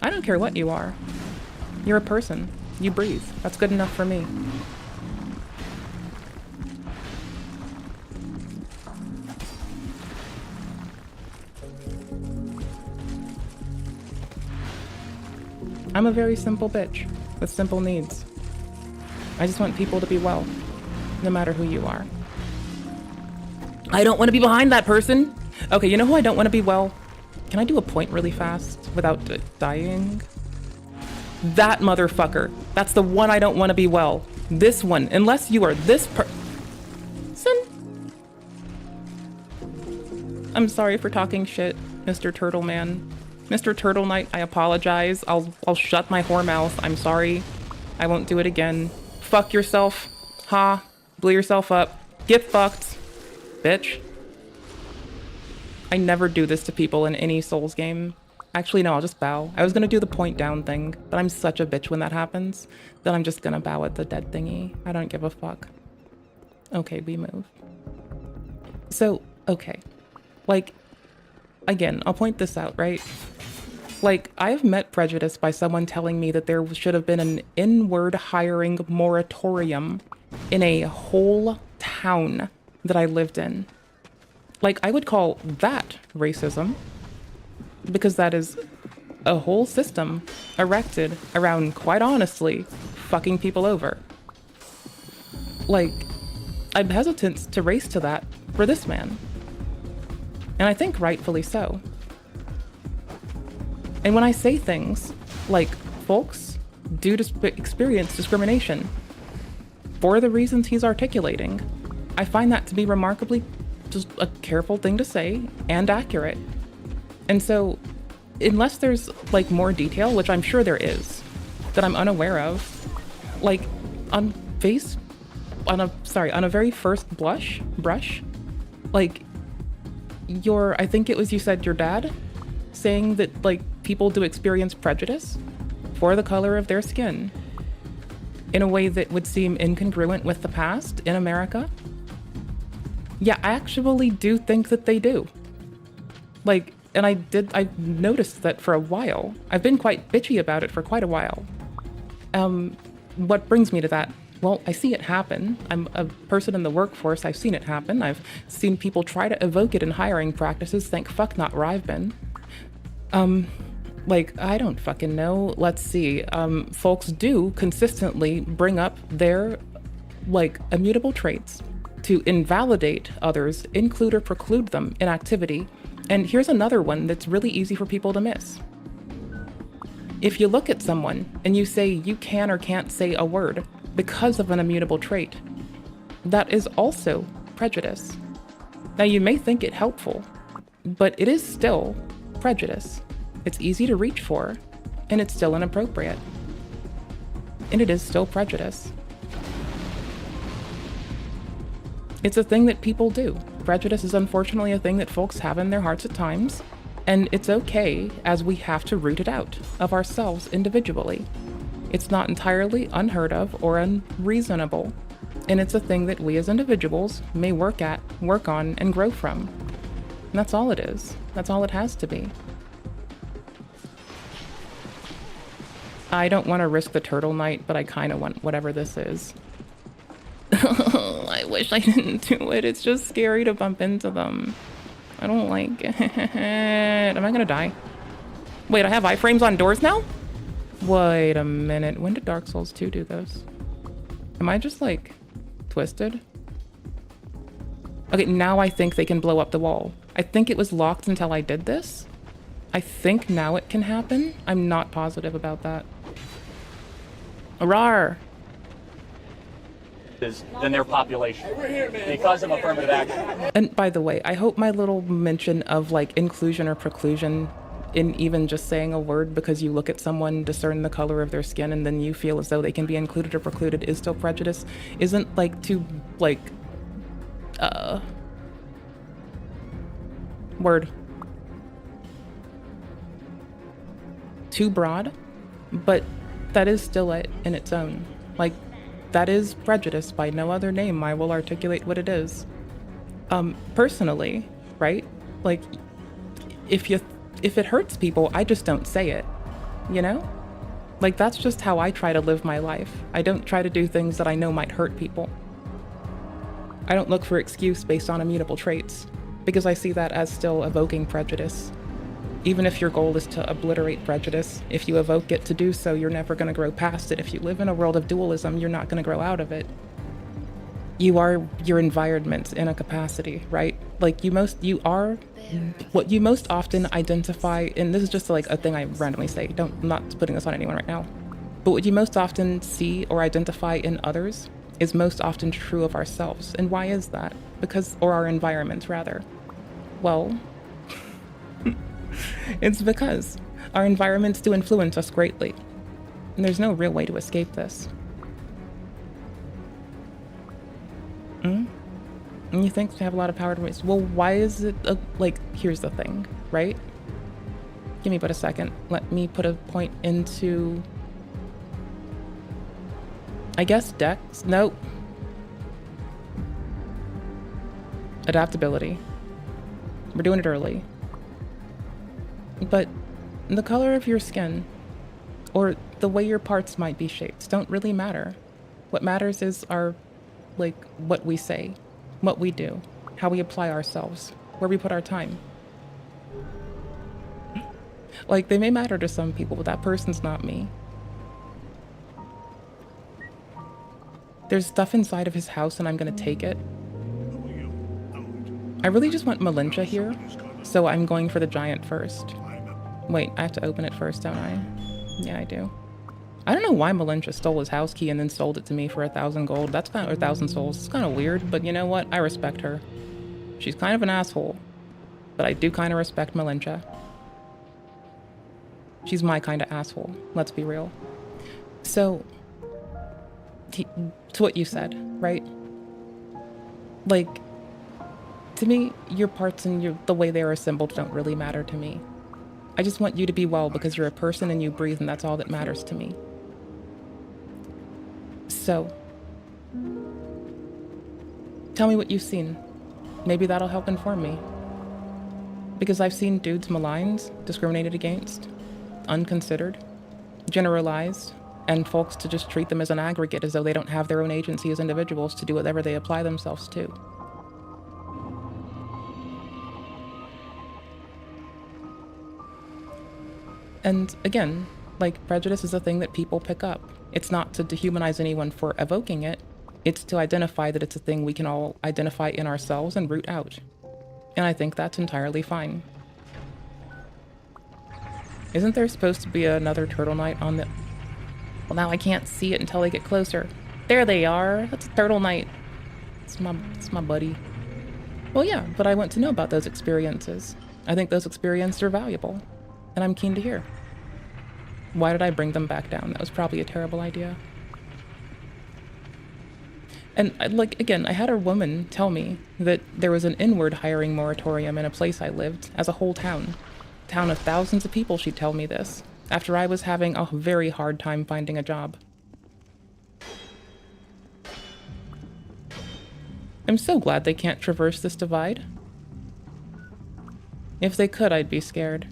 I don't care what you are. You're a person. You breathe. That's good enough for me. I'm a very simple bitch with simple needs. I just want people to be well, no matter who you are. I don't want to be behind that person. Okay, you know who I don't want to be well? Can I do a point really fast without dying? That motherfucker. That's the one I don't want to be well. This one, unless you are this person. I'm sorry for talking shit, Mr. Turtle Man. Mr. Turtle Knight, I apologize. I'll shut my whore mouth. I'm sorry. I won't do it again. Fuck yourself. Ha. Blew yourself up. Get fucked. Bitch. I never do this to people in any Souls game. Actually, no, I'll just bow. I was gonna do the point down thing, but I'm such a bitch when that happens that I'm just gonna bow at the dead thingy. I don't give a fuck. Okay, we move. So, okay. Like, again, I'll point this out, right? Like, I've met prejudice by someone telling me that there should have been an inward hiring moratorium in a whole town that I lived in. Like, I would call that racism, because that is a whole system erected around, quite honestly, fucking people over. Like, I'm hesitant to race to that for this man. And I think rightfully so. And when I say things like folks do experience discrimination for the reasons he's articulating, I find that to be remarkably just a careful thing to say and accurate. And so, unless there's like more detail, which I'm sure there is, that I'm unaware of, like on a very first brush, like I think it was you said your dad saying that like people do experience prejudice for the color of their skin in a way that would seem incongruent with the past in America. Yeah, I actually do think that they do. Like, and I noticed that for a while. I've been quite bitchy about it for quite a while. What brings me to that? Well, I see it happen. I'm a person in the workforce. I've seen it happen. I've seen people try to evoke it in hiring practices. Thank fuck not where I've been. Like, I don't fucking know. Let's see. Folks do consistently bring up their, like, immutable traits to invalidate others, include or preclude them in activity. And here's another one that's really easy for people to miss. If you look at someone and you say you can or can't say a word because of an immutable trait, that is also prejudice. Now, you may think it helpful, but it is still prejudice. It's easy to reach for, and it's still inappropriate. And it is still prejudice. It's a thing that people do. Prejudice is unfortunately a thing that folks have in their hearts at times, and it's okay as we have to root it out of ourselves individually. It's not entirely unheard of or unreasonable, and it's a thing that we as individuals may work on, and grow from. And that's all it is. That's all it has to be. I don't want to risk the Turtle Knight, but I kind of want whatever this is. I wish I didn't do it. It's just scary to bump into them. I don't like it. Am I gonna die? Wait, I have iframes on doors now? Wait a minute. When did Dark Souls 2 do this? Am I just like twisted? Okay, now I think they can blow up the wall. I think it was locked until I did this. I think now it can happen. I'm not positive about that. Rawr! Than their population because of affirmative action. And by the way, I hope my little mention of like inclusion or preclusion in even just saying a word because you look at someone, discern the color of their skin, and then you feel as though they can be included or precluded is still prejudice, isn't like too like too broad, but that is still it in its own. Like, that is prejudice. By no other name I will articulate what it is. Personally, right? Like, if it hurts people, I just don't say it, you know? Like, that's just how I try to live my life. I don't try to do things that I know might hurt people. I don't look for excuse based on immutable traits, because I see that as still evoking prejudice. Even if your goal is to obliterate prejudice, if you evoke it to do so, you're never going to grow past it. If you live in a world of dualism, you're not going to grow out of it. You are your environment in a capacity, right? Like, you are what you most often identify, and this is just like a thing I randomly say, I'm not putting this on anyone right now, but what you most often see or identify in others is most often true of ourselves. And why is that? Or our environment, rather. Well, it's because our environments do influence us greatly, and there's no real way to escape this. And you think to have a lot of power to waste. Well, why is it like, here's the thing, right? Give me but a second. Let me put a point into, I guess, Dex? Nope. Adaptability. We're doing it early. But the color of your skin, or the way your parts might be shaped, don't really matter. What matters is what we say, what we do, how we apply ourselves, where we put our time. Like, they may matter to some people, but that person's not me. There's stuff inside of his house and I'm gonna take it. I really just want Malincha here, so I'm going for the giant first. Wait, I have to open it first, don't I? Yeah, I do. I don't know why Malincha stole his house key and then sold it to me for 1,000 gold. That's kind of, or 1,000 souls. It's kind of weird, but you know what? I respect her. She's kind of an asshole, but I do kind of respect Malincha. She's my kind of asshole, let's be real. So, to what you said, right? Like, to me, your parts and the way they are assembled don't really matter to me. I just want you to be well because you're a person and you breathe, and that's all that matters to me. So, tell me what you've seen. Maybe that'll help inform me. Because I've seen dudes maligned, discriminated against, unconsidered, generalized, and folks to just treat them as an aggregate as though they don't have their own agency as individuals to do whatever they apply themselves to. And again, like, prejudice is a thing that people pick up. It's not to dehumanize anyone for evoking it. It's to identify that it's a thing we can all identify in ourselves and root out. And I think that's entirely fine. Isn't there supposed to be another turtle knight on the... Well, now I can't see it until I get closer. There they are. That's a turtle knight. It's my buddy. Well, yeah, but I want to know about those experiences. I think those experiences are valuable, and I'm keen to hear. Why did I bring them back down? That was probably a terrible idea. And, like, again, I had a woman tell me that there was an inward hiring moratorium in a place I lived, as a whole town. Town of thousands of people, she'd tell me this, after I was having a very hard time finding a job. I'm so glad they can't traverse this divide. If they could, I'd be scared.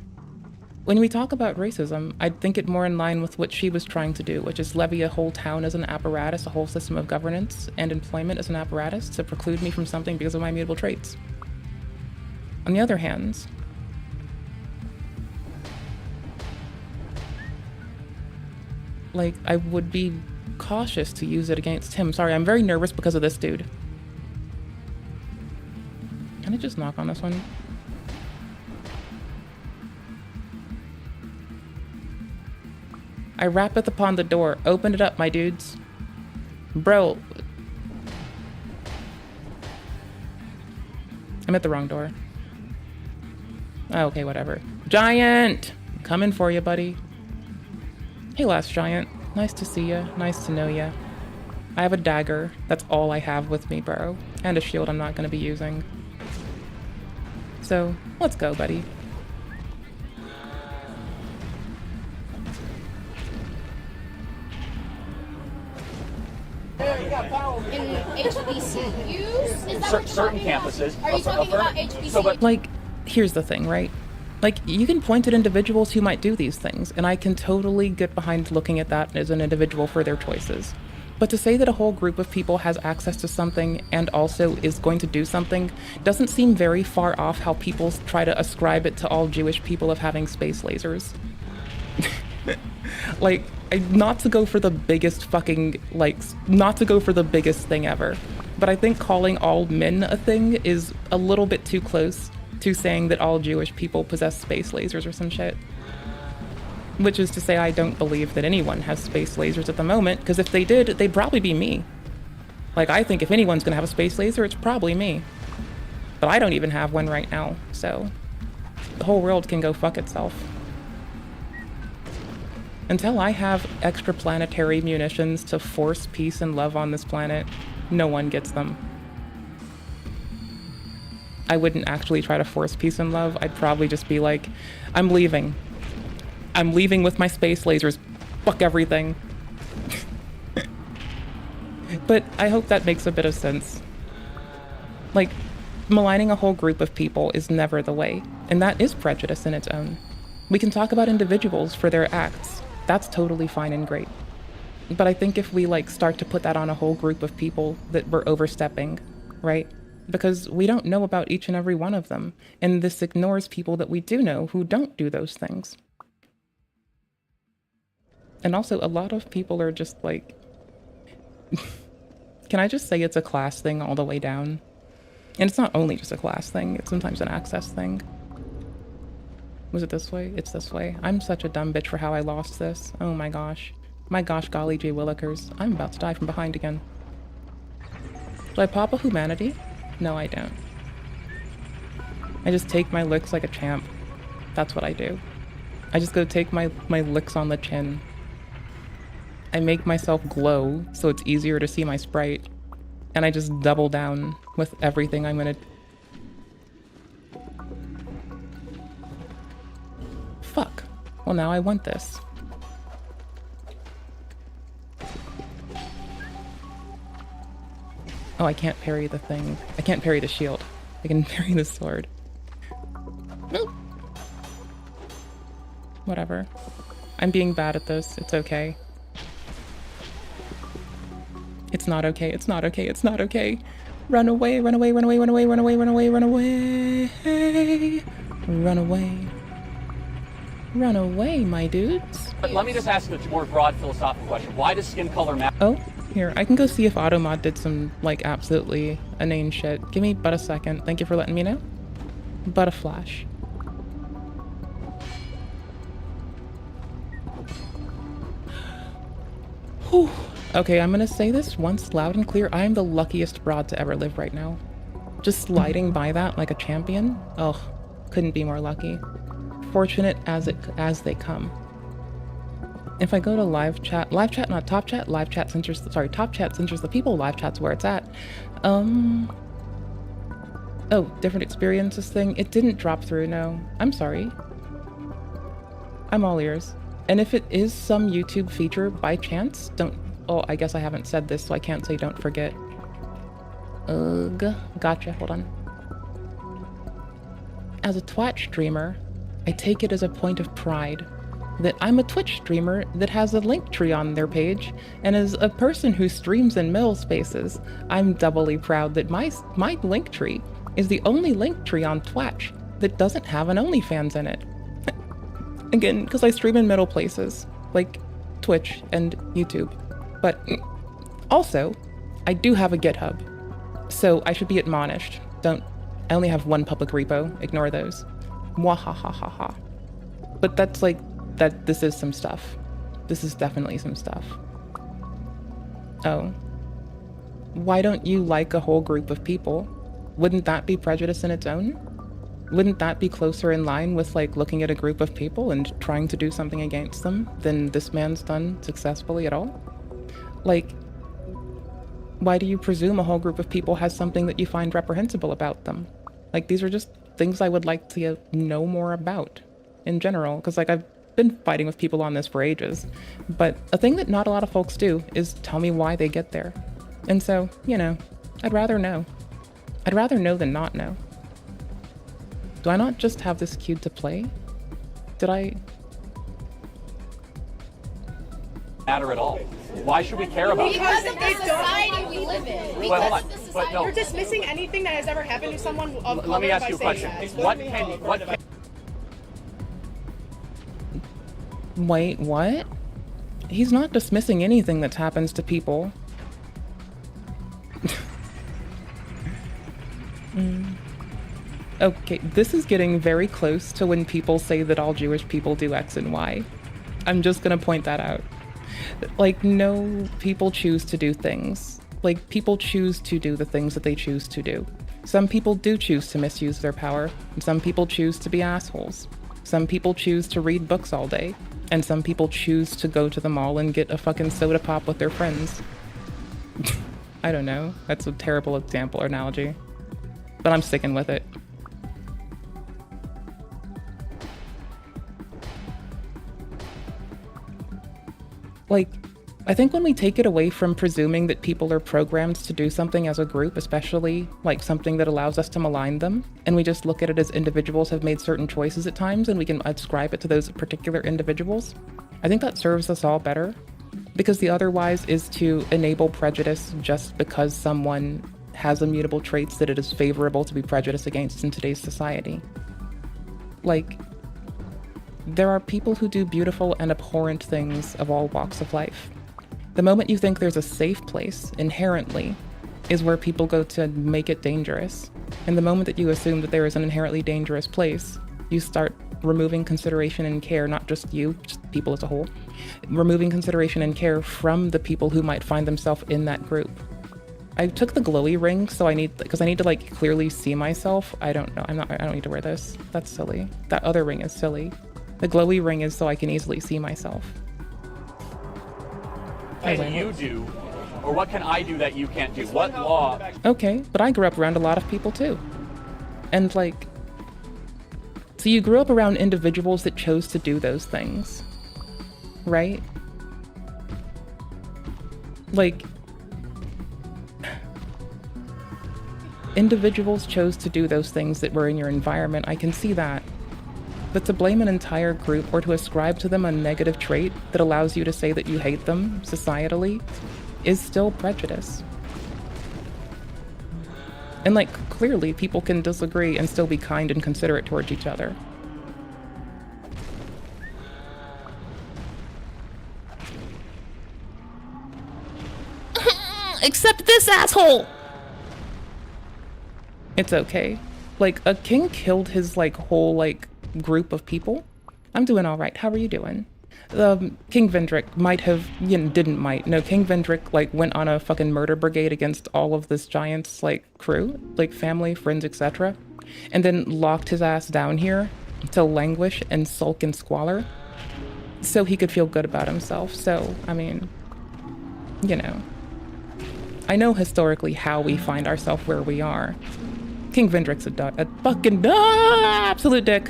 When we talk about racism, I'd think it more in line with what she was trying to do, which is levy a whole town as an apparatus, a whole system of governance and employment as an apparatus to preclude me from something because of my immutable traits. On the other hand, like, I would be cautious to use it against him. Sorry, I'm very nervous because of this dude. Can I just knock on this one? I rappeth upon the door. Open it up, my dudes. Bro. I'm at the wrong door. Oh, okay, whatever. Giant! Coming for you, buddy. Hey, last giant. Nice to see ya. Nice to know ya. I have a dagger. That's all I have with me, bro. And a shield I'm not going to be using. So, let's go, buddy. in HBCUs? Is that what you're Certain talking about? campuses. Are you talking about HBCUs? Like, here's the thing, right? Like, you can point at individuals who might do these things, and I can totally get behind looking at that as an individual for their choices. But to say that a whole group of people has access to something and also is going to do something doesn't seem very far off how people try to ascribe it to all Jewish people of having space lasers. Like, not to go for the biggest fucking, like, not to go for the biggest thing ever, but I think calling all men a thing is a little bit too close to saying that all Jewish people possess space lasers or some shit. Which is to say, I don't believe that anyone has space lasers at the moment, because if they did, they'd probably be me. Like, I think if anyone's gonna have a space laser, it's probably me. But I don't even have one right now, so the whole world can go fuck itself. Until I have extraplanetary munitions to force peace and love on this planet, no one gets them. I wouldn't actually try to force peace and love. I'd probably just be like, I'm leaving. I'm leaving with my space lasers. Fuck everything. But I hope that makes a bit of sense. Like, maligning a whole group of people is never the way, and that is prejudice in its own. We can talk about individuals for their acts. That's totally fine and great. But I think if we, like, start to put that on a whole group of people, that we're overstepping, right? Because we don't know about each and every one of them, and this ignores people that we do know who don't do those things. And also, a lot of people are just like... Can I just say it's a class thing all the way down? And it's not only just a class thing, it's sometimes an access thing. Was it this way? It's this way. I'm such a dumb bitch for how I lost this. Oh my gosh. My gosh golly gee willikers. I'm about to die from behind again. Do I pop a humanity? No, I don't. I just take my licks like a champ. That's what I do. I just go take my licks on the chin. I make myself glow so it's easier to see my sprite. And I just double down with everything I'm gonna... Fuck. Well, now I want this. Oh, I can't parry the thing. I can't parry the shield. I can parry the sword. Nope. Whatever. I'm being bad at this. It's okay. It's not okay. It's not okay. It's not okay. Run away, run away, run away, run away, run away, run away, run away. Run away. Run away, my dudes. But let me just ask a more broad philosophical question. Why does skin color matter? Oh, here. I can go see if Automod did some, like, absolutely inane shit. Give me but a second. Thank you for letting me know. But a flash. Whew. Okay, I'm gonna say this once loud and clear. I am the luckiest broad to ever live right now. Just sliding by that like a champion. Oh, couldn't be more lucky. Fortunate as they come. If I go to live chat, not top chat, live chat censors, sorry, top chat censors the people, live chat's where it's at. Oh, different experiences thing. It didn't drop through, no. I'm sorry. I'm all ears. And if it is some YouTube feature by chance, oh, I guess I haven't said this, so I can't say don't forget. Ugh, gotcha, hold on. As a Twitch streamer, I take it as a point of pride that I'm a Twitch streamer that has a link tree on their page, and as a person who streams in middle spaces, I'm doubly proud that my link tree is the only link tree on Twitch that doesn't have an OnlyFans in it. Again, because I stream in middle places, like Twitch and YouTube. But also, I do have a GitHub, so I should be admonished. I only have one public repo, ignore those. Mwahahaha. But that's like, this is some stuff. This is definitely some stuff. Oh. Why don't you like a whole group of people? Wouldn't that be prejudice in its own? Wouldn't that be closer in line with, like, looking at a group of people and trying to do something against them than this man's done successfully at all? Like, why do you presume a whole group of people has something that you find reprehensible about them? Like, these are just things I would like to know more about in general, because, like, I've been fighting with people on this for ages, but a thing that not a lot of folks do is tell me why they get there. And so, you know, I'd rather know. I'd rather know than not know. Do I not just have this queued to play? Did I? Matter at all. Why should we care about it? Because of the society we live in. Wait, hold on. But no. You're dismissing anything that has ever happened to someone of color. Let me ask you a by saying question. that. What can Wait, what? He's not dismissing anything that happens to people. Okay, this is getting very close to when people say that all Jewish people do X and Y. I'm just gonna point that out. Like, no, people choose to do things. Like, people choose to do the things that they choose to do. Some people do choose to misuse their power, and some people choose to be assholes. Some people choose to read books all day, and some people choose to go to the mall and get a fucking soda pop with their friends. I don't know, that's a terrible example or analogy, but I'm sticking with it. Like, I think when we take it away from presuming that people are programmed to do something as a group, especially like something that allows us to malign them, and we just look at it as individuals have made certain choices at times and we can ascribe it to those particular individuals, I think that serves us all better. Because the otherwise is to enable prejudice just because someone has immutable traits that it is favorable to be prejudiced against in today's society. Like, there are people who do beautiful and abhorrent things of all walks of life. The moment you think there's a safe place, inherently, is where people go to make it dangerous. And the moment that you assume that there is an inherently dangerous place, you start removing consideration and care, not just you, just people as a whole, removing consideration and care from the people who might find themselves in that group. I took the glowy ring, so because I need to like clearly see myself. I don't know, I don't need to wear this. That's silly. That other ring is silly. The glowy ring is so I can easily see myself. can you do, or what can I do that you can't do? What law? Okay, but I grew up around a lot of people too. And like, so you grew up around individuals that chose to do those things, right? Like, individuals chose to do those things that were in your environment. I can see that. But to blame an entire group or to ascribe to them a negative trait that allows you to say that you hate them societally is still prejudice. And like, clearly people can disagree and still be kind and considerate towards each other. Except this asshole! It's okay. Like, a king killed his like whole like group of people. I'm doing all right. How are you doing? King Vendrick might have, King Vendrick like went on a fucking murder brigade against all of this giant's like crew, like family, friends, etc. And then locked his ass down here to languish and sulk and squalor so he could feel good about himself. So, I mean, you know, I know historically how we find ourselves where we are. King Vendrick's a fucking absolute dick.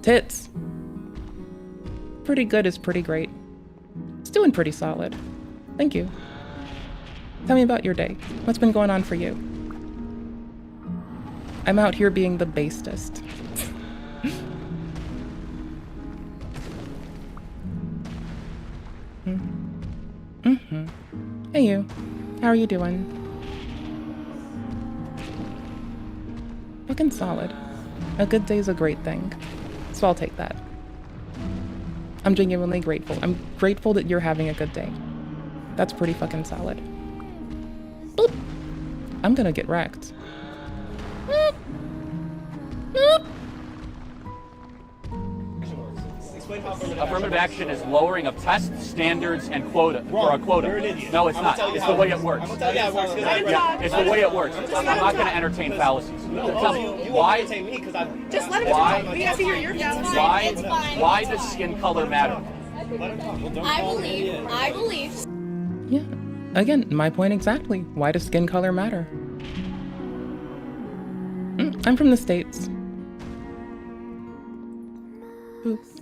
Tits. Pretty good is pretty great. It's doing pretty solid. Thank you. Tell me about your day. What's been going on for you? I'm out here being the basest. Mm-hmm. Hey you. How are you doing? Fucking solid. A good day's a great thing. So I'll take that. I'm genuinely grateful. I'm grateful that you're having a good day. That's pretty fucking solid. Boop. I'm gonna get wrecked. Boop. Boop. Affirmative action is lowering of test standards and quota for a quota. No, it's not. It's the way it works. Yeah, it's the way it works. I'm not going to entertain fallacies. Tell me why. Just let him talk. We have to hear your fallacies. Why does skin color matter? I believe. Yeah. Again, my point exactly. Why does skin color matter? I'm from the States. Oops.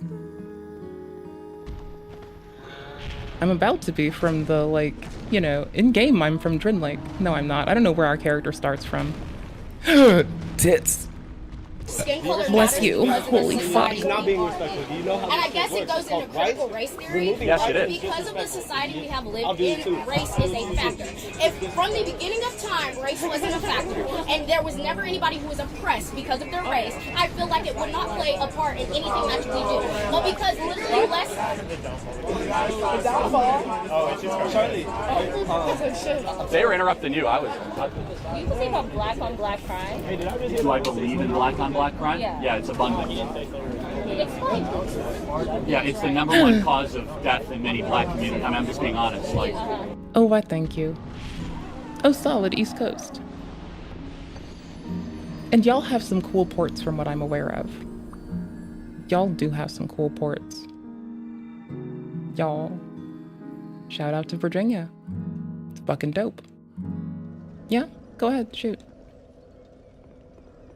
I'm about to be from the, like, you know, in-game I'm from Drin Lake. No, I'm not. I don't know where our character starts from. Tits. Skin color Bless matters you. because of the Holy fuck. society He's not we being are respectful. Do you in. know how And I this guess it works? goes It's called into critical rights. race theory. Removing Yes, it right? is. Because of the society we have I'll lived do it too. in, race is a factor. If from the beginning of time race wasn't a factor, and there was never anybody who was oppressed because of their race, I feel like it would not play a part in anything that we do. But because literally less. Oh, it's just Charlie. They were interrupting you. I was. Do you believe on black crime? Do I believe in black on black crime? Yeah. It's abundant. Explain. Yeah, it's the number one cause of death in many black communities. I mean, I'm just being honest. Like, Oh, why thank you. Oh, solid East Coast. And y'all have some cool ports from what I'm aware of. Y'all do have some cool ports. Y'all. Shout out to Virginia. It's fucking dope. Yeah, go ahead, shoot.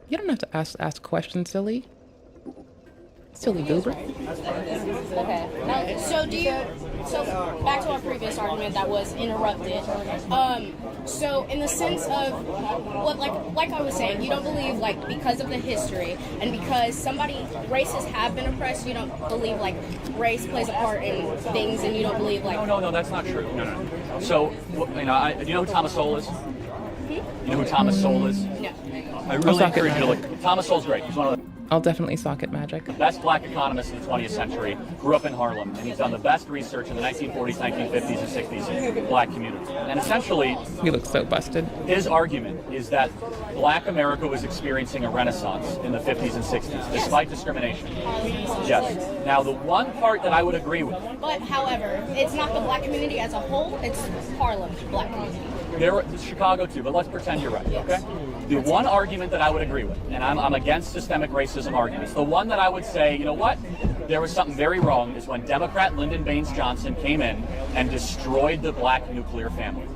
You don't have to ask questions, silly. Silly goober. Okay. Now, so back to our previous argument that was interrupted. So in the sense of what, like I was saying, you don't believe like because of the history and because races have been oppressed, you don't believe like race plays a part in things, and you don't believe like. No, that's not true. No. So, you know, do you know who Thomas Sowell is? You know who Thomas Sowell is? No. I really encourage you to look. Thomas Sowell's great. He's one of the I'll definitely socket magic. best black economists in the 20th century. Grew up in Harlem, and he's done the best research in the 1940s, 1950s, and 60s in the black community. And essentially, he looks so busted. His argument is that black America was experiencing a renaissance in the 50s and 60s, despite discrimination. Yes. Now, the one part that I would agree with. But however, it's not the black community as a whole; it's Harlem black community. There were Chicago too, but let's pretend you're right, okay? The one argument that I would agree with, and I'm against systemic racism arguments, the one that I would say, you know what, there was something very wrong is when Democrat Lyndon Baines Johnson came in and destroyed the black nuclear family.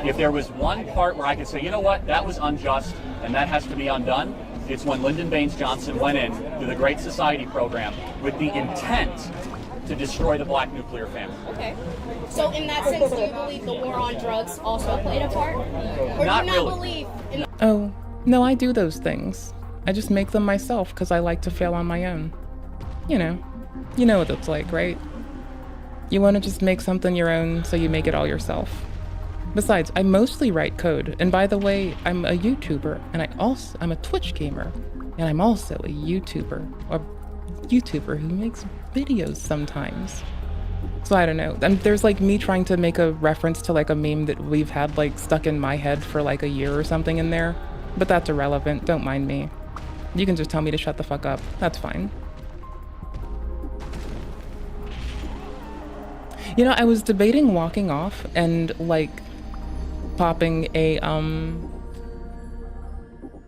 If there was one part where I could say, you know what, that was unjust and that has to be undone, it's when Lyndon Baines Johnson went in to the Great Society program with the intent to destroy the black nuclear family. Okay. So in that sense, do you believe the war on drugs also played a part? Or Not do you not really. believe in Oh, no, I do those things. I just make them myself because I like to fail on my own. You know what it's like, right? You want to just make something your own, so you make it all yourself. Besides, I mostly write code, and by the way, I'm a YouTuber, and I'm a Twitch gamer, and I'm also a YouTuber who makes videos sometimes. So I don't know. And there's like me trying to make a reference to like a meme that we've had like stuck in my head for like a year or something in there. But that's irrelevant. Don't mind me. You can just tell me to shut the fuck up. That's fine. You know, I was debating walking off and like popping a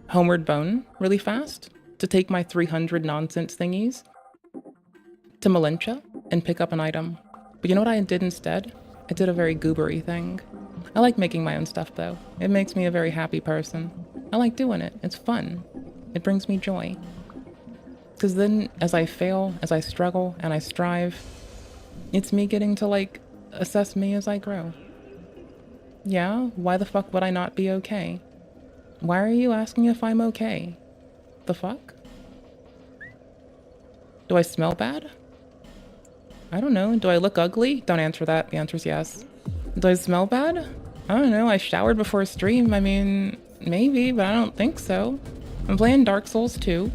homeward bone really fast to take my 300 nonsense thingies to Malincha and pick up an item. But you know what I did instead? I did a very goobery thing. I like making my own stuff though. It makes me a very happy person. I like doing it. It's fun. It brings me joy. Because then as I fail, as I struggle, and I strive, it's me getting to like assess me as I grow. Yeah, why the fuck would I not be okay? Why are you asking if I'm okay? The fuck? Do I smell bad? I don't know. Do I look ugly? Don't answer that. The answer's yes. Do I smell bad? I don't know. I showered before stream. I mean, maybe, but I don't think so. I'm playing Dark Souls 2.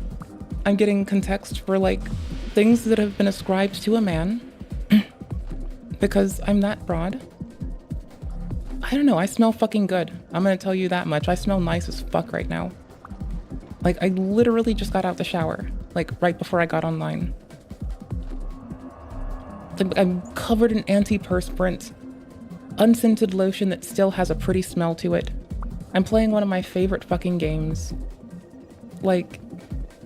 I'm getting context for, like, things that have been ascribed to a man. Because I'm that broad. I don't know. I smell fucking good. I'm gonna tell you that much. I smell nice as fuck right now. Like, I literally just got out the shower. Like, right before I got online. I'm covered in antiperspirant, unscented lotion that still has a pretty smell to it. I'm playing one of my favorite fucking games. Like,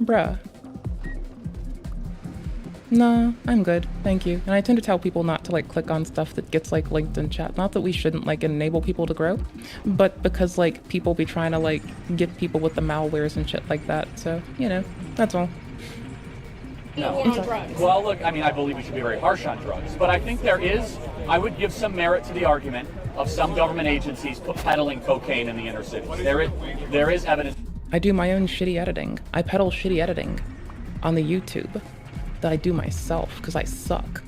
bruh. Nah, I'm good, thank you. And I tend to tell people not to like click on stuff that gets like linked in chat. Not that we shouldn't like enable people to grow, but because like people be trying to like get people with the malwares and shit like that. So, you know, that's all. the war on drugs. Well, look, I mean, I believe we should be very harsh on drugs, but I think I would give some merit to the argument of some government agencies peddling cocaine in the inner city. There is evidence. I do my own shitty editing. I peddle shitty editing on the YouTube that I do myself because I suck.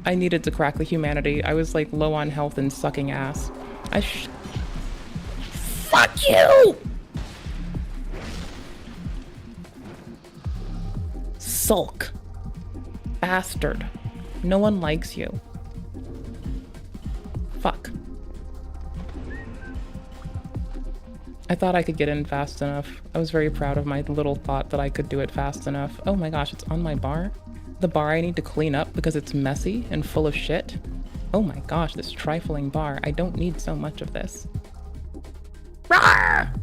I needed to crack the humanity. I was like low on health and sucking ass. Fuck you! Sulk. Bastard. No one likes you. Fuck. I thought I could get in fast enough. I was very proud of my little thought that I could do it fast enough. Oh my gosh, it's on my bar? The bar I need to clean up because it's messy and full of shit? Oh my gosh, this trifling bar. I don't need so much of this. Rawr!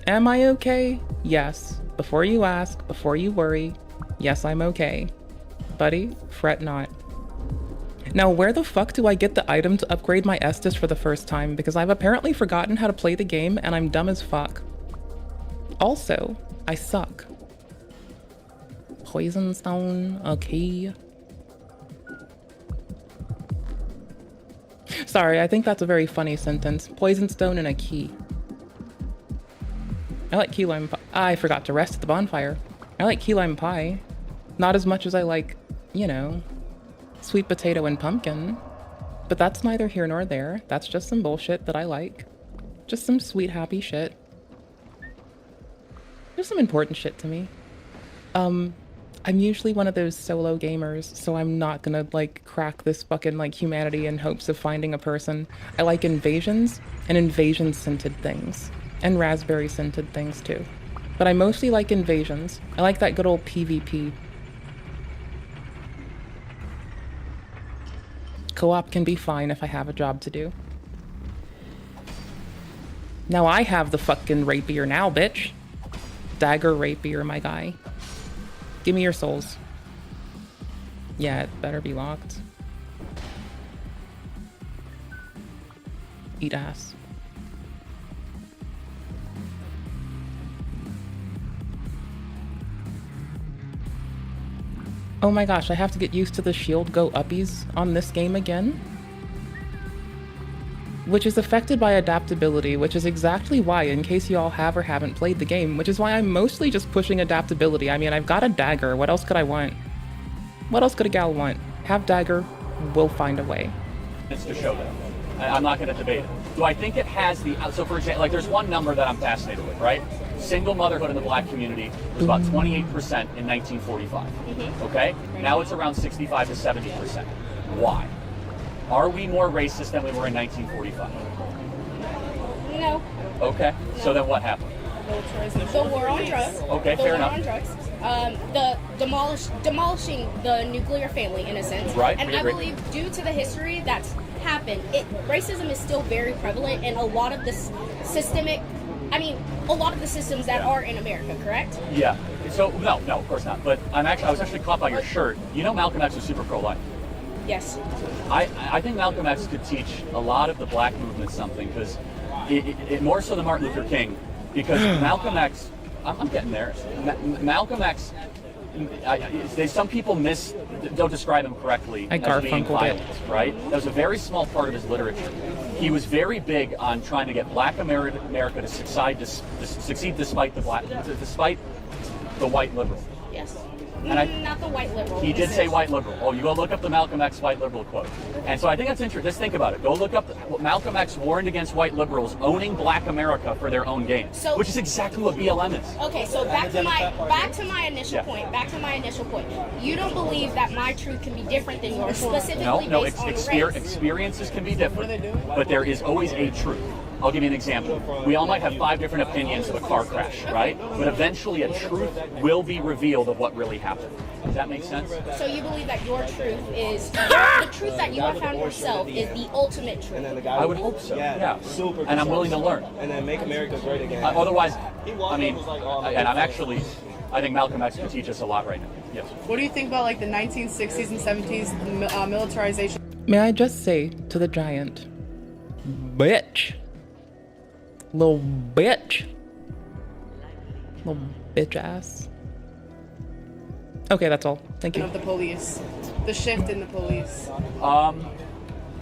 Am I okay? Yes. Before you ask, before you worry, yes, I'm okay. Buddy, fret not. Now, where the fuck do I get the item to upgrade my Estus for the first time? Because I've apparently forgotten how to play the game and I'm dumb as fuck. Also, I suck. Poison stone, a key. Sorry, I think that's a very funny sentence. Poison stone and a key. I like key lime pie. I forgot to rest at the bonfire. I like key lime pie. Not as much as I like, you know, sweet potato and pumpkin. But that's neither here nor there. That's just some bullshit that I like. Just some sweet, happy shit. Just some important shit to me. I'm usually one of those solo gamers, so I'm not gonna, like, crack this fucking, like, humanity in hopes of finding a person. I like invasions and invasion-scented things. And raspberry-scented things, too. But I mostly like invasions. I like that good old PvP. Co-op can be fine if I have a job to do. Now I have the fucking rapier now, bitch. Dagger rapier, my guy. Give me your souls. Yeah, it better be locked. Eat ass. Oh my gosh, I have to get used to the shield go uppies on this game again? Which is affected by adaptability, which is exactly why, in case you all have or haven't played the game, which is why I'm mostly just pushing adaptability. I mean, I've got a dagger, what else could I want? What else could a gal want? Have dagger, we'll find a way. It's to show them. I'm not gonna debate it. Do I think it has the, so for example, like there's one number that I'm fascinated with, right? Single motherhood in the black community was about 28% in 1945, okay? Now it's around 65 to 70%. Why? Are we more racist than we were in 1945? No. Okay, so then what happened? The war on drugs. Okay, the fair war enough. on drugs. The demolishing the nuclear family in a sense. Right. And I believe due to the history that's happened, racism is still very prevalent in a lot of the a lot of the systems that are in America, correct? Yeah. So no, of course not. But I was actually caught by your shirt. You know Malcolm X was super pro-life. Yes. I think Malcolm X could teach a lot of the black movement something, because it more so than Martin Luther King, because Malcolm X, I'm getting there. Malcolm X, some people don't describe him correctly as being violent, right? That was a very small part of his literature. He was very big on trying to get black America to succeed despite the white liberal. Yes. And not the white liberal. He did say white liberal. Oh, you go look up the Malcolm X white liberal quote. And so I think that's interesting. Just think about it. Go look up Malcolm X warned against white liberals owning black America for their own gain, which is exactly what BLM is. Okay, so back to my initial point. Back to my initial point. You don't believe that my truth can be different than yours, specifically based on race. Experiences can be different, but there is always a truth. I'll give you an example. We all might have 5 different opinions of a car crash, right? But eventually a truth will be revealed of what really happened. Does that make sense? So you believe that your truth is, the truth that you have found yourself is the ultimate truth? I would hope so, yeah. And I'm willing to learn. And then make America great again. Otherwise, I think Malcolm X can teach us a lot right now. Yes. What do you think about like the 1960s and 70s militarization? May I just say to the giant, bitch, little bitch, Little bitch ass. Okay, that's all. Thank you. Of the police, the shift in the police.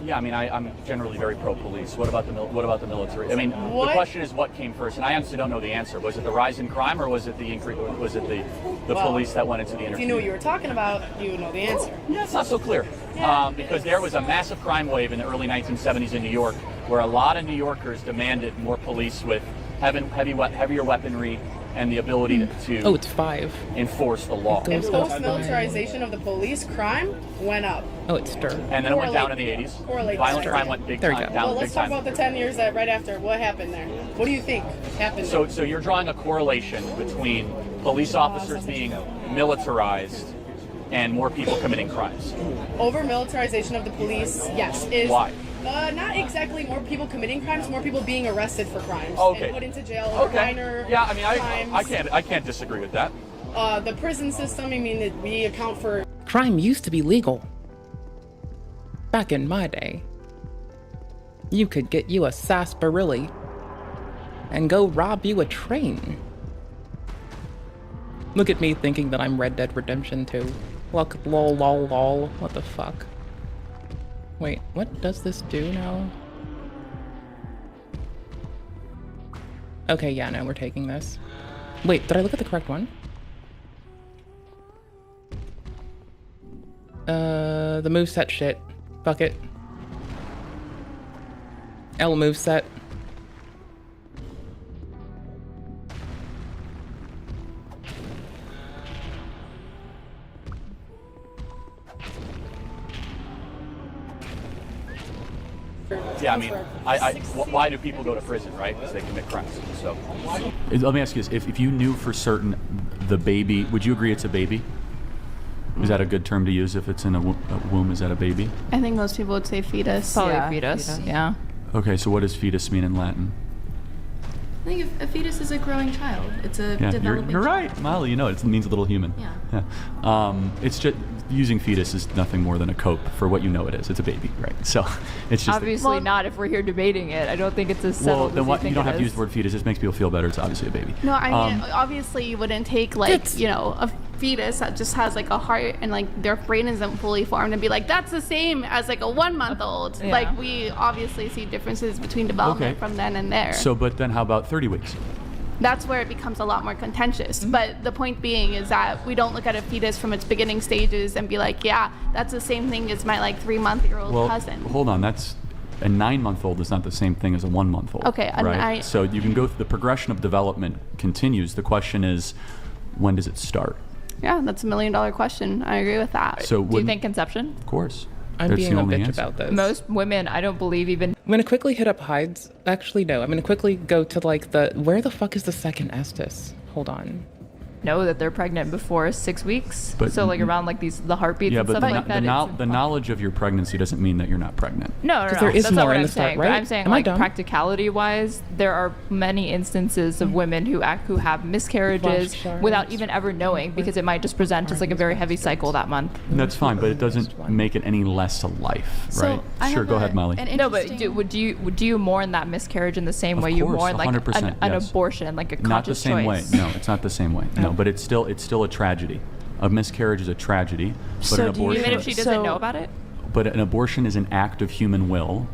Yeah, I mean, I'm generally very pro-police. What about the military? I mean, What? the question is what came first, and I honestly don't know the answer. Was it the rise in crime, or was it the increase? Was it the Well, police that went into the If interview? you knew what you were talking about, you would know the answer. Yeah, it's not so clear. Because there was a massive crime wave in the early 1970s in New York, where a lot of New Yorkers demanded more police with heavier weaponry and the ability to it's 5. enforce the law. And post-militarization of the police, crime went up. Oh, it's stir. And then it went down in the 80s. Correlate Violent stir. crime went big There you time, go. down Well, big let's talk time. about the 10 years that right after. What happened there? What do you think happened? So you're drawing a correlation between police officers being militarized and more people committing crimes. Over militarization of the police, yes. Why? Not exactly more people committing crimes, more people being arrested for crimes Okay. and put into jail for minor Yeah, I mean, crimes. I can't disagree with that. The prison system, I mean, we account for. Crime used to be legal. Back in my day, you could get you a sarsaparilla and go rob you a train. Look at me thinking that I'm Red Dead Redemption 2. Look, lol, lol, lol. What the fuck? Wait, what does this do now? Okay, yeah, no, we're taking this. Wait, did I look at the correct one? The moveset shit. Fuck it. L moveset. Yeah, I mean, why do people go to prison, right? Because they commit crimes. So, Let me ask you this: if you knew for certain the baby, would you agree it's a baby? Is that a good term to use if it's in a womb? Is that a baby? I think most people would say fetus. Probably fetus. Yeah. Okay, so what does fetus mean in Latin? I think a fetus is a growing child. It's a Yeah, developing you're child. right, Molly. You know it means a little human. Yeah. It's just using fetus is nothing more than a cope for what you know it is. It's a baby, right? So it's just Obviously not if we're here debating it. I don't think it's as well. settled Then as what? You think don't it have to use is. the word fetus. It makes people feel better. It's obviously a baby. No, I mean, obviously you wouldn't take a fetus that just has like a heart and like their brain isn't fully formed and be like, that's the same as like a 1-month-old. Yeah. Like we obviously see differences between development from then and there. So, but then how about 30 weeks? That's where it becomes a lot more contentious. But the point being is that we don't look at a fetus from its beginning stages and be like, yeah, that's the same thing as my like 3-month-old Well, cousin. hold on. That's a 9-month-old is not the same thing as a 1-month-old. Okay, and right? So you can go through the progression of development continues. The question is, when does it start? Yeah, that's $1 million question. I agree with that. So Do you think conception? Of course. I'm That's being the a only bitch answer. about this. Most women, I don't believe even. I'm gonna quickly hit up Hyde's. Actually, no. I'm gonna quickly go to like where the fuck is the second Estes? Hold on. Know that they're pregnant before 6 weeks. But- So like around like the heartbeats Yeah, and but stuff the, like that. the knowledge of your pregnancy doesn't mean that you're not pregnant. No, 'Cause there is that's not more what in I'm the start, saying. right? But I'm saying Am I like dumb? practicality-wise, there are many instances of women who have miscarriages Flash without even ever knowing because it might just present as like a very heavy cycle that month. That's fine, but it doesn't make it any less a life, So, right? I Sure, have go ahead, Molly. No, but would you mourn that miscarriage in the same way you course, mourn like 100%, an yes. abortion, like a conscious Not the same choice? way. No, it's not the same way. No, but it's still a tragedy. A miscarriage is a tragedy, but So an do you- abortion. even if she doesn't know about it? But an abortion is an act of human will.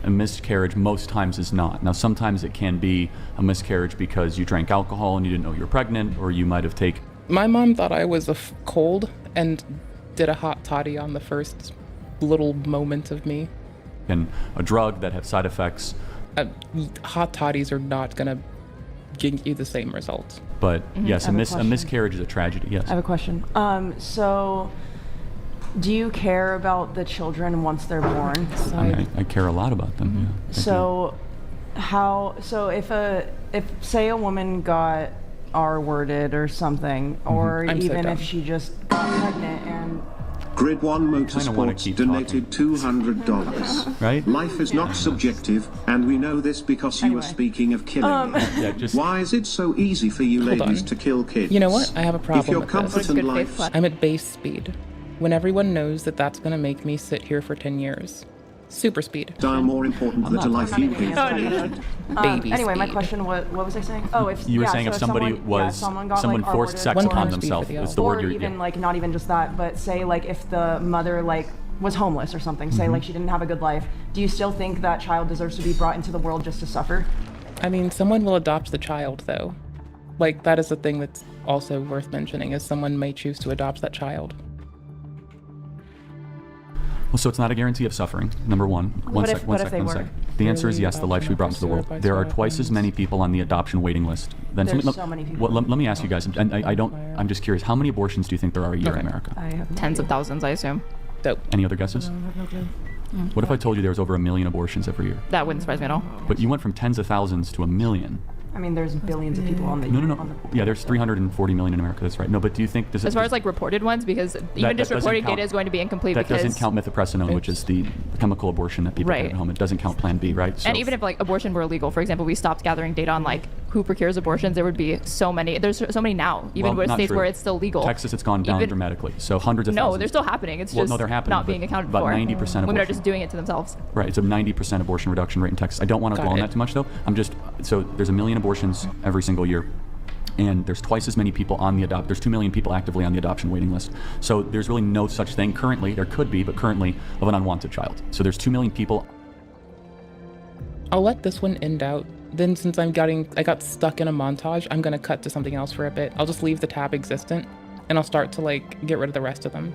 A miscarriage most times is not. Now, sometimes it can be a miscarriage because you drank alcohol and you didn't know you were pregnant, or you might have taken. My mom thought I was a cold and did a hot toddy on the first little moment of me. And a drug that have side effects. Hot toddies are not gonna give you the same results. But yes, I have a a question. miscarriage is a tragedy. Yes. I have a question. So, do you care about the children once they're born? I care a lot about them. Yeah. So, if say a woman got R-worded or something, or I'm so even dumb. if she just got pregnant and Grid 1 wanna Motorsports keep donated $200. Right? Life is not subjective, and we know this because you were speaking of killing. Yeah, just Why is it so easy for you Hold ladies on. to kill kids? You know what? I have a problem If your with comfort this. and life... I'm at base speed. When everyone knows that that's gonna make me sit here for 10 years. Super speed. Are more important than a life you gave. Baby Anyway, my speed. question, what was I saying? Oh, if You were yeah, saying so if somebody someone got, someone like, forced R-worded sex One upon time speed themselves. video. It's the or word you're even like not even just that, but say like if the mother like was homeless or something, say like she didn't have a good life, do you still think that child deserves to be brought into the world just to suffer? I mean, someone will adopt the child, though. Like, that is the thing that's also worth mentioning, is someone may choose to adopt that child. Well, so it's not a guarantee of suffering, number one. One sec. The answer is yes, the life should be brought into the world. There are twice as many people on the adoption waiting list. There's so many people. Well, let me ask you guys, and I'm just curious, how many abortions do you think there are a year in America? I have Tens of thousands, I assume. Dope. Any other guesses? What if I told you there was over 1 million abortions every year? That wouldn't surprise me at all. But you went from tens of thousands to 1 million. I mean, there's billions of people on the. No. Yeah, there's 340 million in America. That's right. No, but do you think As far as like reported ones, because even just reported data is going to be incomplete. That doesn't count mifepristone, which is the chemical abortion that people get at home. It doesn't count Plan B, right? So, and even if like abortion were illegal, for example, we stopped gathering data on like who procures abortions, there would be so many. There's so many now, even with states where it's still legal. Texas, it's gone down dramatically. So hundreds of thousands. No, they're still happening. It's well, just no, they're happening, not being accounted about for. About 90% abortion. Women are just doing it to themselves. Right. It's a 90% abortion reduction rate in Texas. I don't want to dwell on that too much, though. So there's 1 million abortions every single year. And there's twice as many people on the there's 2 million people actively on the adoption waiting list. So there's really no such thing currently, there could be, but currently, of an unwanted child. So there's 2 million people. I'll let this one end out. Then since I got stuck in a montage, I'm gonna cut to something else for a bit. I'll just leave the tab existent and I'll start to like get rid of the rest of them.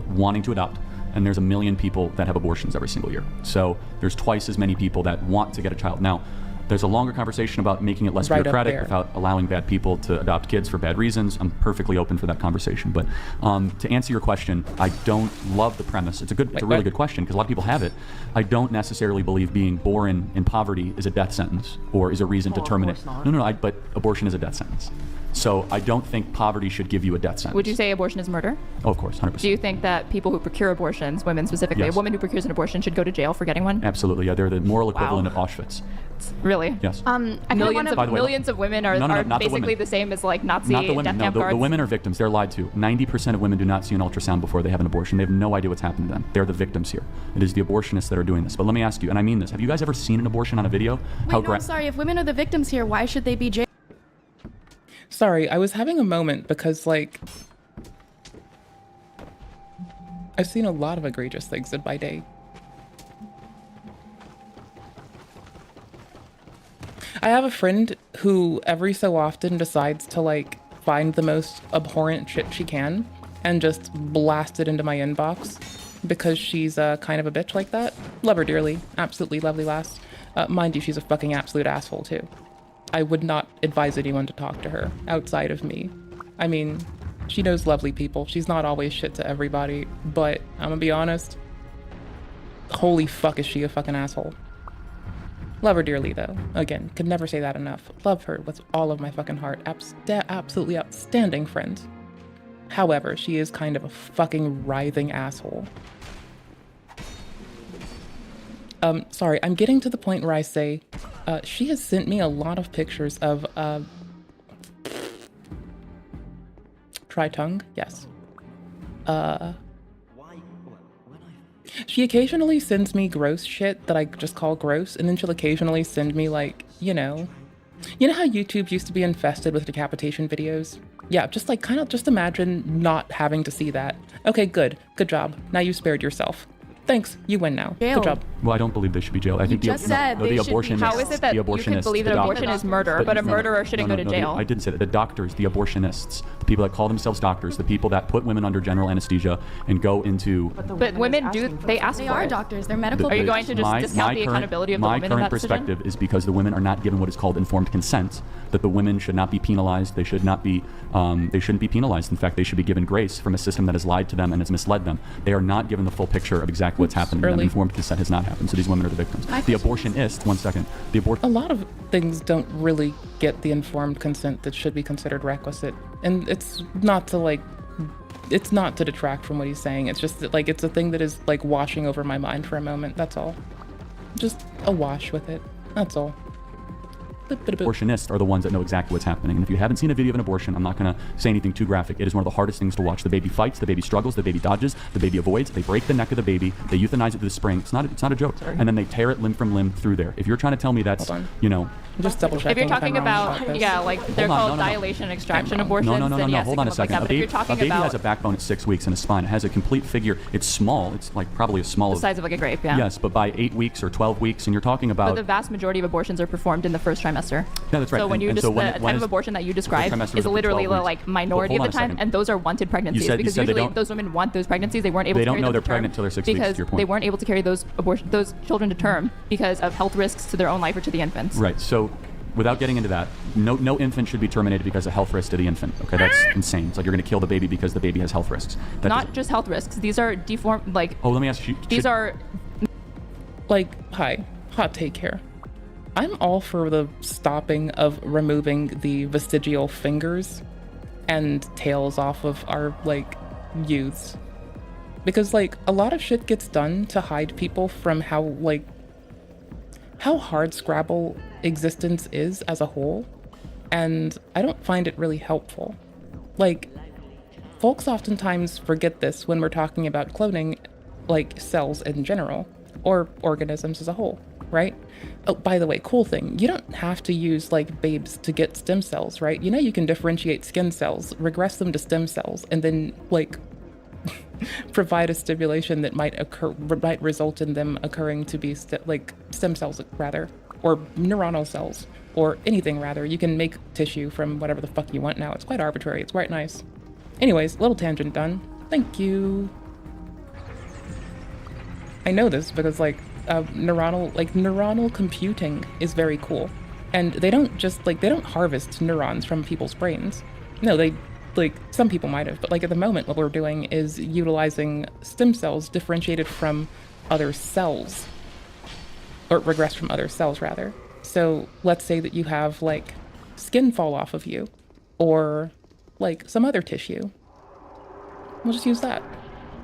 Wanting to adopt. And there's 1 million people that have abortions every single year. So there's twice as many people that want to get a child. Now, there's a longer conversation about making it less bureaucratic without allowing bad people to adopt kids for bad reasons. I'm perfectly open for that conversation. But to answer your question, I don't love the premise. It's a really good question because a lot of people have it. I don't necessarily believe being born in poverty is a death sentence or is a reason to terminate. No, but abortion is a death sentence. So I don't think poverty should give you a death sentence. Would you say abortion is murder? Oh, of course, 100%. Do you think that people who procure abortions, women specifically, Yes. a woman who procures an abortion should go to jail for getting one? Absolutely, yeah. They're the moral equivalent of Auschwitz. Really? Yes. Millions of women are basically the same as like Nazi not the women. death No, camp the guards. women are victims. They're lied to. 90% of women do not see an ultrasound before they have an abortion. They have no idea what's happened to them. They're the victims here. It is the abortionists that are doing this. But let me ask you, and I mean this, have you guys ever seen an abortion on a video? I'm sorry. If women are the victims here, why should they be jailed? Sorry, I was having a moment because like I've seen a lot of egregious things in my day. I have a friend who every so often decides to like find the most abhorrent shit she can and just blast it into my inbox because she's kind of a bitch like that. Love her dearly. Absolutely lovely lass. Mind you, she's a fucking absolute asshole too. I would not advise anyone to talk to her outside of me. I mean, she knows lovely people. She's not always shit to everybody, but I'm gonna be honest. Holy fuck is she a fucking asshole. Love her dearly though. Again, could never say that enough. Love her with all of my fucking heart. Absolutely outstanding friend. However, she is kind of a fucking writhing asshole. Sorry, I'm getting to the point where I say, she has sent me a lot of pictures of, try tongue? Yes. She occasionally sends me gross shit that I just call gross, and then she'll occasionally send me like, you know how YouTube used to be infested with decapitation videos? Yeah, just like just imagine not having to see that. Okay, good job. Now you spared yourself. Thanks, you win now. Good job. Well, I don't believe they should be jailed. I think the abortionists. How is it that you can believe that abortion is murder, but a murderer shouldn't go to jail? I didn't say that. The doctors, the abortionists, the people that call themselves doctors, the people that put women under general anesthesia and go into. But women they ask for it. They are doctors. They're medical. Are you going to just discount the accountability of the women in that My current perspective is because the women are not given what is called informed consent. That the women should not be penalized. They should not be. They shouldn't be penalized. In fact, they should be given grace from a system that has lied to them and has misled them. They are not given the full picture of exactly what's happened to them. Informed consent has not happened. So these women are the victims. The abortionists. One second. A lot of things don't really get the informed consent that should be considered requisite, and it's not to detract from what he's saying. It's just that, like, it's a thing that is like washing over my mind for a moment. That's all. Just a wash with it. That's all. Abortionists are the ones that know exactly what's happening. And if you haven't seen a video of an abortion, I'm not going to say anything too graphic. It is one of the hardest things to watch. The baby fights, the baby struggles, the baby dodges, the baby avoids, they break the neck of the baby, they euthanize it to the spring. It's not a joke. Sorry. And then they tear it limb from limb through there. If you're trying to tell me that's, you know, just double checking. If you're talking about, like they're called dilation and extraction abortions, then yes, hold on a second. But if you're talking a baby about has a backbone at 6 weeks and a spine. It has a complete figure. It's small. It's like probably as small the as size of like a grape, yeah. Yes, but by 8 weeks or 12 weeks, and you're talking about. But the vast majority of abortions are performed in the first trimester. Yeah, that's right. So when you just the type of abortion that you described is literally the like minority of the time, and those are wanted pregnancies because usually those women want those pregnancies. They weren't able to carry them to term. They don't know they're pregnant until they're 6 weeks. Because they weren't able to carry those children to term because of health risks to their own life or to the infants. Right. So. Without getting into that, no infant should be terminated because of health risk to the infant. Okay, that's insane. It's like you're going to kill the baby because the baby has health risks. Not just health risks. These are deformed, like... Oh, let me ask you... These are... Like, hi. Hot take here. I'm all for the stopping of removing the vestigial fingers and tails off of our, like, youths. Because, like, a lot of shit gets done to hide people from how hard Scrabble existence is as a whole, and I don't find it really helpful. Like, folks oftentimes forget this when we're talking about cloning, like cells in general, or organisms as a whole, right? Oh, by the way, cool thing, you don't have to use, like, babes to get stem cells, right? You know you can differentiate skin cells, regress them to stem cells, and then, like, provide a stimulation that might result in them occurring to be stem cells rather, or neuronal cells, or anything rather. You can make tissue from whatever the fuck you want now. It's quite arbitrary. It's quite nice. Anyways, little tangent done. Thank you. I know this because neuronal computing is very cool, and they don't harvest neurons from people's brains. No, they. Like, some people might have, but like at the moment what we're doing is utilizing stem cells differentiated from other cells, or regressed from other cells rather. So let's say that you have like skin fall off of you, or like some other tissue. We'll just use that.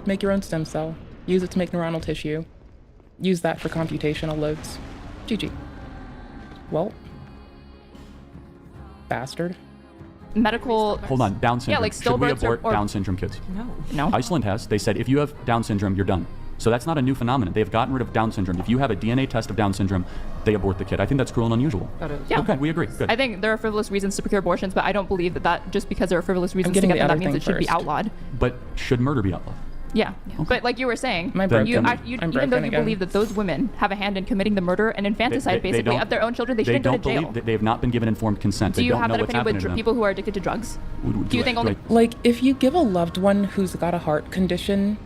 Make your own stem cell. Use it to make neuronal tissue. Use that for computational loads. GG. Well. Bastard. Medical... Hold on, Down syndrome. Yeah, like Should we abort Down syndrome kids? No. Iceland has. They said if you have Down syndrome, you're done. So that's not a new phenomenon. They've gotten rid of Down syndrome. If you have a DNA test of Down syndrome, they abort the kid. I think that's cruel and unusual. That is. Yeah. Okay, we agree. Good. I think there are frivolous reasons to procure abortions, but I don't believe that just because there are frivolous reasons to get them, that means it should be outlawed. But should murder be outlawed? Yeah. But like you were saying, even though you believe that those women have a hand in committing the murder and infanticide basically of their own children, they shouldn't go to jail. They have not been given informed consent. Do you have that opinion with people who are addicted to drugs? Do you think only... Like, if you give a loved one who's got a heart condition...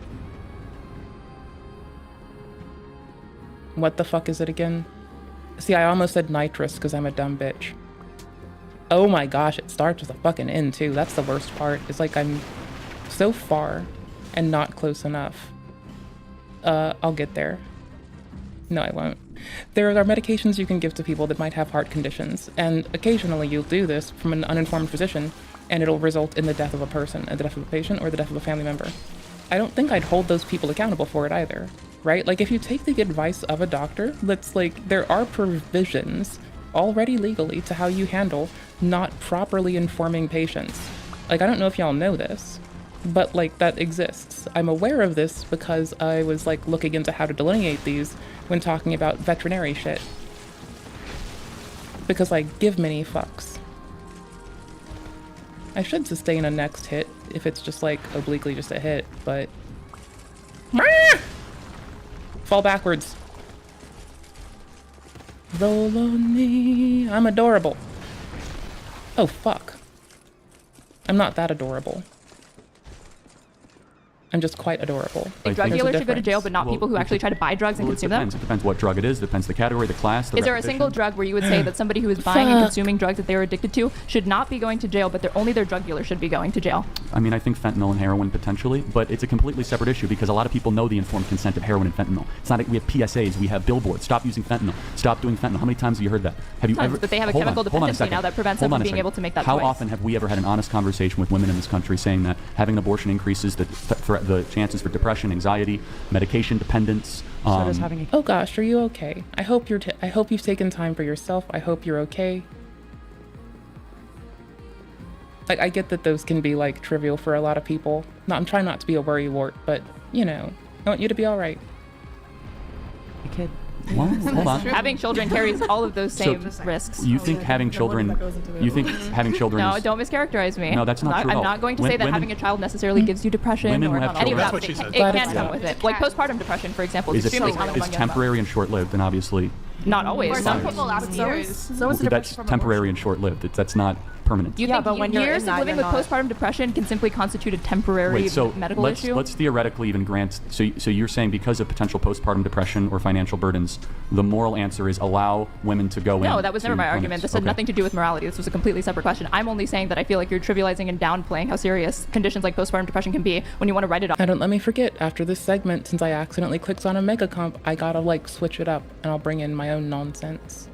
What the fuck is it again? See, I almost said nitrous because I'm a dumb bitch. Oh my gosh, it starts with a fucking N too. That's the worst part. It's like I'm so far and not close enough. I'll get there. No, I won't. There are medications you can give to people that might have heart conditions, and occasionally you'll do this from an uninformed physician, and it'll result in the death of a person, the death of a patient, or the death of a family member. I don't think I'd hold those people accountable for it either, right? Like, if you take the advice of a doctor, there are provisions already legally to how you handle not properly informing patients. Like, I don't know if y'all know this, but like that exists. I'm aware of this because I was like looking into how to delineate these when talking about veterinary shit. Because I give many fucks. I should sustain a next hit if it's just like obliquely just a hit, but... Fall backwards. Roll on me. I'm adorable. Oh fuck. I'm not that adorable. I'm just quite adorable. Drug dealers should go to jail, but not people who actually try to buy drugs and consume them? It depends what drug it is. It depends the category, the class, Is there a single drug where you would say that somebody who is buying and consuming drugs that they are addicted to should not be going to jail, but only their drug dealer should be going to jail? I mean, I think fentanyl and heroin potentially, but it's a completely separate issue because a lot of people know the informed consent of heroin and fentanyl. It's not like we have PSAs, we have billboards. Stop using fentanyl. Stop doing fentanyl. How many times have you heard that? Have you ever? But they have a chemical dependency now that prevents them from being able to make that choice. How often have we ever had an honest conversation with women in this country saying that having an abortion increases the threat the chances for depression, anxiety, medication dependence. Oh gosh, are you okay? I hope I hope you've taken time for yourself. I hope you're okay. Like, I get that those can be like trivial for a lot of people. No, I'm trying not to be a worrywart, but you know, I want you to be all right. Kid. Well, hold on. Having children carries all of those same risks. You think having children? You think having children? No, is, don't mischaracterize me. No, that's not true. I'm not going to say that having a child necessarily gives you depression or any of that. That's what she said. It can come with it. Like postpartum depression, for example, is extremely common among young adults. temporary and short-lived, and obviously. Not always. For Some some people last years. That's temporary and short-lived. That's not permanent. You think years of living with postpartum depression can simply constitute a temporary medical issue? Let's theoretically even grant. So you're saying because of potential postpartum depression or financial burdens, the moral answer is allow women to go in. No, that was never my clinics. argument. This had nothing to do with morality. This was a completely separate question. I'm only saying that I feel like you're trivializing and downplaying how serious conditions like postpartum depression can be when you want to write it off. Don't let me forget, after this segment, since I accidentally clicked on a mega comp, I gotta like switch it up and I'll bring in my own nonsense.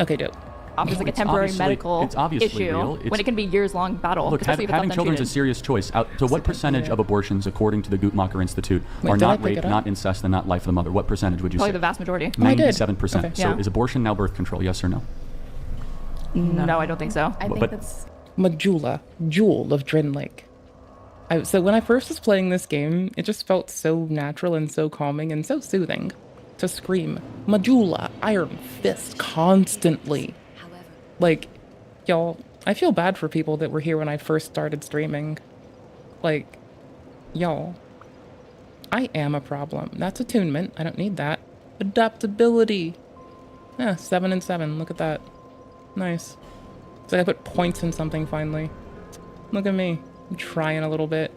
Okay, dope. Offers like a temporary medical issue real. when it can be years-long battle. Look, having children is a serious choice. So what percentage of abortions, according to the Guttmacher Institute, are not rape, not incest, and not life of the mother? What percentage would you say? Probably the vast majority. 97%. Okay. So is abortion now birth control, yes or no? No, I don't think so. I think that's... Majula, Jewel of Drin Lake. So when I first was playing this game, it just felt so natural and so calming and so soothing to scream Majula, Iron Fist constantly. Like, y'all, I feel bad for people that were here when I first started streaming. Like, y'all, I am a problem. That's attunement. I don't need that. Adaptability. Yeah, 7 and 7. Look at that. Nice. It's like I put points in something finally. Look at me. I'm trying a little bit.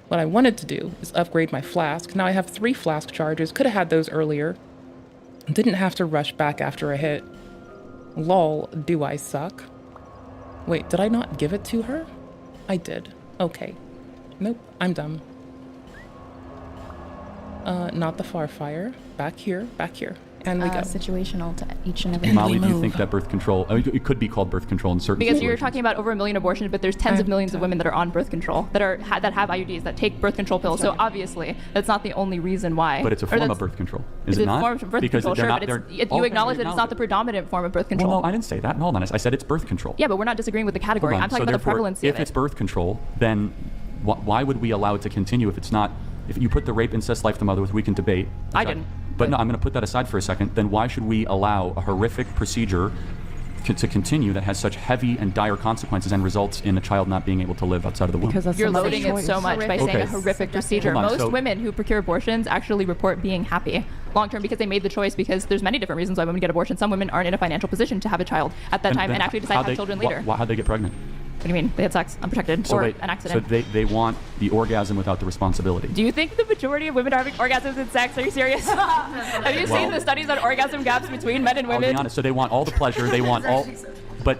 What I wanted to do is upgrade my flask. Now I have 3 flask charges. Could have had those earlier. Didn't have to rush back after a hit. Lol, do I suck? Wait, did I not give it to her? I did. Okay. Nope, I'm dumb. Not the far fire. Back here, back here. And we go. Situational to each and every Molly, do you think that birth control, it could be called birth control in certain Because situations? you're talking about over 1 million abortions, but there's tens of millions of women that are on birth control, that have IUDs, that take birth control pills. So obviously, that's not the only reason why. But it's a form of birth control, is it not? It's a form of birth control, sure, but you acknowledge that it's not the predominant form of birth control. Well, no, I didn't say that. Hold on, I said it's birth control. Yeah, but we're not disagreeing with the category. I'm talking about the prevalence of it. If it's birth control, then why would we allow it to continue if it's not? If you put the rape, incest, life of the mother, which we can debate. I didn't. But no, I'm going to put that aside for a second. Then why should we allow a horrific procedure to continue that has such heavy and dire consequences and results in a child not being able to live outside of the womb? Because you're loading it so much by saying a horrific procedure. Most women who procure abortions actually report being happy long term because they made the choice, because there's many different reasons why women get abortions. Some women aren't in a financial position to have a child at that time and actually decide to have children later. How'd they get pregnant? What do you mean? They had sex unprotected or an accident. So they want the orgasm without the responsibility. Do you think the majority of women are having orgasms in sex? Are you serious? Have you seen the studies on orgasm gaps between men and women? I'll be honest. So they want all the pleasure. They want all, but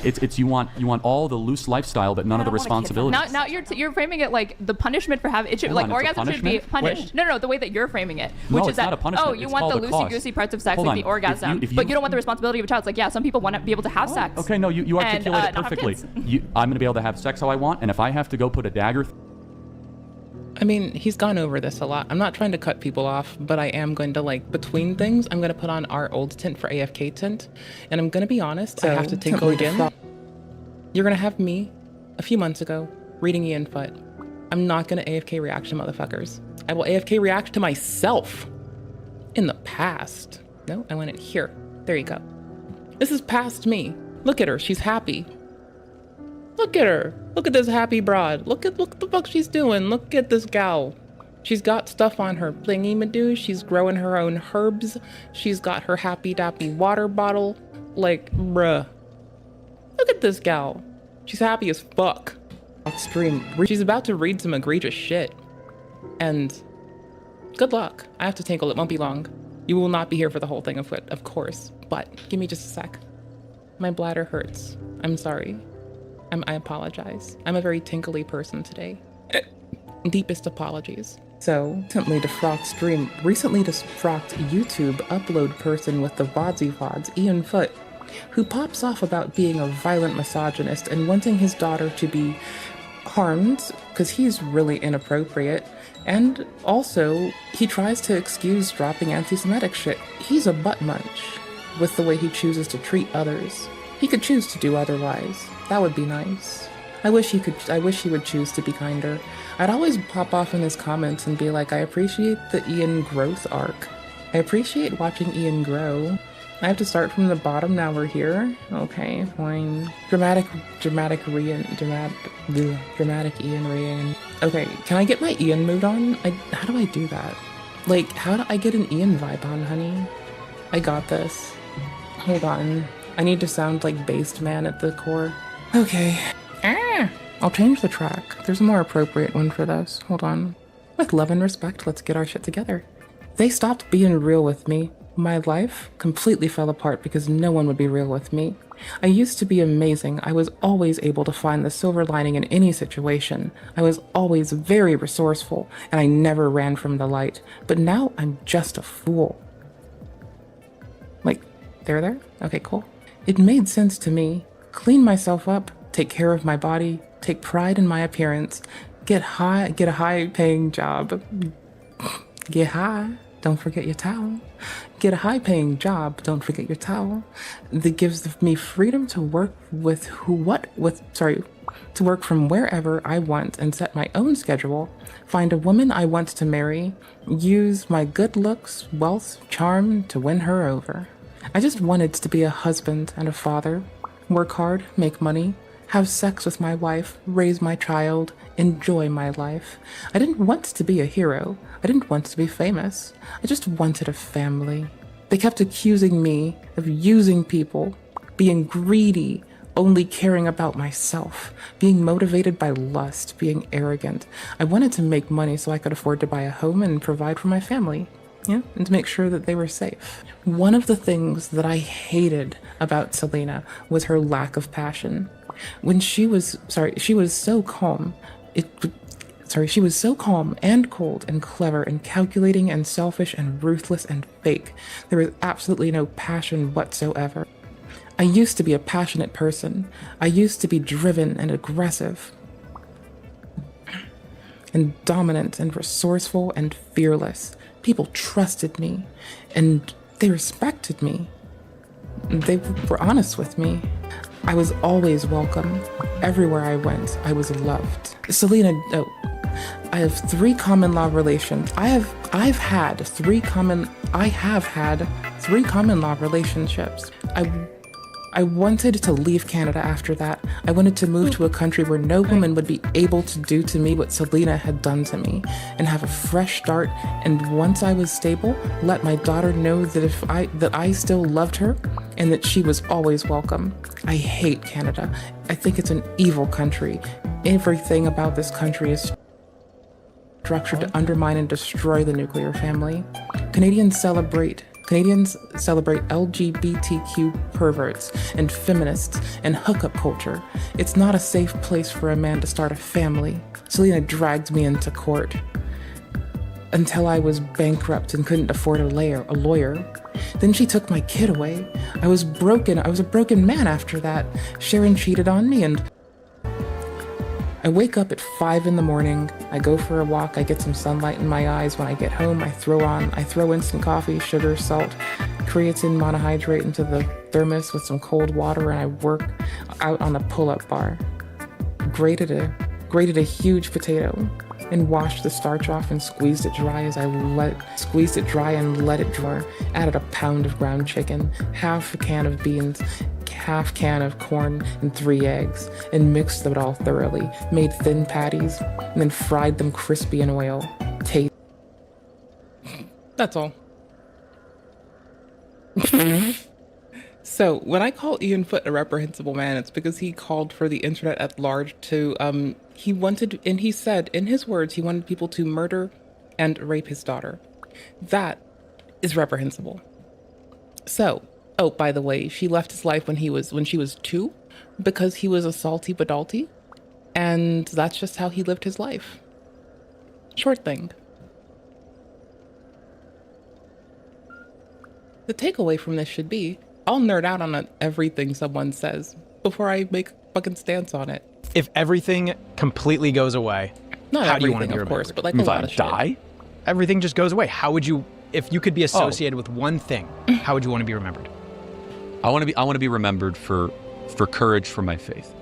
it's you want all the loose lifestyle, but none of the responsibilities. Now you're framing it like the punishment for having it should, like orgasm should be punished. No, the way that you're framing it, which is that you want the loosey goosey parts of sex, like the orgasm, but you don't want the responsibility of a child. It's like, yeah, some people want to be able to have sex. Okay, no, you articulate it perfectly. I'm going to be able to have sex how I want, and if I have to go put a dagger. I mean, he's gone over this a lot. I'm not trying to cut people off, but I am going to, like, between things, I'm going to put on our old tint for AFK tint. And I'm going to be honest, I have to tinkle again. You're going to have me, a few months ago, reading Ian Foot. I'm not going to AFK react to motherfuckers. I will AFK react to myself. In the past. No, I want it here. There you go. This is past me. Look at her, she's happy. Look at her. Look at this happy broad. Look the fuck she's doing. Look at this gal. She's got stuff on her thingy-madoo. She's growing her own herbs. She's got her happy-dappy water bottle. Like, bruh. Look at this gal. She's happy as fuck. Stream. She's about to read some egregious shit. And good luck. I have to tinkle. It won't be long. You will not be here for the whole thing, of course. But give me just a sec. My bladder hurts. I'm sorry. I apologize. I'm a very tinkly person today. Deepest apologies. So, recently defrocked stream, recently defrocked YouTube upload person with the VODs, Ian Foot, who pops off about being a violent misogynist and wanting his daughter to be harmed because he's really inappropriate. And also, he tries to excuse dropping anti-Semitic shit. He's a butt munch with the way he chooses to treat others. He could choose to do otherwise. That would be nice. I wish he would choose to be kinder. I'd always pop off in his comments and be like, I appreciate the Ian growth arc. I appreciate watching Ian grow. I have to start from the bottom, now we're here. Okay, fine. Dramatic Ian Ian. Okay, can I get my Ian mood on? How do I do that? Like, how do I get an Ian vibe on, honey? I got this. Hold on. I need to sound like based man at the core. Okay. I'll change the track. There's a more appropriate one for this. Hold on. With love and respect, let's get our shit together. They stopped being real with me. My life completely fell apart because no one would be real with me. I used to be amazing. I was always able to find the silver lining in any situation. I was always very resourceful, and I never ran from the light. But now I'm just a fool. Like, there? Okay, cool. It made sense to me. Clean myself up, take care of my body, take pride in my appearance, get a high-paying job. Get high. Don't forget your towel. Get a high-paying job. Don't forget your towel. That gives me freedom to work to work from wherever I want and set my own schedule. Find a woman I want to marry. Use my good looks, wealth, charm to win her over. I just wanted to be a husband and a father. Work hard, make money, have sex with my wife, raise my child, enjoy my life. I didn't want to be a hero. I didn't want to be famous. I just wanted a family. They kept accusing me of using people, being greedy, only caring about myself, being motivated by lust, being arrogant. I wanted to make money so I could afford to buy a home and provide for my family. Yeah, and to make sure that they were safe. One of the things that I hated about Selena was her lack of passion. When she was so calm. She was so calm and cold and clever and calculating and selfish and ruthless and fake. There was absolutely no passion whatsoever. I used to be a passionate person. I used to be driven and aggressive and dominant and resourceful and fearless. People trusted me, and they respected me. They were honest with me. I was always welcome. Everywhere I went, I was loved. Selena, I have 3 common law relations. I have had 3 common law relationships. I wanted to leave Canada after that. I wanted to move to a country where no woman would be able to do to me what Selena had done to me, and have a fresh start. And once I was stable, let my daughter know that I still loved her and that she was always welcome. I hate Canada. I think it's an evil country. Everything about this country is structured to undermine and destroy the nuclear family. Canadians celebrate LGBTQ perverts and feminists and hookup culture. It's not a safe place for a man to start a family. Selena dragged me into court until I was bankrupt and couldn't afford a lawyer. Then she took my kid away. I was broken. I was a broken man after that. Sharon cheated on me, and I wake up at 5 in the morning, I go for a walk, I get some sunlight in my eyes. When I get home, I throw instant coffee, sugar, salt, creatine monohydrate into the thermos with some cold water, and I work out on the pull-up bar. Grated a huge potato and washed the starch off and squeezed it dry and let it dry. Added a pound of ground chicken, half a can of beans, half can of corn, and 3 eggs, and mixed it all thoroughly, made thin patties, and then fried them crispy in oil. That's all. So, when I call Ian Foote a reprehensible man, it's because he called for the internet at large to, he said, in his words, he wanted people to murder and rape his daughter. That is reprehensible. So, oh, by the way, she left his life when she was 2 because he was a salty badalty, and that's just how he lived his life. Short thing. The takeaway from this should be, I'll nerd out on everything someone says before I make a fucking stance on it. if everything completely goes away, Not how do you want to everything, be of remembered? course, but like a lot of shit. Die? Everything just goes away. How would you, if you could be associated with one thing, how would you want to be remembered? I want to be remembered for courage for my faith.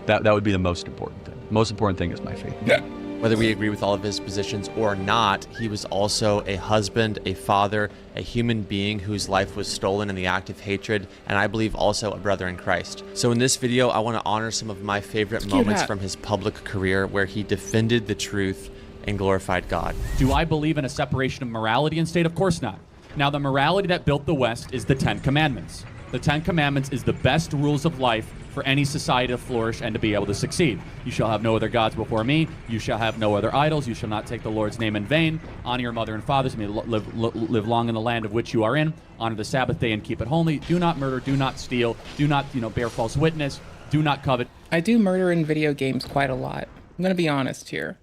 That would be the most important thing. The most important thing is my faith. Yeah. Whether we agree with all of his positions or not, he was also a husband, a father, a human being whose life was stolen in the act of hatred, and I believe also a brother in Christ. So in this video, I want to honor some of my favorite moments from his public career where he defended the truth and glorified God. Do I believe in a separation of morality and state? Of course not. Now, the morality that built the West is the 10 Commandments. The 10 Commandments is the best rules of life for any society to flourish and to be able to succeed. You shall have no other gods before me. You shall have no other idols. You shall not take the Lord's name in vain. Honor your mother and fathers. May live long in the land of which you are in. Honor the Sabbath day and keep it holy. Do not murder. Do not steal. Do not, bear false witness. Do not covet. I do murder in video games quite a lot. I'm going to be honest here.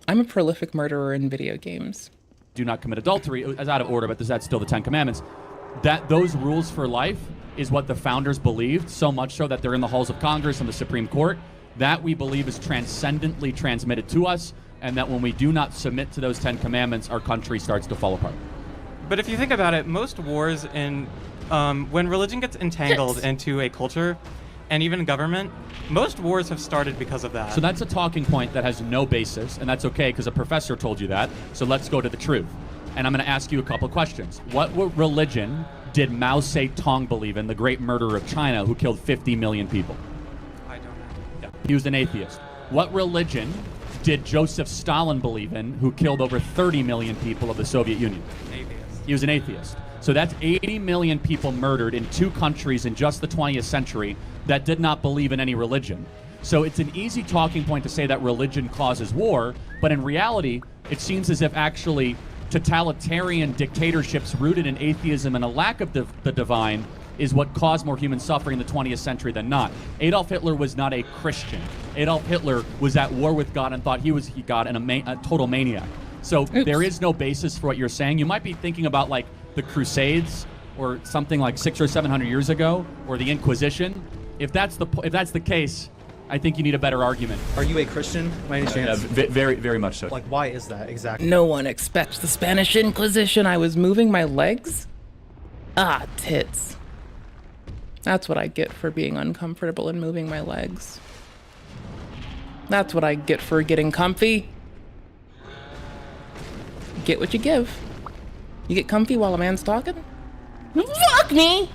I'm a prolific murderer in video games. Do not commit adultery. It's out of order, but that's still the 10 Commandments. Those rules for life is what the founders believed, so much so that they're in the halls of Congress and the Supreme Court. That we believe is transcendently transmitted to us, and that when we do not submit to those 10 Commandments, our country starts to fall apart. But if you think about it, most wars when religion gets entangled into a culture and even government, most wars have started because of that. So that's a talking point that has no basis, and that's okay because a professor told you that. So let's go to the truth. And I'm going to ask you a couple of questions. What religion did Mao Zedong believe in, the great murderer of China who killed 50 million people? I don't know. Yeah. He was an atheist. What religion did Joseph Stalin believe in, who killed over 30 million people of the Soviet Union? Atheist. He was an atheist. So that's 80 million people murdered in 2 countries in just the 20th century that did not believe in any religion. So it's an easy talking point to say that religion causes war, but in reality, it seems as if actually totalitarian dictatorships rooted in atheism and a lack of the divine is what caused more human suffering in the 20th century than not. Adolf Hitler was not a Christian. Adolf Hitler was at war with God and thought he was God and a total maniac. So there is no basis for what you're saying. You might be thinking about like the Crusades or something like 600 or 700 years ago, or the Inquisition. If that's the case, I think you need a better argument. Are you a Christian by any chance? Very, very much so. Like, why is that exactly? No one expects the Spanish Inquisition. I was moving my legs? Ah, tits. That's what I get for being uncomfortable and moving my legs. That's what I get for getting comfy. Get what you give. You get comfy while a man's talking? Fuck me!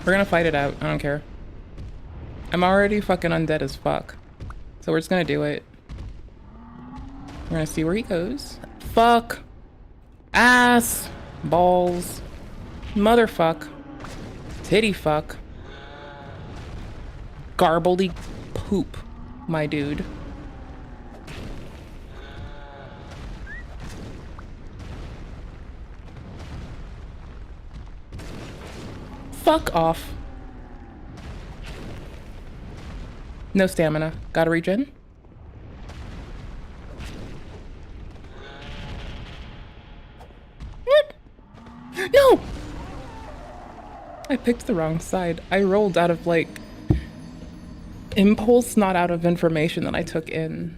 We're gonna fight it out. I don't care. I'm already fucking undead as fuck. So we're just gonna do it. We're gonna see where he goes. Fuck. Ass. Balls. Motherfuck. Titty fuck. Garbledy poop, my dude. Fuck off. No stamina. Gotta regen. No! I picked the wrong side. I rolled out of, like, impulse, not out of information that I took in.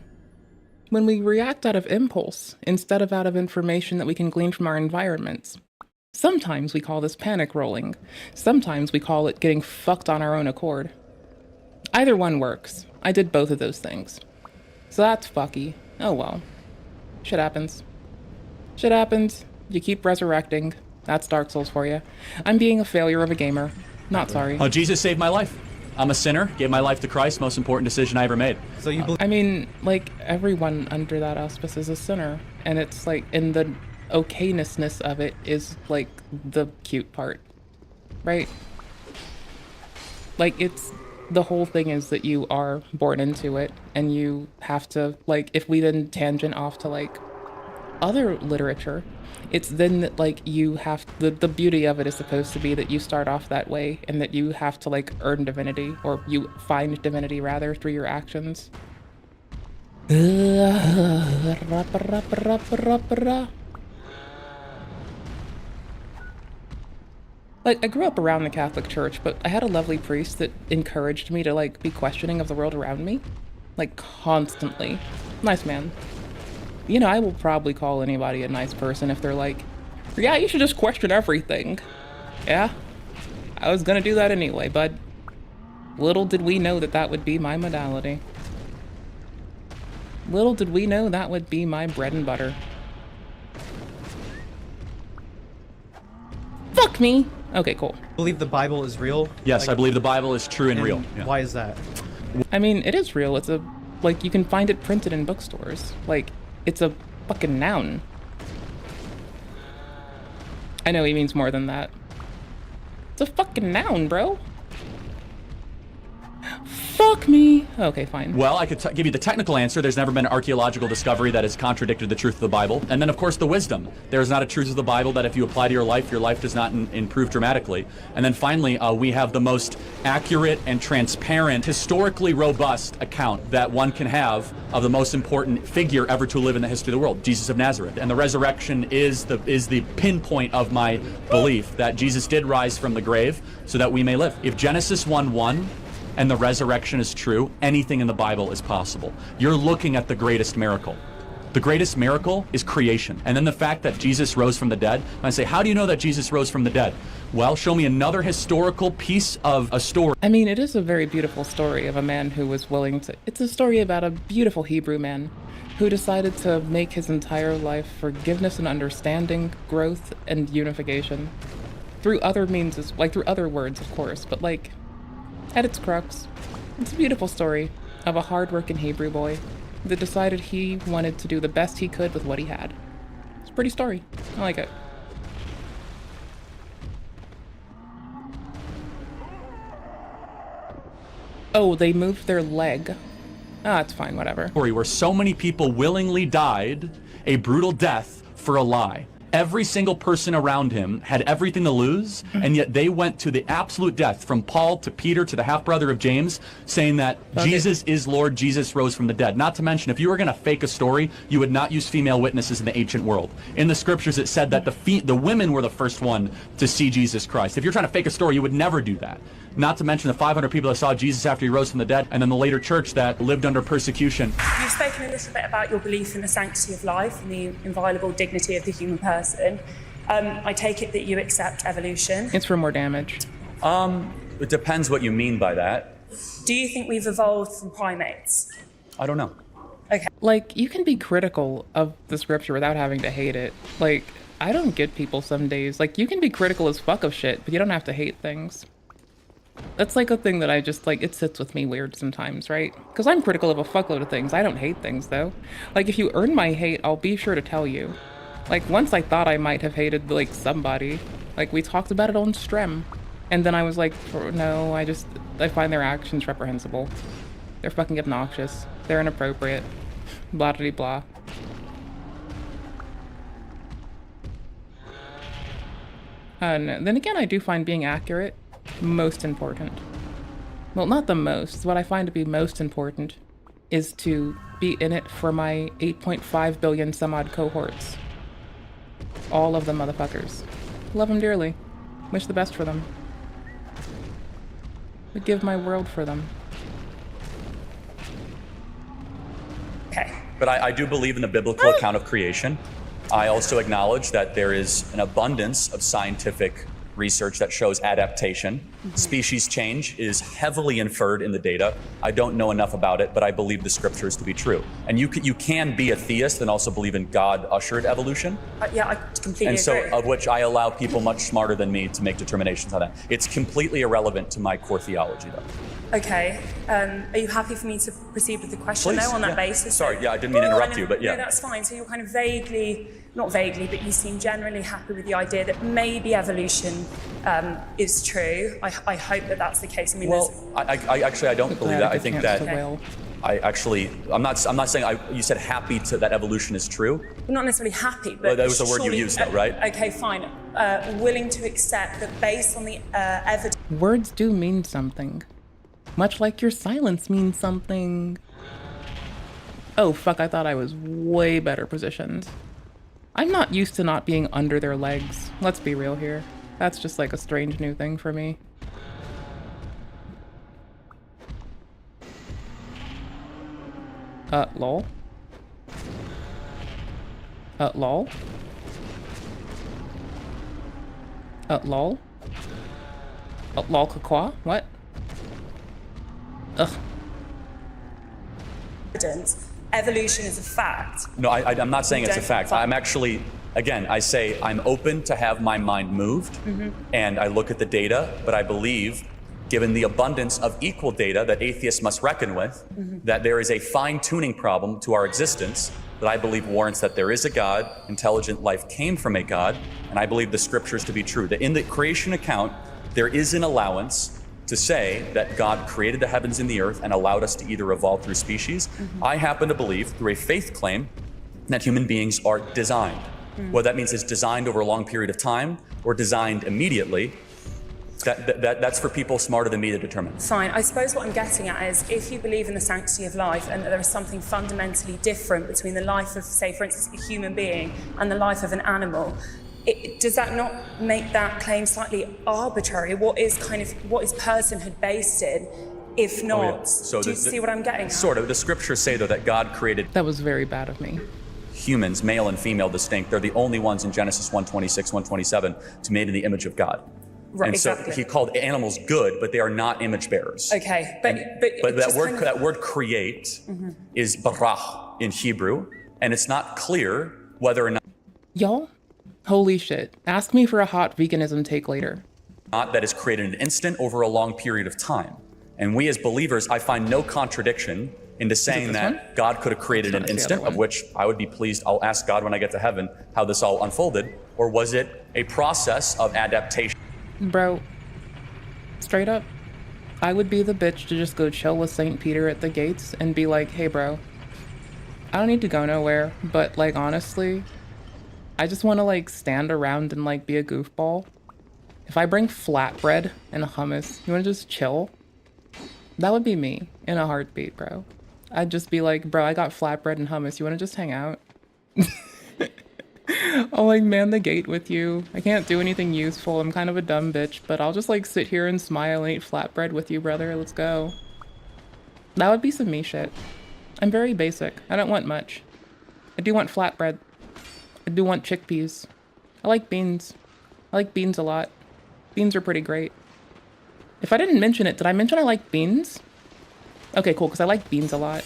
When we react out of impulse, instead of out of information that we can glean from our environments, sometimes we call this panic rolling. Sometimes we call it getting fucked on our own accord. Either one works. I did both of those things. So that's fucky. Oh well. Shit happens. Shit happens. You keep resurrecting. That's Dark Souls for you. I'm being a failure of a gamer. Not sorry. Oh, Jesus saved my life. I'm a sinner, gave my life to Christ, most important decision I ever made. So you I mean, like, everyone under that auspice is a sinner. And it's like, in the okaynessness of it is, like, the cute part. Right? Like, it's... The whole thing is that you are born into it, and you have to, like, if we then tangent off to, like, other literature, it's then that, like, you have, the beauty of it is supposed to be that you start off that way, and that you have to, like, earn divinity, or you find divinity, rather, through your actions. Like, I grew up around the Catholic Church, but I had a lovely priest that encouraged me to, like, be questioning of the world around me. Like, constantly. Nice man. You know, I will probably call anybody a nice person if they're like, yeah, you should just question everything. Yeah, I was gonna do that anyway, but little did we know that that would be my modality. Little did we know that would be my bread and butter. Fuck me! Okay, cool. Believe the Bible is real? Yes, I believe the Bible is true and real. Yeah. Why is that? I mean, it is real. It's a, like, you can find it printed in bookstores. Like, it's a fucking noun. I know he means more than that. It's a fucking noun, bro. Fuck me. Okay, fine. Well, I could give you the technical answer. There's never been an archaeological discovery that has contradicted the truth of the Bible. And then, of course, the wisdom. There is not a truth of the Bible that if you apply to your life does not improve dramatically. And then finally, we have the most accurate and transparent, historically robust account that one can have of the most important figure ever to live in the history of the world, Jesus of Nazareth. And the resurrection is the pinpoint of my belief that Jesus did rise from the grave so that we may live. If Genesis 1:1 and the resurrection is true, anything in the Bible is possible. You're looking at the greatest miracle. The greatest miracle is creation. And then the fact that Jesus rose from the dead. And I say, how do you know that Jesus rose from the dead? Well, show me another historical piece of a story. I mean, it is a very beautiful story of a man who was willing to... It's a story about a beautiful Hebrew man who decided to make his entire life forgiveness and understanding, growth, and unification. Through other means, like through other words, of course, but like... At its crux, it's a beautiful story of a hard-working Hebrew boy that decided he wanted to do the best he could with what he had. It's a pretty story. I like it. Oh, they moved their leg. Ah, it's fine, whatever. Where so many people willingly died a brutal death for a lie. Every single person around him had everything to lose, and yet they went to the absolute death, from Paul to Peter to the half-brother of James, saying that Jesus is Lord, Jesus rose from the dead. Not to mention, if you were going to fake a story, you would not use female witnesses in the ancient world. In the scriptures, it said that the women were the first one to see Jesus Christ. If you're trying to fake a story, you would never do that. Not to mention the 500 people that saw Jesus after he rose from the dead, and then the later church that lived under persecution. You've spoken a little bit about your belief in the sanctity of life and the inviolable dignity of the human person. I take it that you accept evolution. It's for more damage. It depends what you mean by that. Do you think we've evolved from primates? I don't know. Okay. Like, you can be critical of the scripture without having to hate it. Like, I don't get people some days. Like, you can be critical as fuck of shit, but you don't have to hate things. That's like a thing that I just, like, it sits with me weird sometimes, right? Because I'm critical of a fuckload of things. I don't hate things, though. Like, if you earn my hate, I'll be sure to tell you. Like, once I thought I might have hated, like, somebody. Like, we talked about it on Strem. And then I was like, no, I find their actions reprehensible. They're fucking obnoxious. They're inappropriate. Blah, blah, blah. And then again, I do find being accurate most important. Well, not the most. What I find to be most important is to be in it for my 8.5 billion some odd cohorts. All of them motherfuckers. Love them dearly. Wish the best for them. Would give my world for them. Okay. But I do believe in the biblical account of creation. I also acknowledge that there is an abundance of scientific research that shows adaptation. Species change is heavily inferred in the data. I don't know enough about it, but I believe the scriptures to be true. And you can be a theist and also believe in God-ushered evolution. Yeah, I completely and so, agree. of which I allow people much smarter than me to make determinations on that. It's completely irrelevant to my core theology, though. Okay. Are you happy for me to proceed with the question, Please, though, on that yeah. basis? Sorry, yeah, I didn't mean to interrupt you, but yeah. No, that's fine. So you're kind of vaguely, not vaguely, but you seem generally happy with the idea that maybe evolution is true. I hope that that's the case. I mean, well, I actually don't believe that. I think that I'm not saying you said happy to that evolution is true. Well, not necessarily happy, but well, that was the word you used, though, right? Okay, fine. Willing to accept that based on the evidence. Words do mean something. Much like your silence means something. Oh, fuck, I thought I was way better positioned. I'm not used to not being under their legs. Let's be real here. That's just like a strange new thing for me. Lol. Lol. Lol. Lol kakwa? What? Ugh. Evolution is a fact. No, I'm not saying it's a fact. I'm actually, again, I say I'm open to have my mind moved, and I look at the data, but I believe, given the abundance of equal data that atheists must reckon with, that there is a fine-tuning problem to our existence that I believe warrants that there is a God, intelligent life came from a God, and I believe the scriptures to be true. That in the creation account, there is an allowance to say that God created the heavens and the earth and allowed us to either evolve through species. I happen to believe, through a faith claim, that human beings are designed. What that means is designed over a long period of time or designed immediately. That's for people smarter than me to determine. Fine. I suppose what I'm getting at is if you believe in the sanctity of life and that there is something fundamentally different between the life of, say, for instance, a human being and the life of an animal, does that not make that claim slightly arbitrary? What is personhood based in, if not? Oh, yeah. So do you see what I'm getting at? Sort of. The scriptures say, though, that God created... That was very bad of me. Humans, male and female distinct. They're the only ones in Genesis 1:26, 1:27 to made in the image of God. Right, and so exactly. he called animals good, but they are not image bearers. Okay, but that word create is barach in Hebrew, and it's not clear whether or not... Y'all, holy shit. Ask me for a hot veganism take later. Not that is created in an instant over a long period of time. And we as believers, I find no contradiction into saying that God could have created an instant, of which I would be pleased. I'll ask God when I get to heaven how this all unfolded. Or was it a process of adaptation? Bro, straight up, I would be the bitch to just go chill with St. Peter at the gates and be like, hey bro, I don't need to go nowhere, but like honestly, I just want to like stand around and like be a goofball. If I bring flatbread and hummus, you want to just chill? That would be me in a heartbeat, bro. I'd just be like, bro, I got flatbread and hummus, you want to just hang out? I'll like man the gate with you. I can't do anything useful. I'm kind of a dumb bitch, but I'll just like sit here and smile and eat flatbread with you, brother. Let's go. That would be some me shit. I'm very basic. I don't want much. I do want flatbread. I do want chickpeas. I like beans. I like beans a lot. Beans are pretty great. If I didn't mention it, did I mention I like beans? Okay, cool, because I like beans a lot.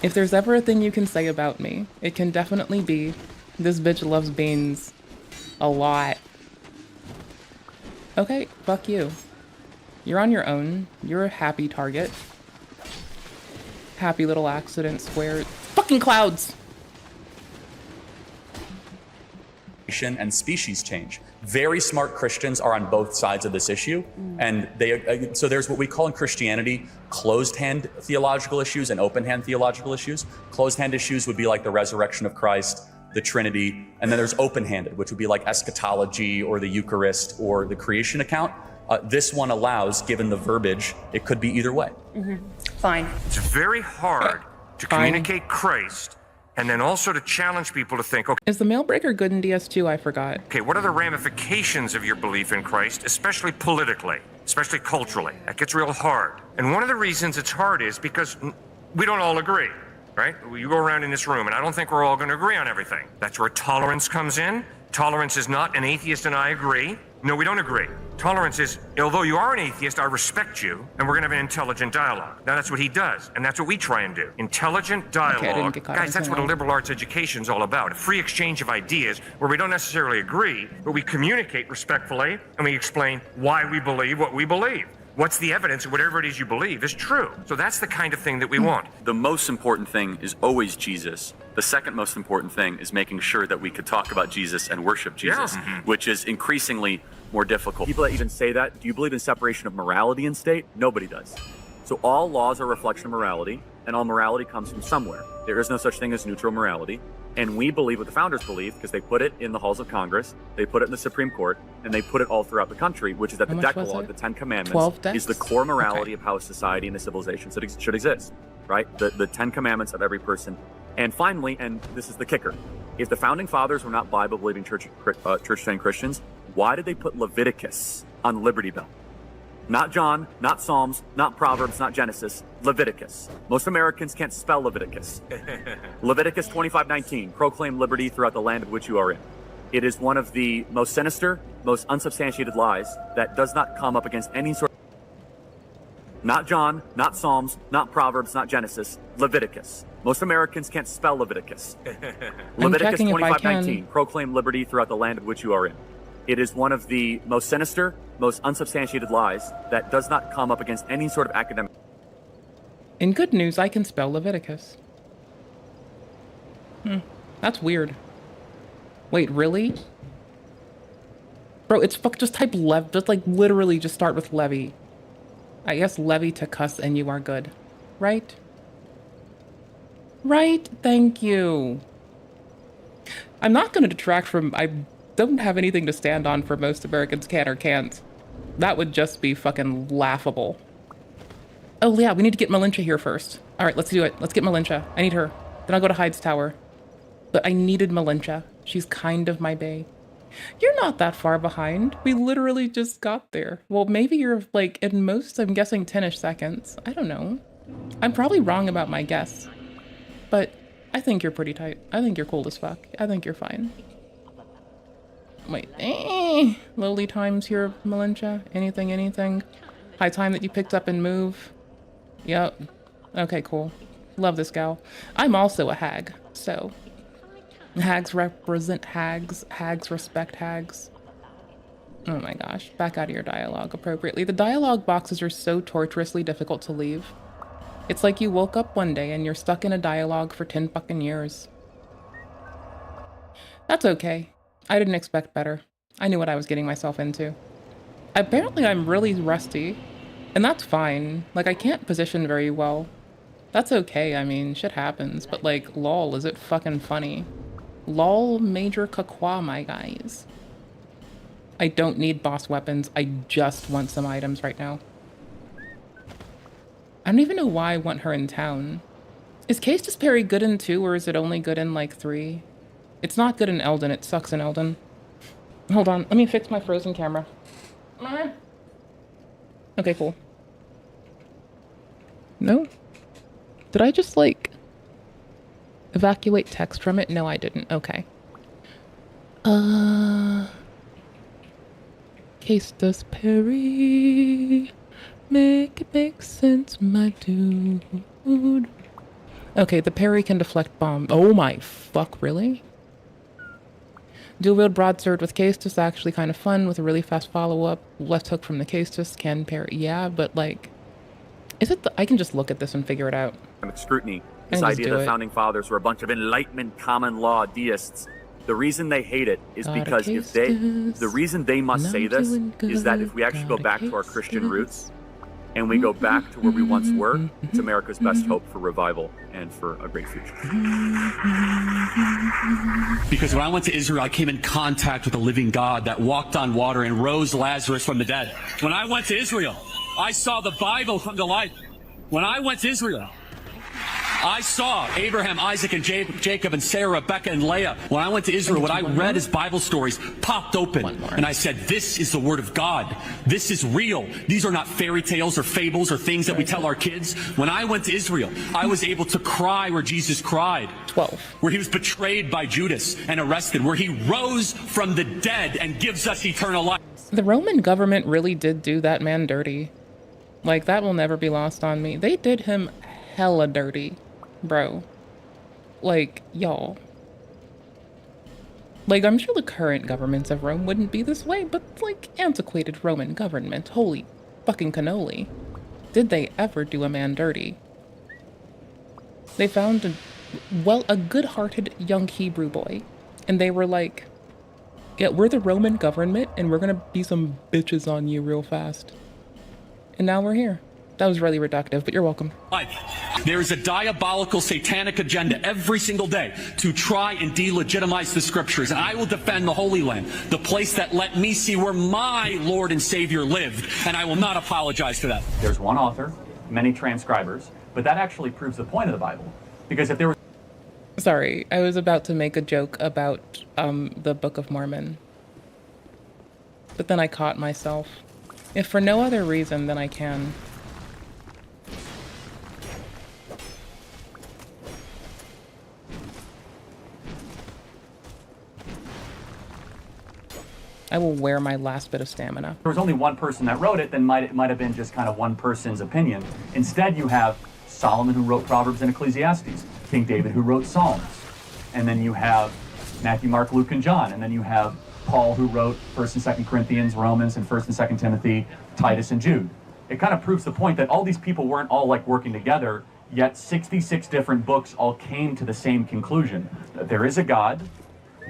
If there's ever a thing you can say about me, it can definitely be, this bitch loves beans a lot. Okay, fuck you. You're on your own. You're a happy target. Happy little accident square. Fucking clouds! And species change. Very smart Christians are on both sides of this issue, and so there's what we call in Christianity closed-hand theological issues and open-hand theological issues. Closed-hand issues would be like the resurrection of Christ, the Trinity, and then there's open-handed, which would be like eschatology or the Eucharist or the creation account. This one allows, given the verbiage, it could be either way. Fine. It's very hard to communicate Christ and then also to challenge people to think, okay, is the mail breaker good in DS2? I forgot. Okay, what are the ramifications of your belief in Christ, especially politically, especially culturally? That gets real hard. And one of the reasons it's hard is because we don't all agree, right? You go around in this room, and I don't think we're all going to agree on everything. That's where tolerance comes in. Tolerance is not an atheist and I agree. No, we don't agree. Tolerance is, although you are an atheist, I respect you, and we're going to have an intelligent dialogue. Now, that's what he does, and that's what we try and do. Intelligent dialogue. Guys, that's what a liberal arts education is all about. A free exchange of ideas where we don't necessarily agree, but we communicate respectfully, and we explain why we believe what we believe. What's the evidence of whatever it is you believe is true? So that's the kind of thing that we want. The most important thing is always Jesus. The second most important thing is making sure that we could talk about Jesus and worship Jesus, which is increasingly more difficult. People that even say that, do you believe in separation of morality and state? Nobody does. So all laws are a reflection of morality, and all morality comes from somewhere. There is no such thing as neutral morality. And we believe what the founders believe, because they put it in the halls of Congress, they put it in the Supreme Court, and they put it all throughout the country, which is that the Decalogue, the Ten Commandments, is the core morality of how a society and a civilization should exist, right? The 10 Commandments of every person. And finally, and this is the kicker, If the founding fathers were not Bible-believing church-trained Christians, why did they put Leviticus on the Liberty Bell? Not John, not Psalms, not Proverbs, not Genesis, Leviticus. Most Americans can't spell Leviticus. Leviticus 25:19, proclaim liberty throughout the land of which you are in. It is one of the most sinister, most unsubstantiated lies that does not come up against any sort of... Not John, not Psalms, not Proverbs, not Genesis, Leviticus. Most Americans can't spell Leviticus. Leviticus 25:19, proclaim liberty throughout the land of which you are in. It is one of the most sinister, most unsubstantiated lies that does not come up against any sort of academic... In good news, I can spell Leviticus. That's weird. Wait, really? Bro, it's just type just like literally just start with levy. I guess levy to cuss and you are good. Right? Right? Thank you. I'm not going to detract from... I don't have anything to stand on for most Americans can or can't. That would just be fucking laughable. Oh yeah, we need to get Malincha here first. All right, let's do it. Let's get Malincha. I need her. Then I'll go to Hyde's Tower. But I needed Malincha. She's kind of my bae. You're not that far behind. We literally just got there. Well, maybe you're like, at most, I'm guessing 10-ish seconds. I don't know. I'm probably wrong about my guess. But I think you're pretty tight. I think you're cool as fuck. I think you're fine. Wait, lowly times here, Malincha? Anything? High time that you picked up and move? Yep. Okay, cool. Love this gal. I'm also a hag, so... Hags represent hags. Hags respect hags. Oh my gosh. Back out of your dialogue appropriately. The dialogue boxes are so torturously difficult to leave. It's like you woke up one day and you're stuck in a dialogue for 10 fucking years. That's okay. I didn't expect better. I knew what I was getting myself into. Apparently I'm really rusty, and that's fine. Like, I can't position very well. That's okay, I mean, shit happens, but like, lol, is it fucking funny? Lol major kakwa, my guys. I don't need boss weapons, I just want some items right now. I don't even know why I want her in town. Is Caestus Parry good in 2, or is it only good in like 3? It's not good in Eldon, it sucks in Eldon. Hold on, let me fix my frozen camera. Okay, cool. No? Did I just, like, evacuate text from it? No, I didn't. Okay. Caestus Parry. Make it make sense, my dude. Okay, the parry can deflect bomb. Oh my fuck, really? Dual wield broadsword with Caestus, actually kind of fun with a really fast follow-up. Left hook from the Caestus can parry. Yeah, but like, is it I can just look at this and figure it out. Scrutiny. This idea that founding fathers were a bunch of Enlightenment common law deists. The reason they hate it is because the reason they must say this is that if we actually go back to our Christian roots, and we go back to where we once were, it's America's best hope for revival and for a great future. Because when I went to Israel, I came in contact with a living God that walked on water and rose Lazarus from the dead. When I went to Israel, I saw the Bible come to life. When I went to Israel, I saw Abraham, Isaac, and Jacob, and Sarah, Rebecca, and Leah. When I went to Israel, what I read as Bible stories popped open. And I said, this is the Word of God. This is real. These are not fairy tales or fables or things that we tell our kids. When I went to Israel, I was able to cry where Jesus cried. 12. Where he was betrayed by Judas and arrested. Where he rose from the dead and gives us eternal life. The Roman government really did do that man dirty. Like, that will never be lost on me. They did him hella dirty. Bro, like, y'all. Like, I'm sure the current governments of Rome wouldn't be this way, but, like, antiquated Roman government, holy fucking cannoli. Did they ever do a man dirty? They found a good-hearted young Hebrew boy, and they were like, yeah, we're the Roman government, and we're gonna be some bitches on you real fast. And now we're here. That was really reductive, but you're welcome. There is a diabolical satanic agenda every single day to try and delegitimize the scriptures. And I will defend the Holy Land, the place that let me see where my Lord and Savior lived. And I will not apologize for that. There's one author, many transcribers, but that actually proves the point of the Bible. Because if there was... Sorry, I was about to make a joke about the Book of Mormon. But then I caught myself. If for no other reason, then I can. I will wear my last bit of stamina. There was only one person that wrote it, then it might have been just kind of one person's opinion. Instead, you have Solomon, who wrote Proverbs and Ecclesiastes, King David, who wrote Psalms, and then you have Matthew, Mark, Luke, and John, and then you have Paul, who wrote 1st and 2nd Corinthians, Romans, and 1st and 2nd Timothy, Titus, and Jude. It kind of proves the point that all these people weren't all like working together, yet 66 different books all came to the same conclusion, that there is a God.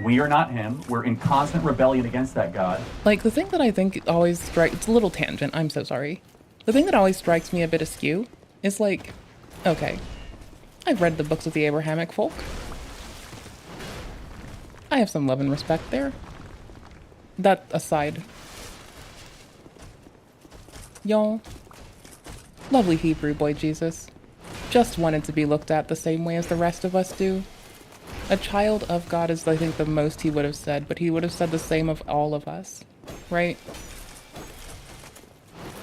We are not him. We're in constant rebellion against that God. Like, the thing that I think always strikes... It's a little tangent, I'm so sorry. The thing that always strikes me a bit askew is like, okay, I've read the books of the Abrahamic folk. I have some love and respect there. That aside. Y'all, lovely Hebrew boy Jesus, just wanted to be looked at the same way as the rest of us do. A child of God is, I think, the most he would have said, but he would have said the same of all of us, right?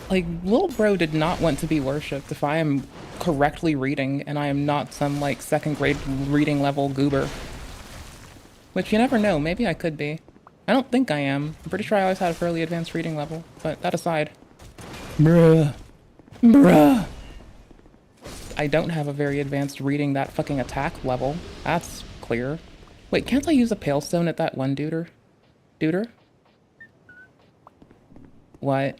Like, little bro did not want to be worshipped, if I am correctly reading, and I am not some, like, 2nd grade reading level goober. Which you never know, maybe I could be. I don't think I am. I'm pretty sure I always had a fairly advanced reading level, but that aside. Bruh. Bruh. I don't have a very advanced reading that fucking attack level. That's clear. Wait, can't I use a pale stone at that one duder? Duder? What?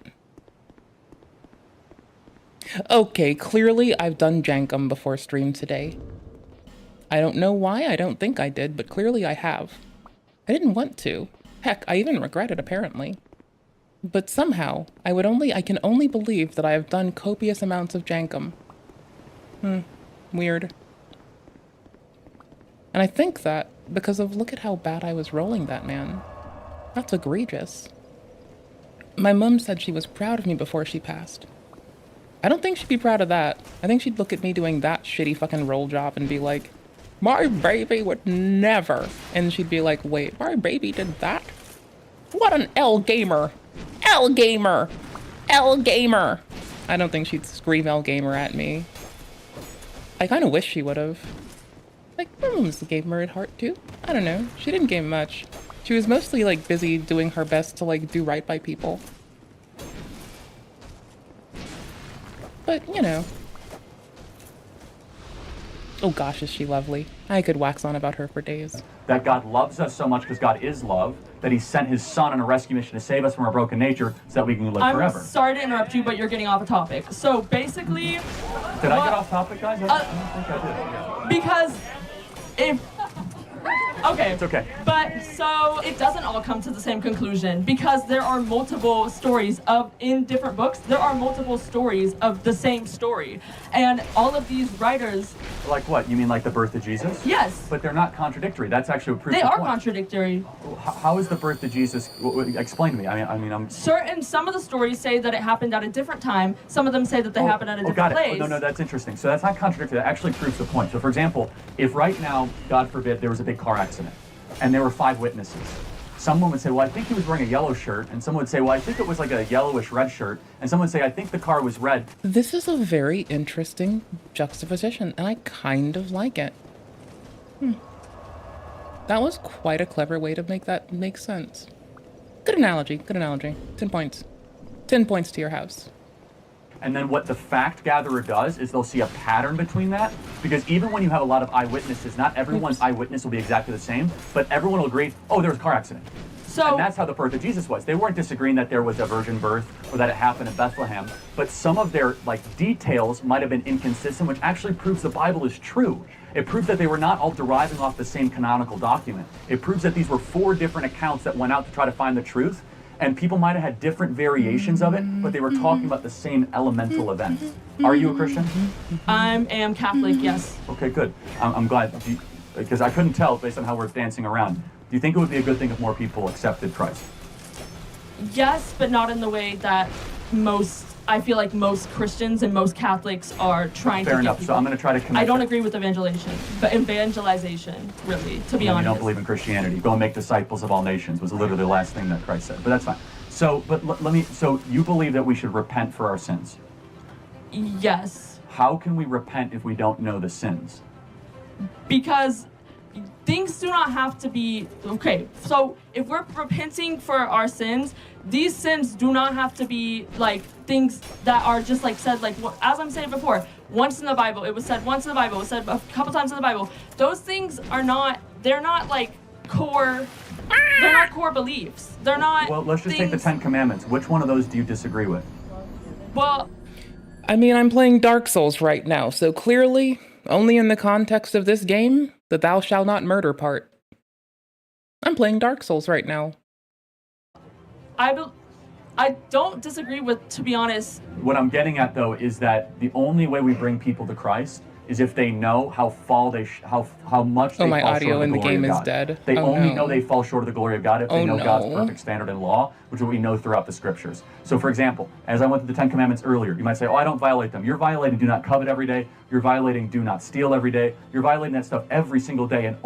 Okay, clearly I've done Jankum before stream today. I don't know why, I don't think I did, but clearly I have. I didn't want to. Heck, I even regret it apparently. But somehow, I can only believe that I have done copious amounts of Jankum. Weird. And I think that because of look at how bad I was rolling that man. That's egregious. My mum said she was proud of me before she passed. I don't think she'd be proud of that. I think she'd look at me doing that shitty fucking roll job and be like, my baby would never. And she'd be like, wait, my baby did that? What an L gamer. L gamer. L gamer. I don't think she'd scream L gamer at me. I kind of wish she would have. Like, my mom gave her at heart too. I don't know. She didn't game much. She was mostly like busy doing her best to like do right by people. But, you know. Oh gosh, is she lovely. I could wax on about her for days. That God loves us so much because God is love, that he sent his son on a rescue mission to save us from our broken nature so that we can live forever. I'm sorry to interrupt you, but you're getting off a topic. So basically... Did I get off topic, guys? I don't think I did. Because if... Okay. It's okay. But so it doesn't all come to the same conclusion because there are multiple stories in different books, there are multiple stories of the same story. And all of these writers... Like what? You mean like the birth of Jesus? Yes. But they're not contradictory. That's actually a proof. They are contradictory. How is the birth of Jesus? Explain to me. I'm Some of the stories say that it happened at a different time. Some of them say that they happened at a different place. Oh, no, that's interesting. So that's not contradictory. That actually proves the point. So for example, if right now, God forbid, there was a big car accident and there were 5 witnesses, someone would say, well, I think he was wearing a yellow shirt, and someone would say, well, I think it was like a yellowish red shirt, and someone would say, I think the car was red. This is a very interesting juxtaposition, and I kind of like it. That was quite a clever way to make that make sense. Good analogy, good analogy. 10 points. 10 points to your house. And then what the fact gatherer does is they'll see a pattern between that, because even when you have a lot of eyewitnesses, not everyone's eyewitness will be exactly the same, but everyone will agree, oh, there was a car accident. And that's how the birth of Jesus was. They weren't disagreeing that there was a virgin birth or that it happened in Bethlehem, but some of their details might have been inconsistent, which actually proves the Bible is true. It proves that they were not all deriving off the same canonical document. It proves that these were 4 different accounts that went out to try to find the truth, and people might have had different variations of it, but they were talking about the same elemental events. Are you a Christian? I am Catholic, yes. Okay, good. I'm glad, because I couldn't tell based on how we're dancing around. Do you think it would be a good thing if more people accepted Christ? Yes, but not in the way that I feel like most Christians and most Catholics are trying to Fair get enough. people. So I'm going to try to connect. I don't agree with evangelization, really, to be honest. You don't believe in Christianity. Go and make disciples of all nations was literally the last thing that Christ said. But that's fine. So, so you believe that we should repent for our sins? Yes. How can we repent if we don't know the sins? Because things do not have to be, okay, so if we're repenting for our sins, these sins do not have to be like things that are just like said, like as I'm saying before, once in the Bible, it was said once in the Bible, it was said a couple times in the Bible. Those things are not, they're not like core beliefs. They're not. Well, let's just take the 10 Commandments. Which one of those do you disagree with? Well, I mean, I'm playing Dark Souls right now, so clearly, only in the context of this game, the thou shalt not murder part. I'm playing Dark Souls right now. I don't disagree with, to be honest. What I'm getting at, though, is that the only way we bring people to Christ is if they know how much they my fall audio short of in the the glory game of is God. dead. They Oh, only no. know they fall short of the glory of God if they Oh, know no. God's perfect standard and law, which is what we know throughout the scriptures. So, for example, as I went through the 10 Commandments earlier, you might say, oh, I don't violate them. You're violating do not covet every day. You're violating do not steal every day. You're violating that stuff every single day. And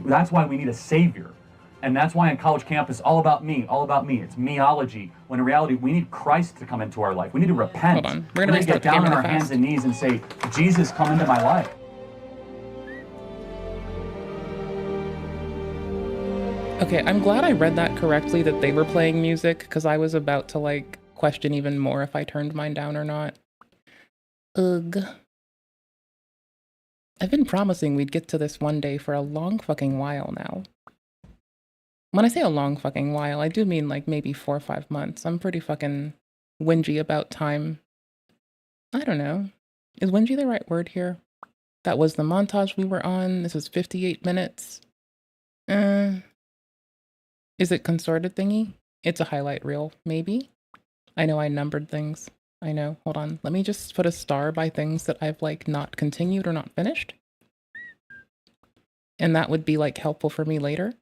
that's why we need a savior. And that's why on college campus, all about me. It's meology. When in reality, we need Christ to come into our life. We need to repent. Hold on. We're going to get down on our hands and knees and say, Jesus, come into my life. Okay, I'm glad I read that correctly, that they were playing music, because I was about to, like, question even more if I turned mine down or not. Ugh. I've been promising we'd get to this one day for a long fucking while now. When I say a long fucking while, I do mean, like, maybe 4 or 5 months. I'm pretty fucking whingy about time. I don't know. Is whingy the right word here? That was the montage we were on. This is 58 minutes. Is it consorted thingy? It's a highlight reel, maybe? I know I numbered things. I know. Hold on. Let me just put a star by things that I've, like, not continued or not finished. And that would be, like, helpful for me later.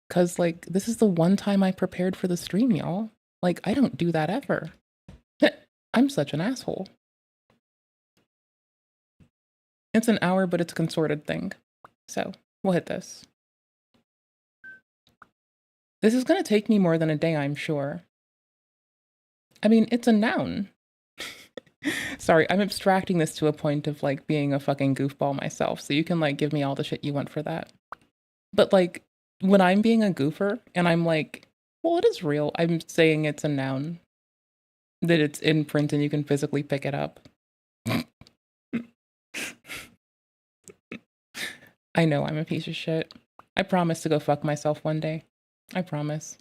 Because, like, this is the one time I prepared for the stream, y'all. Like, I don't do that ever. I'm such an asshole. It's an hour, but it's a consorted thing. So, we'll hit this. This is going to take me more than a day, I'm sure. I mean, it's a noun. Sorry, I'm abstracting this to a point of, like, being a fucking goofball myself, so you can, like, give me all the shit you want for that. But, like, when I'm being a goofer, and I'm like, well, it is real, I'm saying it's a noun. That it's in print and you can physically pick it up. I know I'm a piece of shit. I promise to go fuck myself one day. I promise.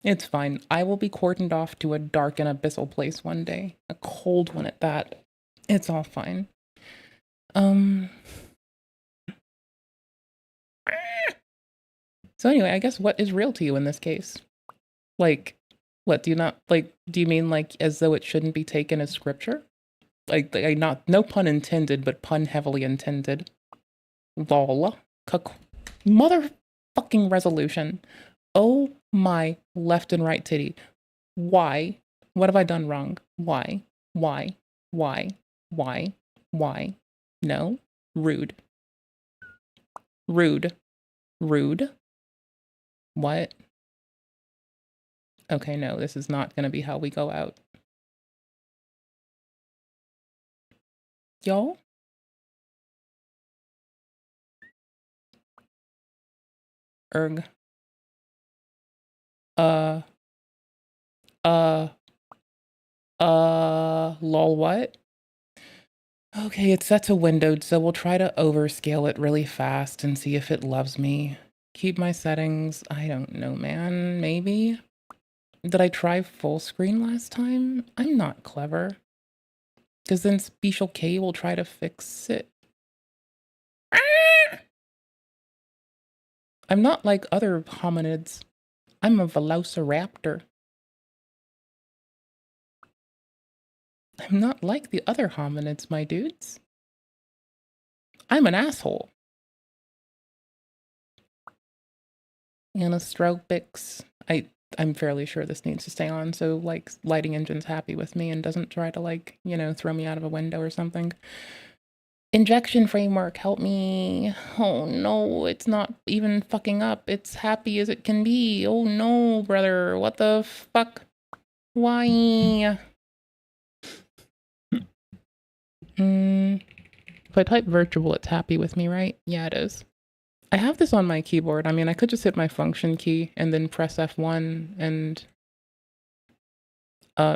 It's fine. I will be cordoned off to a dark and abyssal place one day. A cold one at that. It's all fine. So anyway, I guess what is real to you in this case? Like, what, do you mean like as though it shouldn't be taken as scripture? Like not, no pun intended, but pun heavily intended. Lol. Motherfucking resolution. Oh my left and right titty. Why? What have I done wrong? Why? No? Rude. What? Okay, no, this is not gonna be how we go out. Y'all? Erg. Lol, what? Okay, it's set to windowed, so we'll try to overscale it really fast and see if it loves me. Keep my settings, I don't know, man, maybe? Did I try full screen last time? I'm not clever. Because then Special K will try to fix it. I'm not like other hominids. I'm a velociraptor. I'm not like the other hominids, my dudes. I'm an asshole. Anostropics. I'm fairly sure this needs to stay on. So like lighting engine's happy with me and doesn't try to like, you know, throw me out of a window or something. Injection framework, help me. Oh no, it's not even fucking up. It's happy as it can be. Oh no, brother. What the fuck? Why? If I type virtual, it's happy with me, right? Yeah, it is. I have this on my keyboard. I mean, I could just hit my function key and then press F1 and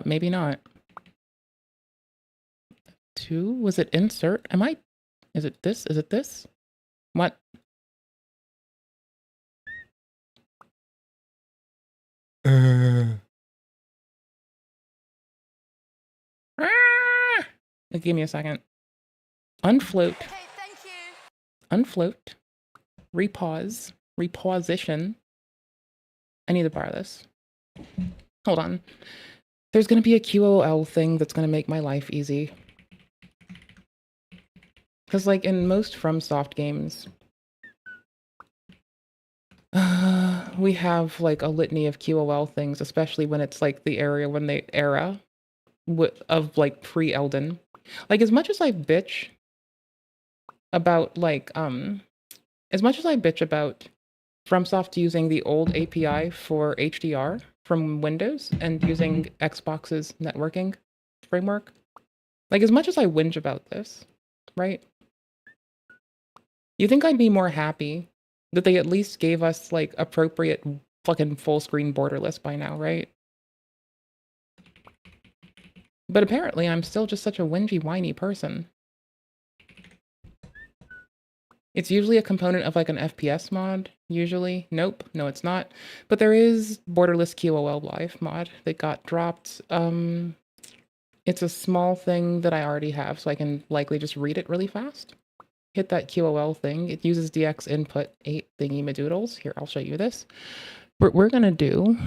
maybe not. 2? Was it insert? Is it this? Is it this? What? Give me a second. Unfloat. Okay, thank you. Unfloat. Repause. Reposition. I need to borrow this. Hold on. There's going to be a QOL thing that's going to make my life easy. Because like in most FromSoft games, we have like a litany of QOL things, especially when it's like the era of like pre-Elden. Like as much as I bitch about FromSoft using the old API for HDR from Windows and using Xbox's networking framework, like as much as I whinge about this, right? You think I'd be more happy that they at least gave us like appropriate fucking full screen borderless by now, right? But apparently I'm still just such a whingy, whiny person. It's usually a component of like an FPS mod, usually. Nope, no it's not. But there is borderless QOL Live mod that got dropped. It's a small thing that I already have, so I can likely just read it really fast. Hit that QOL thing. It uses DX input 8 thingy madoodles. Here, I'll show you this. We're gonna do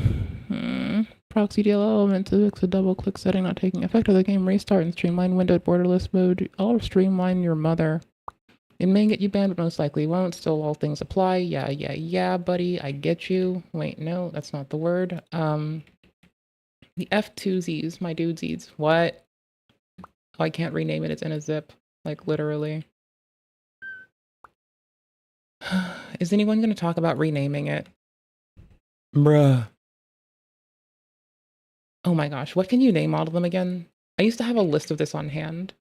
proxy DLL element to fix a double click setting not taking effect of the game restart and streamline windowed borderless mode. I'll streamline your mother. It may get you banned, but most likely won't. Still, all things apply. Yeah, buddy. I get you. Wait, no, that's not the word. The F2Zs, my dudesies. What? Oh, I can't rename it. It's in a zip. Like, literally. Is anyone going to talk about renaming it? Bruh. Oh my gosh, what can you name all of them again? I used to have a list of this on hand.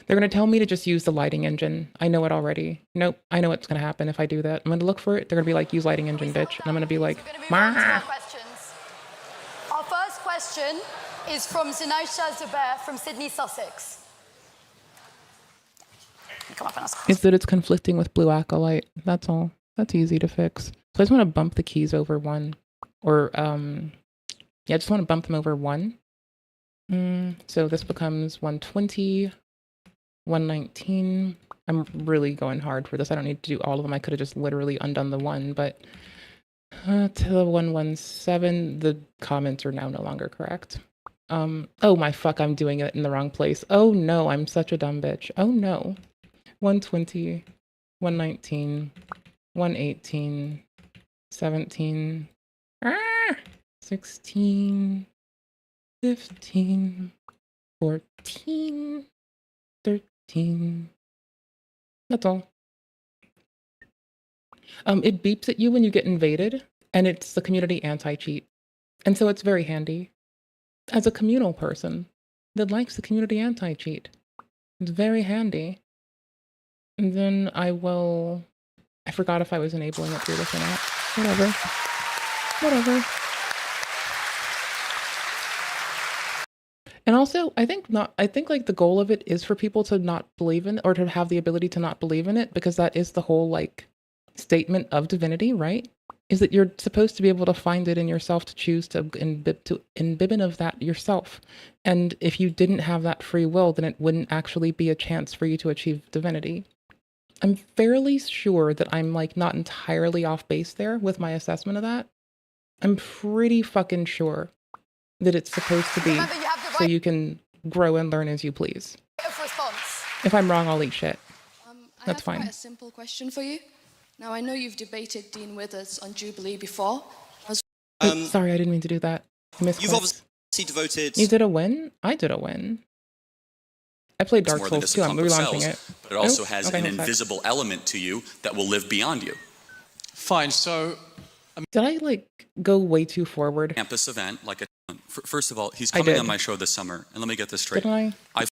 They're going to tell me to just use the lighting engine. I know it already. Nope, I know what's going to happen if I do that. I'm going to look for it. They're going to be like, use lighting engine, bitch. And I'm going to be like, Our first question is from Zinosha Zubair from Sydney, Sussex. Come up and ask. Is that it's conflicting with Blue Acolyte. That's all. That's easy to fix. So I just want to bump the keys over 1. Or, yeah, I just want to bump them over 1. So this becomes 120, 119. I'm really going hard for this. I don't need to do all of them. I could have just literally undone the 1, but to the 117, the comments are now no longer correct. Oh my fuck, I'm doing it in the wrong place. Oh no, I'm such a dumb bitch. Oh no. 120, 119, 118, 17, 16, 15, 14, 13. That's all. It beeps at you when you get invaded, and it's the community anti-cheat. And so it's very handy. As a communal person that likes the community anti-cheat, it's very handy. And then I forgot if I was enabling it through this or not. Whatever. And also, I think like the goal of it is for people to not believe in it, or to have the ability to not believe in it, because that is the whole like statement of divinity, right? Is that you're supposed to be able to find it in yourself to choose to imbibe of that yourself. And if you didn't have that free will, then it wouldn't actually be a chance for you to achieve divinity. I'm fairly sure that I'm like not entirely off base there with my assessment of that. I'm pretty fucking sure that it's supposed to be so you can grow and learn as you please. Of response. If I'm wrong, I'll eat shit. That's I have fine. quite a simple question for you. Now, I know you've debated Dean Withers on Jubilee before. Sorry, I didn't mean to do that. You've obviously devoted... You did a win? I did a win. I played Dark more than Souls just too. a I'm clump of relaunching cells, it. but it also Oh, has okay, an hold on. invisible element to you that will live beyond you. Fine, so... Did I, like, go way too forward? Campus event, like a... First of all, he's I coming did. on my show this summer, and let me get this straight. Didn't I?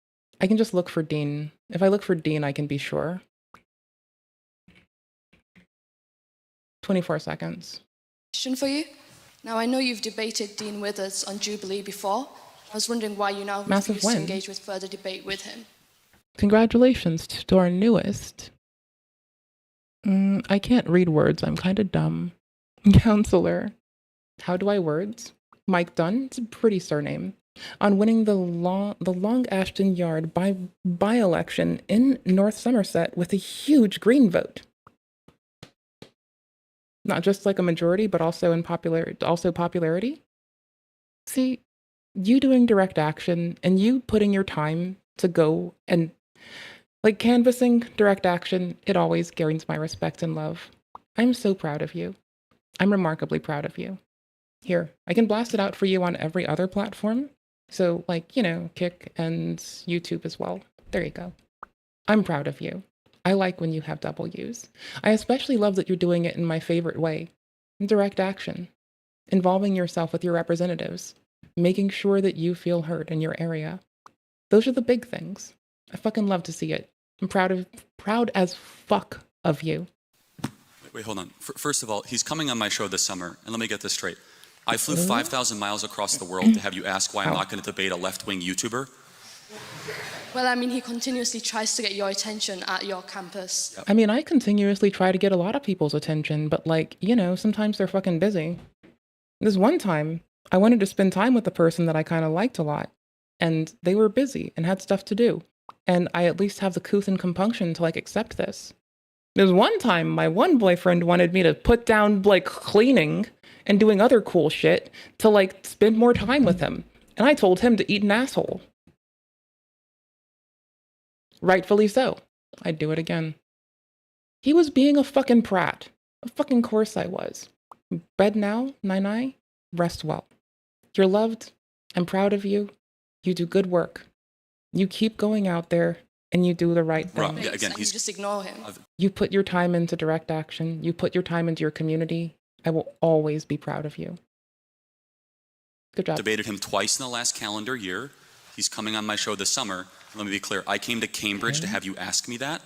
I can just look for Dean. If I look for Dean, I can be sure. 24 seconds. Question for you. Now, I know you've debated Dean Withers on Jubilee before. I was wondering why you now Massive refuse to win. engage with further debate with him. Congratulations to our newest. I can't read words. I'm kind of dumb. Counselor. How do I words? Mike Dunn. It's a pretty surname. On winning the Long Ashton Yard by-election in North Somerset with a huge Green vote. Not just like a majority, but also in popularity. See, you doing direct action and you putting your time to go and like canvassing direct action, it always gains my respect and love. I'm so proud of you. I'm remarkably proud of you. Here, I can blast it out for you on every other platform. So like, you know, Kick and YouTube as well. There you go. I'm proud of you. I like when you have W's. I especially love that you're doing it in my favorite way. Direct action. Involving yourself with your representatives. Making sure that you feel heard in your area. Those are the big things. I fucking love to see it. I'm proud as fuck of you. Wait, hold on. First of all, he's coming on my show this summer, and let me get this straight. I flew 5,000 miles across the world to have you ask why I'm not going to debate a left-wing YouTuber. Well, I mean, he continuously tries to get your attention at your campus. I mean, I continuously try to get a lot of people's attention, but like, you know, sometimes they're fucking busy. This one time, I wanted to spend time with the person that I kind of liked a lot, and they were busy and had stuff to do. And I at least have the couth and compunction to like accept this. There's one time my one boyfriend wanted me to put down like cleaning and doing other cool shit to like spend more time with him. And I told him to eat an asshole. Rightfully so. I'd do it again. He was being a fucking prat. Of fucking course I was. Bed now, Nai. Rest well. You're loved. I'm proud of you. You do good work. You keep going out there and you do the right thing. Rob, yeah, again, You just ignore him. You put your time into direct action. You put your time into your community. I will always be proud of you. Good job. Debated him twice in the last calendar year. He's coming on my show this summer. Let me be clear. I came to Cambridge to have you ask me that.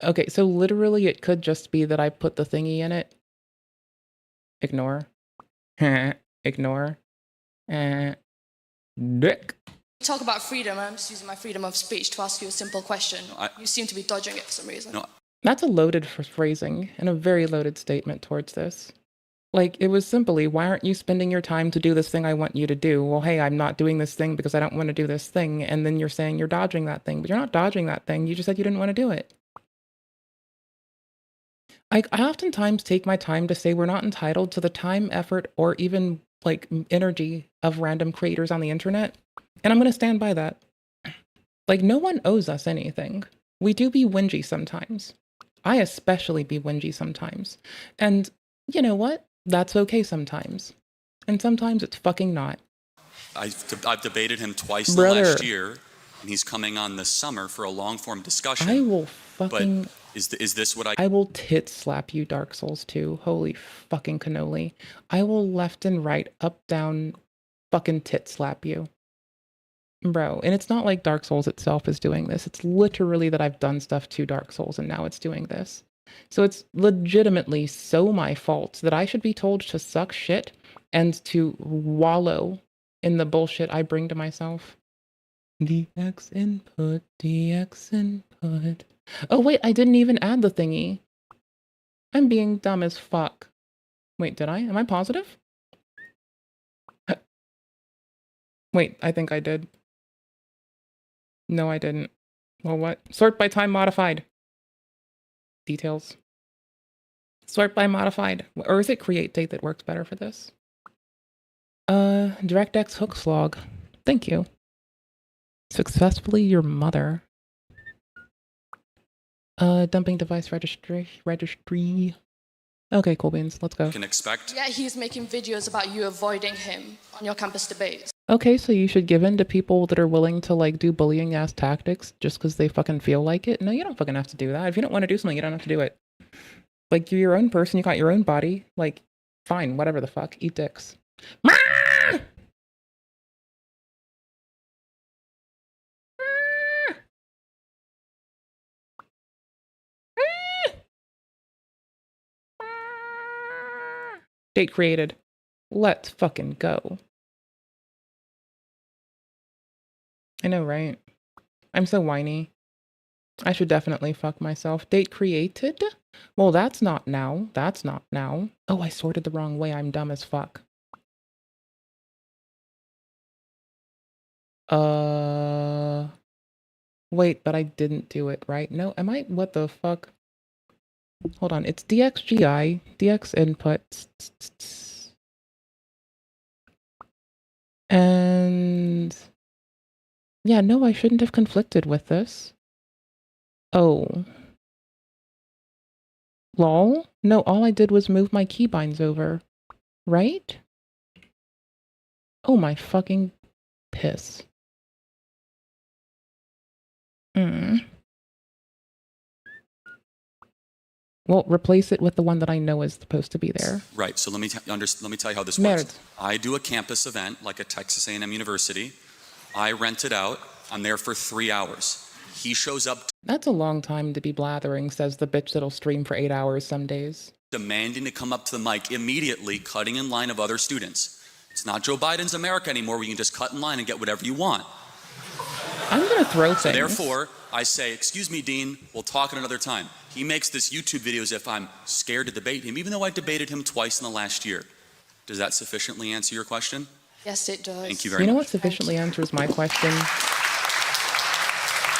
Okay, so literally it could just be that I put the thingy in it. Ignore. Ignore. Dick. Talk about freedom, and I'm just using my freedom of speech to ask you a simple question. You seem to be dodging it for some reason. No. That's a loaded phrasing and a very loaded statement towards this. Like, it was simply, why aren't you spending your time to do this thing I want you to do? Well, hey, I'm not doing this thing because I don't want to do this thing. And then you're saying you're dodging that thing, but you're not dodging that thing. You just said you didn't want to do it. I oftentimes take my time to say we're not entitled to the time, effort, or even like energy of random creators on the internet. And I'm going to stand by that. Like, no one owes us anything. We do be whingy sometimes. I especially be whingy sometimes. And you know what? That's okay sometimes. And sometimes it's fucking not. I've debated him twice in Brother. the last year, and he's coming on this summer for a long-form discussion. I will fucking... But is this what I will tit slap you, Dark Souls 2. Holy fucking cannoli. I will left and right, up, down, fucking tit slap you. Bro, and it's not like Dark Souls itself is doing this. It's literally that I've done stuff to Dark Souls and now it's doing this. So it's legitimately so my fault that I should be told to suck shit and to wallow in the bullshit I bring to myself. DX input, DX input. Oh wait, I didn't even add the thingy. I'm being dumb as fuck. Wait, did I? Am I positive? Wait, I think I did. No, I didn't. Well, what? Sort by time modified. Details. Sort by modified. Or is it create date that works better for this? DirectX hook slog. Thank you. Successfully your mother. Dumping device registry. Okay, cool beans, let's go. Can expect. Yeah, he's making videos about you avoiding him on your campus debates. Okay, so you should give in to people that are willing to like do bullying ass tactics just because they fucking feel like it. No, you don't fucking have to do that. If you don't want to do something, you don't have to do it. Like, you're your own person, you got your own body. Like, fine, whatever the fuck. Eat dicks. Date created. Let's fucking go. I know, right? I'm so whiny. I should definitely fuck myself. Date created? Well, that's not now. That's not now. Oh, I sorted the wrong way. I'm dumb as fuck. Wait, but I didn't do it, right? No, am I? What the fuck? Hold on. It's DXGI. DX inputs. And yeah, no, I shouldn't have conflicted with this. Oh. Lol? No, all I did was move my keybinds over. Right? Oh my fucking piss. Well, replace it with the one that I know is supposed to be there. Right. So let me tell you how this Merde. works. I do a campus event like at Texas A&M University. I rent it out. I'm there for 3 hours. He shows up That's a long time to be blathering, says the bitch that'll stream for 8 hours some days. demanding to come up to the mic immediately, cutting in line of other students. It's not Joe Biden's America anymore where you can just cut in line and get whatever you want. I'm gonna throw things. So therefore, I say, excuse me, Dean, we'll talk at another time. He makes this YouTube video as if I'm scared to debate him, even though I debated him twice in the last year. Does that sufficiently answer your question? Yes, it does. Thank you very much. You know what sufficiently answers my question?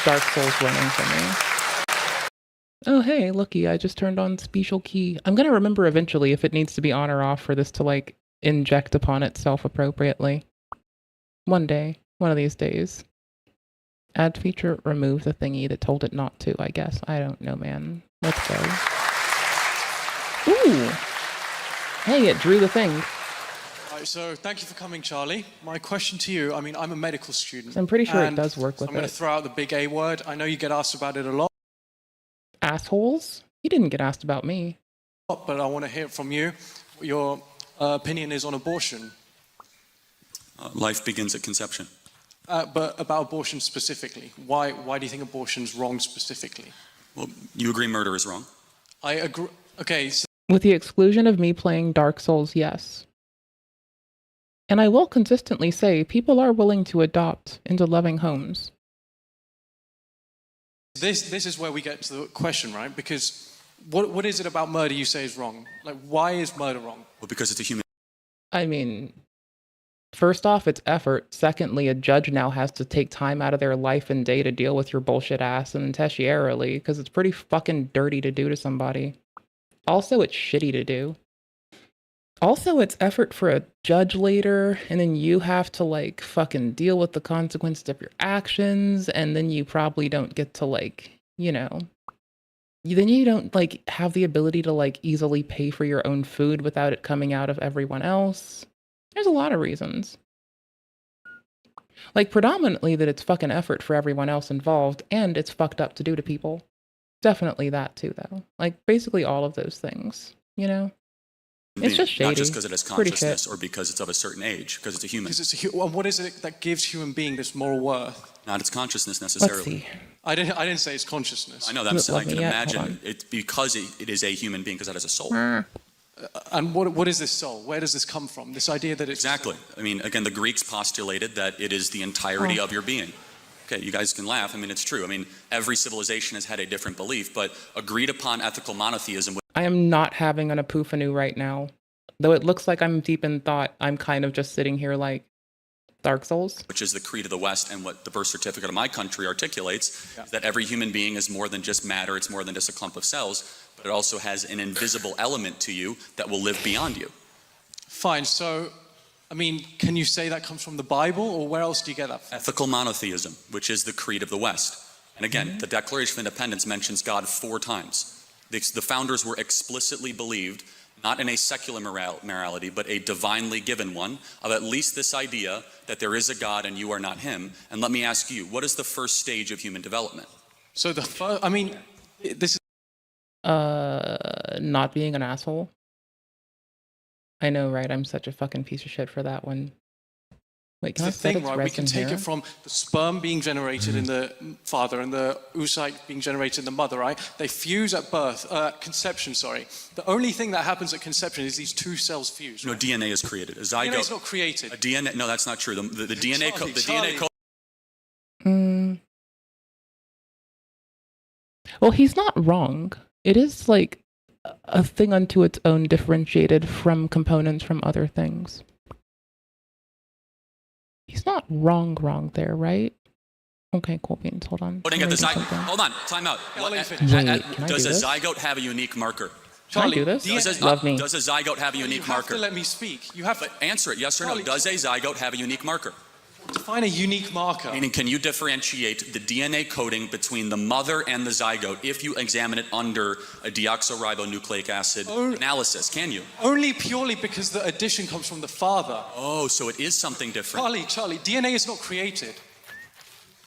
Dark Souls running for me. Oh, hey, looky, I just turned on special key. I'm gonna remember eventually if it needs to be on or off for this to, like, inject upon itself appropriately. One day. One of these days. Add feature, remove the thingy that told it not to, I guess. I don't know, man. Let's go. Ooh! Hey, it drew the thing. All right, so thank you for coming, Charlie. My question to you, I mean, I'm a medical student. I'm pretty sure it does work with I'm going it. to throw out the big A word. I know you get asked about it a lot. Assholes? You didn't get asked about me. But I want to hear from you what your opinion is on abortion. Life begins at conception. But about abortion specifically. Why do you think abortion's wrong specifically? Well, you agree murder is wrong? I agree. Okay, so With the exclusion of me playing Dark Souls, yes. And I will consistently say people are willing to adopt into loving homes. this is where we get to the question, right? Because what is it about murder you say is wrong? Like, why is murder wrong? Well, because it's a human. I mean, first off, it's effort. Secondly, a judge now has to take time out of their life and day to deal with your bullshit ass, and tertiarily, because it's pretty fucking dirty to do to somebody. Also, it's shitty to do. Also, it's effort for a judge later, and then you have to, like, fucking deal with the consequences of your actions, and then you probably don't get to, like, you know... Then you don't, like, have the ability to, like, easily pay for your own food without it coming out of everyone else. There's a lot of reasons. Like, predominantly that it's fucking effort for everyone else involved, and it's fucked up to do to people. Definitely that too, though. Like, basically all of those things, you know? It's just shady. Not just because it has Pretty consciousness shit. or because it's of a certain age, because it's a human. Because it's and what is it that gives human being this moral worth? Not its consciousness necessarily. Let's see. I didn't say it's consciousness. I know that. I can imagine it's because it is a human being because it has a soul. And what is this soul? Where does this come from? This idea that it's... Exactly. I mean, again, the Greeks postulated that it is the entirety of your being. Okay, you guys can laugh. I mean, it's true. I mean, every civilization has had a different belief, but agreed upon ethical monotheism. I am not having an epiphany right now. Though it looks like I'm deep in thought, I'm kind of just sitting here like, Dark Souls? Which is the creed of the West, and what the birth certificate of my country articulates, is that every human being is more than just matter, it's more than just a clump of cells, but it also has an invisible element to you that will live beyond you. Fine, so I mean, can you say that comes from the Bible, or where else do you get that from? Ethical monotheism, which is the creed of the West. And again, the Declaration of Independence mentions God 4 times. The founders were explicitly believed, not in a secular morality, but a divinely given one, of at least this idea that there is a God and you are not him. And let me ask you, what is the first stage of human development? So the first, I mean, this is... Not being an asshole. I know, right? I'm such a fucking piece of shit for that one. Wait, can I set its right? We can take here? it from the sperm being generated in the father and the oocyte being generated in the mother, right? They fuse at birth, conception, sorry. The only thing that happens at conception is these 2 cells fuse. Right? No, DNA is created. A zygote. DNA is not created. A DNA, no, that's not true. The DNA code. Charlie. Well, he's not wrong. It is like a thing unto its own, differentiated from components from other things. He's not wrong there, right? Okay, cool beans. Hold on. Hold on, time out. Does a zygote have a unique marker? Charlie, can I do this? Love me. Does a zygote have a unique marker? You have to let me speak. You have to answer it, yes or no. Does a zygote have a unique marker? Define a unique marker. Meaning, can you differentiate the DNA coding between the mother and the zygote if you examine it under a deoxyribonucleic acid analysis? Can you? Only purely because the addition comes from the father. Oh, so it is something different. Charlie, DNA is not created.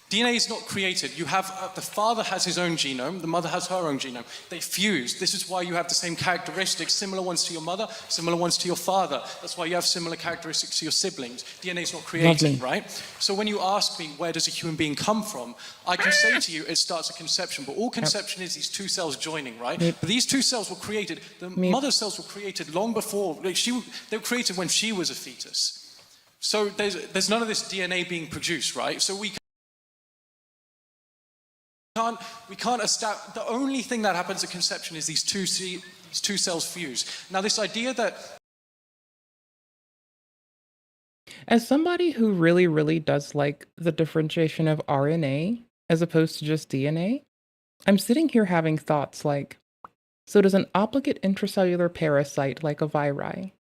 DNA is not created. You have, the father has his own genome, the mother has her own genome. They fuse. This is why you have the same characteristics, similar ones to your mother, similar ones to your father. That's why you have similar characteristics to your siblings. DNA is not created, right? So when you ask me, where does a human being come from? I can say to you, it starts at conception, but all conception is these 2 cells joining, right? But these 2 cells were created, the mother cells were created long before, they were created when she was a fetus. So there's none of this DNA being produced, right? So we can't establish, the only thing that happens at conception is these 2 cells fuse. Now this idea that... As somebody who really does like the differentiation of RNA as opposed to just DNA, I'm sitting here having thoughts like, so does an obligate intracellular parasite like a viri,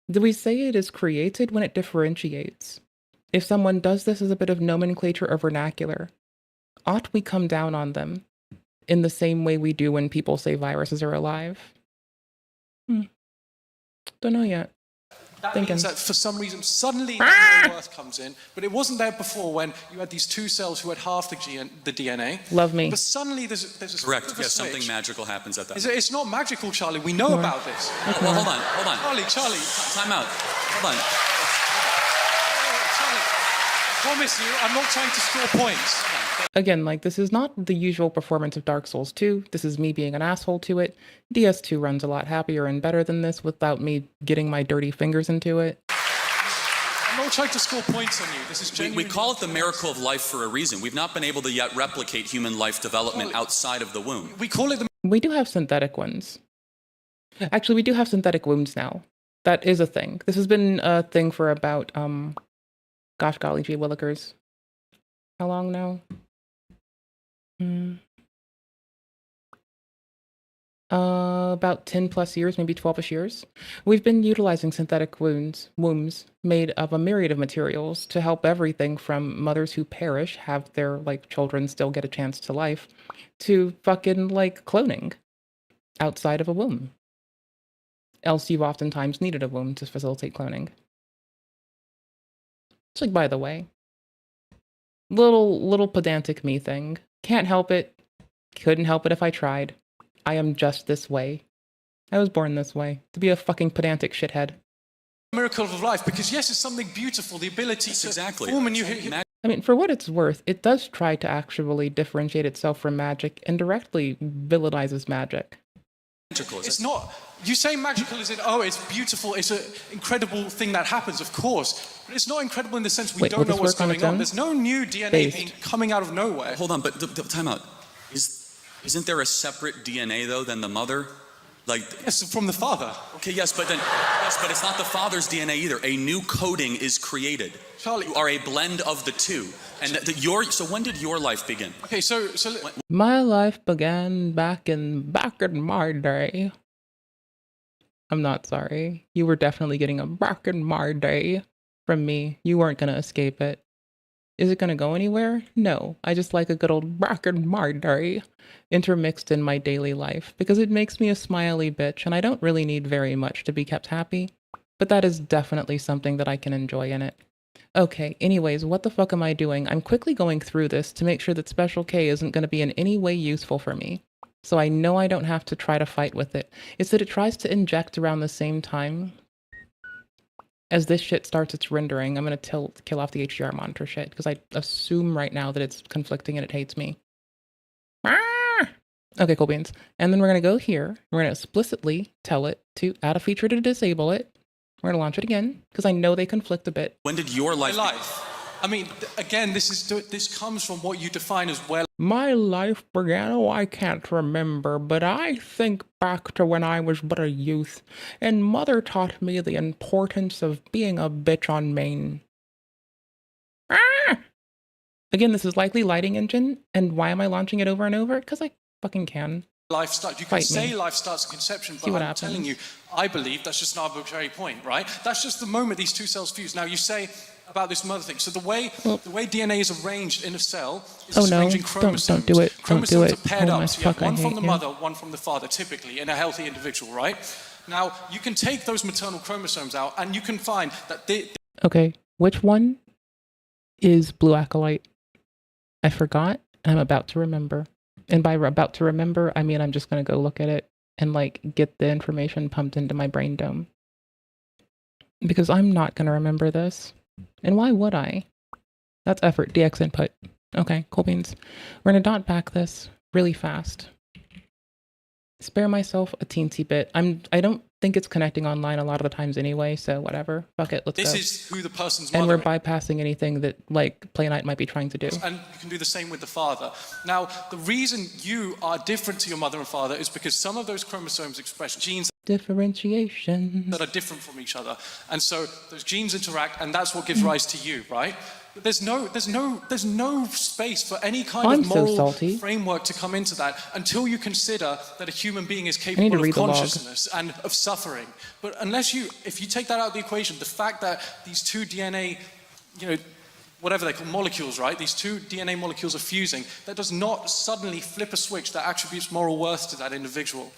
do we say it is created when it differentiates? If someone does this as a bit of nomenclature or vernacular, ought we come down on them in the same way we do when people say viruses are alive? Don't know yet. That means that for some reason, suddenly that birth comes in, but it wasn't there before when you had these 2 cells who had half the DNA. Love me. But suddenly there's a correct. Yes, something magical happens at that. It's not magical, Charlie. We know about this. Well, hold on. Charlie. Time out. Hold on. Charlie, I promise you, I'm not trying to score points. Again, like, this is not the usual performance of Dark Souls 2. This is me being an asshole to it. DS2 runs a lot happier and better than this without me getting my dirty fingers into it. I'm not trying to score points on you. This is genuine. We call it the miracle of life for a reason. We've not been able to yet replicate human life development outside of the womb. We call it the... We do have synthetic ones. Actually, we do have synthetic wombs now. That is a thing. This has been a thing for about, gosh golly gee willikers. How long now? About 10 plus years, maybe 12ish years. We've been utilizing synthetic wombs made of a myriad of materials to help everything from mothers who perish, have their children still get a chance to life, to fucking cloning outside of a womb. Else you've oftentimes needed a womb to facilitate cloning. It's by the way, little pedantic me thing. Can't help it. Couldn't help it if I tried. I am just this way. I was born this way, to be a fucking pedantic shithead. Miracle of life, because yes, it's something beautiful, the ability to form a new... I mean, for what it's worth, it does try to actually differentiate itself from magic and directly villainizes magic. It's not... You say magical as in, oh, it's beautiful, it's an incredible thing that happens, of course. But it's not incredible in the sense we don't know what's going on. There's no new DNA coming out of nowhere. Hold on, but time out. Isn't there a separate DNA, though, than the mother? Yes, from the father. Okay, yes, but it's not the father's DNA either. A new coding is created. Charlie, you are a blend of the two. And so when did your life begin? Okay, so my life began back in my day. I'm not sorry. You were definitely getting a back in my day from me. You weren't going to escape it. Is it going to go anywhere? No. I just like a good old back in my day intermixed in my daily life because it makes me a smiley bitch and I don't really need very much to be kept happy. But that is definitely something that I can enjoy in it. Okay, anyways, what the fuck am I doing? I'm quickly going through this to make sure that Special K isn't going to be in any way useful for me. So I know I don't have to try to fight with it. It's that it tries to inject around the same time as this shit starts its rendering. I'm going to kill off the HDR monitor shit because I assume right now that it's conflicting and it hates me. Okay, cool beans. And then we're going to go here. We're going to explicitly tell it to add a feature to disable it. We're going to launch it again because I know they conflict a bit. When did your life... I mean, again, this comes from what you define as well. My life began, oh, I can't remember, but I think back to when I was but a youth, and mother taught me the importance of being a bitch on main. Again, this is likely lighting engine, and why am I launching it over and over? Because I fucking can. Life starts. You can say life starts at conception, but I'm telling you, I believe that's just an arbitrary point, right? That's just the moment these two cells fuse. Now you say about this mother thing. So the way DNA is arranged in a cell is arranged in chromosomes. Don't do it. Chromosomes are paired up. So you have one from the mother, one from the father, typically in a healthy individual, right? Now you can take those maternal chromosomes out, and you can find that Okay, which one is blue acolyte? I forgot, and I'm about to remember. And by about to remember, I mean I'm just going to go look at it and like get the information pumped into my brain dome. Because I'm not going to remember this. And why would I? That's effort, DX input. Okay, cool beans. We're going to dot back this really fast. Spare myself a teensy bit. I don't think it's connecting online a lot of the times anyway, so whatever. Fuck it, let's go. This is who the person's and mother we're bypassing anything that like Play Night might be trying to do. And you can do the same with the father. Now, the reason you are different to your mother and father is because some of those chromosomes express genes differentiation that are different from each other. And so those genes interact, and that's what gives rise to you, right? But there's no space for any kind of moral framework to come into that until you consider that a human being is capable of consciousness and of suffering. But if you take that out of the equation, the fact that these two DNA, whatever they call molecules, right? These two DNA molecules are fusing, that does not suddenly flip a switch that attributes moral worth to that individual.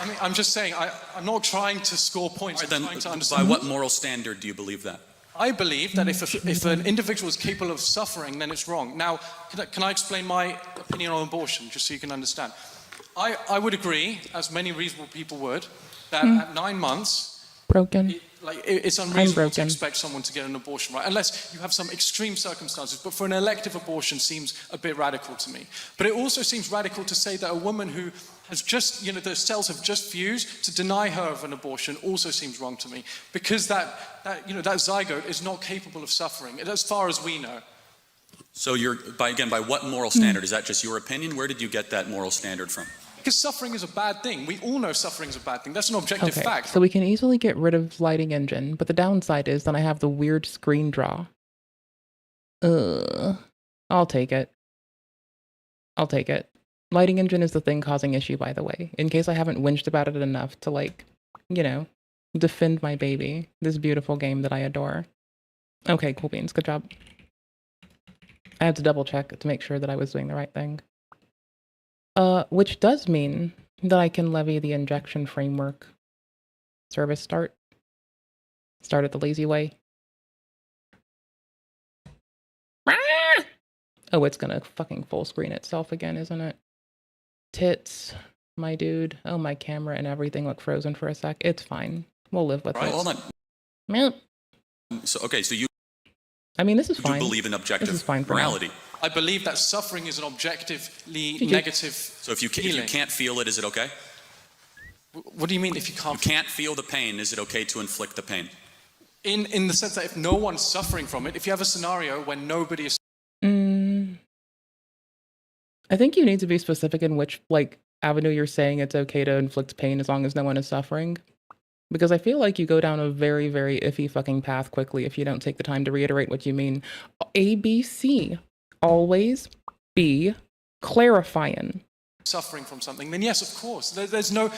I mean, I'm just saying, I'm not trying to score points. I'm trying to understand. By what moral standard do you believe that? I believe that if an individual is capable of suffering, then it's wrong. Now, can I explain my opinion on abortion, just so you can understand? I would agree, as many reasonable people would, that at 9 months, it's unreasonable to expect someone to get an abortion, right? Unless you have some extreme circumstances. But for an elective abortion seems a bit radical to me. But it also seems radical to say that a woman who has just, the cells have just fused, to deny her of an abortion also seems wrong to me. Because that zygote is not capable of suffering, as far as we know. So by what moral standard? Is that just your opinion? Where did you get that moral standard from? Because suffering is a bad thing. We all know suffering is a bad thing. That's an objective fact. So we can easily get rid of lighting engine, but the downside is then I have the weird screen draw. I'll take it. Lighting engine is the thing causing issue, by the way, in case I haven't whinged about it enough to defend my baby, this beautiful game that I adore. Okay, cool beans, good job. I had to double check to make sure that I was doing the right thing. Which does mean that I can levy the injection framework. Service start. Start it the lazy way. Oh, it's gonna fucking full screen itself again, isn't it? Tits, my dude. Oh, my camera and everything look frozen for a sec. It's fine. We'll live with it. Hold on. Yep. So you... I mean, this is fine. You believe in objective morality. I believe that suffering is an objectively negative So if you can't feel it, is it okay? What do you mean if you can't? You can't feel the pain, is it okay to inflict the pain? In the sense that if no one's suffering from it, if you have a scenario where nobody is... I think you need to be specific in which avenue you're saying it's okay to inflict pain as long as no one is suffering. Because I feel like you go down a very, very iffy fucking path quickly if you don't take the time to reiterate what you mean. ABC. Always be clarifying. Suffering from something, then yes, of course. There's no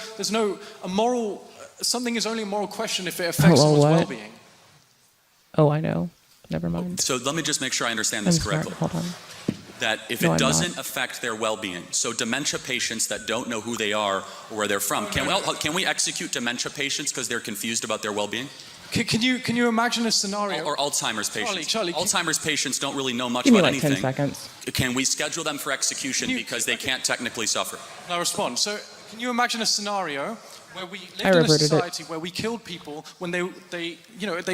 a moral. Something is only a moral question if it affects someone's well-being. Oh, I know. Never mind. So let me just make sure I understand this correctly. Hold on. That if it doesn't affect their well-being, so dementia patients that don't know who they are or where they're from, can we execute dementia patients because they're confused about their well-being? Can you imagine a scenario? Or Alzheimer's patients. Charlie, Alzheimer's patients don't really know much Give me about like anything. 10 seconds. Can we schedule them for execution because they can't technically suffer? I'll respond. So can you imagine a scenario where we lived in a society where we killed people when they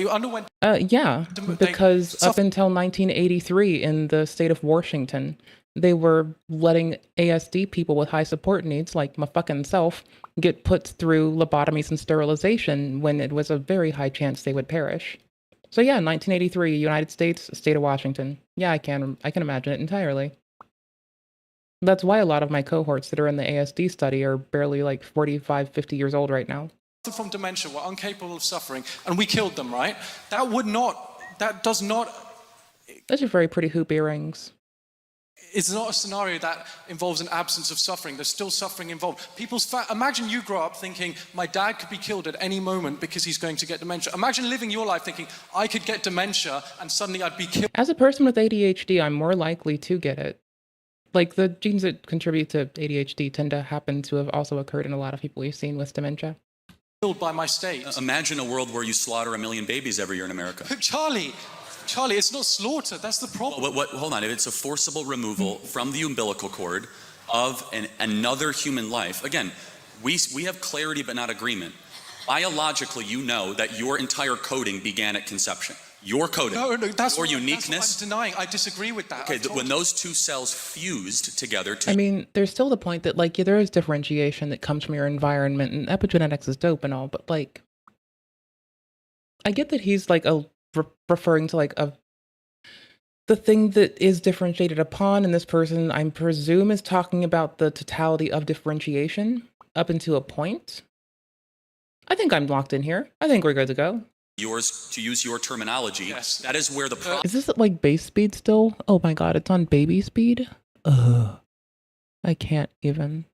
underwent... Yeah, because up until 1983 in the state of Washington, they were letting ASD people with high support needs, like my fucking self, get put through lobotomies and sterilization when it was a very high chance they would perish. So yeah, 1983, United States, state of Washington. Yeah, I can imagine it entirely. That's why a lot of my cohorts that are in the ASD study are barely like 45, 50 years old right now. From dementia, were incapable of suffering, and we killed them, right? That's your very pretty hoop earrings. It's not a scenario that involves an absence of suffering. There's still suffering involved. Imagine you grow up thinking, my dad could be killed at any moment because he's going to get dementia. Imagine living your life thinking, I could get dementia and suddenly I'd be killed. As a person with ADHD, I'm more likely to get it. Like, the genes that contribute to ADHD tend to happen to have also occurred in a lot of people we've seen with dementia. Killed by my state. Imagine a world where you slaughter 1 million babies every year in America. Charlie, it's not slaughter. That's the problem. Hold on. If it's a forcible removal from the umbilical cord of another human life, again, we have clarity but not agreement. Biologically, you know that your entire coding began at conception. Your coding, your uniqueness. That's what I'm denying. I disagree with that. Okay, when those two cells fused together I mean, there's still the point that, like, yeah, there is differentiation that comes from your environment, and epigenetics is dope and all, but, like, I get that he's, like, referring to, like, the thing that is differentiated upon, and this person, I presume, is talking about the totality of differentiation up until a point. I think I'm locked in here. I think we're good to go. Yours, to use your terminology, yes. That is where the process... Is this at, like, base speed still? Oh my god, it's on baby speed? Ugh. I can't even.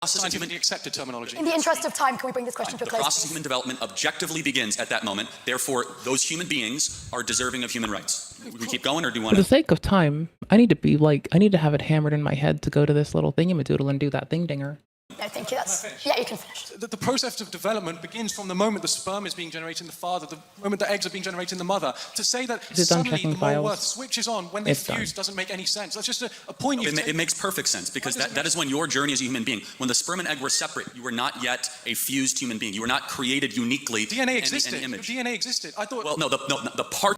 Scientifically accepted terminology. In the interest of time, can we bring this question to a close? The process of human development objectively begins at that moment. Therefore, those human beings are deserving of human rights. We keep going, or do you want For to... the sake of time, I need to have it hammered in my head to go to this little thingamadoodle and do that thing dinger. No, thank you. Yeah, you can finish. The process of development begins from the moment the sperm is being generated in the father, the moment the eggs are being generated in the mother. To say that suddenly the moral worth switches on when they fuse doesn't make any sense. That's just a point you've taken. It makes perfect sense, because that is when your journey as a human being, when the sperm and egg were separate, you were not yet a fused human being. You were not created uniquely. DNA existed. An image. DNA existed. I thought... Well, no, the part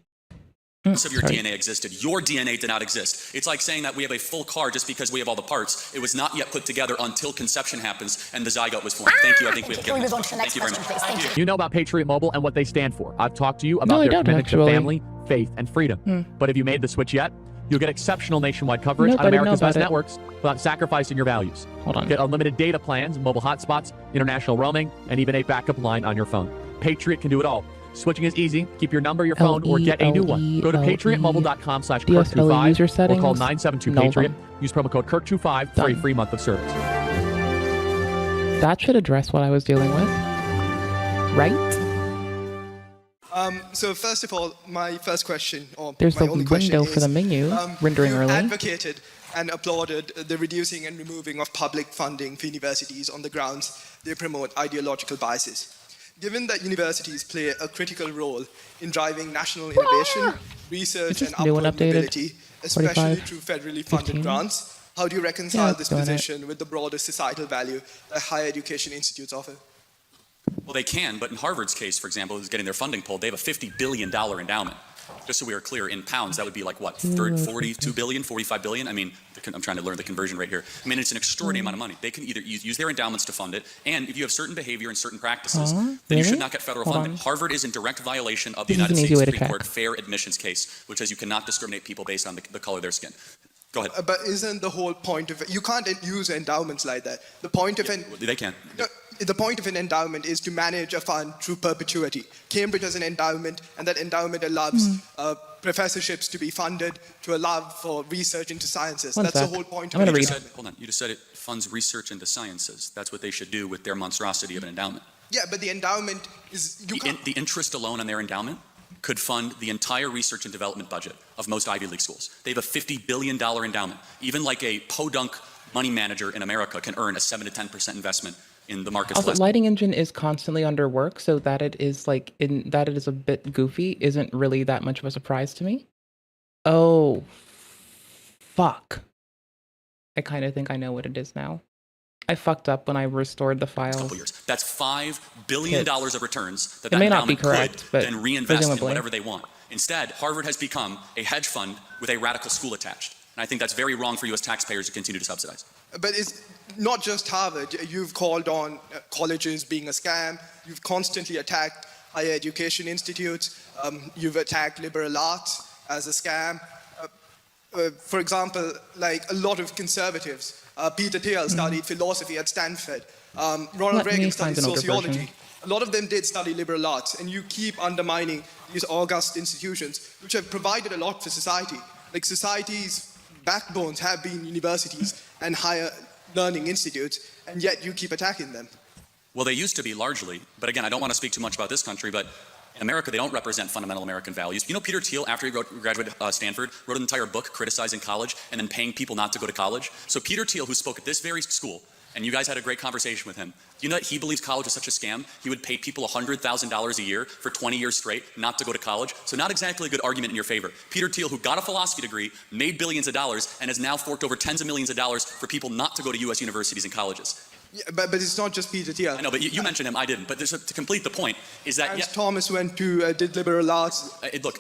of your DNA existed. Your DNA did not exist. It's like saying that we have a full car just because we have all the parts. It was not yet put together until conception happens and the zygote was formed. Thank you. I think we have given move on to the next question, please. Thank you. You know about Patriot Mobile and what they stand for. I've talked to you about their commitment to family, faith, and freedom. But have you made the switch yet? You'll get exceptional nationwide coverage on America's best networks without sacrificing your values. Hold on. Get unlimited data plans, mobile hotspots, international roaming, and even a backup line on your phone. Patriot can do it all. Switching is easy. Keep your number, your phone, or get a new one. Go to patriotmobile.com/Kirk25 or call 972-PATRIOT. Use promo code Kirk25 for a free month of service. That should address what I was dealing with. Right? So first of all, my first question, or there's my the only question window is, for the menu, rendering early. Advocated and applauded the reducing and removing of public funding for universities on the grounds they promote ideological biases. Given that universities play a critical role in driving national innovation, research, and upward mobility, especially through federally funded grants, how do you reconcile this position with the broader societal value that higher education institutes offer? Well, they can, but in Harvard's case, for example, who's getting their funding pulled, they have a $50 billion endowment. Just so we are clear, in pounds, that would be like what, 42 billion, 45 billion? I mean, I'm trying to learn the conversion rate here. I mean, it's an extraordinary amount of money. They can either use their endowments to fund it, and if you have certain behavior and certain practices, then you should not get federal funding. Harvard is in direct violation of the United States Supreme Court fair admissions case, which says you cannot discriminate people based on the color of their skin. Go ahead. But isn't the whole point of it, you can't use endowments like that. The point of it... They can. No, the point of an endowment is to manage a fund through perpetuity. Cambridge has an endowment, and that endowment allows professorships to be funded to allow for research into sciences. That's the whole point of an endowment. Hold on, you just said it funds research into sciences. That's what they should do with their monstrosity of an endowment. Yeah, but the endowment is... The interest alone on their endowment could fund the entire research and development budget of most Ivy League schools. They have a $50 billion endowment. Even like a podunk money manager in America can earn a 7 to 10% investment in the markets. Also, Lighting Engine is constantly under work, so that it is that it is a bit goofy isn't really that much of a surprise to me. Oh, fuck. I kind of think I know what it is now. I fucked up when I restored the files. Couple years. That's $5 billion of returns that It may not be endowment correct, could but then reinvest in presumably. whatever they want. Instead, Harvard has become a hedge fund with a radical school attached. And I think that's very wrong for U.S. taxpayers to continue to subsidize. But it's not just Harvard. You've called on colleges being a scam. You've constantly attacked higher education institutes. You've attacked liberal arts as a scam. For example, like a lot of conservatives, Peter Thiel studied philosophy at Stanford. Ronald Reagan studied sociology. A lot of them did study liberal arts, and you keep undermining these august institutions, which have provided a lot for society. Like society's backbones have been universities and higher learning institutes, and yet you keep attacking them. Well, they used to be largely, but again, I don't want to speak too much about this country, but in America, they don't represent fundamental American values. You know, Peter Thiel, after he graduated Stanford, wrote an entire book criticizing college and then paying people not to go to college. So Peter Thiel, who spoke at this very school, and you guys had a great conversation with him, do you know that he believes college is such a scam? He would pay people $100,000 a year for 20 years straight not to go to college. So not exactly a good argument in your favor. Peter Thiel, who got a philosophy degree, made billions of dollars, and has now forked over tens of millions of dollars for people not to go to U.S. universities and colleges. Yeah, but it's not just Peter Thiel. I know, but you mentioned him, I didn't. But to complete the point is that... Thomas went to, did liberal arts. Look,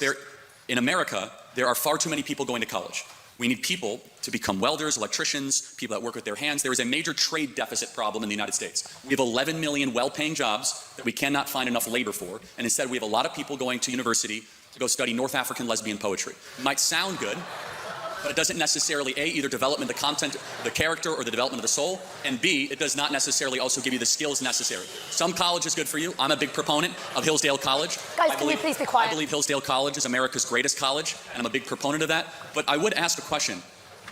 in America, there are far too many people going to college. We need people to become welders, electricians, people that work with their hands. There is a major trade deficit problem in the United States. We have 11 million well-paying jobs that we cannot find enough labor for, and instead we have a lot of people going to university to go study North African lesbian poetry. It might sound good, but it doesn't necessarily, A, either development the content, the character, or the development of the soul, and B, it does not necessarily also give you the skills necessary. Some college is good for you. I'm a big proponent of Hillsdale College. Guys, can you please be quiet? I believe Hillsdale College is America's greatest college, and I'm a big proponent of that. But I would ask a question.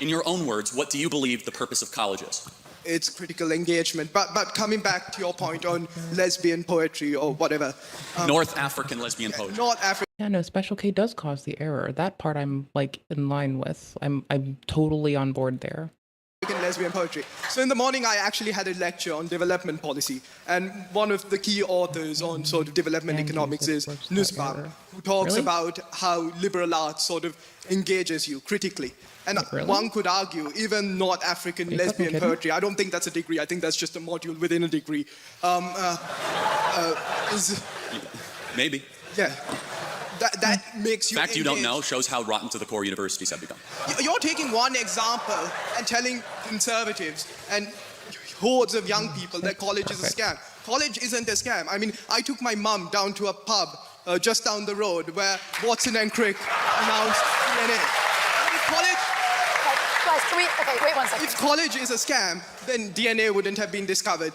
In your own words, what do you believe the purpose of college is? It's critical engagement. But coming back to your point on lesbian poetry or whatever. North African lesbian poetry. North African. Yeah, no, Special K does cause the error. That part I'm like in line with. I'm totally on board there. Lesbian poetry. So in the morning, I actually had a lecture on development policy, and one of the key authors on sort of development economics is Nussbaum, who talks about how liberal arts sort of engages you critically. And one could argue, even North African lesbian poetry, I don't think that's a degree, I think that's just a module within a degree. Maybe. Yeah. That makes you The fact you don't know shows how rotten to the core universities have become. You're taking one example and telling conservatives and hordes of young people that college is a scam. College isn't a scam. I mean, I took my mum down to a pub just down the road where Watson and Crick announced DNA. Guys, can we... Okay, wait one second. If college is a scam, then DNA wouldn't have been discovered.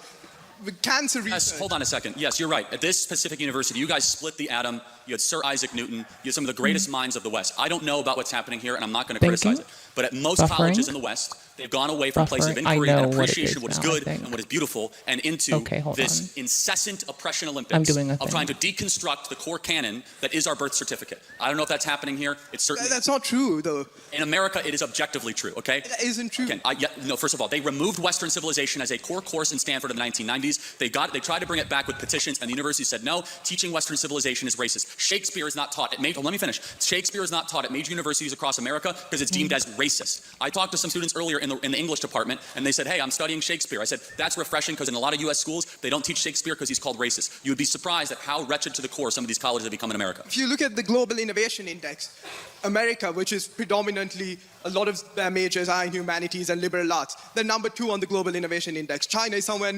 With cancer research... Yes, hold on a second. Yes, you're right. At this specific university, you guys split the atom. You had Sir Isaac Newton. You had some of the greatest minds of the West. I don't know about what's happening here, and I'm not going to criticize it. But at most colleges in the West, they've gone away from places of inquiry and appreciation of what is good and what is beautiful, and into this incessant oppression Olympics of trying to deconstruct the core canon that is our birth certificate. I don't know if that's happening here. It's certainly... That's not true, though. In America, it is objectively true, okay? That isn't true. Again, no, first of all, they removed Western civilization as a core course in Stanford in the 1990s. They tried to bring it back with petitions, and the university said, no, teaching Western civilization is racist. Shakespeare is not taught at major... Let me finish. Shakespeare is not taught at major universities across America because it's deemed as racist. I talked to some students earlier in the English department, and they said, hey, I'm studying Shakespeare. I said, that's refreshing because in a lot of U.S. schools, they don't teach Shakespeare because he's called racist. You would be surprised at how wretched to the core some of these colleges have become in America. If you look at the Global Innovation Index, America, which is predominantly a lot of their majors are in humanities and liberal arts, they're number 2 on the Global Innovation Index. China is somewhere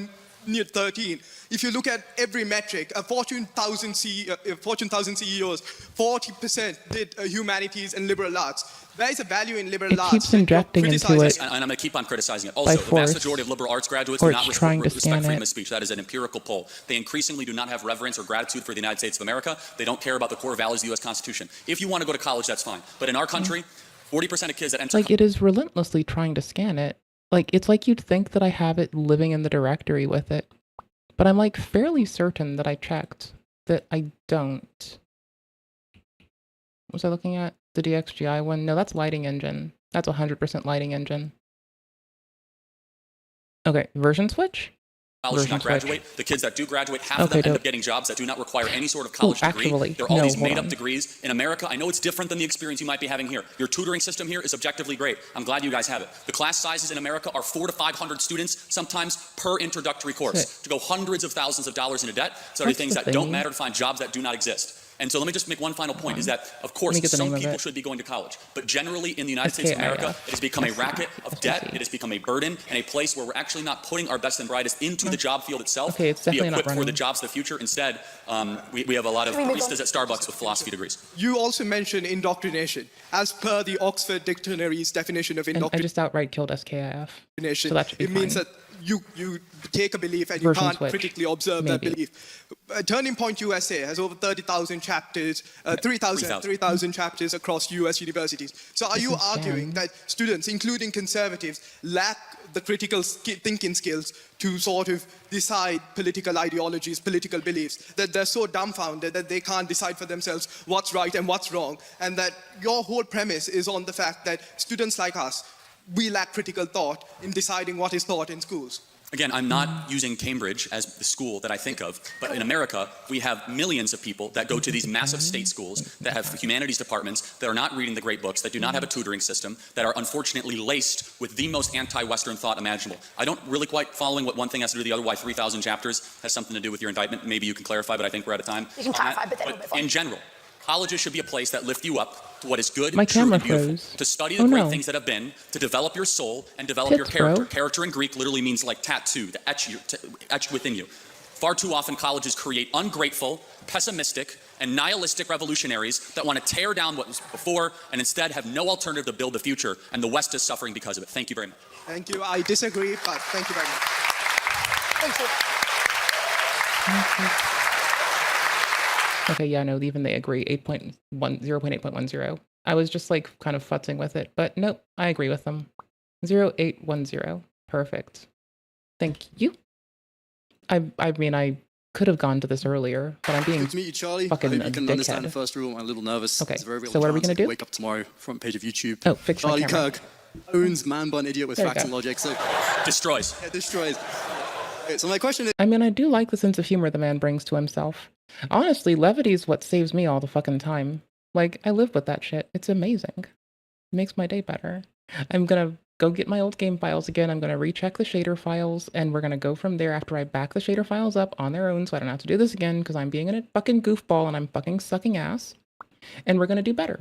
near 13. If you look at every metric, Fortune 1000 CEOs, 40% did humanities and liberal arts. There is a value in liberal arts. It keeps injecting into it. And I'm going to keep on criticizing it. Also, the vast majority of liberal arts graduates do not respect freedom of speech. That is an empirical poll. They increasingly do not have reverence or gratitude for the United States of America. They don't care about the core values of the U.S. Constitution. If you want to go to college, that's fine. But in our country, 40% of kids that enter... Like, it is relentlessly trying to scan it. Like, it's like you'd think that I have it living in the directory with it. But I'm, like, fairly certain that I checked that I don't. What was I looking at? The DXGI one? No, that's lighting engine. That's 100% lighting engine. Okay, version switch? College do not graduate. The kids that do graduate, half of them end up getting jobs that do not require any sort of college degree. They're all these made-up degrees. In America, I know it's different than the experience you might be having here. Your tutoring system here is objectively great. I'm glad you guys have it. The class sizes in America are 400 to 500 students, sometimes per introductory course. To go hundreds of thousands of dollars into debt, so there are things that don't matter to find jobs that do not exist. And so let me just make one final point, is that, of course, some people should be going to college. But generally, in the United States of America, it has become a racket of debt. It has become a burden and a place where we're actually not putting our best and brightest into the job field itself to be equipped for the jobs of the future. Instead, we have a lot of baristas at Starbucks with philosophy degrees. You also mentioned indoctrination. As per the Oxford Dictionary's definition of indoctrination, I just outright killed SKIF. So that should be it means that you take a belief and you can't critically observe that belief. Turning Point USA has over 30,000 chapters, 3,000 chapters across US universities. So are you arguing that students, including conservatives, lack the critical thinking skills to sort of decide political ideologies, political beliefs, that they're so dumbfounded that they can't decide for themselves what's right and what's wrong, and that your whole premise is on the fact that students like us, we lack critical thought in deciding what is taught in schools? Again, I'm not using Cambridge as the school that I think of, but in America, we have millions of people that go to these massive state schools that have humanities departments, that are not reading the great books, that do not have a tutoring system, that are unfortunately laced with the most anti-Western thought imaginable. I don't really quite following what one thing has to do with the other, why 3,000 chapters has something to do with your indictment. Maybe you can clarify, but I think we're out of time. You can clarify, but then in general, colleges should be a place that lift you up to what is good, My true, camera and beautiful. froze. To study the great things that have been, to develop your soul and develop your character. Character in Greek literally means like tattoo, to etch within you. Far too often, colleges create ungrateful, pessimistic, and nihilistic revolutionaries that want to tear down what was before and instead have no alternative to build the future, and the West is suffering because of it. Thank you very much. Thank you. I disagree, but thank you very much. Thank you. Okay, yeah, no, even they agree. 0.8.10. I was just like kind of futzing with it, but nope, I agree with them. 0810. Perfect. Thank you. I mean, I could have gone to this earlier, but I'm being Good to meet you, Charlie. fucking I hope you can dickhead. understand the first rule. I'm a little nervous. Okay, It's a very real so what are we chance gonna do? Wake up tomorrow, front page of YouTube. Oh, fix my Charlie camera. Kirk owns man bun idiot with There we facts go. and logic. So destroys. Yeah, destroys. Okay, so my question is. I mean, I do like the sense of humor the man brings to himself. Honestly, levity is what saves me all the fucking time. Like, I live with that shit. It's amazing. It makes my day better. I'm gonna go get my old game files again. I'm gonna recheck the shader files, and we're gonna go from there after I back the shader files up on their own, so I don't have to do this again, because I'm being a fucking goofball and I'm fucking sucking ass. And we're gonna do better.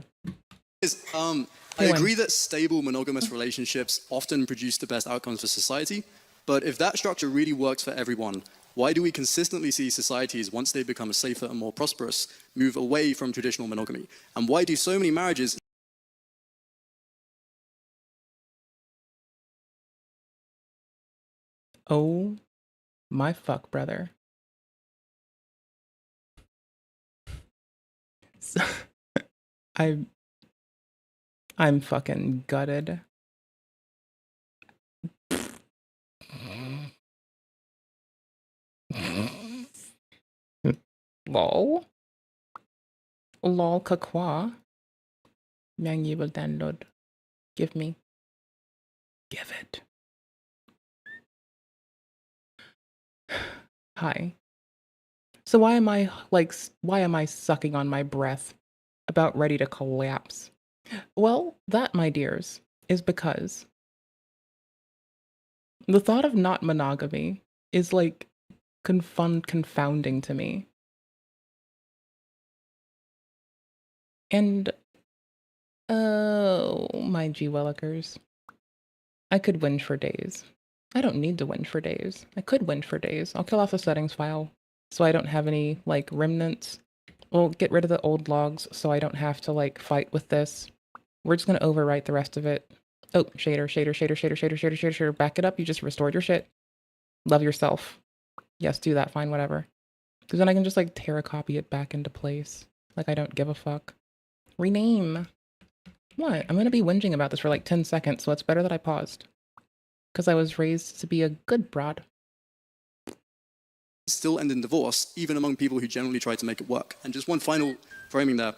I agree that stable monogamous relationships often produce the best outcomes for society, but if that structure really works for everyone, why do we consistently see societies, once they become safer and more prosperous, move away from traditional monogamy? And why do so many marriages... Oh my fuck, brother. I'm fucking gutted. Lol. Lol kakwa. Yang will download. Give me. Give it. Hi. So why am I sucking on my breath, about ready to collapse? Well, that, my dears, is because the thought of not monogamy is like confounding to me. And oh, my G Wellikers, I could whinge for days. I don't need to whinge for days. I could whinge for days. I'll kill off the settings file so I don't have any, like, remnants. We'll get rid of the old logs so I don't have to, like, fight with this. We're just going to overwrite the rest of it. Oh, shader. Back it up. You just restored your shit. Love yourself. Yes, do that. Fine, whatever. Because then I can just, like, copy it back into place. Like, I don't give a fuck. Rename. What? I'm going to be whinging about this for, like, 10 seconds, so it's better that I paused. Because I was raised to be a good broad. Still end in divorce, even among people who generally try to make it work. And just one final framing there.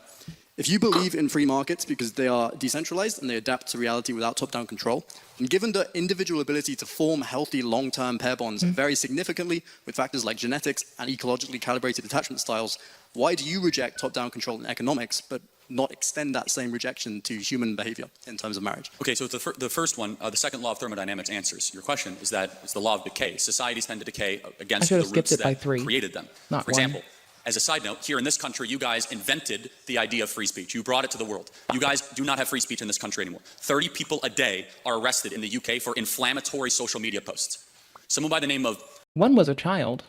If you believe in free markets because they are decentralized and they adapt to reality without top-down control, and given the individual ability to form healthy long-term pair bonds very significantly with factors like genetics and ecologically calibrated attachment styles, why do you reject top-down control in economics, but not extend that same rejection to human behavior in terms of marriage? Okay, so the first one, the second law of thermodynamics answers your question, is that it's the law of decay. Societies tend to decay against the roots that created them. For example, as a side note, here in this country, you guys invented the idea of free speech. You brought it to the world. You guys do not have free speech in this country anymore. 30 people a day are arrested in the UK for inflammatory social media posts. Someone by the name of... One was a child.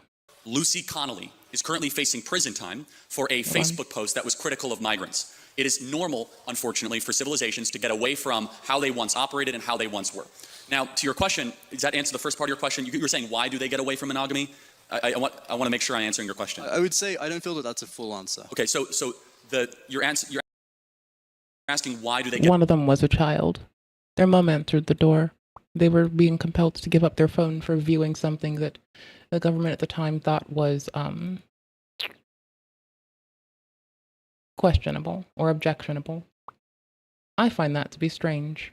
Lucy Connolly is currently facing prison time for a Facebook post that was critical of migrants. It is normal, unfortunately, for civilizations to get away from how they once operated and how they once were. Now, to your question, does that answer the first part of your question? You were saying, why do they get away from monogamy? I want to make sure I'm answering your question. I would say I don't feel that that's a full answer. Okay, so you're asking why do they get... One of them was a child. Their mom answered the door. They were being compelled to give up their phone for viewing something that the government at the time thought was questionable or objectionable. I find that to be strange.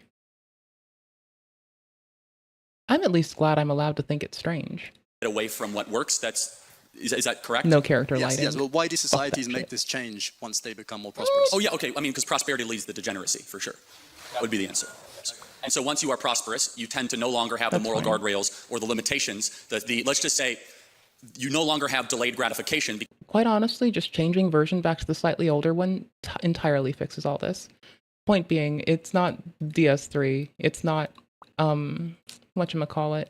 I'm at least glad I'm allowed to think it's strange. Away from what works, is that correct? No character lighting. Yes, well, why do societies make this change once they become more prosperous? Oh yeah, okay, I mean, because prosperity leads to degeneracy, for sure. That would be the answer. And so once you are prosperous, you tend to no longer have the moral guardrails or the limitations, let's just say, you no longer have delayed gratification. Quite honestly, just changing version back to the slightly older one entirely fixes all this. Point being, it's not DS3, it's not, whatchamacallit,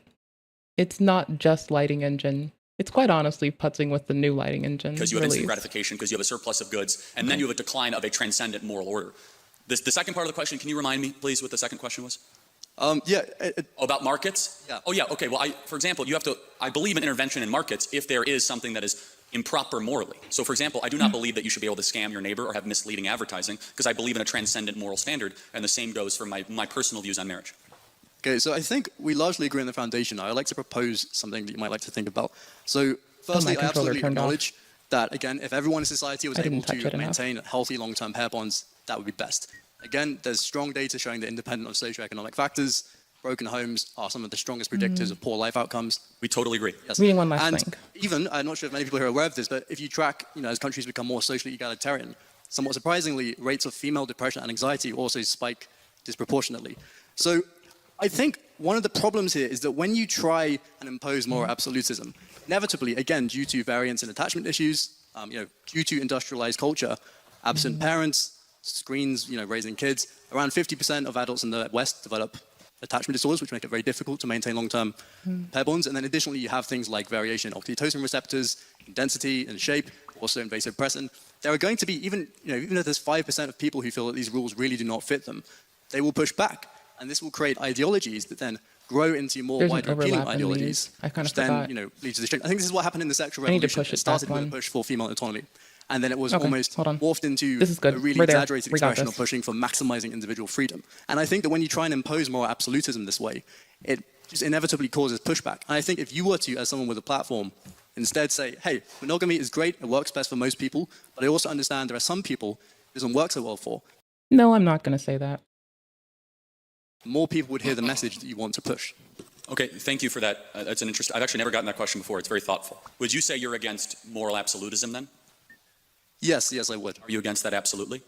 it's not just lighting engine. It's quite honestly putzing with the new lighting engine. Because you have instant gratification, because you have a surplus of goods, and then you have a decline of a transcendent moral order. The second part of the question, can you remind me, please, what the second question was? About markets? Yeah. Oh, yeah, okay. Well, for example, I believe in intervention in markets if there is something that is improper morally. So, for example, I do not believe that you should be able to scam your neighbor or have misleading advertising, because I believe in a transcendent moral standard, and the same goes for my personal views on marriage. Okay, so I think we largely agree on the foundation. I'd like to propose something that you might like to think about. So, firstly, I absolutely acknowledge that, again, if everyone in society was able to maintain healthy long-term pair bonds, that would be best. Again, there's strong data showing that independent of socioeconomic factors, broken homes are some of the strongest predictors of poor life outcomes. We totally agree. Yes. Reading one last thing. Even, I'm not sure if many people here are aware of this, but if you track, as countries become more socially egalitarian, somewhat surprisingly, rates of female depression and anxiety also spike disproportionately. So I think one of the problems here is that when you try and impose moral absolutism, inevitably, again, due to variance in attachment issues, due to industrialized culture, absent parents, screens, raising kids, around 50% of adults in the West develop attachment disorders, which make it very difficult to maintain long-term pair bonds. And then additionally, you have things like variation in oxytocin receptors, in density and shape, also in vasopressin. There are going to be, even if there's 5% of people who feel that these rules really do not fit them, they will push back. And this will create ideologies that then grow into more widely appealing ideologies, which then lead to the strength. I think this is what happened in the sexual revolution. It started with a push for female autonomy. And then it was almost morphed into a really exaggerated expression of pushing for maximizing individual freedom. And I think that when you try and impose moral absolutism this way, it just inevitably causes pushback. And I think if you were to, as someone with a platform, instead say, hey, monogamy is great, it works best for most people, but I also understand there are some people it doesn't work so well for. No, I'm not going to say that. More people would hear the message that you want to push. Okay, thank you for that. That's an interesting. I've actually never gotten that question before. It's very thoughtful. Would you say you're against moral absolutism then? Yes, I would. Are you against that absolutely?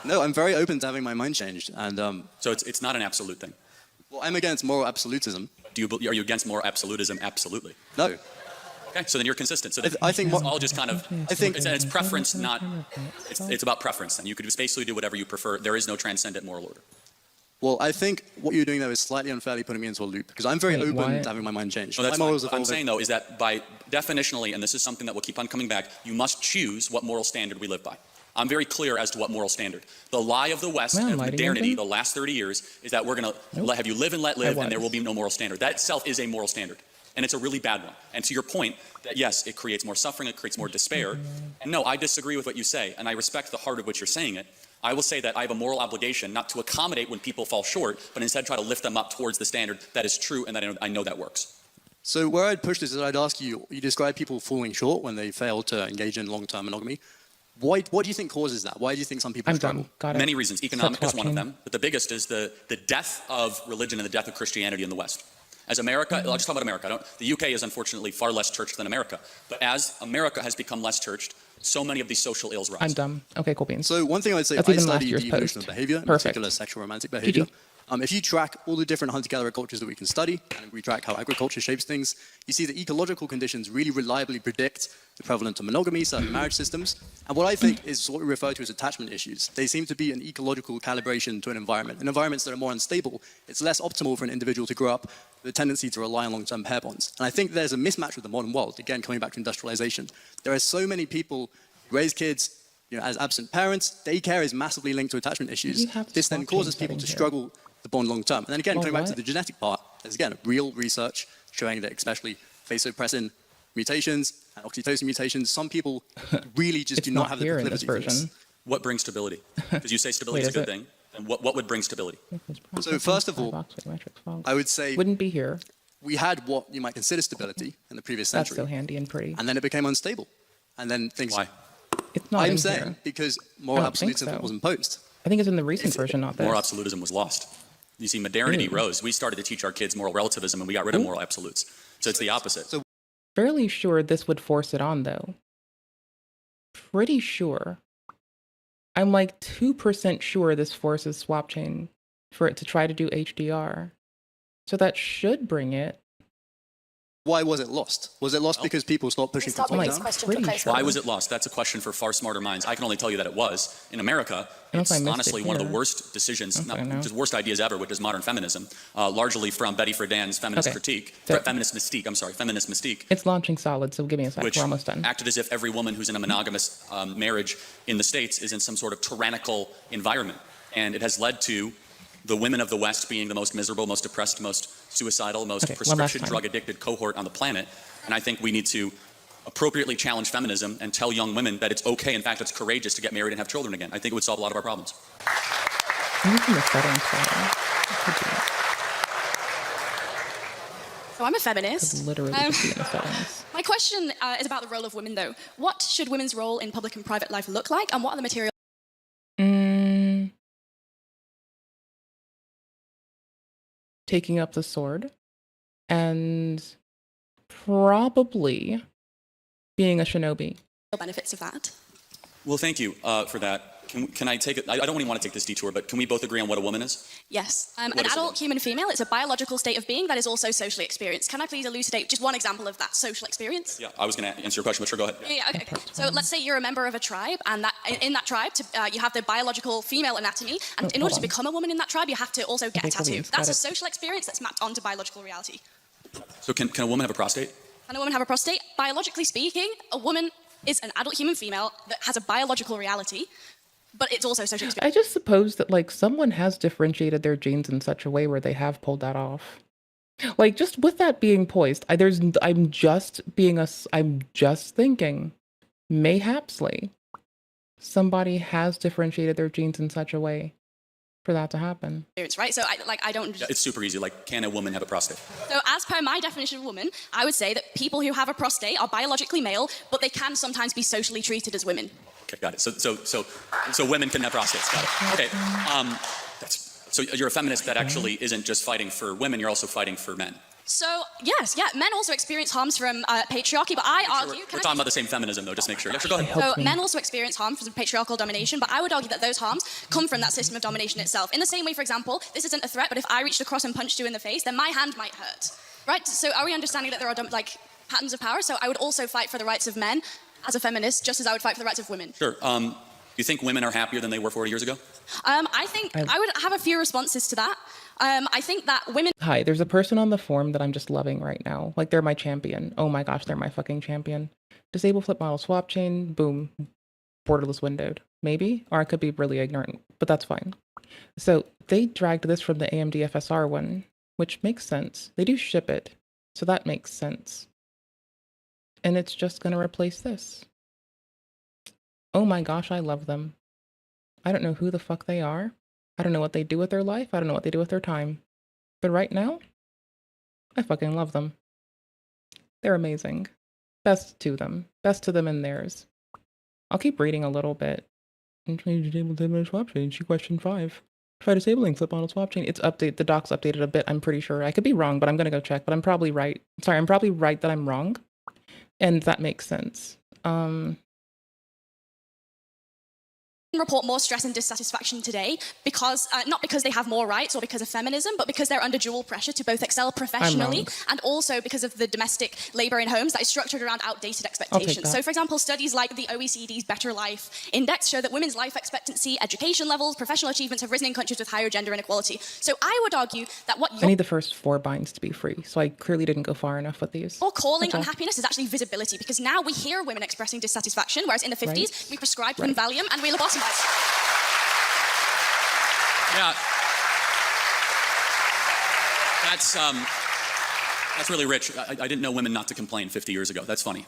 No, I'm very open to having my mind changed. And so it's not an absolute thing? Well, I'm against moral absolutism. Are you against moral absolutism? Absolutely. No. Okay, so then you're consistent. So I think it's all just kind of, it's preference, not, it's about preference. And you could basically do whatever you prefer. There is no transcendent moral order. Well, I think what you're doing there is slightly unfairly putting me into a loop, because I'm very open to having my mind changed. No, that's my morals fine. What I'm saying, though, is that by definitionally, and this is something that will keep on coming back, you must choose what moral standard we live by. I'm very clear as to what moral standard. The lie of the West and of modernity the last 30 years is that we're going to have you live and let live, and there will be no moral standard. That itself is a moral standard, and it's a really bad one. And to your point, that yes, it creates more suffering, it creates more despair. And no, I disagree with what you say, and I respect the heart of which you're saying it. I will say that I have a moral obligation not to accommodate when people fall short, but instead try to lift them up towards the standard that is true and that I know that works. So where I'd push this is I'd ask you, you describe people falling short when they fail to engage in long-term monogamy. What do you think causes that? Why do you think some people struggle? Many reasons. Economic is one of them, but the biggest is the death of religion and the death of Christianity in the West. As America, I'll just talk about America. The UK is unfortunately far less churched than America, but as America has become less churched, so many of these social ills rise. I'm dumb. Okay, cool beans. So one thing I would say, I study the evolution of behavior, in particular sexual romantic behavior. If you track all the different hunter-gatherer cultures that we can study, and we track how agriculture shapes things, you see that ecological conditions really reliably predict the prevalence of monogamy, certain marriage systems. And what I think is what we refer to as attachment issues. They seem to be an ecological calibration to an environment. In environments that are more unstable, it's less optimal for an individual to grow up with a tendency to rely on long-term pair bonds. And I think there's a mismatch with the modern world. Again, coming back to industrialization. There are so many people who raise kids as absent parents. Daycare is massively linked to attachment issues. This then causes people to struggle the bond long term. And then again, coming back to the genetic part, there's again real research showing that especially vasopressin mutations and oxytocin mutations, some people really just do not have the proclivity for this. What brings stability? Because you say stability is a good thing. And what would bring stability? So first of all, I would say wouldn't be here. We had what you might consider stability in the previous century. That's so handy and pretty. And then it became unstable. And then things. Why? It's not. I'm saying because moral absolutism was imposed. I think it's in the recent version, not this. Moral absolutism was lost. You see, modernity rose. We started to teach our kids moral relativism, and we got rid of moral absolutes. So it's the opposite. So, fairly sure this would force it on, though. Pretty sure. I'm like 2% sure this forces swap chain for it to try to do HDR. So that should bring it. Why was it lost? Was it lost because people stopped pushing for top down? Why was it lost? That's a question for far smarter minds. I can only tell you that it was. In America, it's honestly one of the worst decisions, just worst ideas ever, which is modern feminism, largely from Betty Friedan's feminist critique, feminist mystique. It's launching solid, so give me a sec, we're almost done. Acted as if every woman who's in a monogamous marriage in the States is in some sort of tyrannical environment. And it has led to the women of the West being the most miserable, most depressed, most suicidal, most prescription drug-addicted cohort on the planet. And I think we need to appropriately challenge feminism and tell young women that it's okay, in fact, it's courageous to get married and have children again. I think it would solve a lot of our problems. So I'm a feminist. Literally my question is about the role of women, though. What should women's role in public and private life look like, and what are the material... Taking up the sword and probably being a shinobi. benefits of that? Well, thank you for that. Can I take it? I don't really want to take this detour, but can we both agree on what a woman is? Yes. An adult human female, it's a biological state of being that is also socially experienced. Can I please elucidate just one example of that social experience? Yeah, I was going to answer your question, but sure, go ahead. Yeah, okay. So let's say you're a member of a tribe, and that in that tribe, you have the biological female anatomy, and in order to become a woman in that tribe, you have to also get a tattoo. That's a social experience that's mapped onto biological reality. So can a woman have a prostate? Can a woman have a prostate? Biologically speaking, a woman is an adult human female that has a biological reality, but it's also social experience. I just suppose that like someone has differentiated their genes in such a way where they have pulled that off. Like just with that being poised, I'm just thinking, mayhapsly, somebody has differentiated their genes in such a way for that to happen. Right? So I don't... Yeah, it's super easy. Like, can a woman have a prostate? So as per my definition of woman, I would say that people who have a prostate are biologically male, but they can sometimes be socially treated as women. Okay, got it. So women can have prostates. Got it. Okay. So you're a feminist that actually isn't just fighting for women, you're also fighting for men. So, yes, men also experience harms from patriarchy, but I argue... We're talking about the same feminism, though, just make sure. Yeah, sure, go ahead. So, men also experience harm from patriarchal domination, but I would argue that those harms come from that system of domination itself. In the same way, for example, this isn't a threat, but if I reached across and punched you in the face, then my hand might hurt. Right? So, are we understanding that there are, patterns of power? So, I would also fight for the rights of men as a feminist, just as I would fight for the rights of women. Sure. You think women are happier than they were 40 years ago? I think I would have a few responses to that. I think that women. Hi, there's a person on the forum that I'm just loving right now. Like, they're my champion. Oh my gosh, they're my fucking champion. Disable flip model swap chain, boom, borderless windowed. Maybe? Or I could be really ignorant, but that's fine. So they dragged this from the AMD FSR one, which makes sense. They do ship it, so that makes sense. And it's just going to replace this. Oh my gosh, I love them. I don't know who the fuck they are. I don't know what they do with their life. I don't know what they do with their time. But right now, I fucking love them. They're amazing. Best to them. Best to them and theirs. I'll keep reading a little bit. Disable swap chain. She question 5. Try disabling flip model swap chain. It's updated. The doc's updated a bit, I'm pretty sure. I could be wrong, but I'm gonna go check. But I'm probably right. Sorry, I'm probably right that I'm wrong. And that makes sense. Report more stress and dissatisfaction today because not because they have more rights or because of feminism, but because they're under dual pressure to both excel professionally and also because of the domestic labor in homes that is structured around outdated expectations. So, for example, studies like the OECD's Better Life Index show that women's life expectancy, education levels, professional achievements have risen in countries with higher gender inequality. So I would argue that what I need the first 4 binds to be free, so I clearly didn't go far enough with these. Or calling unhappiness is actually visibility, because now we hear women expressing dissatisfaction, whereas in the 50s we prescribed them Valium and we lobotomized. Yeah. That's really rich. I didn't know women not to complain 50 years ago. That's funny.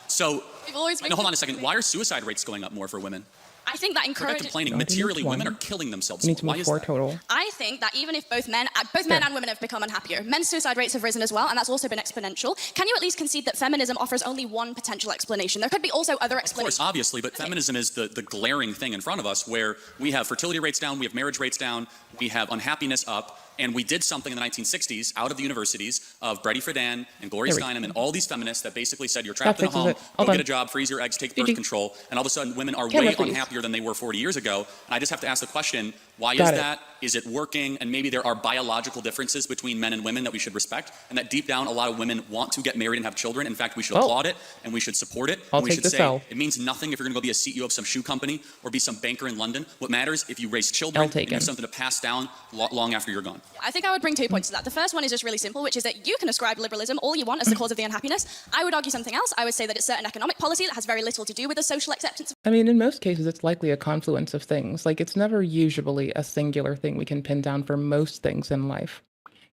So, no, hold on a second. Why are suicide rates going up more for women? I think that encourages. They're not complaining. Materially, women are killing themselves. Why is that? Total. I think that even if both men and women have become unhappier, men's suicide rates have risen as well, and that's also been exponential. Can you at least concede that feminism offers only one potential explanation? There could be also other explanations. Of course, obviously, but feminism is the glaring thing in front of us, where we have fertility rates down, we have marriage rates down, we have unhappiness up. And we did something in the 1960s out of the universities of Brady Friedan and Gloria Steinem and all these feminists that basically said you're trapped in a home, go get a job, freeze your eggs, take birth control, and all of a sudden women are way unhappier than they were 40 years ago. And I just have to ask the question, why is that? Is it working? And maybe there are biological differences between men and women that we should respect, and that deep down a lot of women want to get married and have children. In fact, we should applaud it and we should support it. And we should say it means nothing if you're going to go be a CEO of some shoe company or be some banker in London. What matters if you raise children and you have something to pass down long after you're gone. I think I would bring 2 points to that. The first one is just really simple, which is that you can ascribe liberalism all you want as the cause of the unhappiness. I would argue something else. I would say that it's certain economic policy that has very little to do with the social acceptance. I mean, in most cases, it's likely a confluence of things. Like, it's never usually a singular thing we can pin down for most things in life.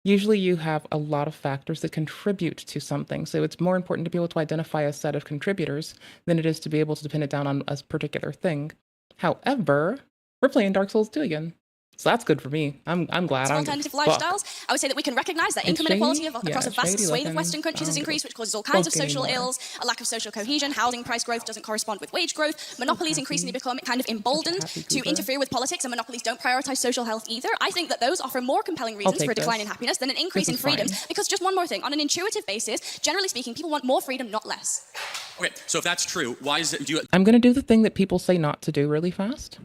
Usually you have a lot of factors that contribute to something, so it's more important to be able to identify a set of contributors than it is to be able to pin it down on a particular thing. However, we're playing Dark Souls 2 again. So that's good for me. I'm glad. Alternative lifestyles. I would say that we can recognize that income inequality across a vast swathe of Western countries has increased, which causes all kinds of social ills, a lack of social cohesion, housing price growth doesn't correspond with wage growth, monopolies increasingly become kind of emboldened to interfere with politics, and monopolies don't prioritize social health either. I think that those offer more compelling reasons for a decline in happiness than an increase in freedom, because just one more thing, on an intuitive basis, generally speaking, people want more freedom, not less. Okay, so if that's true, why is it... I'm going to do the thing that people say not to do really fast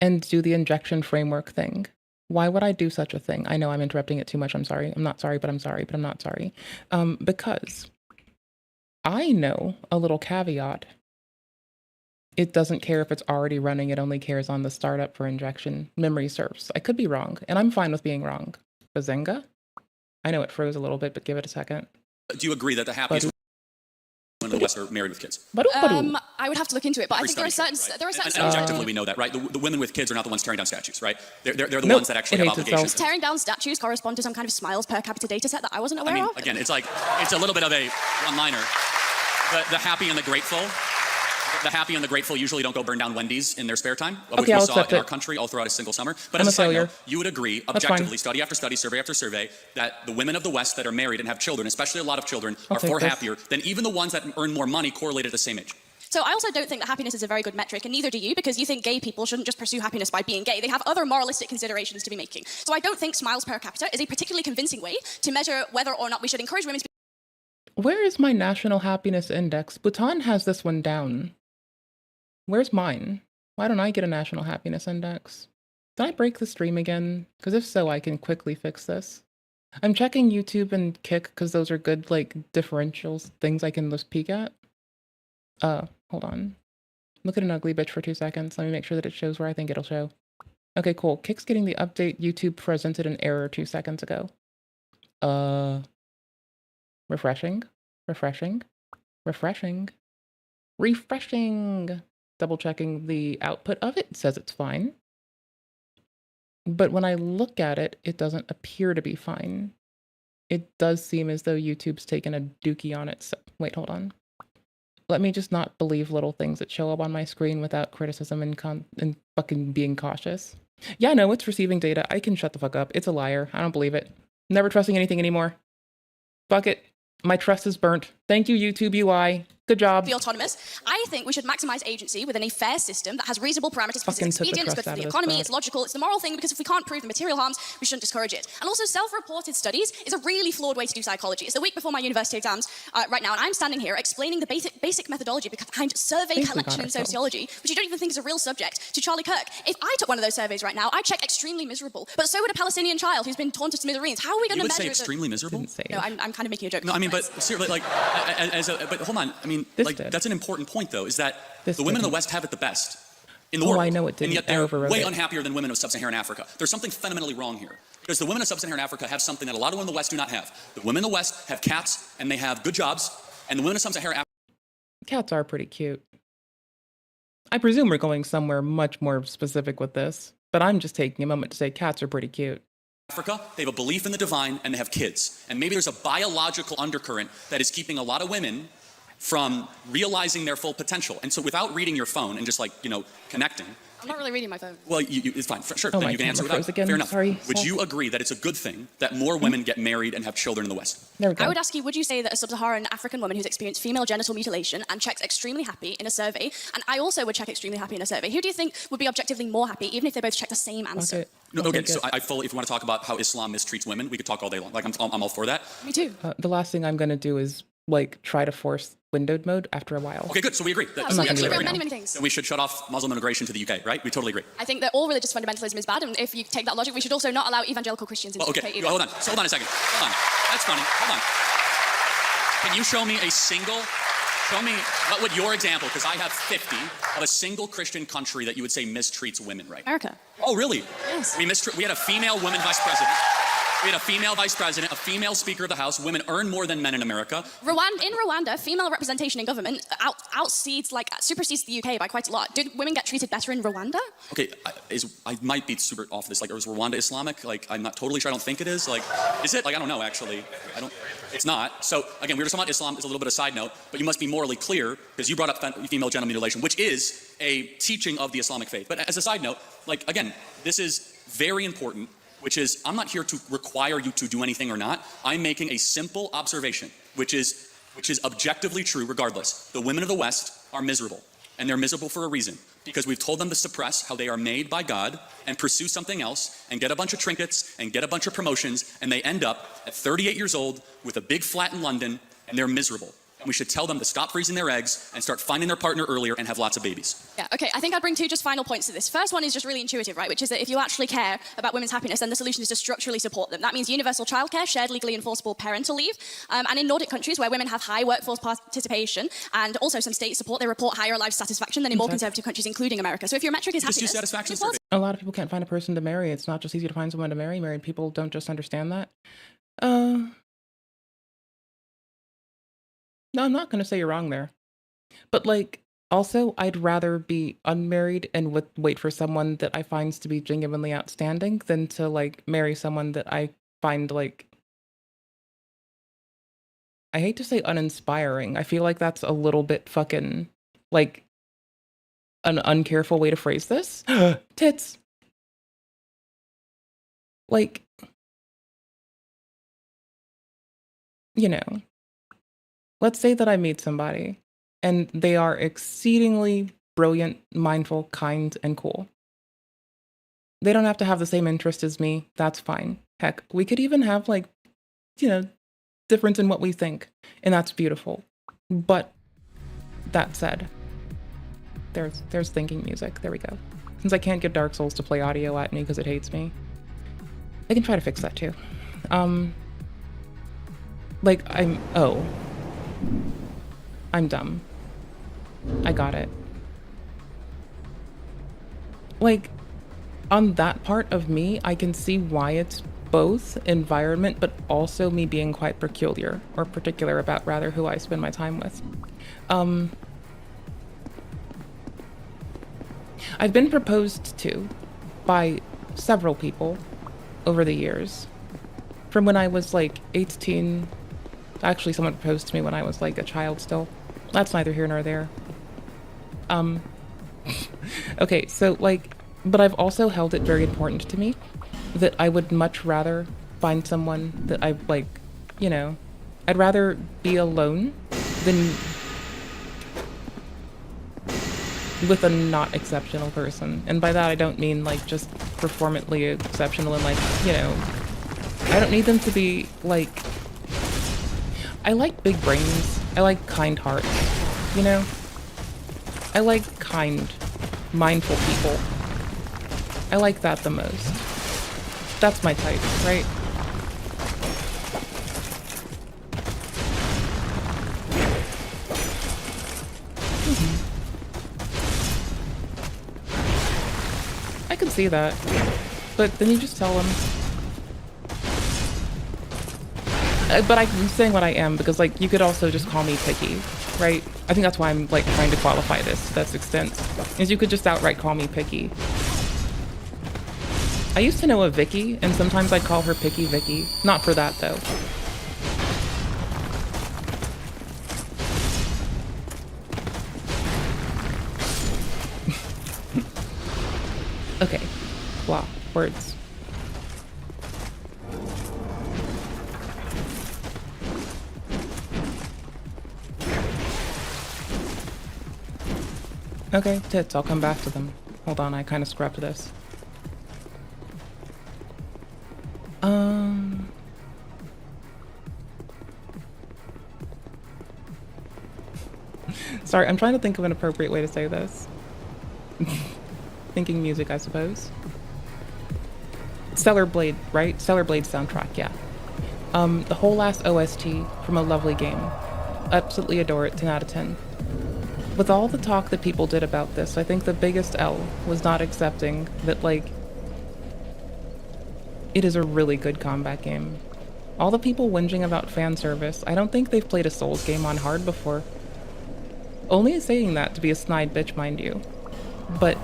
and do the injection framework thing. Why would I do such a thing? I know I'm interrupting it too much. I'm sorry. I'm not sorry, but I'm sorry, but I'm not sorry. Because I know a little caveat. It doesn't care if it's already running. It only cares on the startup for injection. Memory serves. I could be wrong, and I'm fine with being wrong. Bazinga? I know it froze a little bit, but give it a second. Do you agree that the happiest women in the West are married with kids? I would have to look into it, but I think there are certain... And objectively, we know that, right? The women with kids are not the ones tearing down statues, right? They're the ones that actually have obligations. Tearing down statues correspond to some kind of smiles per capita data set that I wasn't aware of. Again, it's a little bit of a one-liner. The happy and the grateful... The happy and the grateful usually don't go burn down Wendy's in their spare time, which we saw in our country all throughout a single summer. But as a side note, you would agree, objectively, study after study, survey after survey, that the women of the West that are married and have children, especially a lot of children, are far happier than even the ones that earn more money correlated at the same age. So I also don't think that happiness is a very good metric, and neither do you, because you think gay people shouldn't just pursue happiness by being gay. They have other moralistic considerations to be making. So I don't think smiles per capita is a particularly convincing way to measure whether or not we should encourage women to be... Where is my national happiness index? Bhutan has this one down. Where's mine? Why don't I get a national happiness index? Did I break the stream again? Because if so, I can quickly fix this. I'm checking YouTube and Kick because those are good, like, differentials, things I can just peek at. Hold on. Look at an ugly bitch for 2 seconds. Let me make sure that it shows where I think it'll show. Okay, cool. Kick's getting the update. YouTube presented an error 2 seconds ago. Refreshing. Refreshing. Refreshing. Refreshing. Double checking the output of it. It says it's fine. But when I look at it, it doesn't appear to be fine. It does seem as though YouTube's taken a dookie on it. So, wait, hold on. Let me just not believe little things that show up on my screen without criticism and fucking being cautious. Yeah, no, it's receiving data. I can shut the fuck up. It's a liar. I don't believe it. Never trusting anything anymore. Fuck it. My trust is burnt. Thank you, YouTube UI. Good job. The autonomous. I think we should maximize agency within a fair system that has reasonable parameters because it's expedient, it's good for the economy, it's logical, it's the moral thing, because if we can't prove the material harms, we shouldn't discourage it. And also, self-reported studies is a really flawed way to do psychology. It's the week before my university exams right now, and I'm standing here explaining the basic methodology behind survey collection in sociology, which you don't even think is a real subject, to Charlie Kirk. If I took one of those surveys right now, I'd check extremely miserable. But so would a Palestinian child who's been torn to smithereens. How are we going to measure? You would say extremely miserable? No, I'm kind of making a joke. No, I mean, but seriously, like, but hold on. I mean, that's an important point, though, is that the women in the West have it the best in the world. I know it didn't. And yet they're way unhappier than women of sub-Saharan Africa. There's something fundamentally wrong here. Because the women of sub-Saharan Africa have something that a lot of women in the West do not have. The women in the West have cats, and they have good jobs, and the women of sub-Saharan Africa... Cats are pretty cute. I presume we're going somewhere much more specific with this, but I'm just taking a moment to say cats are pretty cute. Africa, they have a belief in the divine, and they have kids. And maybe there's a biological undercurrent that is keeping a lot of women from realizing their full potential. And so without reading your phone and just like, connecting. I'm not really reading my phone. Well, it's fine. Sure, oh, then you can answer without. Again. Fair enough. Sorry. Would you agree that it's a good thing that more women get married and have children in the West? There we go. I would ask you, would you say that a sub-Saharan African woman who's experienced female genital mutilation and checks extremely happy in a survey, and I also would check extremely happy in a survey, who do you think would be objectively more happy, even if they both check the same answer? No, okay, so I fully, if you want to talk about how Islam mistreats women, we could talk all day long. Like, I'm all for that. Me too. The last thing I'm going to do is, like, try to force windowed mode after a while. Okay, good. So we agree. I'm not going to do it many things. And we should shut off Muslim immigration to the UK, right? We totally agree. I think that all religious fundamentalism is bad, and if you take that logic, we should also not allow evangelical Christians into the UK either. Hold on. So hold on a second. Hold on. That's funny. Hold on. Can you show me what would your example, because I have 50, of a single Christian country that you would say mistreats women right now? America. Oh, really? Yes. We had a female woman vice president. We had a female vice president, a female speaker of the House. Women earn more than men in America. In Rwanda, female representation in government supersedes the UK by quite a lot. Did women get treated better in Rwanda? Okay, I might be super off this. Like, is Rwanda Islamic? Like, I'm not totally sure. I don't think it is. Like, is it? Like, I don't know, actually. It's not. So, again, we were talking about Islam. It's a little bit of a side note, but you must be morally clear, because you brought up female genital mutilation, which is a teaching of the Islamic faith. But as a side note, like, again, this is very important, which is, I'm not here to require you to do anything or not. I'm making a simple observation, which is objectively true regardless. The women of the West are miserable, and they're miserable for a reason, because we've told them to suppress how they are made by God and pursue something else and get a bunch of trinkets and get a bunch of promotions, and they end up at 38 years old with a big flat in London, and they're miserable. And we should tell them to stop freezing their eggs and start finding their partner earlier and have lots of babies. Yeah, okay, I think I'd bring two just final points to this. First one is just really intuitive, right, which is that if you actually care about women's happiness, then the solution is to structurally support them. That means universal childcare, shared legally enforceable parental leave, and in Nordic countries where women have high workforce participation and also some state support, they report higher life satisfaction than in more conservative countries, including America. So if your metric is happiness... Just use satisfaction survey. A lot of people can't find a person to marry. It's not just easy to find someone to marry. Married people don't just understand that. No, I'm not going to say you're wrong there. But, like, also, I'd rather be unmarried and wait for someone that I find to be genuinely outstanding than to, like, marry someone that I find, like... I hate to say uninspiring. I feel like that's a little bit fucking, like, an uncareful way to phrase this. Tits. Like, let's say that I meet somebody and they are exceedingly brilliant, mindful, kind, and cool. They don't have to have the same interest as me. That's fine. Heck, we could even have, like, difference in what we think, and that's beautiful. But that said, there's thinking music. There we go. Since I can't get Dark Souls to play audio at me because it hates me, I can try to fix that too. I'm dumb. I got it. like, on that part of me, I can see why it's both environment, but also me being quite peculiar, or particular about, rather, who I spend my time with. I've been proposed to by several people over the years. From when I was like 18, actually someone proposed to me when I was like a child still. That's neither here nor there. Okay, so like, but I've also held it very important to me that I would much rather find someone that I like, you know, I'd rather be alone than with a not exceptional person. And by that I don't mean like just performantly exceptional and like, you know, I don't need them to be like, I like big brains, I like kind hearts, you know? I like kind, mindful people. I like that the most. That's my type, right? I can see that, but then you just tell them. But I'm saying what I am because, like, you could also just call me picky, right? I think that's why I'm, like, trying to qualify this to that extent, is you could just outright call me picky. I used to know a Vicky, and sometimes I'd call her Picky Vicky. Not for that, though. Okay. Wow. Words. Okay, tits. I'll come back to them. Hold on, I kind of scrubbed this. Sorry, I'm trying to think of an appropriate way to say this. Thinking music, I suppose. Stellar Blade, right? Stellar Blade soundtrack, yeah. The whole last OST from a lovely game. Absolutely adore it, 10 out of 10. With all the talk that people did about this, I think the biggest L was not accepting that, like, it is a really good combat game. All the people whinging about fan service, I don't think they've played a Souls game on hard before. Only saying that to be a snide bitch, mind you. But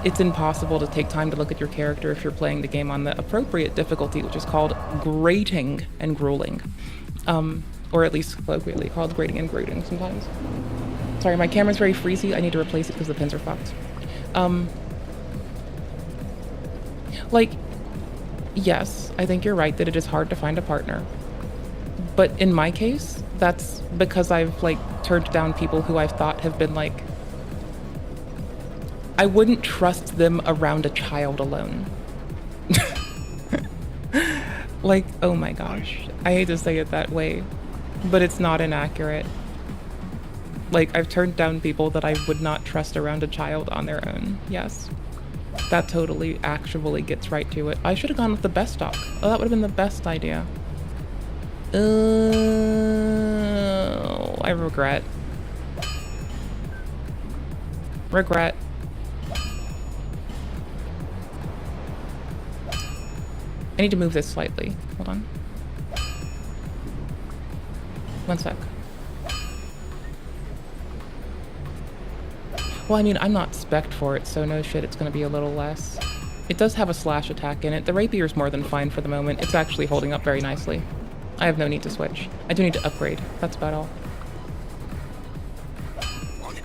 it's impossible to take time to look at your character if you're playing the game on the appropriate difficulty, which is called grating and grueling. Or at least colloquially called grating and grating sometimes. Sorry, my camera's very freezy. I need to replace it because the pins are fucked. Like, yes, I think you're right that it is hard to find a partner. But in my case, that's because I've, like, turned down people who I've thought have been, like... I wouldn't trust them around a child alone. Like, oh my gosh. I hate to say it that way, but it's not inaccurate. Like, I've turned down people that I would not trust around a child on their own, yes. That totally actually gets right to it. I should have gone with the best stock. Oh, that would have been the best idea. I regret. Regret. I need to move this slightly. Hold on. One sec. Well, I mean, I'm not spec'd for it, so no shit, it's gonna be a little less. It does have a slash attack in it. The rapier's more than fine for the moment. It's actually holding up very nicely. I have no need to switch. I do need to upgrade. That's about all.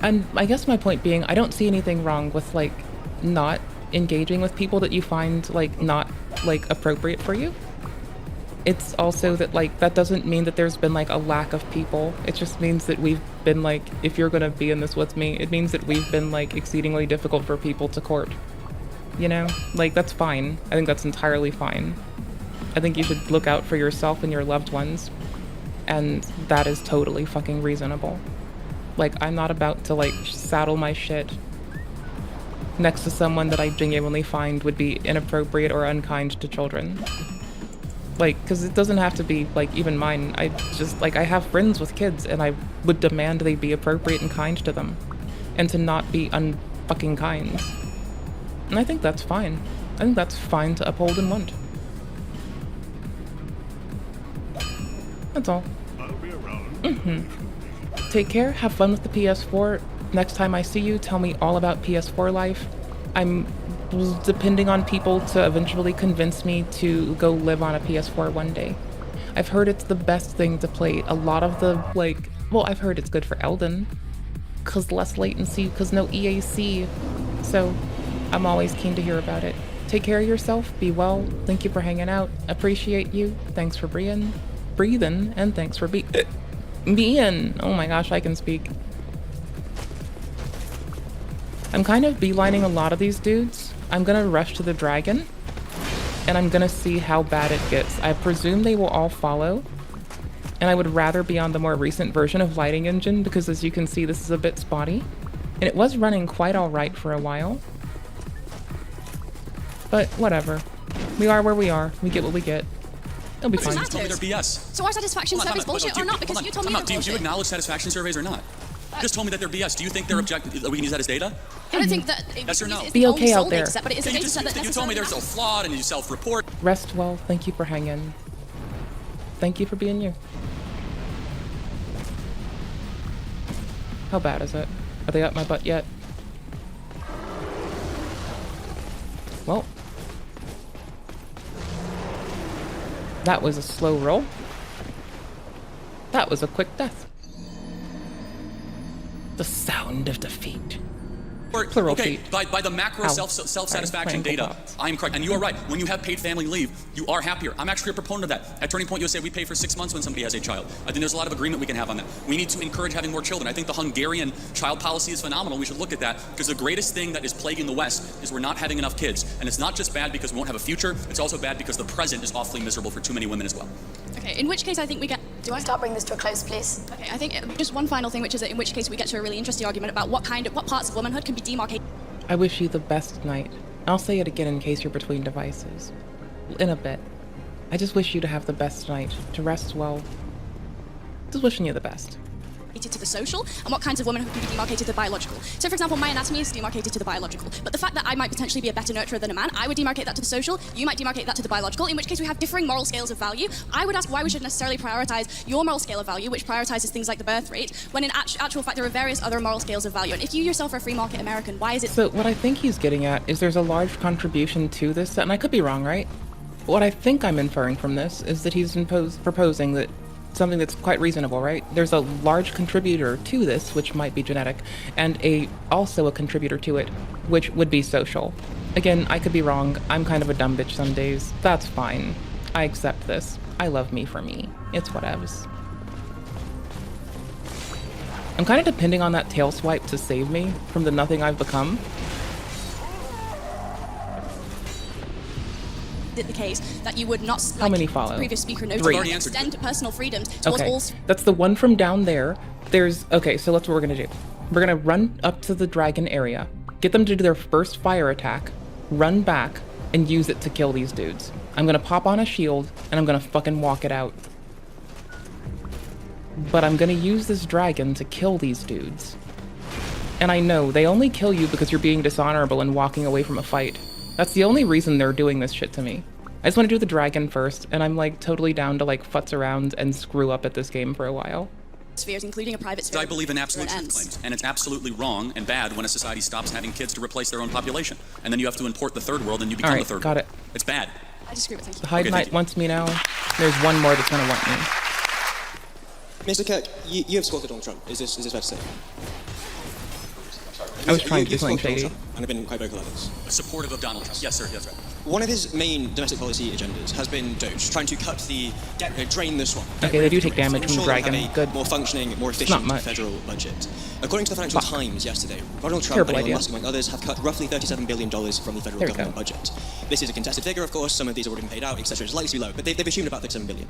And I guess my point being, I don't see anything wrong with, like, not engaging with people that you find, like, not, like, appropriate for you. It's also that, like, that doesn't mean that there's been, like, a lack of people. It just means that we've been, like, if you're gonna be in this with me, it means that we've been, like, exceedingly difficult for people to court. You know? Like, that's fine. I think that's entirely fine. I think you should look out for yourself and your loved ones. And that is totally fucking reasonable. Like, I'm not about to, like, saddle my shit next to someone that I genuinely find would be inappropriate or unkind to children. Like, because it doesn't have to be, like, even mine. I just, like, I have friends with kids, and I would demand they be appropriate and kind to them. And to not be unfucking kind. And I think that's fine. I think that's fine to uphold and want. That's all. I'll be around. Take care. Have fun with the PS4. Next time I see you, tell me all about PS4 life. I'm depending on people to eventually convince me to go live on a PS4 one day. I've heard it's the best thing to play. A lot of the, like, well, I've heard it's good for Elden, cause less latency, cause no EAC. So I'm always keen to hear about it. Take care of yourself, be well, thank you for hanging out, appreciate you, thanks for breathing, and thanks for being. Oh my gosh, I can speak. I'm kind of beelining a lot of these dudes. I'm gonna rush to the dragon, and I'm gonna see how bad it gets. I presume they will all follow, and I would rather be on the more recent version of Lighting Engine because, as you can see, this is a bit spotty, and it was running quite alright for a while. But whatever. We are where we are. We get what we get. It'll be fine. You told me they're BS. So are satisfaction surveys bullshit or not? Because you told me they're Do you bullshit. acknowledge satisfaction surveys or not? You just told me that they're BS. Do you think they're objective? That we can use that as data? I don't think that Yes or no? it's Be the okay only out sole there. data set, but it is a data set that You told me necessarily there's a flawed and you self-report. Rest well. Thank you for hanging. Thank you for being you. How bad is it? Are they up my butt yet? Well. That was a slow roll. That was a quick death. The sound of defeat. Plural Okay, feet. by the macro Ow. self-satisfaction Sorry, data, I am correct. And you are right. When you have paid family leave, you are happier. I'm actually a proponent of that. At Turning Point USA, we pay for 6 months when somebody has a child. I think there's a lot of agreement we can have on that. We need to encourage having more children. I think the Hungarian child policy is phenomenal. We should look at that because the greatest thing that is plaguing the West is we're not having enough kids. And it's not just bad because we won't have a future. It's also bad because the present is awfully miserable for too many women as well. Okay, in which case I think we get... Do I start bringing this to a close, please? Okay, I think just one final thing, which is that in which case we get to a really interesting argument about what parts of womanhood can be demarcated. I wish you the best night. I'll say it again in case you're between devices. In a bit. I just wish you to have the best night, to rest well. Just wishing you the best. To the social, and what kinds of women can be demarcated to the biological. So, for example, my anatomy is demarcated to the biological, but the fact that I might potentially be a better nurturer than a man, I would demarcate that to the social, you might demarcate that to the biological, in which case we have differing moral scales of value. I would ask why we should necessarily prioritize your moral scale of value, which prioritizes things like the birth rate, when in actual fact there are various other moral scales of value. And if you yourself are a free market American, why is it... So what I think he's getting at is there's a large contribution to this, and I could be wrong, right? What I think I'm inferring from this is that he's proposing that something that's quite reasonable, right? There's a large contributor to this, which might be genetic, and also a contributor to it, which would be social. Again, I could be wrong. I'm kind of a dumb bitch some days. That's fine. I accept this. I love me for me. It's whatevs. I'm kind of depending on that tail swipe to save me from the nothing I've become. the case that you would not, like how many follow? The previous speaker noted, extend personal freedoms towards all. That's the one from down there. There's, okay, so that's what we're gonna do. We're gonna run up to the dragon area, get them to do their first fire attack, run back, and use it to kill these dudes. I'm gonna pop on a shield, and I'm gonna fucking walk it out. But I'm gonna use this dragon to kill these dudes. And I know, they only kill you because you're being dishonorable and walking away from a fight. That's the only reason they're doing this shit to me. I just want to do the dragon first, and I'm like totally down to like futz around and screw up at this game for a while. Spheres, including a private sphere. I believe in absolute truth claims, and it's absolutely wrong and bad when a society stops having kids to replace their own population. And then you have to import the third world and you become the third world. Got it. It's bad. I disagree with you. The Hyde Knight wants me now. There's one more that's gonna want me. Mr. Kirk, you have supported Donald Trump. Is this fair to say? I was trying to do something shady. And I've been quite vocal on this. Supportive of Donald Trump. Yes, sir. That's right. One of his main domestic policy agendas has been Doge, trying to cut drain the swamp. Okay, they do take damage from the dragon. Good. More functioning, more efficient federal budget. According to the Financial Times yesterday, Donald Trump and Elon Musk, among others, have cut roughly $37 billion from the federal government budget. This is a contested figure, of course. Some of these have already been paid out, etc. It's likely to be low, but they've assumed about $37 billion.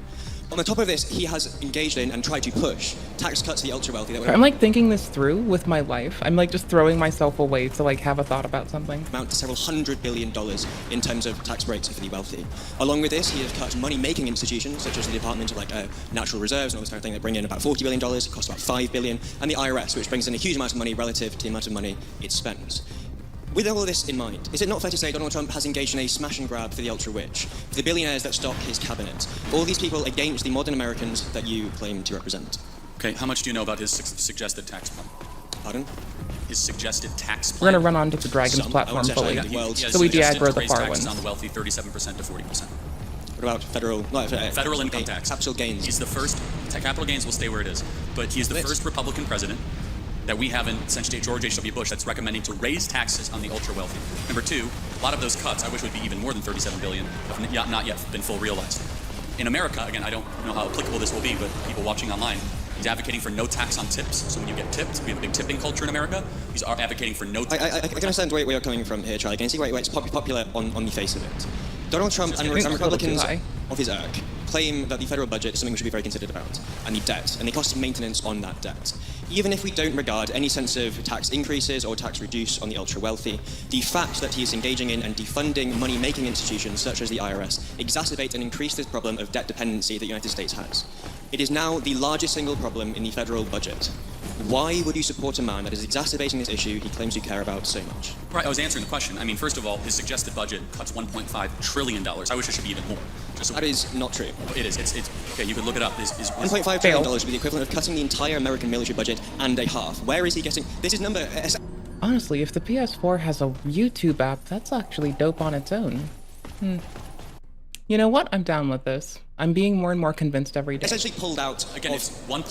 On the top of this, he has engaged in and tried to push tax cuts to the ultra-wealthy. I'm like thinking this through with my life. I'm like just throwing myself away to like have a thought about something. Amount to several $100 billion in terms of tax breaks for the wealthy. Along with this, he has cut money-making institutions such as the Department of Natural Reserves and all this kind of thing that bring in about $40 billion, cost about $5 billion, and the IRS, which brings in a huge amount of money relative to the amount of money it spends. With all this in mind, is it not fair to say Donald Trump has engaged in a smash and grab for the ultra-rich, for the billionaires that stock his cabinet, for all these people against the modern Americans that you claim to represent? Okay, how much do you know about his suggested tax plan? Pardon? His suggested tax plan. We're going to run onto the Dragon's platform fully. So we de-aggro the far ones. On the wealthy 37% to 40%. What about federal income tax? Capital gains. He's the first. Capital gains will stay where it is, but he's the first Republican president that we have in essentially George H.W. Bush that's recommending to raise taxes on the ultra-wealthy. Number two, a lot of those cuts I wish would be even more than $37 billion, have not yet been full realized. In America, again, I don't know how applicable this will be, but people watching online, he's advocating for no tax on tips. So when you get tipped, we have a big tipping culture in America. He's advocating for no tax. I can understand where you're coming from here, Charlie. I can see why it's popular on the face of it. Donald Trump and Republicans of his ilk claim that the federal budget is something we should be very considered about, and the debt, and the cost of maintenance on that debt. Even if we don't regard any sense of tax increases or tax reduce on the ultra-wealthy, the fact that he is engaging in and defunding money-making institutions such as the IRS exacerbate and increase this problem of debt dependency that the United States has. It is now the largest single problem in the federal budget. Why would you support a man that is exacerbating this issue he claims you care about so much? Right, I was answering the question. I mean, first of all, his suggested budget cuts $1.5 trillion. I wish it should be even more. That is not true. It is. It's okay, you can look it up. $1.5 trillion would be the equivalent of cutting the entire American military budget and a half. Where is he getting... This is number... Honestly, if the PS4 has a YouTube app, that's actually dope on its own. You know what? I'm down with this. I'm being more and more convinced every day. Essentially pulled out. Again, it's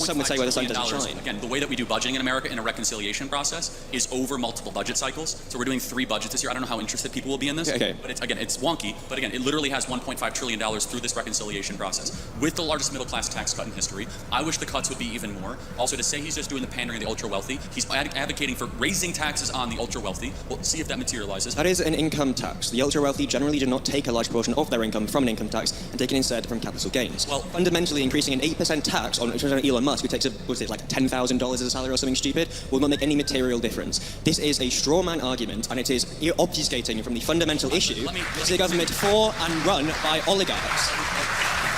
some would say where the sun doesn't shine. Again, the way that we do budgeting in America in a reconciliation process is over multiple budget cycles. So we're doing 3 budgets this year. I don't know how interested people will be in this. Okay. But it's wonky. But again, it literally has $1.5 trillion through this reconciliation process with the largest middle class tax cut in history. I wish the cuts would be even more. Also, to say he's just doing the pandering of the ultra wealthy, he's advocating for raising taxes on the ultra wealthy. We'll see if that materializes. That is an income tax. The ultra wealthy generally do not take a large portion of their income from an income tax and take it instead from capital gains. Well, fundamentally increasing an 8% tax on Elon Musk, who takes like $10,000 as a salary or something stupid, will not make any material difference. This is a straw man argument, and it is obfuscating from the fundamental issue. It's a government for and run by oligarchs.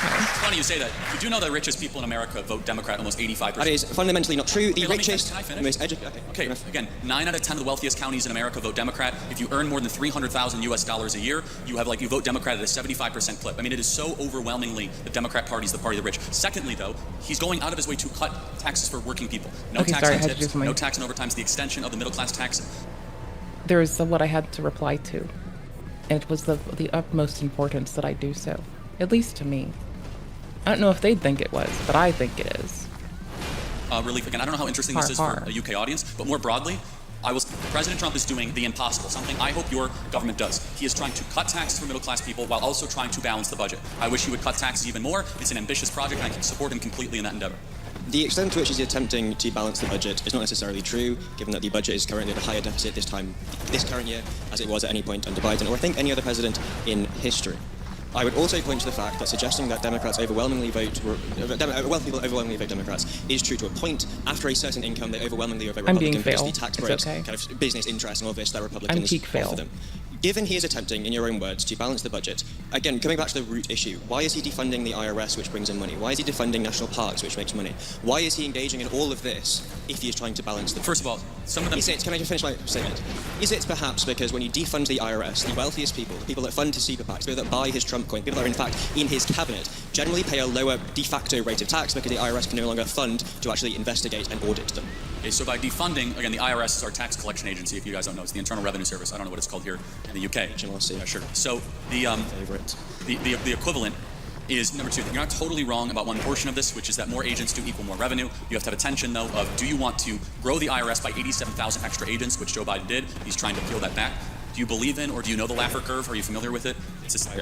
It's funny you say that. You do know that the richest people in America vote Democrat almost 85%. That is fundamentally not true. The richest, most educated... Okay, again, 9 out of 10 of the wealthiest counties in America vote Democrat. If you earn more than $300,000 US a year, you vote Democrat at a 75% clip. I mean, it is so overwhelmingly the Democrat Party is the party of the rich. Secondly, though, he's going out of his way to cut taxes for working people. No tax on tips, no tax on overtime, the extension of the middle class tax. There is what I had to reply to, and it was the utmost importance that I do so, at least to me. I don't know if they'd think it was, but I think it is. Relief, again, I don't know how interesting this is for a UK audience, but more broadly, President Trump is doing the impossible, something I hope your government does. He is trying to cut taxes for middle-class people while also trying to balance the budget. I wish he would cut taxes even more. It's an ambitious project, and I can support him completely in that endeavor. The extent to which he's attempting to balance the budget is not necessarily true, given that the budget is currently at a higher deficit this current year, as it was at any point under Biden, or I think any other president in history. I would also point to the fact that suggesting that wealthy people overwhelmingly vote Democrats is true to a point. After a certain income, they overwhelmingly vote Republican because the tax breaks, kind of business interests and all this that Republicans offer them. Given he is attempting, in your own words, to balance the budget, again, coming back to the root issue, why is he defunding the IRS, which brings in money? Why is he defunding national parks, which makes money? Why is he engaging in all of this if he is trying to balance the budget? First of all, some of them... Can I just finish my statement? Is it perhaps because when you defund the IRS, the wealthiest people, the people that fund his super PACs, people that buy his Trump coin, people that are in fact in his cabinet, generally pay a lower de facto rate of tax because the IRS can no longer fund to actually investigate and audit them? Okay, so by defunding, again, the IRS is our tax collection agency, if you guys don't know. It's the Internal Revenue Service. I don't know what it's called here in the UK. HMRC. Yeah, sure. So the equivalent is, number two, you're not totally wrong about one portion of this, which is that more agents do equal more revenue. You have to have a tension, though, of do you want to grow the IRS by 87,000 extra agents, which Joe Biden did. He's trying to peel that back. Do you believe in, or do you know the Laffer curve? Are you familiar with it?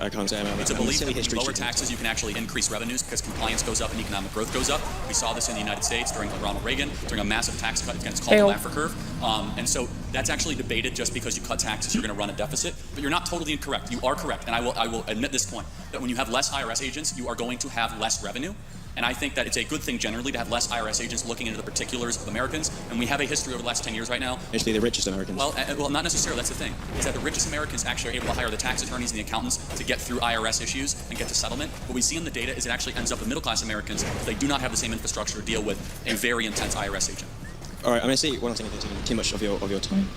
I can't say it's a belief that when you lower taxes, you can actually increase revenues because compliance goes up and economic growth goes up. We saw this in the United States during Ronald Reagan, during a massive tax cut. It's called the Laffer curve. And so that's actually debated. Just because you cut taxes, you're going to run a deficit. But you're not totally incorrect. You are correct. And I will admit this point, that when you have less IRS agents, you are going to have less revenue. And I think that it's a good thing generally to have less IRS agents looking into the particulars of Americans. And we have a history over the last 10 years right now. Actually, the richest Americans. Well, not necessarily. That's the thing. Is that the richest Americans actually are able to hire the tax attorneys and the accountants to get through IRS issues and get to settlement. What we see in the data is it actually ends up with middle-class Americans if they do not have the same infrastructure to deal with a very intense IRS agent. All right, I'm going to see one thing if there's too much of your time.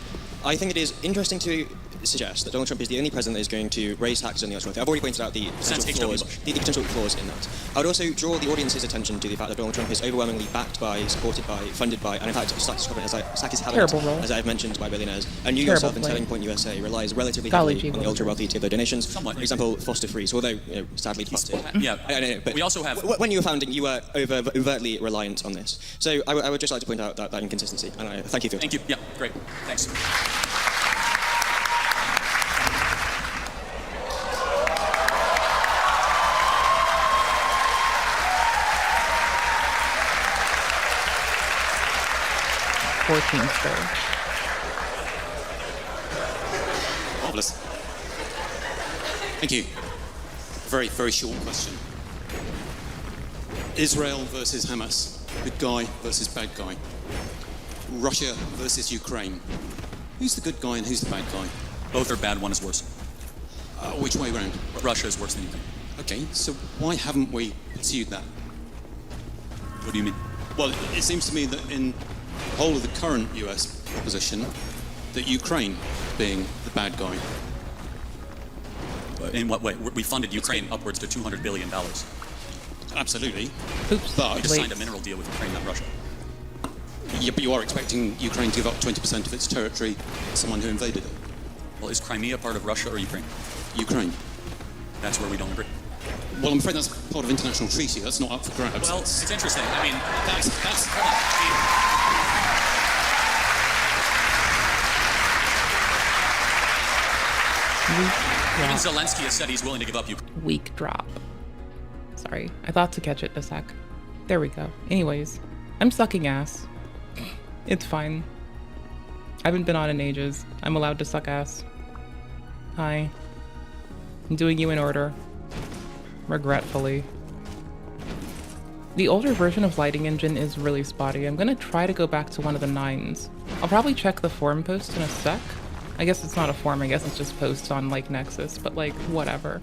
I think it is interesting to suggest that Donald Trump is the only president that is going to raise taxes on the ultra-wealthy. I've already pointed out the potential flaws in that. I would also draw the audience's attention to the fact that Donald Trump is overwhelmingly backed by, supported by, funded by, and in fact, Saki's habit, as I've mentioned, by billionaires. And you yourself in Telling Point USA relies relatively heavily on the ultra-wealthy to their donations. Somewhat. For example, Foster Freeze, although sadly departed. Yeah, I know, but we also have... When you were founding, you were overtly reliant on this. So I would just like to point out that inconsistency, and I thank you for it. Thank you. Yeah, great. Thanks. Marvelous. Thank you. Very, very short question. Israel versus Hamas. Good guy versus bad guy. Russia versus Ukraine. Who's the good guy and who's the bad guy? Both are bad, one is worse. Which way round? Russia is worse than Ukraine. Okay, so why haven't we pursued that? What do you mean? Well, it seems to me that in the whole of the current US position, that Ukraine being the bad guy. In what way? We funded Ukraine upwards to $200 billion. Absolutely. Oops. But we just signed a mineral deal with Ukraine, not Russia. Yeah, but you are expecting Ukraine to give up 20% of its territory to someone who invaded it. Well, is Crimea part of Russia or Ukraine? Ukraine. That's where we don't agree. Well, I'm afraid that's part of international treaty. That's not up for grabs. Well, it's interesting. I mean, that's hold on. Even Zelensky has said he's willing to give up Ukraine. Weak drop. Sorry, I thought to catch it a sec. There we go. Anyways, I'm sucking ass. It's fine. I haven't been on in ages. I'm allowed to suck ass. Hi. I'm doing you in order. Regretfully. The older version of Lighting Engine is really spotty. I'm gonna try to go back to one of the 9s. I'll probably check the forum post in a sec. I guess it's not a forum, I guess it's just posts on like Nexus, but like, whatever.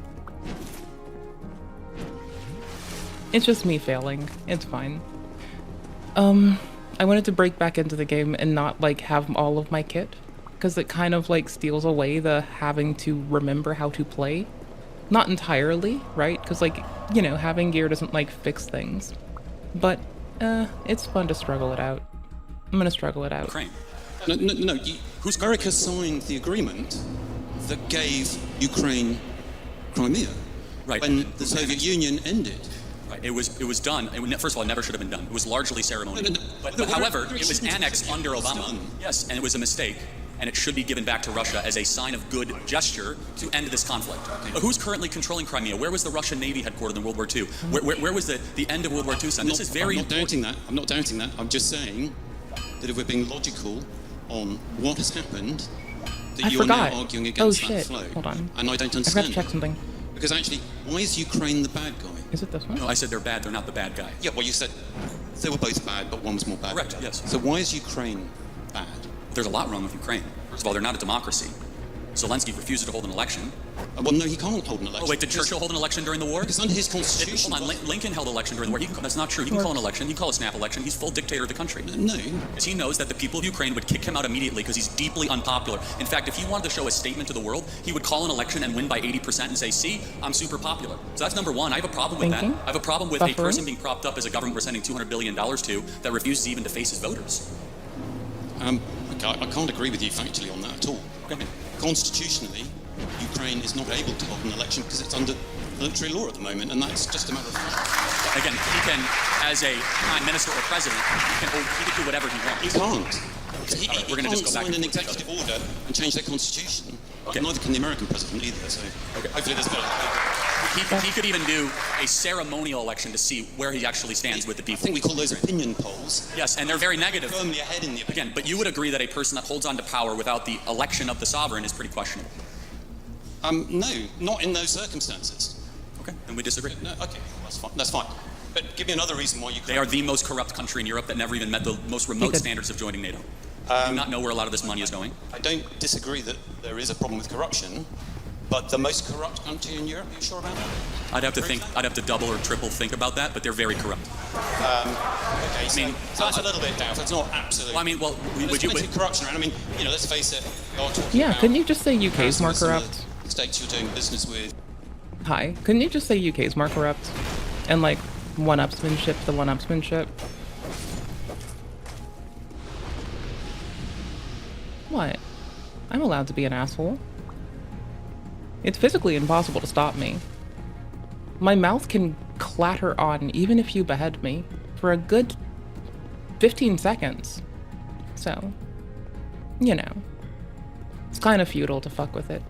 It's just me failing. It's fine. I wanted to break back into the game and not like have all of my kit, because it kind of like steals away the having to remember how to play. Not entirely, right? Because like, you know, having gear doesn't like fix things. But, it's fun to struggle it out. I'm gonna struggle it out. Ukraine. No, who's America signed the agreement that gave Ukraine Crimea? Right. When the Soviet Union ended. Right. It was done. First of all, it never should have been done. It was largely ceremonial. But however, it was annexed under Obama. Yes, and it was a mistake. And it should be given back to Russia as a sign of good gesture to end this conflict. But who's currently controlling Crimea? Where was the Russian Navy headquartered in World War II? Where was the end of World War II? This is very important. I'm not doubting that. I'm just saying that if we're being logical on what has happened, that you're now arguing against that flow. Hold on. And I don't understand. I forgot to check something. Because actually, why is Ukraine the bad guy? Is it this one? No, I said they're bad. They're not the bad guy. Yeah, well, you said they were both bad, but one was more bad. Correct, yes. So why is Ukraine bad? There's a lot wrong with Ukraine. First of all, they're not a democracy. Zelensky refused to hold an election. Well, no, he can't hold an election. Oh, wait, did Churchill hold an election during the war? Because under his constitution... Hold on, Lincoln held an election during the war. That's not true. He can call an election. He can call a snap election. He's full dictator of the country. No. Because he knows that the people of Ukraine would kick him out immediately because he's deeply unpopular. In fact, if he wanted to show a statement to the world, he would call an election and win by 80% and say, see, I'm super popular. So that's number one. I have a problem with that. I have a problem with a person being propped up as a government we're sending $200 billion to that refuses even to face his voters. I can't agree with you factually on that at all. Okay. Constitutionally, Ukraine is not able to hold an election because it's under military law at the moment, and that's just a matter of fact. Again, he can, as a prime minister or president, he can do whatever he wants. He can't. Okay, we're going to just go back sign an executive order and change their constitution. Okay. Neither can the American president either. So hopefully there's better. He could even do a ceremonial election to see where he actually stands with the people. I think we call those opinion polls. Yes, and they're very negative. Firmly ahead in the Again, but you would agree that a person that holds on to power without the election of the sovereign is pretty questionable. No, not in those circumstances. Okay, then we disagree. No, okay, that's fine. But give me another reason why Ukraine... They are the most corrupt country in Europe that never even met the most remote standards of joining NATO. Do you not know where a lot of this money is going? I don't disagree that there is a problem with corruption, but the most corrupt country in Europe, are you sure about that? I'd have to double or triple think about that, but they're very corrupt. Okay, so, so that's a little bit down. So it's not absolute. Well, I mean, well, would you? Corruption around. I mean, you know, let's face it. You're talking Yeah, about couldn't you just say UK's more corrupt? States you're doing business with. Hi, couldn't you just say UK's more corrupt? And like one-upsmanship to one-upsmanship? What? I'm allowed to be an asshole. It's physically impossible to stop me. My mouth can clatter on even if you behead me for a good 15 seconds. So, you know, it's kind of futile to fuck with it.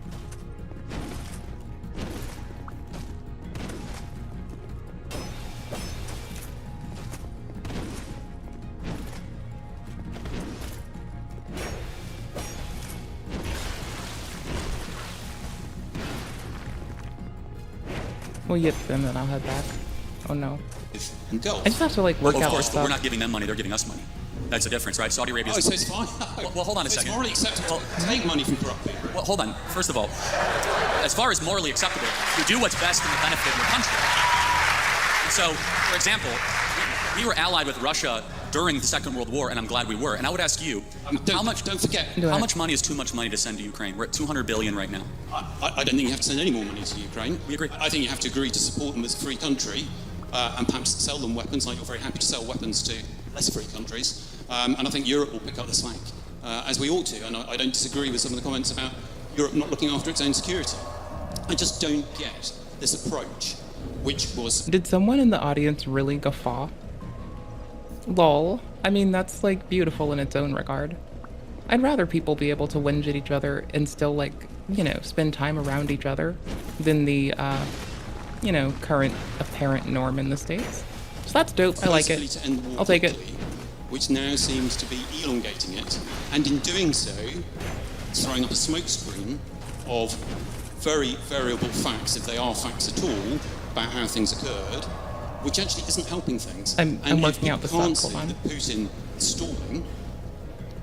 We'll yip them and I'll head back. Oh no. I just have to like work out Of course, stuff. but we're not giving them money, they're giving us money. That's the difference, right? Saudi Arabia. Oh, so it's fine. Well, hold on a So second. it's morally acceptable to take money from corrupt people. Well, hold on. First of all, as far as morally acceptable, you do what's best in the benefit of your country. So, for example, we were allied with Russia during the Second World War, and I'm glad we were. And I would ask you, Don't forget. how much money is too much money to send to Ukraine? We're at $200 billion right now. I don't think you have to send any more money to Ukraine. We agree. I think you have to agree to support them as a free country and perhaps sell them weapons, like you're very happy to sell weapons to less free countries. And I think Europe will pick up the slack, as we ought to. And I don't disagree with some of the comments about Europe not looking after its own security. I just don't get this approach, which was... Did someone in the audience really guffaw? Lol. I mean, that's like beautiful in its own regard. I'd rather people be able to whinge at each other and still like, you know, spend time around each other than the, you know, current apparent norm in the States. So that's dope. I like it. I'll take it. Which now seems to be elongating it, and in doing so, throwing up a smokescreen of very variable facts, if they are facts at all, about how things occurred, which actually isn't helping things. I'm working out the stuff. Hold on. That Putin is stalling.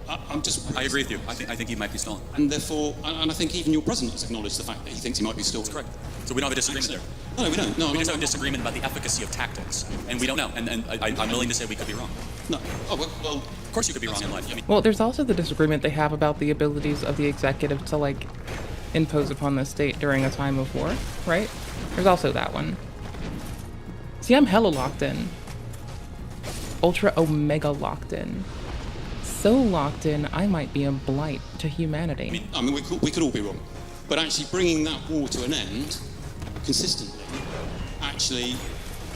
I agree with you. I think he might be stalling. And therefore, and I think even your president has acknowledged the fact that he thinks he might be stalling. That's correct. So we don't have a disagreement there. No, we don't. No, we just have a disagreement about the efficacy of tactics, and we don't know. And I'm willing to say we could be wrong. No. Oh well. Of course you could be wrong in life. I mean, Well, there's also the disagreement they have about the abilities of the executive to like impose upon the state during a time of war, right? There's also that one. See, I'm hella locked in. Ultra Omega locked in. So locked in, I might be a blight to humanity. I mean, we could all be wrong, but actually bringing that war to an end consistently actually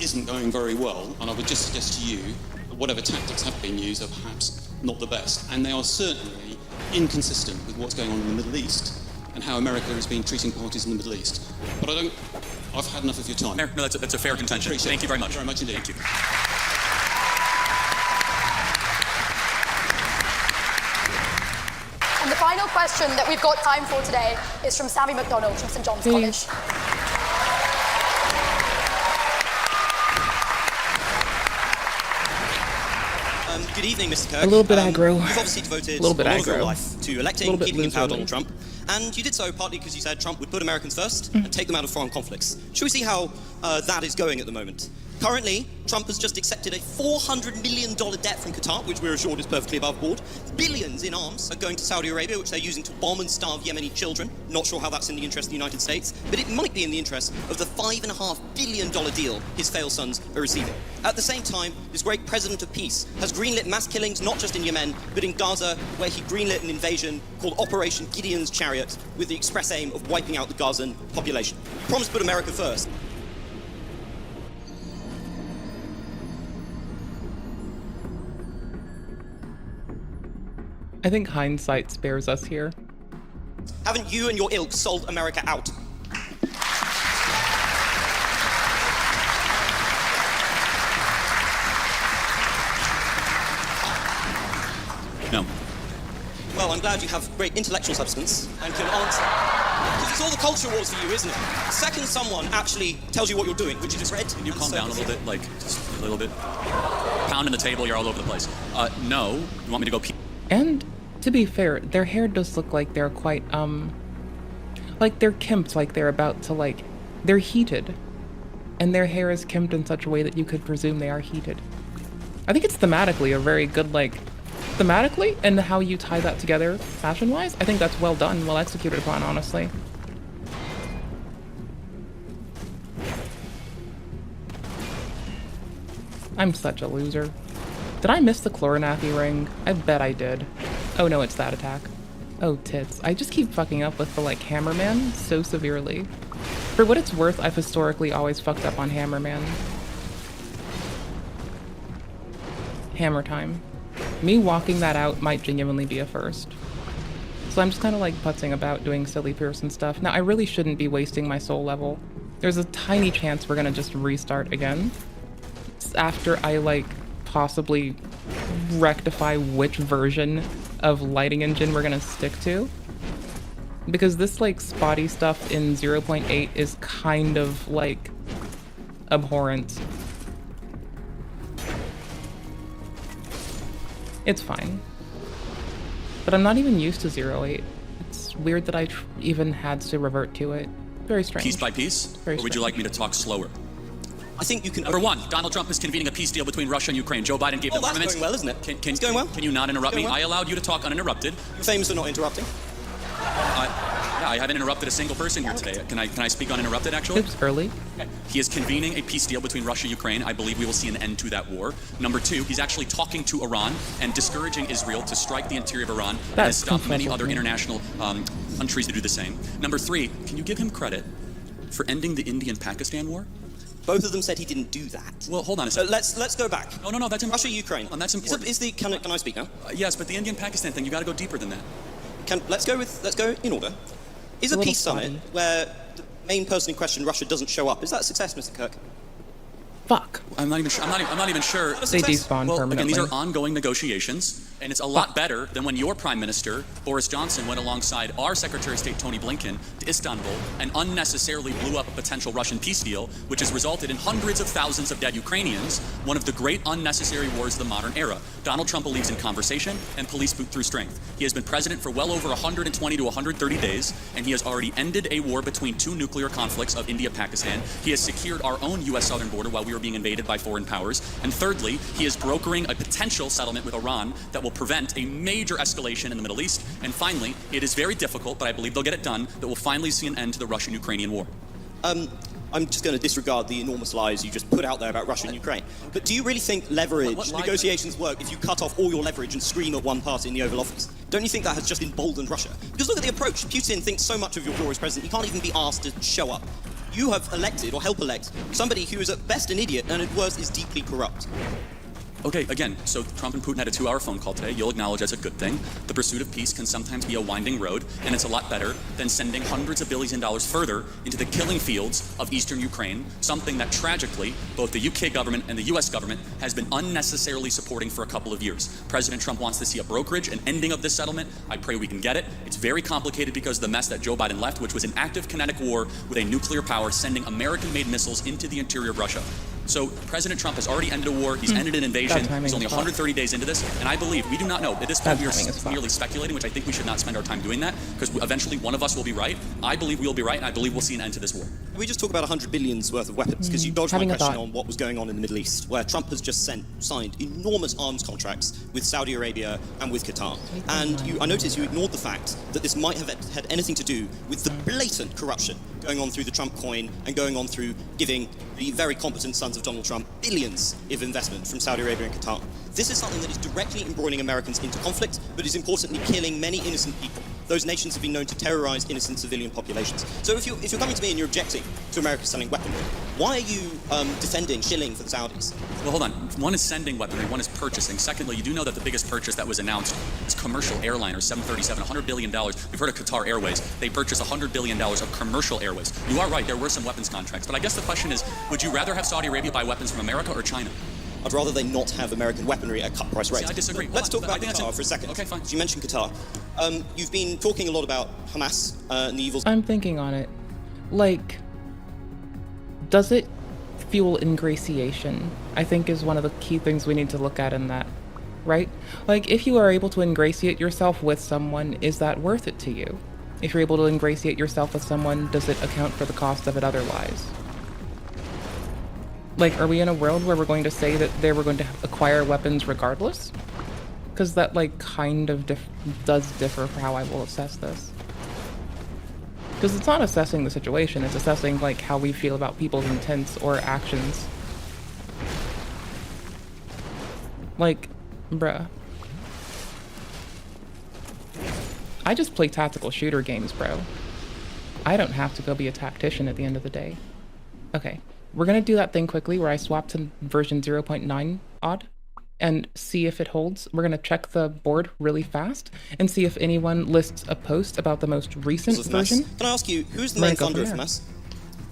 isn't going very well. And I would just suggest to you that whatever tactics have been used are perhaps not the best, and they are certainly inconsistent with what's going on in the Middle East and how America has been treating parties in the Middle East. But I've had enough of your time. No, that's a fair contention. Thank you very much. Very much indeed. Thank you. And the final question that we've got time for today is from Sammy McDonald from St John's College. Good evening, Mr. Kirk. A little bit aggro. You've obviously devoted a little bit lot of your aggro. life to electing, keeping in power Donald Trump. And you did so partly because you said Trump would put Americans first and take them out of foreign conflicts. Should we see how that is going at the moment? Currently, Trump has just accepted a $400 million debt from Qatar, which we're assured is perfectly above board. Billions in arms are going to Saudi Arabia, which they're using to bomb and starve Yemeni children. Not sure how that's in the interest of the United States, but it might be in the interest of the $5.5 billion deal his failed sons are receiving. At the same time, this great president of peace has greenlit mass killings not just in Yemen, but in Gaza, where he greenlit an invasion called Operation Gideon's Chariot with the express aim of wiping out the Gazan population. Promised to put America first. I think hindsight spares us here. Haven't you and your ilk sold America out? No. Well, I'm glad you have great intellectual substance and can answer. Because it's all the culture wars for you, isn't it? The second someone actually tells you what you're doing, which you just read. Can you calm down a little bit? Like, just a little bit. Pounding the table, you're all over the place. No. You want me to go pee? And to be fair, their hair does look like they're quite, like they're kempt, like they're about to, like, they're heated. And their hair is kempt in such a way that you could presume they are heated. I think it's thematically a very good, like, thematically and how you tie that together fashion-wise. I think that's well done, well executed upon, honestly. I'm such a loser. Did I miss the Chloranathi ring? I bet I did. Oh no, it's that attack. Oh tits. I just keep fucking up with the, like, Hammerman so severely. For what it's worth, I've historically always fucked up on Hammerman. Hammer time. Me walking that out might genuinely be a first. So I'm just kind of like putzing about doing silly Pearson stuff. Now, I really shouldn't be wasting my soul level. There's a tiny chance we're gonna just restart again. It's after I, like, possibly rectify which version of lighting engine we're gonna stick to. Because this, like, spotty stuff in 0.8 is kind of, like, abhorrent. It's fine. But I'm not even used to 0.8. It's weird that I even had to revert to it. Very strange. Piece by piece? Very or would you like me to talk slower? I think you can... Number one, Donald Trump is convening a peace deal between Russia and Ukraine. Joe Biden gave them armaments. That's going well, isn't it? It's going well. Can you not interrupt me? Well. I allowed you to talk uninterrupted. You're famous for not interrupting. Yeah, I haven't interrupted a single person here today. Can I speak uninterrupted, actually? Oops, early. Okay. He is convening a peace deal between Russia and Ukraine. I believe we will see an end to that war. Number two, he's actually talking to Iran and discouraging Israel to strike the interior of Iran. That has stopped many other international countries to do the same. Number three, can you give him credit for ending the Indian-Pakistan war? Both of them said he didn't do that. Well, hold on a second. Let's go back. No, that's important. Russia, Ukraine. And that's important. Can I speak now? Yes, but the Indian-Pakistan thing, you got to go deeper than that. Let's go in order. Is a peace summit where the main person in question, Russia, doesn't show up? Is that a success, Mr. Kirk? Fuck. I'm not even sure. They despawn permanently. Again, these are ongoing negotiations, and it's a lot better than when your Prime Minister, Boris Johnson, went alongside our Secretary of State, Tony Blinken, to Istanbul and unnecessarily blew up a potential Russian peace deal, which has resulted in hundreds of thousands of dead Ukrainians, one of the great unnecessary wars of the modern era. Donald Trump believes in conversation and police boot through strength. He has been president for well over 120 to 130 days, and he has already ended a war between two nuclear conflicts of India-Pakistan. He has secured our own U.S. southern border while we were being invaded by foreign powers. And thirdly, he is brokering a potential settlement with Iran that will prevent a major escalation in the Middle East. And finally, it is very difficult, but I believe they'll get it done, that will finally see an end to the Russian-Ukrainian war. I'm just going to disregard the enormous lies you just put out there about Russia and Ukraine. But do you really think leverage negotiations work if you cut off all your leverage and scream at one party in the Oval Office? Don't you think that has just emboldened Russia? Because look at the approach. Putin thinks so much of your glorious president, he can't even be asked to show up. You have elected, or help elect, somebody who is at best an idiot and at worst is deeply corrupt. Okay, again, so Trump and Putin had a 2-hour phone call today. You'll acknowledge that's a good thing. The pursuit of peace can sometimes be a winding road, and it's a lot better than sending hundreds of billions of dollars further into the killing fields of eastern Ukraine, something that tragically both the UK government and the US government has been unnecessarily supporting for a couple of years. President Trump wants to see a brokerage, an ending of this settlement. I pray we can get it. It's very complicated because of the mess that Joe Biden left, which was an active kinetic war with a nuclear power sending American-made missiles into the interior of Russia. So President Trump has already ended a war. He's ended an invasion. He's only 130 days into this. And I believe, we do not know. At this point, we are merely speculating, which I think we should not spend our time doing that, because eventually one of us will be right. I believe we will be right, and I believe we'll see an end to this war. Can we just talk about 100 billion's worth of weapons? Because you dodged my question on what was going on in the Middle East, where Trump has just signed enormous arms contracts with Saudi Arabia and with Qatar. And I noticed you ignored the fact that this might have had anything to do with the blatant corruption going on through the Trump coin and going on through giving the very competent sons of Donald Trump billions of investment from Saudi Arabia and Qatar. This is something that is directly embroiling Americans into conflict, but is importantly killing many innocent people. Those nations have been known to terrorize innocent civilian populations. So if you're coming to me and you're objecting to America selling weaponry, why are you defending shilling for the Saudis? Well, hold on. One is sending weaponry, one is purchasing. Secondly, you do know that the biggest purchase that was announced is commercial airliners, 737, $100 billion. We've heard of Qatar Airways. They purchased $100 billion of commercial airways. You are right, there were some weapons contracts. But I guess the question is, would you rather have Saudi Arabia buy weapons from America or China? I'd rather they not have American weaponry at cut price rates. See, I disagree. Let's talk about Qatar for a second. Okay, fine. You mentioned Qatar. You've been talking a lot about Hamas and the evils. I'm thinking on it. Like, does it fuel ingratiation? I think is one of the key things we need to look at in that, right? Like, if you are able to ingratiate yourself with someone, is that worth it to you? If you're able to ingratiate yourself with someone, does it account for the cost of it otherwise? Like, are we in a world where we're going to say that they were going to acquire weapons regardless? Because that, like, kind of does differ for how I will assess this. Because it's not assessing the situation, it's assessing, like, how we feel about people's intents or actions. Like, bruh. I just play tactical shooter games, bro. I don't have to go be a tactician at the end of the day. Okay, we're gonna do that thing quickly where I swap to version 0.9 odd and see if it holds. We're gonna check the board really fast and see if anyone lists a post about the most recent version. Can I ask you, who's the main funder of Hamas?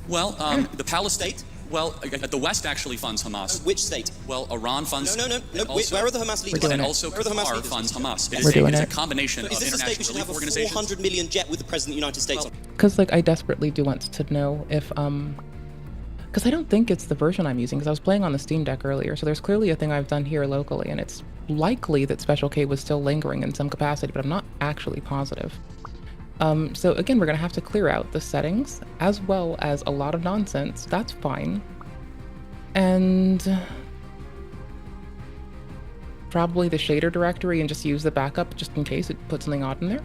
Well, the Palestine. Well, the West actually funds Hamas. Which state? Well, Iran funds. No. Where are the Hamas leaders? And also Qatar funds Hamas. It is a combination of international relief organizations. Is this a state we should have a $400 million jet with the President of the United States on? Because, like, I desperately do want to know if, because I don't think it's the version I'm using, because I was playing on the Steam Deck earlier, so there's clearly a thing I've done here locally, and it's likely that Special K was still lingering in some capacity, but I'm not actually positive. So again, we're gonna have to clear out the settings, as well as a lot of nonsense. That's fine. And probably the shader directory and just use the backup just in case it puts something odd in there.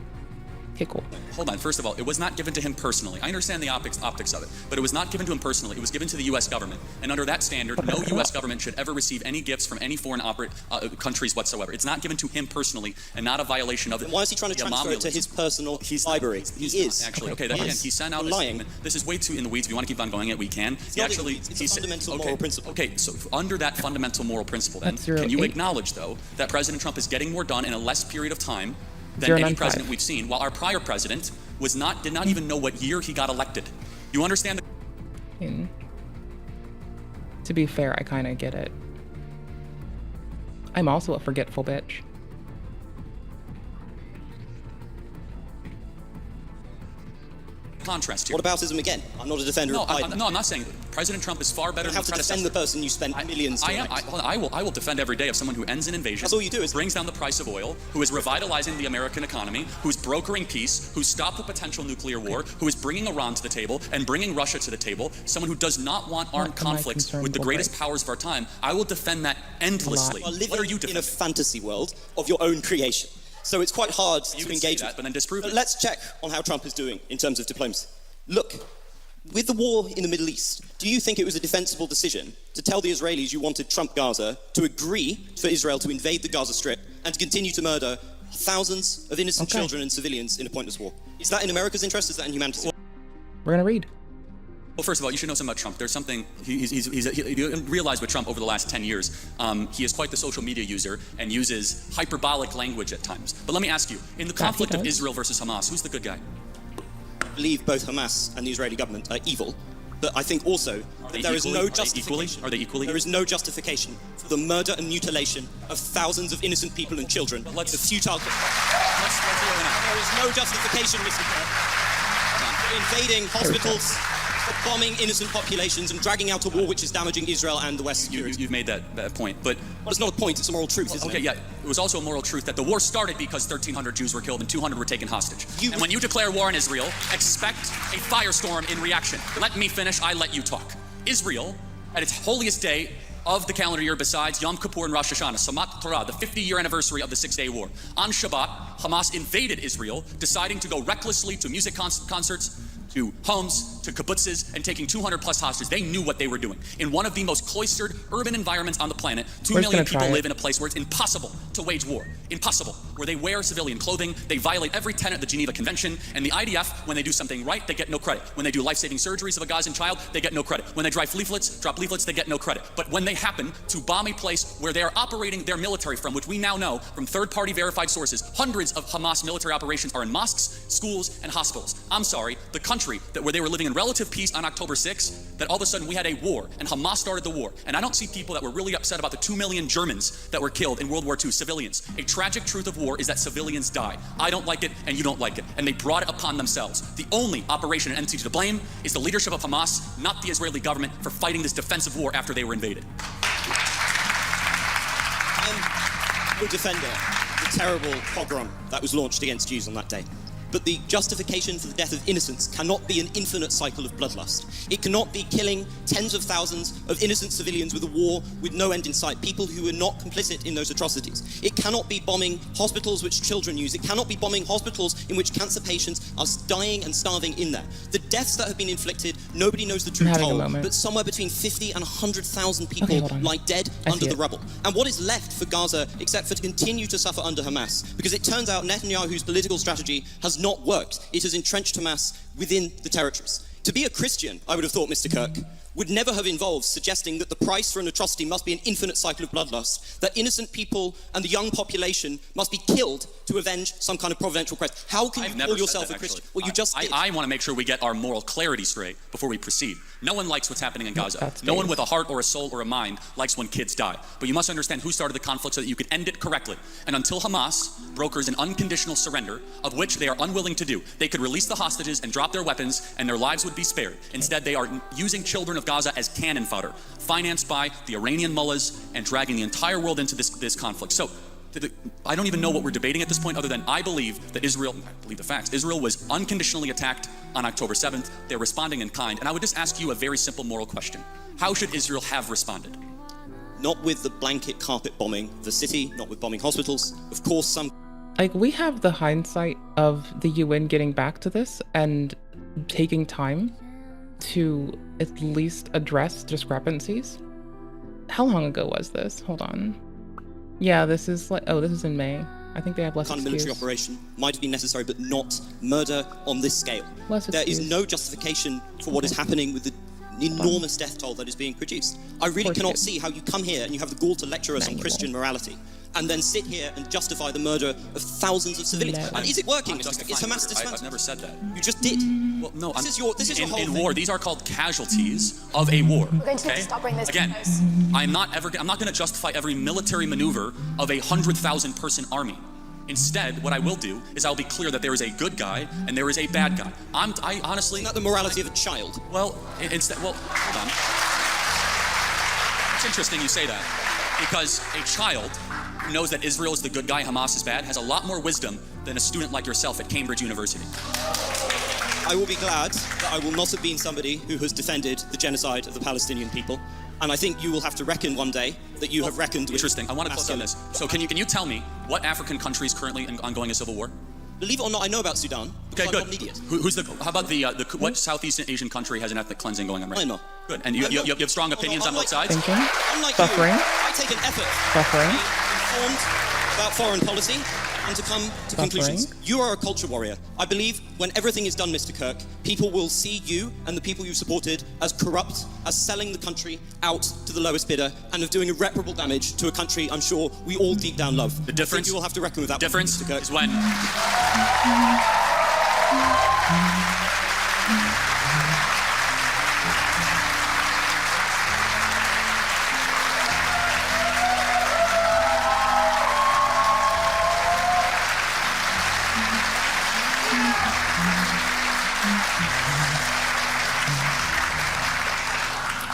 Okay, cool. Hold on. First of all, it was not given to him personally. I understand the optics of it, but it was not given to him personally. It was given to the U.S. government. And under that standard, no U.S. government should ever receive any gifts from any foreign countries whatsoever. It's not given to him personally and not a violation of it. Why is he trying to transfer it to his personal library? He is. Actually, okay, again, he sent out a statement. This is way too in the weeds. If you want to keep on going it, we can. It's a fundamental moral principle. Okay, so under that fundamental moral principle, then, can you acknowledge, though, that President Trump is getting more done in a less period of time than any president we've seen, while our prior president did not even know what year he got elected. You understand? To be fair, I kind of get it. I'm also a forgetful bitch. Contrast here. What aboutism again? I'm not a defender of Biden. No, I'm not saying President Trump is far better than the predecessor. You have to defend the person you spent millions to elect. I will defend every day of someone who ends an invasion. That's all you do is brings down the price of oil, who is revitalizing the American economy, who's brokering peace, who's stopped the potential nuclear war, who is bringing Iran to the table and bringing Russia to the table, someone who does not want armed conflicts with the greatest powers of our time. I will defend that endlessly. What are you defending? In a fantasy world of your own creation. So it's quite hard to engage that, but then disprove it. Let's check on how Trump is doing in terms of diplomacy. Look, with the war in the Middle East, do you think it was a defensible decision to tell the Israelis you wanted Trump Gaza to agree for Israel to invade the Gaza Strip and to continue to murder thousands of innocent children and civilians in a pointless war? Is that in America's interest? Is that in humanity's interest? We're going to read. Well, first of all, you should know something about Trump. There's something, you realize with Trump over the last 10 years, he is quite the social media user and uses hyperbolic language at times. But let me ask you, in the conflict of Israel versus Hamas, who's the good guy? I believe both Hamas and the Israeli government are evil, but I think also that there is no justification. Are they equally? There is no justification for the murder and mutilation of thousands of innocent people and children. There is no justification, Mr. Kirk, for invading hospitals, for bombing innocent populations and dragging out a war which is damaging Israel and the West's security. You've made that point, but it's not a point. It's a moral truth, isn't it? Okay, yeah. It was also a moral truth that the war started because 1,300 Jews were killed and 200 were taken hostage. And when you declare war on Israel, expect a firestorm in reaction. Let me finish. I let you talk. Israel, at its holiest day of the calendar year besides Yom Kippur and Rosh Hashanah, Samat Torah, the 50-year anniversary of the Six-Day War. On Shabbat, Hamas invaded Israel, deciding to go recklessly to music concerts, to homes, to kibbutzes, and taking 200 plus hostages. They knew what they were doing. In one of the most cloistered urban environments on the planet, 2 million people live in a place where it's impossible to wage war. Impossible. Where they wear civilian clothing, they violate every tenet of the Geneva Convention, and the IDF, when they do something right, they get no credit. When they do life-saving surgeries of a Gazan child, they get no credit. When they drop leaflets, they get no credit. But when they happen to bomb a place where they are operating their military from, which we now know from third-party verified sources, hundreds of Hamas military operations are in mosques, schools, and hospitals. I'm sorry, the country where they were living in relative peace on October 6th, that all of a sudden we had a war, and Hamas started the war. And I don't see people that were really upset about the 2 million Germans that were killed in World War II, civilians. A tragic truth of war is that civilians die. I don't like it, and you don't like it. And they brought it upon themselves. The only operation and entity to blame is the leadership of Hamas, not the Israeli government, for fighting this defensive war after they were invaded. I'm no defender of the terrible pogrom that was launched against Jews on that day. But the justification for the death of innocents cannot be an infinite cycle of bloodlust. It cannot be killing tens of thousands of innocent civilians with a war with no end in sight, people who are not complicit in those atrocities. It cannot be bombing hospitals which children use. It cannot be bombing hospitals in which cancer patients are dying and starving in there. The deaths that have been inflicted, nobody knows the true toll, but somewhere between 50 and 100,000 people lie dead under the rubble. And what is left for Gaza except for to continue to suffer under Hamas? Because it turns out Netanyahu's political strategy has not worked. It has entrenched Hamas within the territories. To be a Christian, I would have thought, Mr. Kirk, would never have involved suggesting that the price for an atrocity must be an infinite cycle of bloodlust, that innocent people and the young population must be killed to avenge some kind of providential Christ. How can you call yourself a Christian? Well, you just did. I want to make sure we get our moral clarity straight before we proceed. No one likes what's happening in Gaza. No one with a heart or a soul or a mind likes when kids die. But you must understand who started the conflict so that you can end it correctly. And until Hamas brokers an unconditional surrender, of which they are unwilling to do, they could release the hostages and drop their weapons and their lives would be spared. Instead, they are using children of Gaza as cannon fodder, financed by the Iranian mullahs and dragging the entire world into this conflict. So I don't even know what we're debating at this point other than I believe that Israel, I believe the facts, Israel was unconditionally attacked on October 7th. They're responding in kind. And I would just ask you a very simple moral question. How should Israel have responded? Not with the blanket carpet bombing of the city, not with bombing hospitals. Of course, some... Like, we have the hindsight of the UN getting back to this and taking time to at least address discrepancies. How long ago was this? Hold on. Yeah, this is like, oh, this is in May. I think they have less kind of military operation might have been necessary, but not murder on this scale. There is no justification for what is happening with the enormous death toll that is being produced. I really cannot see how you come here and you have the gall to lecture us on Christian morality and then sit here and justify the murder of thousands of civilians. And is it working, Mr. Kirk? Is Hamas dismantled? I've never said that. You just did. Well, no, this is your whole in thing. war, these are called casualties of a war. We're going to need to stop bringing this Again, to close. I'm not going to justify every military maneuver of a 100,000 person army. Instead, what I will do is I'll be clear that there is a good guy and there is a bad guy. I honestly... Isn't that the morality of a child? Well, hold on. It's interesting you say that, because a child who knows that Israel is the good guy, Hamas is bad, has a lot more wisdom than a student like yourself at Cambridge University. I will be glad that I will not have been somebody who has defended the genocide of the Palestinian people. And I think you will have to reckon one day that you have reckoned with... Interesting. I want to close on this. So can you tell me what African country is currently ongoing a civil war? Believe it or not, I know about Sudan. Okay, good. I'm not an idiot. How about what Southeast Asian country has an ethnic cleansing going on right now? Good. And you have strong opinions on both sides? Thinking. Unlike Suffering. you, I take an effort Suffering. to be informed about foreign policy and to come to conclusions. You are a culture warrior. I believe when everything is done, Mr. Kirk, people will see you and the people you supported as corrupt, as selling the country out to the lowest bidder, and of doing irreparable damage to a country I'm sure we all deep down love. The difference, I think you will have to reckon with that. Difference Mr. Kirk. is when...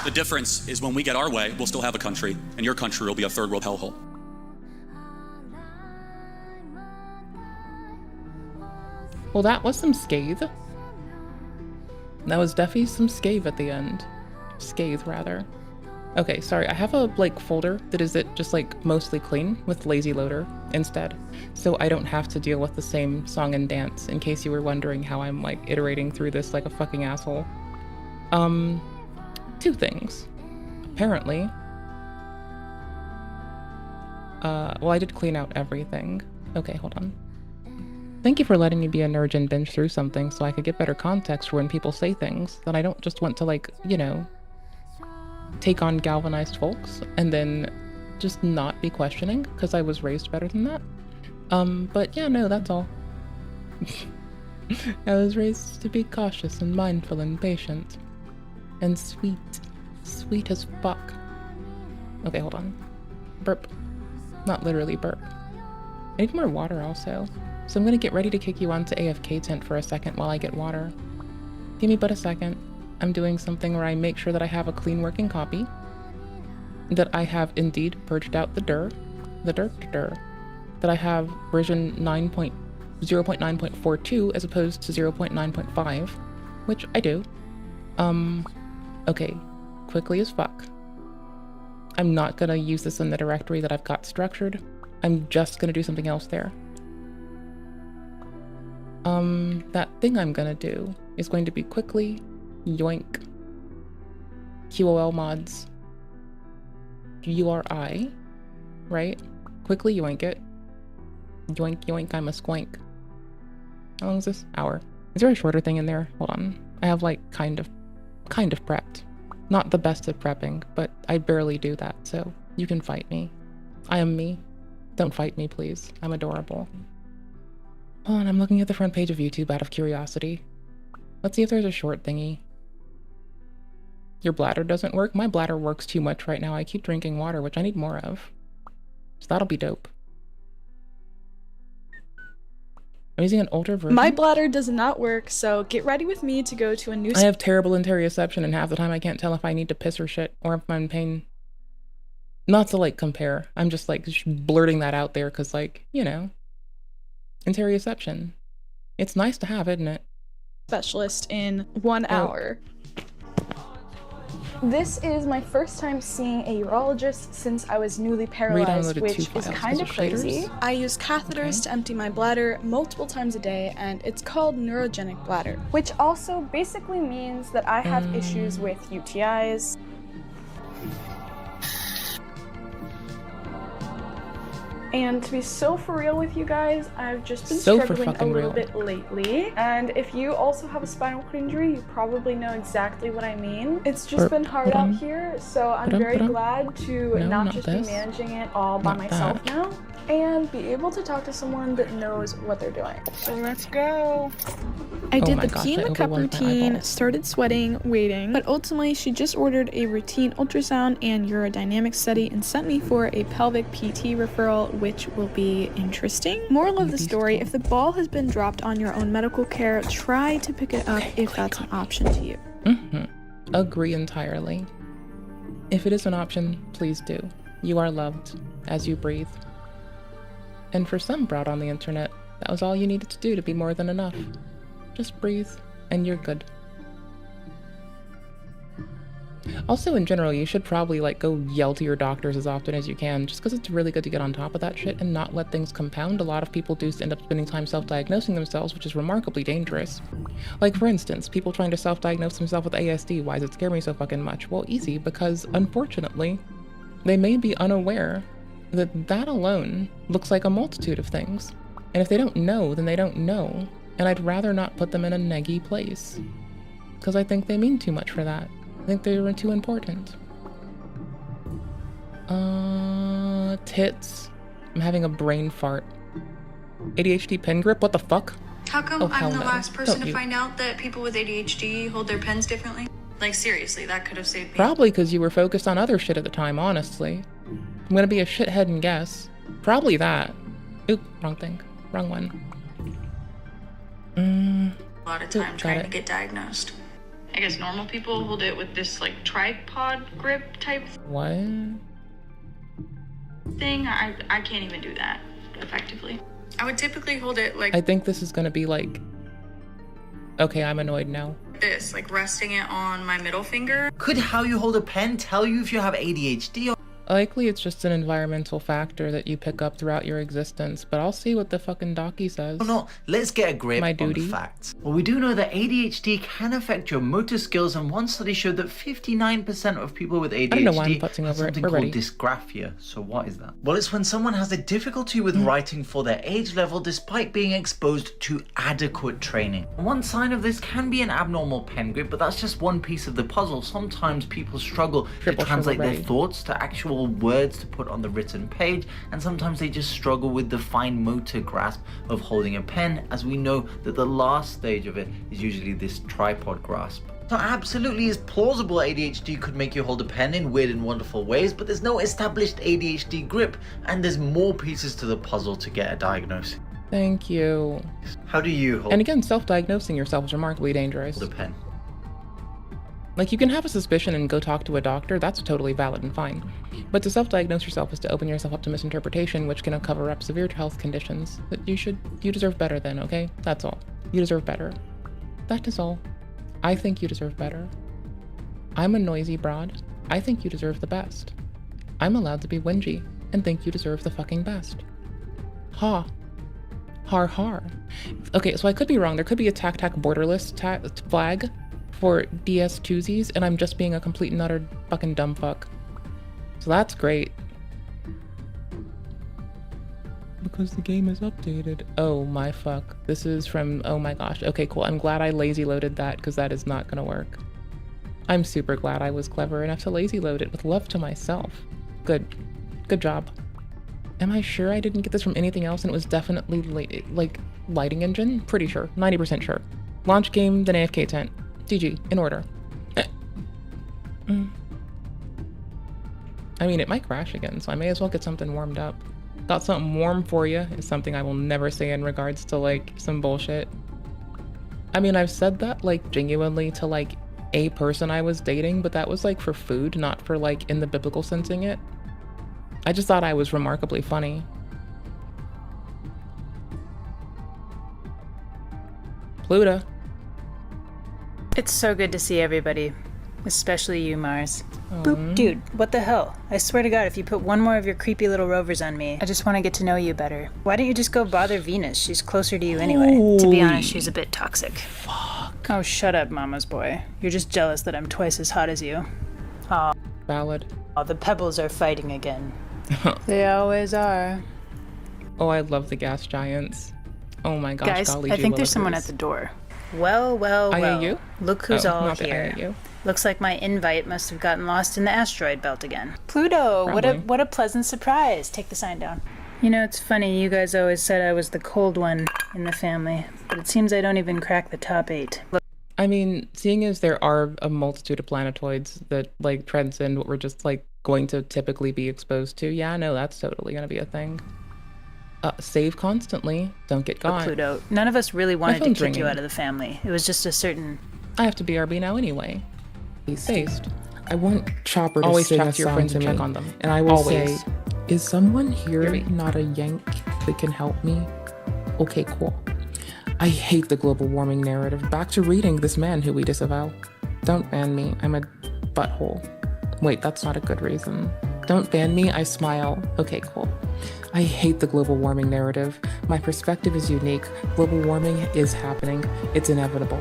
The difference is when we get our way, we'll still have a country, and your country will be a third world hellhole. Well, that was some scathe. That was definitely some scathe at the end. Scathe, rather. Okay, sorry, I have a folder that is just mostly clean with lazy loader instead. So I don't have to deal with the same song and dance, in case you were wondering how I'm iterating through this like a fucking asshole. Two things. Apparently. Well, I did clean out everything. Okay, hold on. Thank you for letting me be a nerd and binge through something so I could get better context for when people say things that I don't just want to take on galvanized folks and then just not be questioning because I was raised better than that. But yeah, no, that's all. I was raised to be cautious and mindful and patient. And sweet. Sweet as fuck. Okay, hold on. Burp. Not literally burp. I need more water also. So I'm gonna get ready to kick you onto AFK tent for a second while I get water. Give me but a second. I'm doing something where I make sure that I have a clean working copy. That I have indeed purged out the dir. That I have version 9.0 0.9.42 as opposed to 0.9.5, which I do. Okay, quickly as fuck. I'm not gonna use this in the directory that I've got structured. I'm just gonna do something else there. That thing I'm gonna do is going to be quickly yoink QOL mods URI, right? Quickly yoink it. Yoink yoink, I'm a squank. How long is this? Hour. Is there a shorter thing in there? Hold on. I have like kind of prepped. Not the best at prepping, but I barely do that, so you can fight me. I am me. Don't fight me, please. I'm adorable. Oh, and I'm looking at the front page of YouTube out of curiosity. Let's see if there's a short thingy. Your bladder doesn't work? My bladder works too much right now. I keep drinking water, which I need more of. So that'll be dope. I'm using an older version. My bladder does not work, so get ready with me to go to a new... I have terrible interoception, and half the time I can't tell if I need to piss or shit, or if I'm in pain. Not to, like, compare. I'm just, like, blurting that out there, because, like, you know. Interoception. It's nice to have, isn't it? Specialist in 1 hour. This is my first time seeing a urologist since I was newly paralyzed, which is kind of crazy. I use catheters to empty my bladder multiple times a day, and it's called neurogenic bladder, which also basically means that I have issues with UTIs. And to be so for real with you guys, I've just been struggling a little bit lately. And if you also have a spinal cord injury, you probably know exactly what I mean. It's just been hard out here, so I'm very glad to not just be managing it all by myself now, and be able to talk to someone that knows what they're doing. So let's go. I did the pee in the cup routine, started sweating, waiting, but ultimately she just ordered a routine ultrasound and urodynamic study and sent me for a pelvic PT referral, which will be interesting. Moral of the story, if the ball has been dropped on your own medical care, try to pick it up if that's an option to you. Agree entirely. If it is an option, please do. You are loved as you breathe. And for some broad on the internet, that was all you needed to do to be more than enough. Just breathe, and you're good. Also, in general, you should probably, like, go yell to your doctors as often as you can, just because it's really good to get on top of that shit and not let things compound. A lot of people do end up spending time self-diagnosing themselves, which is remarkably dangerous. Like, for instance, people trying to self-diagnose themselves with ASD. Why does it scare me so fucking much? Well, easy, because, unfortunately, they may be unaware that that alone looks like a multitude of things. And if they don't know, then they don't know. And I'd rather not put them in a neggy place. Because I think they mean too much for that. I think they're too important. Tits. I'm having a brain fart. ADHD pen grip? What the fuck? How come Oh, I'm the no. last person Don't to you. find out that people with ADHD hold their pens differently? Like, seriously, that could have saved me. Probably because you were focused on other shit at the time, honestly. I'm gonna be a shithead and guess. Probably that. Oop, wrong thing. Wrong one. A lot of time trying to get diagnosed. I guess normal people hold it with this like tripod grip type What? thing. I can't even do that effectively. I would typically hold it like I think this is gonna be like... Okay, I'm annoyed now. this, like resting it on my middle finger. Could how you hold a pen tell you if you have ADHD or... Likely it's just an environmental factor that you pick up throughout your existence, but I'll see what the fucking docky says. No, let's get a grip My on duty. the facts. Well, we do know that ADHD can affect your motor skills, and one study showed that 59% of people with ADHD I don't know why I'm putzing have over it. something We're called ready. dysgraphia. So what is that? Well, it's when someone has a difficulty with writing for their age level despite being exposed to adequate training. One sign of this can be an abnormal pen grip, but that's just one piece of the puzzle. Sometimes people struggle to translate their thoughts to actual words to put on the written page, and sometimes they just struggle with the fine motor grasp of holding a pen, as we know that the last stage of it is usually this tripod grasp. So absolutely it's plausible ADHD could make you hold a pen in weird and wonderful ways, but there's no established ADHD grip, and there's more pieces to the puzzle to get a diagnosis. Thank you. How do you hold? And again, self-diagnosing yourself is remarkably dangerous. Hold a pen. Like, you can have a suspicion and go talk to a doctor. That's totally valid and fine. But to self-diagnose yourself is to open yourself up to misinterpretation, which can cover up severe health conditions. That you deserve better then, okay? That's all. You deserve better. That is all. I think you deserve better. I'm a noisy broad. I think you deserve the best. I'm allowed to be whingy and think you deserve the fucking best. Ha. Har har. Okay, so I could be wrong. There could be a tac borderless flag for DS2Zs, and I'm just being a complete and utter fucking dumb fuck. So that's great. Because the game is updated. Oh my fuck. This is from, oh my gosh. Okay, cool. I'm glad I lazy loaded that, because that is not gonna work. I'm super glad I was clever enough to lazy load it with love to myself. Good. Good job. Am I sure I didn't get this from anything else and it was definitely like lighting engine? Pretty sure. 90% sure. Launch game, then AFK tent. GG. In order. I mean, it might crash again, so I may as well get something warmed up. Got something warm for you is something I will never say in regards to, like, some bullshit. I mean, I've said that, like, genuinely to, like, a person I was dating, but that was, like, for food, not for, like, in the biblical sensing it. I just thought I was remarkably funny. Pluto. It's so good to see everybody. Especially you, Mars. Boop, dude, what the hell? I swear to God, if you put one more of your creepy little rovers on me, I just want to get to know you better. Why don't you just go bother Venus? She's closer to you anyway. To be honest, she's a bit toxic. Fuck. Oh, shut up, mama's boy. You're just jealous that I'm twice as hot as you. Aw. Valid. Oh, the pebbles are fighting again. They always are. Oh, I love the gas giants. Oh my gosh, guys, golly, I think there's someone at the door. Well. IAU? Look who's all not the here. IAU. Looks like my invite must have gotten lost in the asteroid belt again. Pluto, Probably. what a pleasant surprise. Take the sign down. You know, it's funny, you guys always said I was the cold one in the family, but it seems I don't even crack the top 8. Look. I mean, seeing as there are a multitude of planetoids that, like, transcend what we're just, like, going to typically be exposed to, yeah, no, that's totally gonna be a thing. Save constantly. Don't get got. Pluto, none of us really wanted to kick ringing. you out of the family. It was just a certain... I have to BRB now anyway. He's faced. I want Chopper to Always sing check a to your song friends to and me, check on them. and I will Always. say, is someone here not a Yank that can help me? Okay, cool. I hate the global warming narrative. Back to reading This Man Who We Disavow. Don't ban me, I'm a butthole. Wait, that's not a good reason. Don't ban me, I smile. Okay, cool. I hate the global warming narrative. My perspective is unique. Global warming is happening. It's inevitable.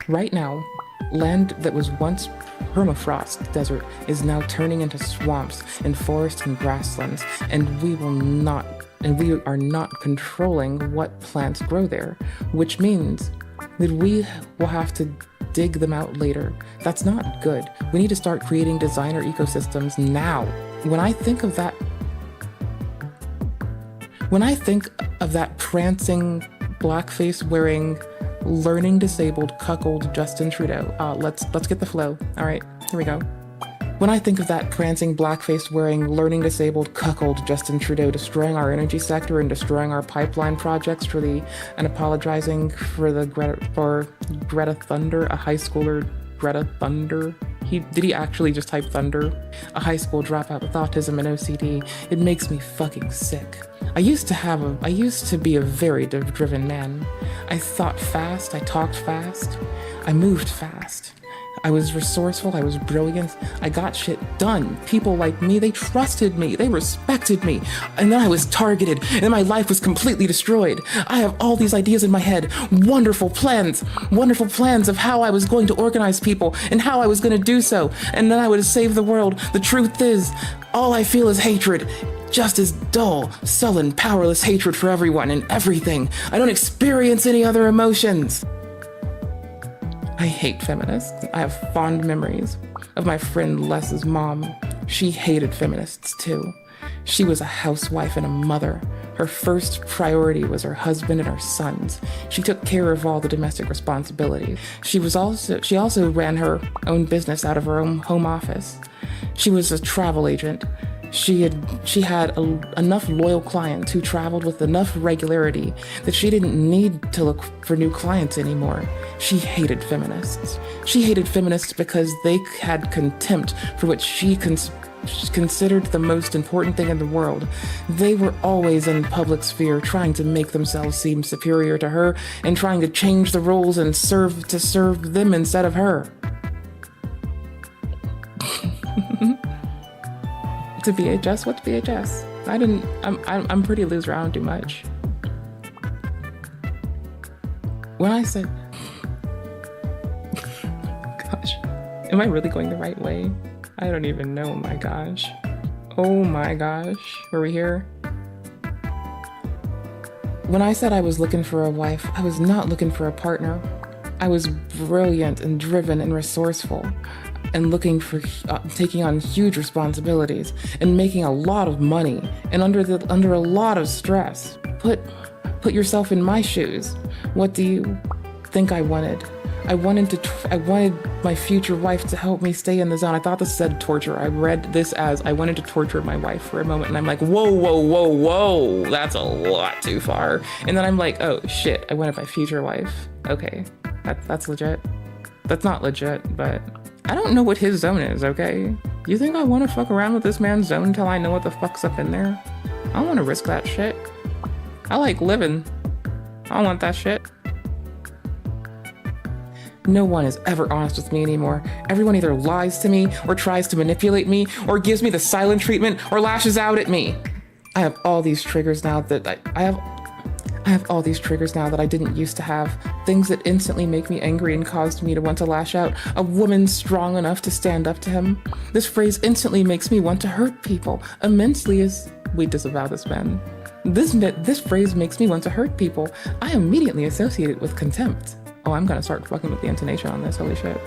Right now, land that was once permafrost desert is now turning into swamps and forests and grasslands, and we are not controlling what plants grow there, which means that we will have to dig them out later. That's not good. We need to start creating designer ecosystems now. When I think of that prancing, blackface wearing, learning disabled cuckold Justin Trudeau, let's get the flow. All right, here we go. When I think of that prancing, blackface wearing, learning disabled cuckold Justin Trudeau destroying our energy sector and destroying our pipeline projects and apologizing for Greta Thunder, a high schooler, Greta Thunder. Did he actually just type thunder? A high school dropout with autism and OCD. It makes me fucking sick. I used to be a very driven man. I thought fast, I talked fast, I moved fast. I was resourceful, I was brilliant, I got shit done. People like me, they trusted me, they respected me. And then I was targeted, and then my life was completely destroyed. I have all these ideas in my head, wonderful plans of how I was going to organize people and how I was going to do so. And then I would save the world. The truth is, all I feel is hatred. Just as dull, sullen, powerless hatred for everyone and everything. I don't experience any other emotions. I hate feminists. I have fond memories of my friend Les's mom. She hated feminists too. She was a housewife and a mother. Her first priority was her husband and her sons. She took care of all the domestic responsibilities. She also ran her own business out of her own home office. She was a travel agent. She had enough loyal clients who traveled with enough regularity that she didn't need to look for new clients anymore. She hated feminists. She hated feminists because they had contempt for what she considered the most important thing in the world. They were always in public sphere trying to make themselves seem superior to her and trying to change the rules and serve them instead of her. To VHS? What's VHS? I'm pretty loser. I don't do much. When I said, gosh, am I really going the right way? I don't even know. My gosh. Oh my gosh. Were we here? When I said I was looking for a wife, I was not looking for a partner. I was brilliant and driven and resourceful, and looking for taking on huge responsibilities and making a lot of money and under a lot of stress. Put yourself in my shoes. What do you think I wanted? I wanted my future wife to help me stay in the zone. I thought this said torture. I read this as I wanted to torture my wife for a moment, and I'm like, whoa, that's a lot too far. And then I'm like, oh shit, I wanted my future wife. Okay, that's legit. That's not legit, but I don't know what his zone is, okay? You think I want to fuck around with this man's zone until I know what the fuck's up in there? I don't want to risk that shit. I like living. I don't want that shit. No one is ever honest with me anymore. Everyone either lies to me or tries to manipulate me or gives me the silent treatment or lashes out at me. I have all these triggers now that I have all these triggers now that I didn't used to have. Things that instantly make me angry and caused me to want to lash out. A woman strong enough to stand up to him. This phrase instantly makes me want to hurt people immensely as we disavow this man. This phrase makes me want to hurt people. I immediately associate it with contempt. Oh, I'm gonna start fucking with the intonation on this, holy shit.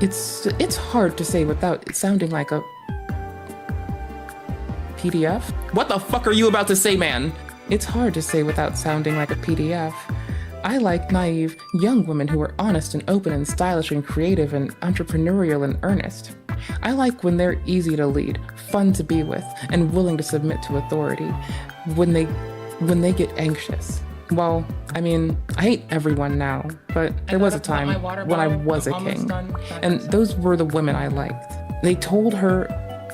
It's hard to say without it sounding like a PDF. What the fuck are you about to say, man? It's hard to say without sounding like a PDF. I like naive, young women who are honest and open and stylish and creative and entrepreneurial and earnest. I like when they're easy to lead, fun to be with, and willing to submit to authority. When they get anxious. Well, I mean, I hate everyone now, but there was a time when I was a king. And those were the women I liked. They told her,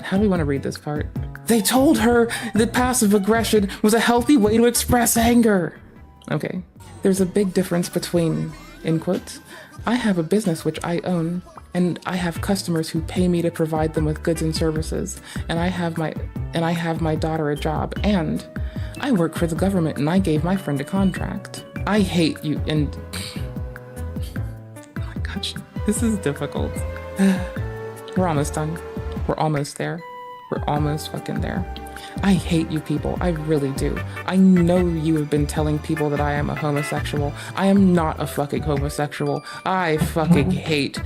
how do we want to read this part? They told her that passive aggression was a healthy way to express anger. Okay, there's a big difference between, in quotes, I have a business which I own, and I have customers who pay me to provide them with goods and services, and I have my daughter a job, and I work for the government and I gave my friend a contract. I hate you and oh my gosh, this is difficult. We're almost done. We're almost there. We're almost fucking there. I hate you people. I really do. I know you have been telling people that I am a homosexual. I am not a fucking homosexual. I fucking hate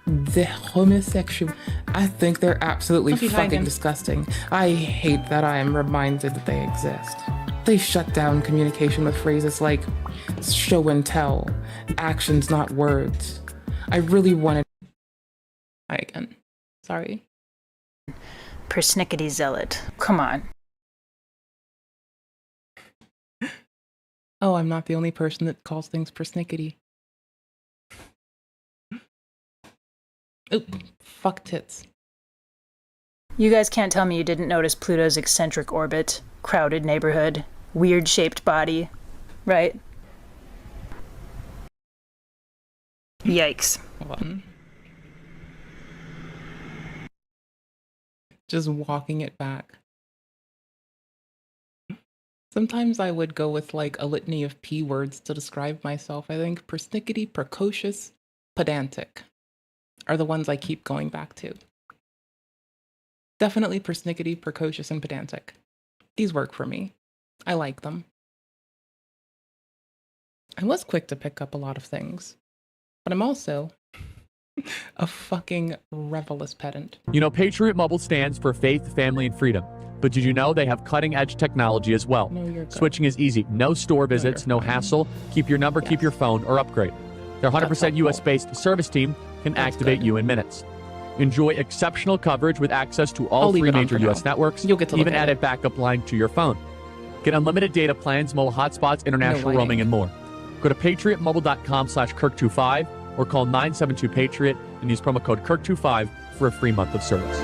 the homosexual. I think they're absolutely fucking disgusting. I hate that I am reminded that they exist. They shut down communication with phrases like show and tell, actions not words. I really wanted. Hi again. Sorry. Persnickety zealot. Come on. Oh, I'm not the only person that calls things persnickety. Oh, fuck tits. You guys can't tell me you didn't notice Pluto's eccentric orbit, crowded neighborhood, weird-shaped body, right? Yikes. Hold on. Just walking it back. Sometimes I would go with like a litany of P words to describe myself. I think persnickety, precocious, pedantic are the ones I keep going back to. Definitely persnickety, precocious, and pedantic. These work for me. I like them. I was quick to pick up a lot of things, but I'm also a fucking revelous pedant. You know, Patriot Mobile stands for faith, family, and freedom. But did you know they have cutting-edge technology as well? No, you're good. Switching is easy. No store visits, no hassle. Keep your number, keep your phone, or upgrade. Their 100% US-based service team can activate you in minutes. Enjoy exceptional coverage with access to all 3 major U.S. networks, You'll get to even look at added backup line to your phone. Get unlimited data plans, mobile hotspots, international roaming, and more. Go to patriotmobile.com/Kirk25 or call 972-PATRIOT and use promo code Kirk25 for a free month of service.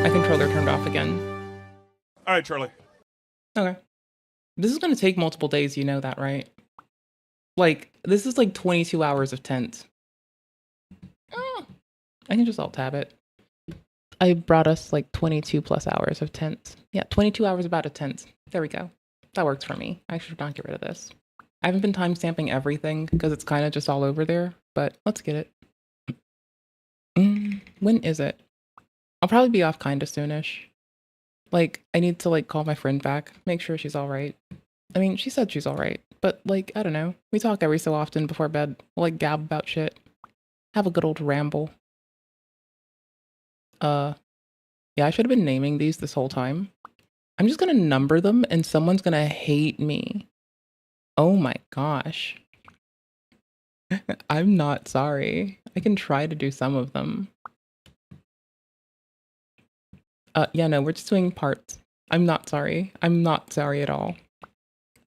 My controller turned off again. All right, Charlie. Okay. This is going to take multiple days, you know that, right? Like, this is like 22 hours of tent. I can just alt-tab it. I brought us like 22 plus hours of tent. Yeah, 22 hours about a tent. There we go. That works for me. I should not get rid of this. I haven't been timestamping everything because it's kind of just all over there, but let's get it. When is it? I'll probably be off kind of soonish. Like, I need to like call my friend back, make sure she's all right. I mean, she said she's all right, but like, I don't know. We talk every so often before bed. We'll like gab about shit. Have a good old ramble. Yeah, I should have been naming these this whole time. I'm just gonna number them and someone's gonna hate me. Oh my gosh. I'm not sorry. I can try to do some of them. Yeah, no, we're just doing parts. I'm not sorry. I'm not sorry at all.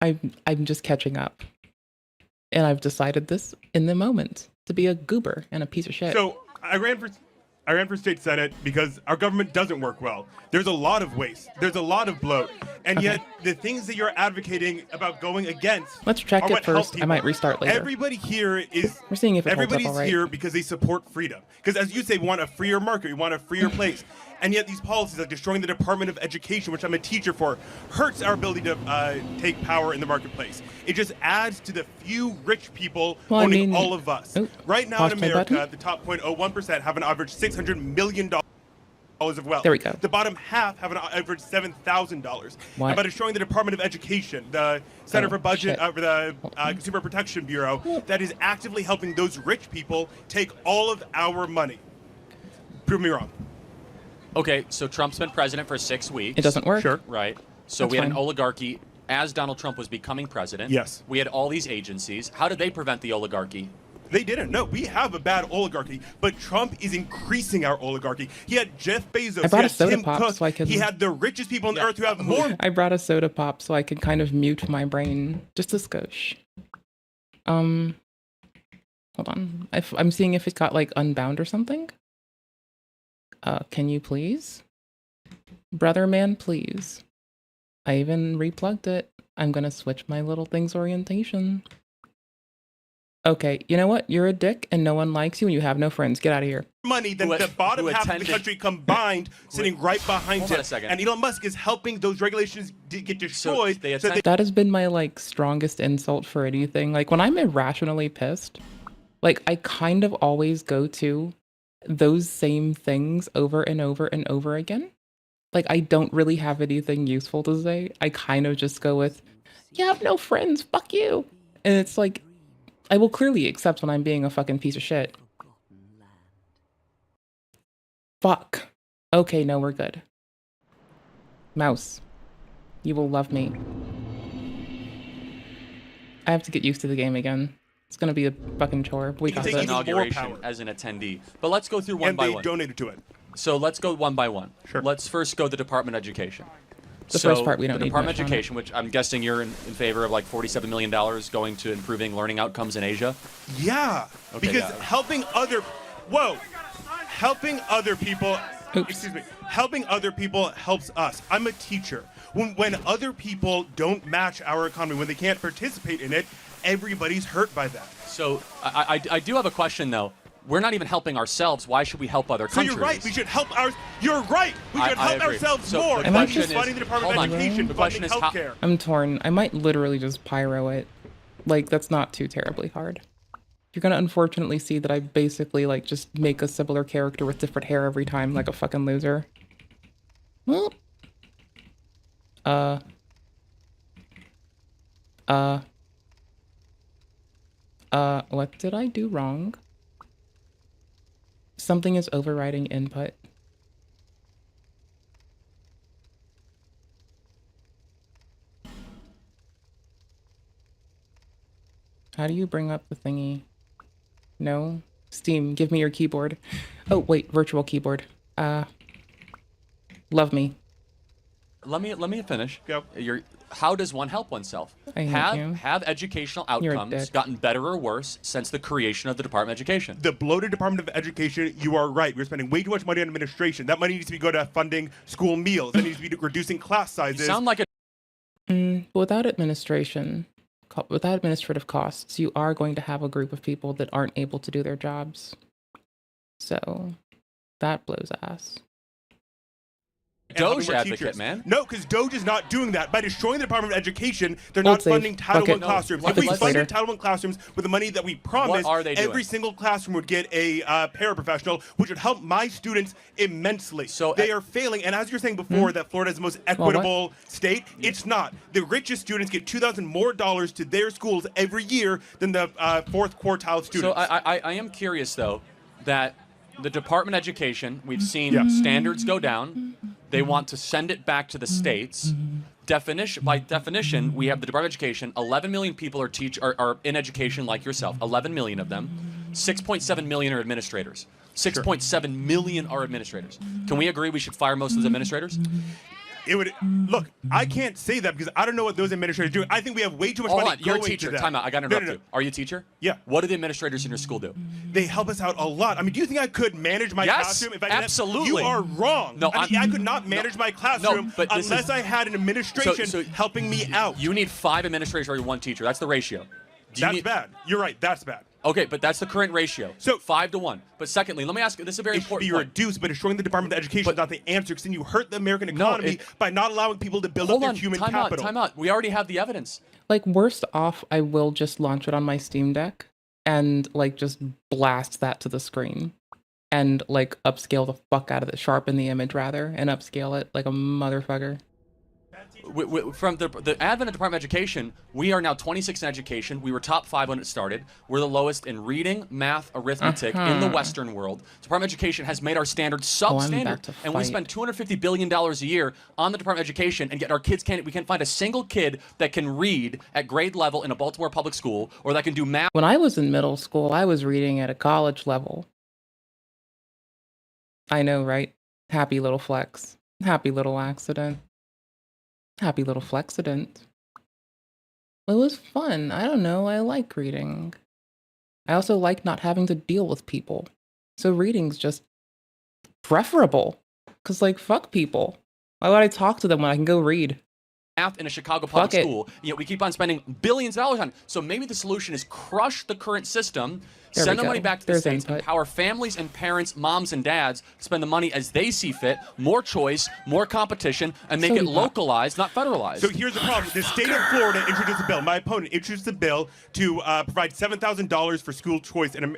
I'm just catching up. And I've decided this in the moment to be a goober and a piece of shit. So I ran for state senate because our government doesn't work well. There's a lot of waste. There's a lot of bloat. And yet the things that you're advocating about going against. Let's check it first. I might restart later. Everybody here is. We're seeing if it holds up everybody's all right. here because they support freedom. Because as you say, we want a freer market. We want a freer place. And yet these policies, like destroying the Department of Education, which I'm a teacher for, hurts our ability to take power in the marketplace. It just adds to the few rich people owning all of us. Right now in America, the top 0.01% have an average $600 million of wealth. There we go. The bottom half have an average $7,000. What? By destroying the Department of Education, the Center for Budget, for the Consumer Protection Bureau, that is actively helping those rich people take all of our money. Prove me wrong. Okay, so Trump's been president for 6 weeks. It doesn't work. Sure. Right. So That's we had an fine. oligarchy as Donald Trump was becoming president. Yes. We had all these agencies. How did they prevent the oligarchy? They didn't. No, we have a bad oligarchy, but Trump is increasing our oligarchy. He had Jeff Bezos, I brought he a had soda Tim pop Cook, so I can- he had the richest people on the earth who have more. I brought a soda pop so I could kind of mute my brain. Just a skosh. Hold on. I'm seeing if it got like unbound or something. Can you please? Brother man, please. I even replugged it. I'm gonna switch my little thing's orientation. Okay, you know what? You're a dick and no one likes you and you have no friends. Get out of here. Money than the bottom half of the country combined sitting right behind Hold on him. a second. And Elon Musk is helping those regulations get destroyed. So they That has been my like strongest insult for anything. Like when I'm irrationally pissed, like I kind of always go to those same things over and over and over again. Like I don't really have anything useful to say. I kind of just go with, you have no friends, fuck you. And it's like, I will clearly accept when I'm being a fucking piece of shit. Fuck. Okay, no, we're good. Mouse, you will love me. I have to get used to the game again. It's gonna be a fucking chore. But we got Take this. inauguration as an attendee. But let's go through one and by they one. donated to it. So let's go one by one. Sure. Let's first go the Department of Education. The first part we don't the need Department much of on it. Education, which I'm guessing you're in favor of, like $47 million going to improving learning outcomes in Asia. Yeah, Okay, because yeah. helping other people, excuse me, helping other people helps us. I'm a teacher. When other people don't match our economy, when they can't participate in it, everybody's hurt by that. So I do have a question though. We're not even helping ourselves. Why should we help other So countries? you're right. We should help ours. You're right. We should I help agree. ourselves So more. the By question just funding the Department hold of on. Education, The question funding is how- healthcare. I'm torn. I might literally just pyro it. Like, that's not too terribly hard. You're gonna unfortunately see that I basically, like, just make a similar character with different hair every time, like a fucking loser. Well. What did I do wrong? Something is overriding input. How do you bring up the thingy? No. Steam, give me your keyboard. Oh, wait, virtual keyboard. Love me. Let me finish. Go. How does one help oneself? I hate you. Have educational You're a outcomes dick. gotten better or worse since the creation of the Department of Education? The bloated Department of Education, you are right. We're spending way too much money on administration. That money needs to be go to funding school meals. That needs to be reducing class sizes. You sound like a Without administration, without administrative costs, you are going to have a group of people that aren't able to do their jobs. So that blows ass. And helping Doge more advocate, teachers. man. No, because Doge is not doing that. By destroying the Department of Education, they're not save. funding Title I Bucket. classrooms. No, If we let's funded later. Title I classrooms with the money that we promised, are they every doing? single classroom would get a paraprofessional, which would help my students immensely. So, they are failing. And as you're saying before, that Florida is the most equitable state, it's not. The richest students get $2,000 more to their schools every year than the fourth quartile students. So I am curious, though, that the Department of Education, we've seen standards go down. They want to send it back to the states. By definition, we have the Department of Education. 11 million people are in education like yourself. 11 million of them. 6.7 million are administrators. 6.7 million are administrators. Can we agree we should fire most of those administrators? It would look. I can't say that because I don't know what those administrators do. I think we have way too much Hold money on, you're a going teacher. to them. Time out. I got to interrupt you. Are you a teacher? Yeah. What do the administrators in your school do? They help us out a lot. I mean, do you think I could manage my Yes, classroom if I absolutely. You are wrong. No, I could not manage my classroom but this unless is- I had an administration helping me out. You need 5 administrators for every 1 teacher. That's the ratio. That's bad. You're right. That's bad. Okay, but that's the current ratio. So 5 to 1. But secondly, let me ask you. This is a very It should important be point. reduced, but destroying the Department of Education is not the answer because then you hurt the American economy by not allowing people to build up Hold their on. human Time capital. out. We already have the evidence. Like, worst off, I will just launch it on my Steam Deck and, like, just blast that to the screen. And, like, upscale the fuck out of it. Sharpen the image, rather, and upscale it like a motherfucker. From the advent of Department of Education, we are now 26 in education. We were top 5 when it started. We're the lowest in reading, math, arithmetic in the Western world. Department of Education has made our standards substandard, and we spend $250 billion a year on the Department of Education, and yet our kids we can't find a single kid that can read at grade level in a Baltimore public school or that can do math. When I was in middle school, I was reading at a college level. I know, right? Happy little flex. Happy little accident. Happy little flexident. It was fun. I don't know. I like reading. I also like not having to deal with people. So reading's just preferable. Because, like, fuck people. Why would I talk to them when I can go read? Math in a Chicago public school. You know, we keep on spending billions of dollars on it. So maybe the solution is crush the current system, There send we the money go. back to the There's states, input. empower families and parents, moms and dads to spend the money as they see fit, more choice, more competition, and make So it deep. localized, not federalized. So here's the problem. The state of Florida introduced a bill. My opponent introduced a bill to provide $7,000 for school choice in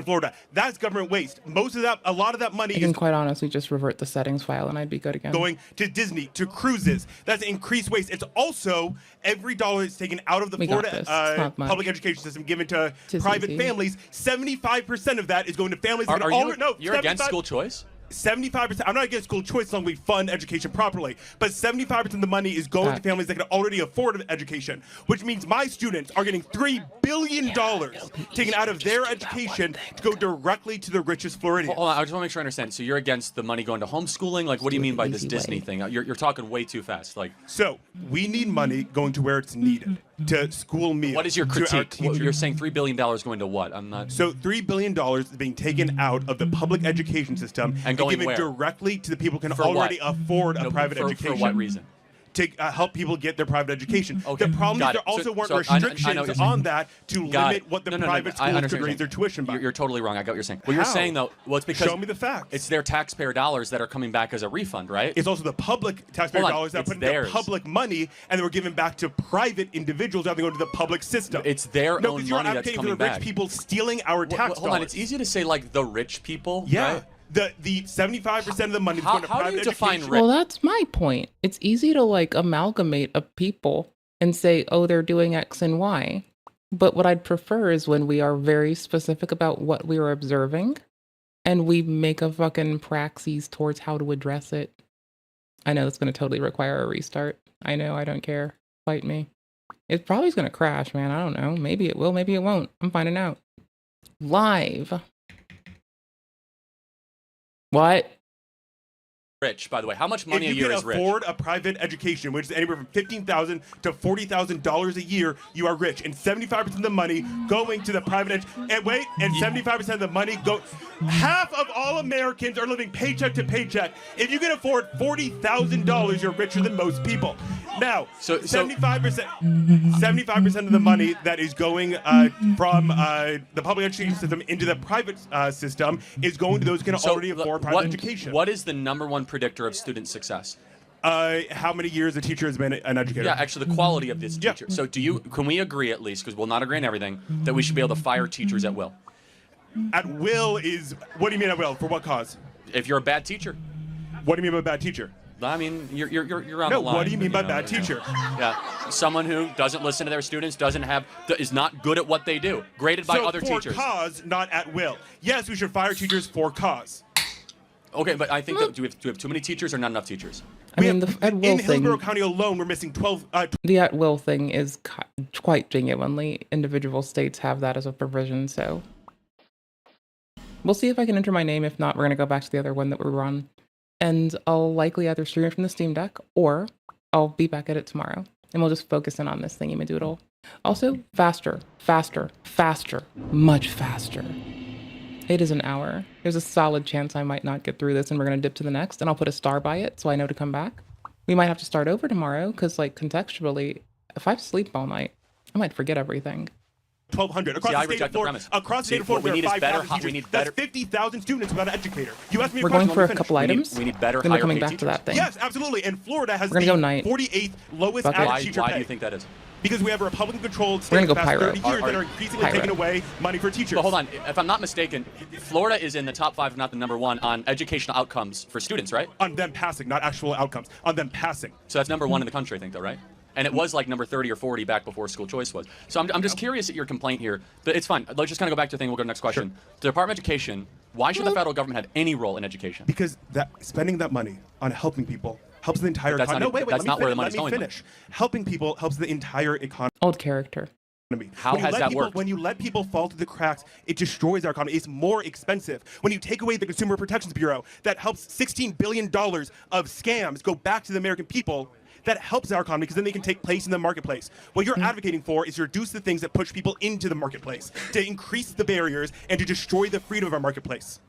Florida. That's government waste. Most of that, a lot of that money I is can quite honestly just revert the settings file and I'd be good again. going to Disney, to cruises. That's increased waste. It's also every dollar that's taken out of the We got Florida this. It's not much. public education system given to It's private easy. families. 75% of that is going to families that Are already you, no. you're against school choice? 75%. I'm not against school choice as long as we fund education properly, but 75% of the money is going to families that can already afford education, which means my students are getting $3 billion taken out of their education to go directly to the richest Floridians. Hold on, I just want to make sure I understand. So you're against the money going to homeschooling? Like, what do you mean by this Disney thing? You're talking way too fast. Like, so we need money going to where it's needed, to school meals. what is your to our critique? teachers. You're saying $3 billion going to what? I'm not. So $3 billion is being taken out of the public education system And going given where? directly to the people who can For what? already afford a No, private for education. what reason? To help people get their private education. Okay, The problem got is there it. also weren't So I know restrictions what you're saying. on that to Got limit it. what the No, private I schools understand could what raise you're their tuition by. You're totally wrong. I got what you're saying. What you're How? saying, though, well, it's because Show me the facts. It's their taxpayer dollars that are coming back as a refund, right? It's also the public taxpayer Hold on, dollars that it's put into theirs. public money and they were given back to private individuals rather than going to the public system. It's their no, own because you're money that's advocating coming for the rich back. people stealing our tax Hold on, dollars. it's easy to say like the rich people. Yeah. right? The 75% of the money that's going to How do private you define education. rich? Well, that's my point. It's easy to, like, amalgamate a people and say, oh, they're doing X and Y. But what I'd prefer is when we are very specific about what we are observing and we make a fucking praxis towards how to address it. I know it's going to totally require a restart. I know, I don't care. Fight me. It probably is going to crash, man. I don't know. Maybe it will, maybe it won't. I'm finding out. Live. What? Rich, by the way. How much money a year is If you rich? can afford a private education, which is anywhere from $15,000 to $40,000 a year, you are rich. And 75% of the money going to the private and 75% of the money go. Half of all Americans are living paycheck to paycheck. If you can afford $40,000, you're richer than most people. Now, 75% of the money that is going from the public education system into the private system is going to those who can already afford private education. What is the number one predictor of student success? How many years a teacher has been an educator? Yeah, actually, the quality of this teacher. So, can we agree at least, because we'll not agree on everything, that we should be able to fire teachers at will? At will is what do you mean at will? For what cause? If you're a bad teacher. What do you mean by bad teacher? I mean, you're on the line. No, what do you mean by bad teacher? Yeah, someone who doesn't listen to their students, is not good at what they do, graded by other teachers. For cause, not at will. Yes, we should fire teachers for cause. Okay, but I think that do we have too many teachers or not enough teachers? I mean, the at will in thing. Hillsborough County alone, we're missing 12. The at will thing is quite genuinely. Individual states have that as a provision, so we'll see if I can enter my name. If not, we're gonna go back to the other one that we were on, and I'll likely either stream it from the Steam Deck or I'll be back at it tomorrow, and we'll just focus in on this thingy madoodle. Also, faster, much faster. It is an hour. There's a solid chance I might not get through this and we're going to dip to the next, and I'll put a star by it so I know to come back. We might have to start over tomorrow because, like, contextually, if I sleep all night, I might forget everything. 1,200 across the state of Florida. Across the state of Florida, there are 5,000 teachers. That's 50,000 students without an educator. You asked me a We're question. going for a couple items. We need better. Then we're coming back to that thing. Yes, absolutely. And Florida has We're the gonna go night. 48th lowest average teacher Why pay. do you think that is? Because we have a Republican-controlled We're state gonna for go the past pyro. 30 years that are increasingly Pyro. taking away money for teachers. But hold on, if I'm not mistaken, Florida is in the top 5, if not the number 1, on educational outcomes for students, right? On them passing, not actual outcomes. On them passing. So that's number 1 in the country, I think, though, right? And it was like number 30 or 40 back before school choice was. So I'm just curious at your complaint here, but it's fine. Let's just kind of go back to the thing. We'll go to the next question. Sure. The Department of Education, why should the federal government have any role in education? Because spending that money on helping people helps the entire economy. No, wait, that's not where the money's let me going. finish. Helping people helps the entire economy. Old character. How has that worked? When you let people fall through the cracks, it destroys our economy. It's more expensive. When you take away the Consumer Protections Bureau, that helps $16 billion of scams go back to the American people. That helps our economy because then they can take place in the marketplace. What you're advocating for is to reduce the things that push people into the marketplace, to increase the barriers, and to destroy the freedom of our marketplace.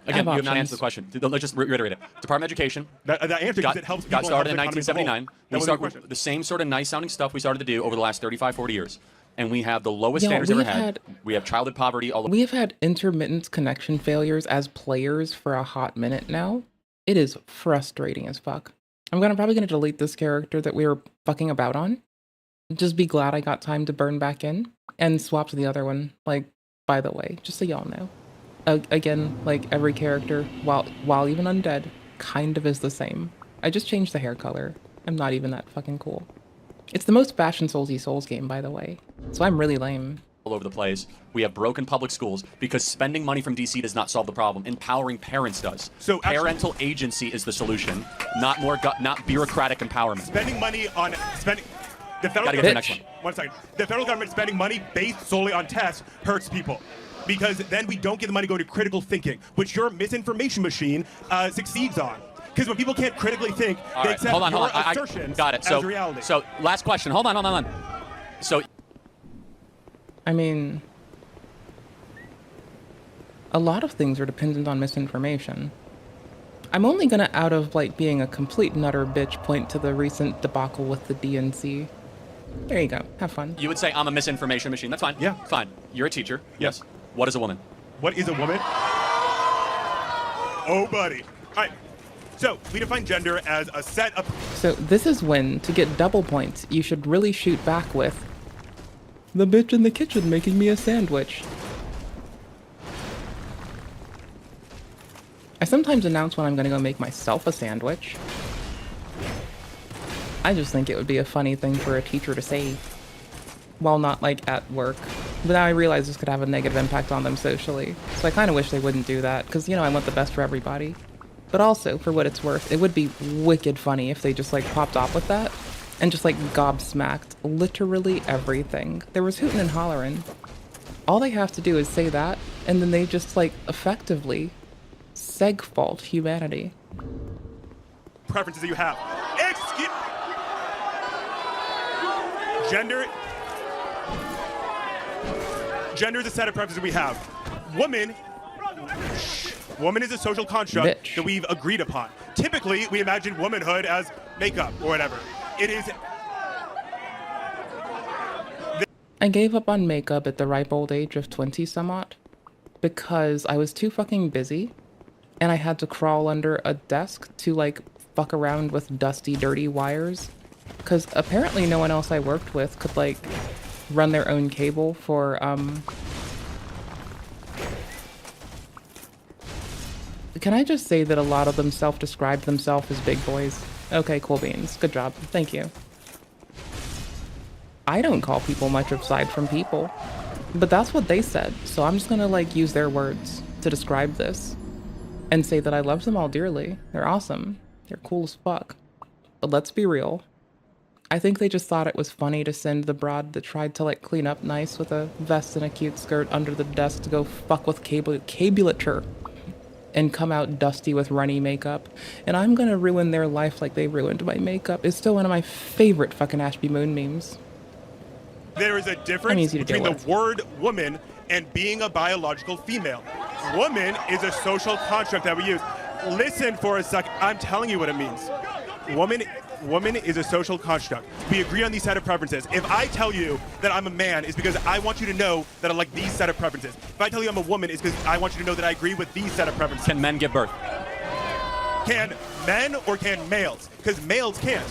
Again, you have not answered the question. Let's just reiterate it. Department of Education that answer because it helps people. Got started in helps the economy as a 1979. whole. We That started was with the same sort of nice-sounding stuff we started to do over the last 35, 40 years. And we have the lowest Yo, standards ever we've had. We have childhood poverty all over. We have had intermittent connection failures as players for a hot minute now. It is frustrating as fuck. I'm probably gonna delete this character that we were fucking about on. Just be glad I got time to burn back in and swap to the other one. Like, by the way, just so y'all know. Again, like every character, while even undead, kind of is the same. I just changed the hair color. I'm not even that fucking cool. It's the most fashion soulsy Souls game, by the way. So I'm really lame. All over the place. We have broken public schools because spending money from DC does not solve the problem. Empowering parents does. So parental agency is the solution, not bureaucratic empowerment. Spending money on spending. The federal Gotta get to the next government. One second. The federal government spending money based solely on tests hurts people. Because then we don't get the money going to critical thinking, which your misinformation machine succeeds on. Because when people can't critically think, All they right, accept hold on. your I assertions got it. as reality. So last question. Hold on. So, I mean, a lot of things are dependent on misinformation. I'm only gonna, out of like being a complete nutter bitch, point to the recent debacle with the DNC. There you go. Have fun. you would say I'm a misinformation machine. That's fine. Yeah. Fine. You're a teacher. Yes. What is a woman? What is a woman? Oh, buddy. All right. So we define gender as a set of. So this is when, to get double points, you should really shoot back with the bitch in the kitchen making me a sandwich. I sometimes announce when I'm gonna go make myself a sandwich. I just think it would be a funny thing for a teacher to say while not like at work. But now I realize this could have a negative impact on them socially. So I kind of wish they wouldn't do that because, you know, I want the best for everybody. But also, for what it's worth, it would be wicked funny if they just like popped off with that and just like gobsmacked literally everything. There was hooting and hollering all they have to do is say that, and then they just like effectively segfault humanity. Preferences that you have. Gender is a set of preferences we have. Woman is a social construct that we've agreed upon. Typically, we imagine womanhood as makeup or whatever. It is. I gave up on makeup at the ripe old age of 20 somewhat because I was too fucking busy and I had to crawl under a desk to like fuck around with dusty, dirty wires. Because apparently no one else I worked with could like run their own cable for Can I just say that a lot of them self-described themselves as big boys? Okay, cool beans. Good job. Thank you. I don't call people much aside from people, but that's what they said. So I'm just gonna like use their words to describe this and say that I love them all dearly. They're awesome. They're cool as fuck. But let's be real. I think they just thought it was funny to send the broad that tried to like clean up nice with a vest and a cute skirt under the desk to go fuck with cabulature and come out dusty with runny makeup. And I'm gonna ruin their life like they ruined my makeup. It's still one of my favorite fucking Ashby Moon memes. There is a difference between the word woman and being a biological female. Woman is a social construct that we use. Listen for a second. I'm telling you what it means. Woman is a social construct. We agree on these set of preferences. If I tell you that I'm a man, it's because I want you to know that I like these set of preferences. If I tell you I'm a woman, it's because I want you to know that I agree with these set of preferences. Can men give birth? Can men or can males? Because males can't.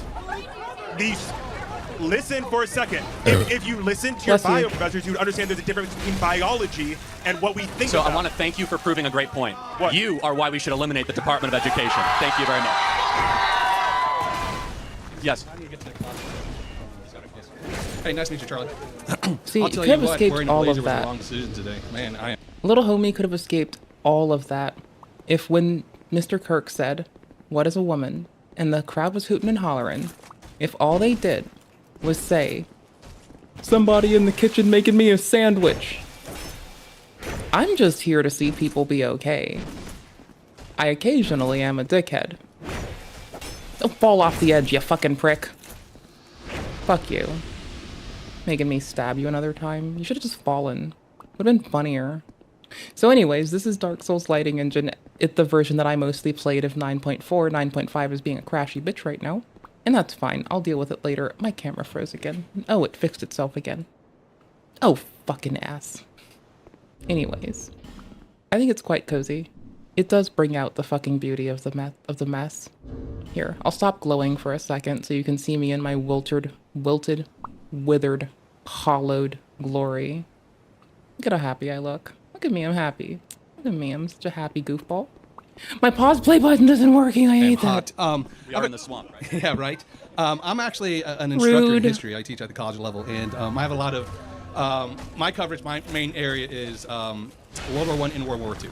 Listen for a second. If you listen to your bio professors, you would understand there's a difference between biology and what we think about. So I want to thank you for proving a great point. What? You are why we should eliminate the Department of Education. Thank you very much. Yes. Hey, nice to meet you, Charlie. See, you could have escaped all of that. Long decision today. Man, I am. Little homie could have escaped all of that if when Mr. Kirk said, "What is a woman?" and the crowd was hooting and hollering, if all they did was say, "Somebody in the kitchen making me a sandwich." I'm just here to see people be okay. I occasionally am a dickhead. Don't fall off the edge, you fucking prick. Fuck you. Making me stab you another time. You should have just fallen. Would have been funnier. So anyways, this is Dark Souls Lighting Engine. It's the version that I mostly played of 9.4. 9.5 is being a crashy bitch right now. And that's fine. I'll deal with it later. My camera froze again. Oh, it fixed itself again. Oh, fucking ass. Anyways, I think it's quite cozy. It does bring out the fucking beauty of the mess. Here, I'll stop glowing for a second so you can see me in my wilted, withered, hollowed glory. Look at how happy I look. Look at me, I'm happy. Look at me, I'm such a happy goofball. My pause play button isn't working, I hate that. We are in the swamp, right? Yeah, right. I'm actually an instructor in history. I teach at the college level, and I have a lot of, my coverage, my main area is World War I and World War II.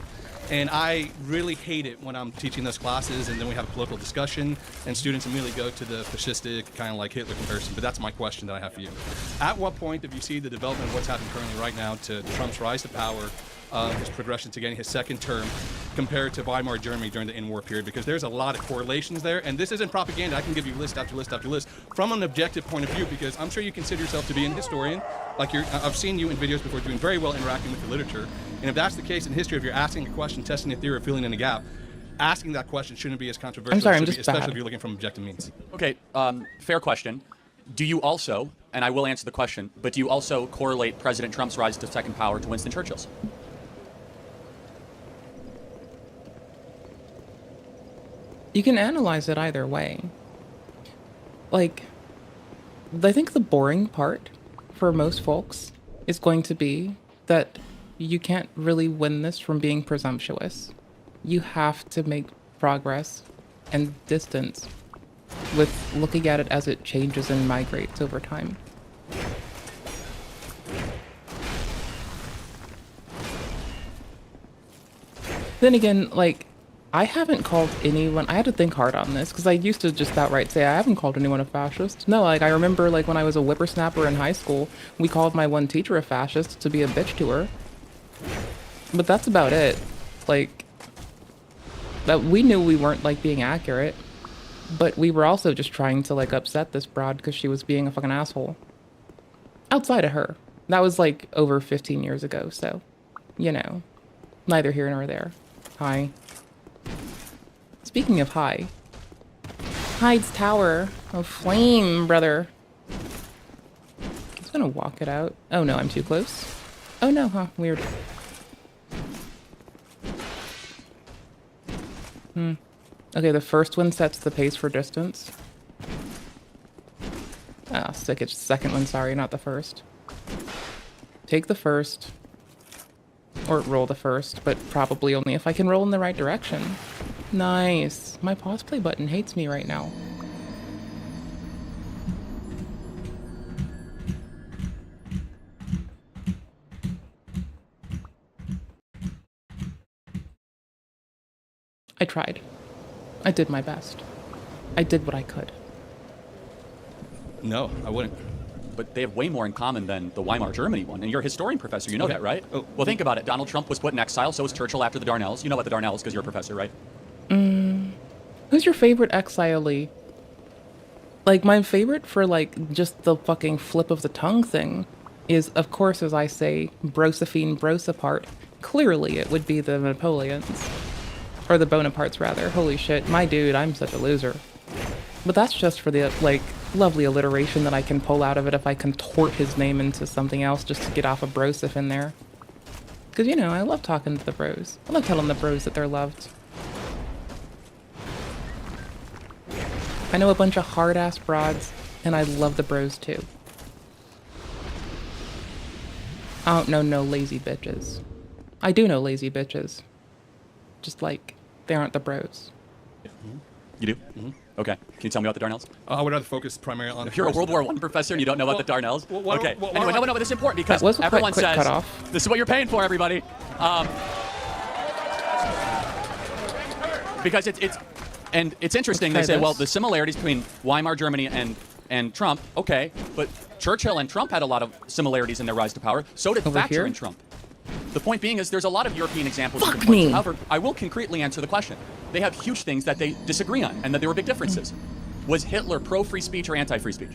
And I really hate it when I'm teaching those classes and then we have a political discussion and students immediately go to the fascistic, kind of like Hitler comparison. But that's my question that I have for you. At what point do you see the development of what's happening currently right now to Trump's rise to power, his progression to getting his second term, compared to Weimar Germany during the in-war period? Because there's a lot of correlations there. And this isn't propaganda. I can give you list after list after list from an objective point of view, because I'm sure you consider yourself to be an historian. Like I've seen you in videos before doing very well interacting with the literature. And if that's the case in history, if you're asking a question, testing a theory, or filling in a gap, asking that question shouldn't be as controversial. I'm sorry, I'm just especially bad. if you're looking from objective means. Okay, fair question. Do you also, and I will answer the question, but do you also correlate President Trump's rise to second power to Winston Churchill's? You can analyze it either way. Like, I think the boring part for most folks is going to be that you can't really win this from being presumptuous. You have to make progress and distance with looking at it as it changes and migrates over time. Then again, like, I haven't called anyone. I had to think hard on this because I used to just outright say I haven't called anyone a fascist. No, like I remember like when I was a whippersnapper in high school, we called my one teacher a fascist to be a bitch to her. But that's about it. Like, that we knew we weren't like being accurate, but we were also just trying to like upset this broad because she was being a fucking asshole. Outside of her. That was like over 15 years ago, so, you know, neither here nor there. Hi. Speaking of high, Hyde's Tower of Flame, brother. I'm just gonna walk it out. Oh no, I'm too close. Oh no, huh? Weird. Okay, the first one sets the pace for distance. Ah, sick. It's the second one, sorry, not the first. Take the first. Or roll the first, but probably only if I can roll in the right direction. Nice. My pause play button hates me right now. I tried. I did my best. I did what I could. No, I wouldn't. But they have way more in common than the Weimar Germany one. And you're a historian professor, you know that, right? Oh. Well, think about it. Donald Trump was put in exile, so was Churchill after the Darnells. You know about the Darnells because you're a professor, right? Who's your favorite exile-y? Like, my favorite for, like, just the fucking flip of the tongue thing is, of course, as I say, Brosephine Brosapart. Clearly, it would be the Napoleons. Or the Bonapartes, rather. Holy shit, my dude, I'm such a loser. But that's just for the, like, lovely alliteration that I can pull out of it if I contort his name into something else just to get off a brosif in there. Because, you know, I love talking to the bros. I love telling the bros that they're loved. I know a bunch of hard-ass broads, and I love the bros too. I don't know no lazy bitches. I do know lazy bitches. Just like, they aren't the bros. You do? Mm-hmm. Okay. Can you tell me about the Darnells? I would rather focus primarily on... If you're a World War I professor and you don't know about the Darnells? Okay. Anyway, no, this is important because that was everyone quick says, cutoff. this is what you're paying for, everybody. Because it's interesting. They say, well, the similarities between Weimar Germany and Trump, okay, but Churchill and Trump had a lot of similarities in their rise to power. So did Over Thatcher here? and Trump. The point being is there's a lot of European examples. Fuck you can point to. me. However, I will concretely answer the question. They have huge things that they disagree on and that there were big differences. Was Hitler pro-free speech or anti-free speech?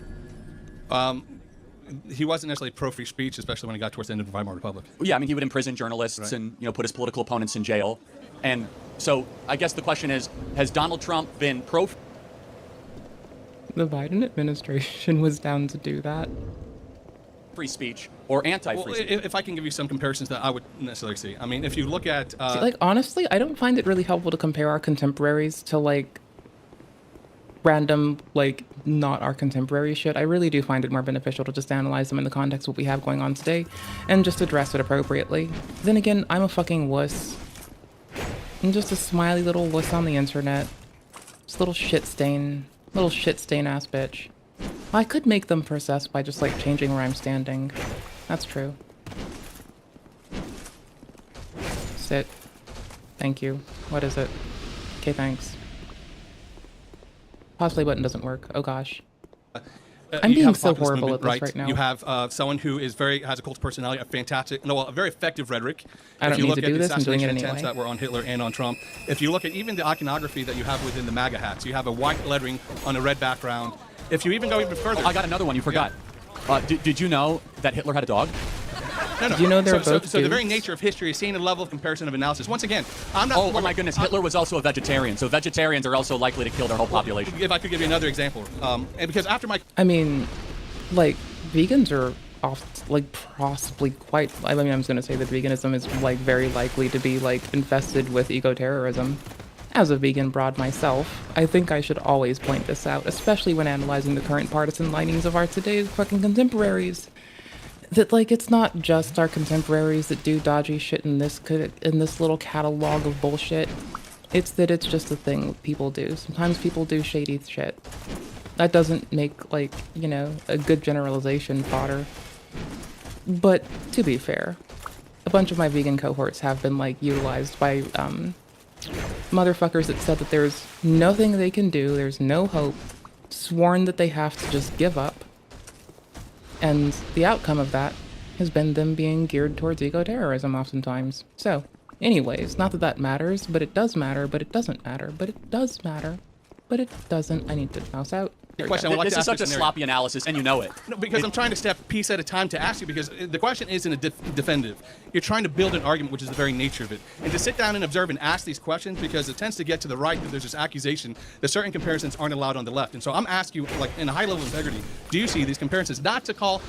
He wasn't necessarily pro-free speech, especially when he got towards the end of the Weimar Republic. Yeah, I mean, he would imprison journalists and, you know, put his political opponents in jail. And so I guess the question is, has Donald Trump been pro... The Biden administration was down to do that. free speech or anti-free speech? If I can give you some comparisons that I would necessarily see. I mean, if you look at... See, like, honestly, I don't find it really helpful to compare our contemporaries to, like, random, like, not our contemporary shit. I really do find it more beneficial to just analyze them in the context of what we have going on today and just address it appropriately. Then again, I'm a fucking wuss. I'm just a smiley little wuss on the internet. Just a little shit stain ass bitch. I could make them process by just, like, changing where I'm standing. That's true. Sit. Thank you. What is it? Okay, thanks. Pause play button doesn't work. Oh gosh. I'm being so horrible at this right now. You have someone who is has a cult of personality, a very effective rhetoric. I don't need to do this. I'm doing it anyway. Attempts that were on Hitler and on Trump. If you look at even the iconography that you have within the MAGA hats, you have a white lettering on a red background. If you even go even further, I got another one you forgot. Yeah. Did you know that Hitler had a dog? No. Did you know they're both so the very nature of history is seeing a level of comparison of analysis. Once again, I'm not... Oh my goodness, Hitler was also a vegetarian, so vegetarians are also likely to kill their whole population. If I could give you another example. And because after my... I mean, like, vegans are possibly quite... I mean, I'm just going to say that veganism is, like, very likely to be, like, infested with eco-terrorism. As a vegan broad myself, I think I should always point this out, especially when analyzing the current partisan linings of our today's fucking contemporaries. That, like, it's not just our contemporaries that do dodgy shit in this little catalog of bullshit. It's that it's just a thing people do. Sometimes people do shady shit. That doesn't make, like, you know, a good generalization fodder. But, to be fair, a bunch of my vegan cohorts have been, like, utilized by, motherfuckers that said that there's nothing they can do, there's no hope, sworn that they have to just give up. And the outcome of that has been them being geared towards eco-terrorism oftentimes. So, anyways, not that that matters, but it does matter, but it doesn't matter, but it does matter, but it doesn't. I need to mouse out. This is such a sloppy analysis, and you know it. No, because I'm trying to step a piece at a time to ask you, because the question isn't a definitive. You're trying to build an argument, which is the very nature of it. And to sit down and observe and ask these questions, because it tends to get to the right that there's this accusation that certain comparisons aren't allowed on the left. And so I'm asking you, like, in a high level of integrity, do you see these comparisons? Not to call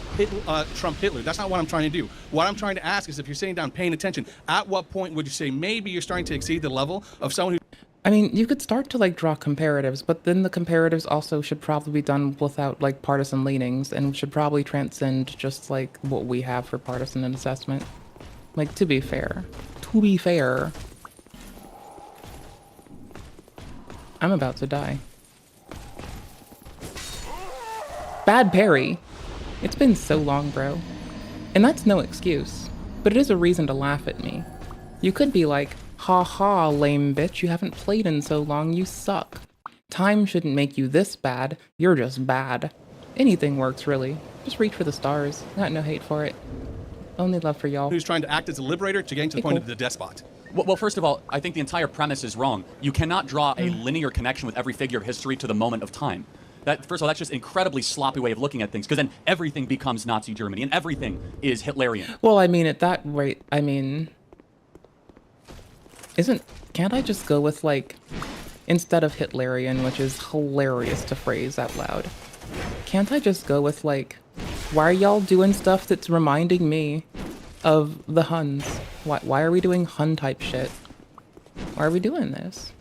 Trump Hitler. That's not what I'm trying to do. What I'm trying to ask is, if you're sitting down paying attention, at what point would you say maybe you're starting to exceed the level of someone who... I mean, you could start to, like, draw comparatives, but then the comparatives also should probably be done without, like, partisan leanings, and should probably transcend just, like, what we have for partisan assessment. Like, to be fair. To be fair. I'm about to die. Bad parry. It's been so long, bro. And that's no excuse, but it is a reason to laugh at me. You could be like, ha ha, lame bitch, you haven't played in so long, you suck. Time shouldn't make you this bad, you're just bad. Anything works, really. Just reach for the stars. Got no hate for it. Only love for y'all. Who's trying to act as a liberator to getting to the point of the despot. Well, first of all, I think the entire premise is wrong. You cannot draw a linear connection with every figure of history to the moment of time. First of all, that's just an incredibly sloppy way of looking at things, because then everything becomes Nazi Germany, and everything is Hitlerian. Well, I mean, at that rate, I mean... Can't I just go with, like, instead of Hitlerian, which is hilarious to phrase out loud, can't I just go with, like, why are y'all doing stuff that's reminding me of the Huns? Why are we doing Hun-type shit? Why are we doing this?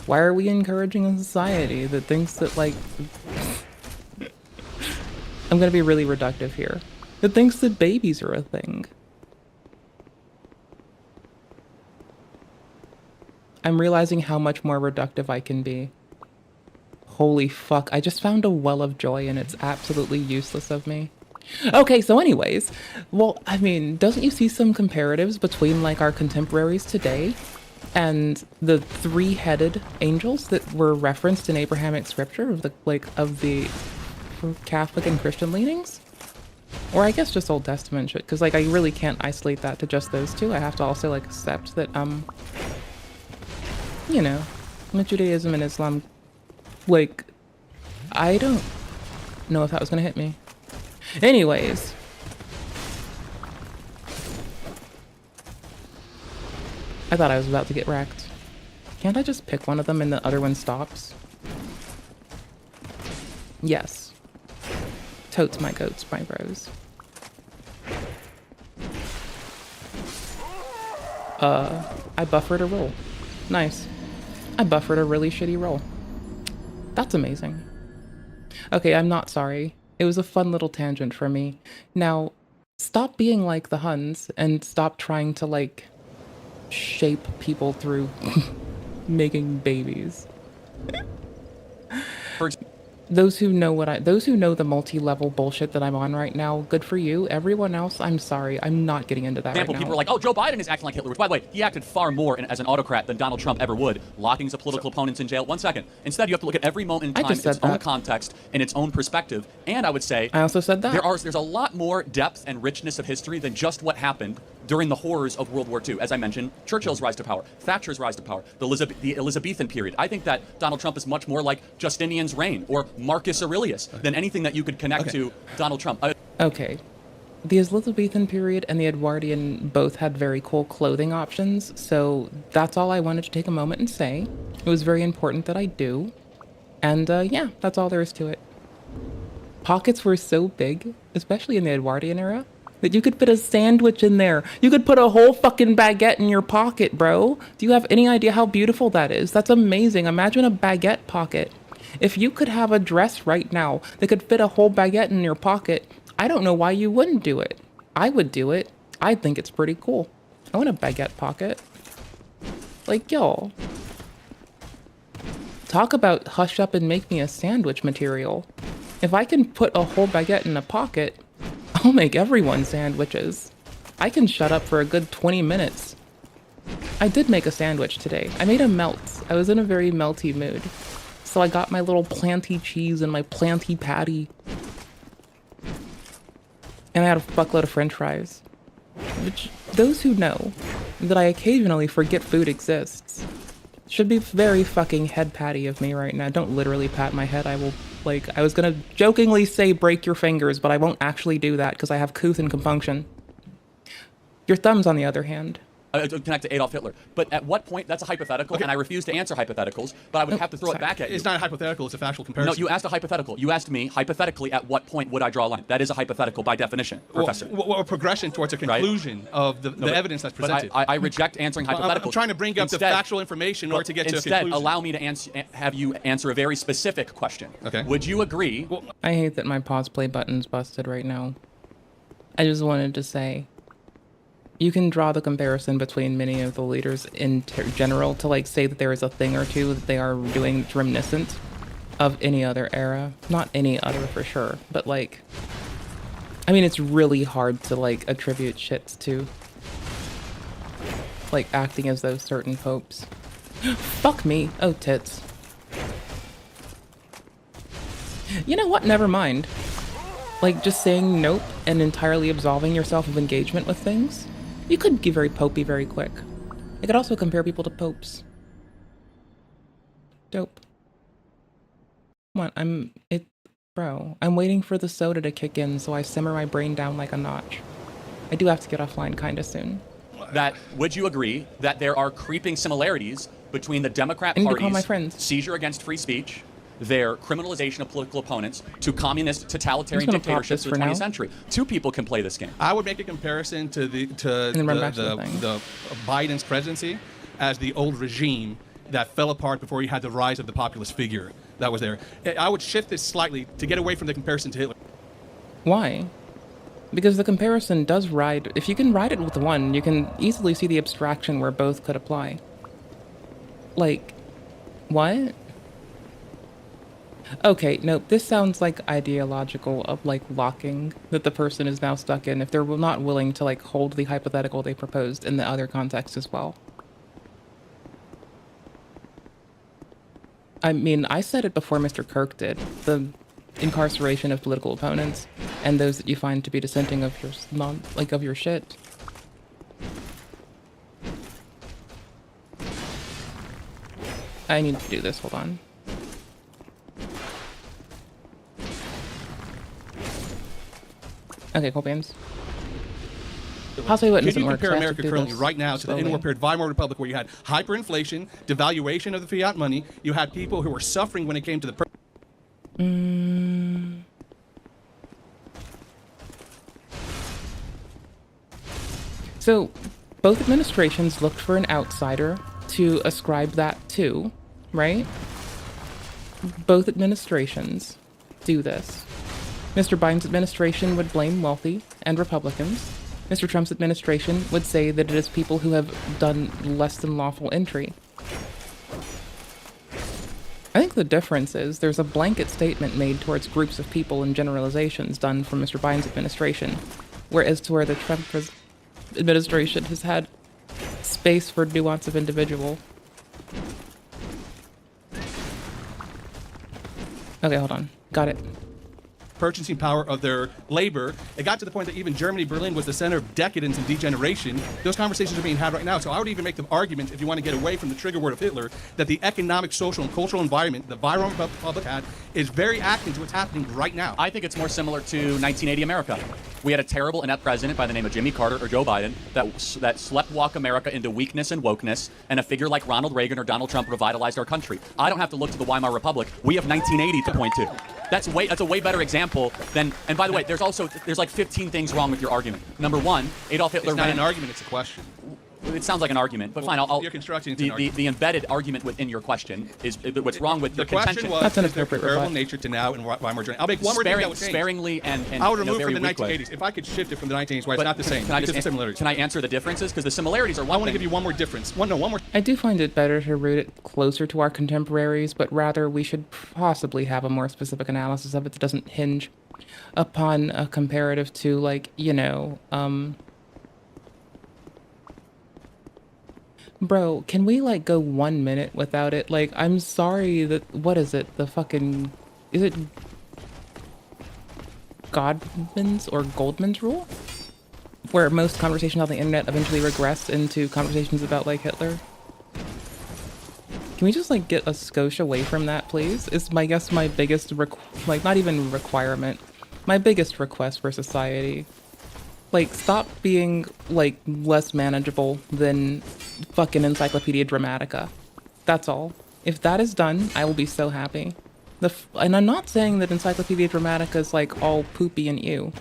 Why are we encouraging a society that thinks that, like... I'm gonna be really reductive here. That thinks that babies are a thing. I'm realizing how much more reductive I can be. Holy fuck, I just found a well of joy and it's absolutely useless of me. Okay, so anyways, well, I mean, doesn't you see some comparatives between, like, our contemporaries today and the three-headed angels that were referenced in Abrahamic scripture of the Catholic and Christian leanings? Or I guess just Old Testament shit, because, like, I really can't isolate that to just those two. I have to also, like, accept that, you know, with Judaism and Islam, like, I don't know if that was gonna hit me. Anyways. I thought I was about to get wrecked. Can't I just pick one of them and the other one stops? Yes. Totes my goats, my bros. I buffered a roll. Nice. I buffered a really shitty roll. That's amazing. Okay, I'm not sorry. It was a fun little tangent for me. Now, stop being like the Huns and stop trying to, like, shape people through making babies. Those who know the multi-level bullshit that I'm on right now, good for you. Everyone else, I'm sorry. I'm not getting into that right now. People are like, oh, Joe Biden is acting like Hitler, which, by the way, he acted far more as an autocrat than Donald Trump ever would, locking his political opponents in jail. 1 second. Instead, you have to look at every moment in time in its own context, in its own perspective. And I would say... I also said that. There's a lot more depth and richness of history than just what happened during the horrors of World War II. As I mentioned, Churchill's rise to power, Thatcher's rise to power, the Elizabethan period. I think that Donald Trump is much more like Justinian's reign or Marcus Aurelius than anything that you could connect to Donald Trump. Okay. The Elizabethan period and the Edwardian both had very cool clothing options, so that's all I wanted to take a moment and say. It was very important that I do. And yeah, that's all there is to it. Pockets were so big, especially in the Edwardian era, that you could fit a sandwich in there. You could put a whole fucking baguette in your pocket, bro. Do you have any idea how beautiful that is? That's amazing. Imagine a baguette pocket. If you could have a dress right now that could fit a whole baguette in your pocket, I don't know why you wouldn't do it. I would do it. I think it's pretty cool. I want a baguette pocket. Like, y'all. Talk about hush up and make me a sandwich material. If I can put a whole baguette in a pocket, I'll make everyone sandwiches. I can shut up for a good 20 minutes. I did make a sandwich today. I made a melt. I was in a very melty mood. So I got my little planty cheese and my planty patty. And I had a buttload of french fries. Which, those who know that I occasionally forget food exists should be very fucking head patty of me right now. Don't literally pat my head. I will, like, I was gonna jokingly say break your fingers, but I won't actually do that because I have couth and compunction. Your thumbs, on the other hand. Connect to Adolf Hitler. But at what point, that's a hypothetical, and I refuse to answer hypotheticals, but I would have to throw it back at you. It's not a hypothetical, it's a factual comparison. No, you asked a hypothetical. You asked me, hypothetically, at what point would I draw a line? That is a hypothetical by definition, Professor. Well, a progression towards a conclusion of the evidence that's presented. But I reject answering hypotheticals. I'm trying to bring up the factual information in order to get to a conclusion. Instead, allow me to have you answer a very specific question. Okay. Would you agree? I hate that my pause play button's busted right now. I just wanted to say, you can draw the comparison between many of the leaders in general to like say that there is a thing or two that they are doing that's reminiscent of any other era. Not any other for sure, but like, I mean, it's really hard to like attribute shits to like acting as those certain popes. Fuck me. Oh, tits. You know what? Never mind. Like just saying nope and entirely absolving yourself of engagement with things. You could get very popey very quick. I could also compare people to popes. Dope. What? Bro, I'm waiting for the soda to kick in so I simmer my brain down like a notch. I do have to get offline kinda soon. Would you agree that there are creeping similarities between the Democrat Party's seizure against free speech, their criminalization of political opponents, to communist totalitarian dictatorships of the 20th century? Two people can play this game. I would make a comparison to the Biden's presidency as the old regime that fell apart before you had the rise of the populist figure that was there. I would shift this slightly to get away from the comparison to Hitler. Why? Because the comparison does ride. If you can ride it with one, you can easily see the abstraction where both could apply. Like, what? Okay, nope, this sounds like ideological of like locking that the person is now stuck in if they're not willing to like hold the hypothetical they proposed in the other context as well. I mean, I said it before Mr. Kirk did. The incarceration of political opponents and those that you find to be dissenting of your of your shit. I need to do this, hold on. Okay, cool beans. Possibly what doesn't work. Can you compare America currently right now to the interwar period Weimar Republic where you had hyperinflation, devaluation of the fiat money, you had people who were suffering when it came to the... So, both administrations looked for an outsider to ascribe that to, right? Both administrations do this. Mr. Biden's administration would blame wealthy and Republicans. Mr. Trump's administration would say that it is people who have done less than lawful entry. I think the difference is there's a blanket statement made towards groups of people and generalizations done from Mr. Biden's administration, whereas to where the Trump administration has had space for nuance of individual. Okay, hold on. Got it. Purchasing power of their labor. It got to the point that even Germany, Berlin was the center of decadence and degeneration. Those conversations are being had right now. So I would even make the argument, if you want to get away from the trigger word of Hitler, that the economic, social, and cultural environment the Weimar Republic had is very akin to what's happening right now. I think it's more similar to 1980 America. We had a terrible inept president by the name of Jimmy Carter or Joe Biden that sleptwalk America into weakness and wokeness, and a figure like Ronald Reagan or Donald Trump revitalized our country. I don't have to look to the Weimar Republic. We have 1980 to point to. That's a way better example than. And by the way, there's like 15 things wrong with your argument. Number one, Adolf Hitler. It's not an argument; it's a question. It sounds like an argument, but fine. You're constructing the embedded argument within your question is what's wrong with your contention. The question was their comparable nature to now and Weimar Germany. I'll make one more thing that would change. Sparingly and I would remove from the 1980s. If I could shift it from the 1980s, where it's not the same. Can I answer the differences? Because the similarities are one. I want to give you one more difference. One more. I do find it better to root it closer to our contemporaries, but rather we should possibly have a more specific analysis of it that doesn't hinge upon a comparative to, like, you know, Bro, can we like go 1 minute without it? Like, I'm sorry that, what is it? The fucking, is it Godman's or Goldman's rule? Where most conversations on the internet eventually regress into conversations about like Hitler? Can we just like get a skosh away from that, please? Is my guess my biggest like not even requirement, my biggest request for society. Like, stop being like less manageable than fucking Encyclopedia Dramatica. That's all. If that is done, I will be so happy. And I'm not saying that Encyclopedia Dramatica is like all poopy and ew.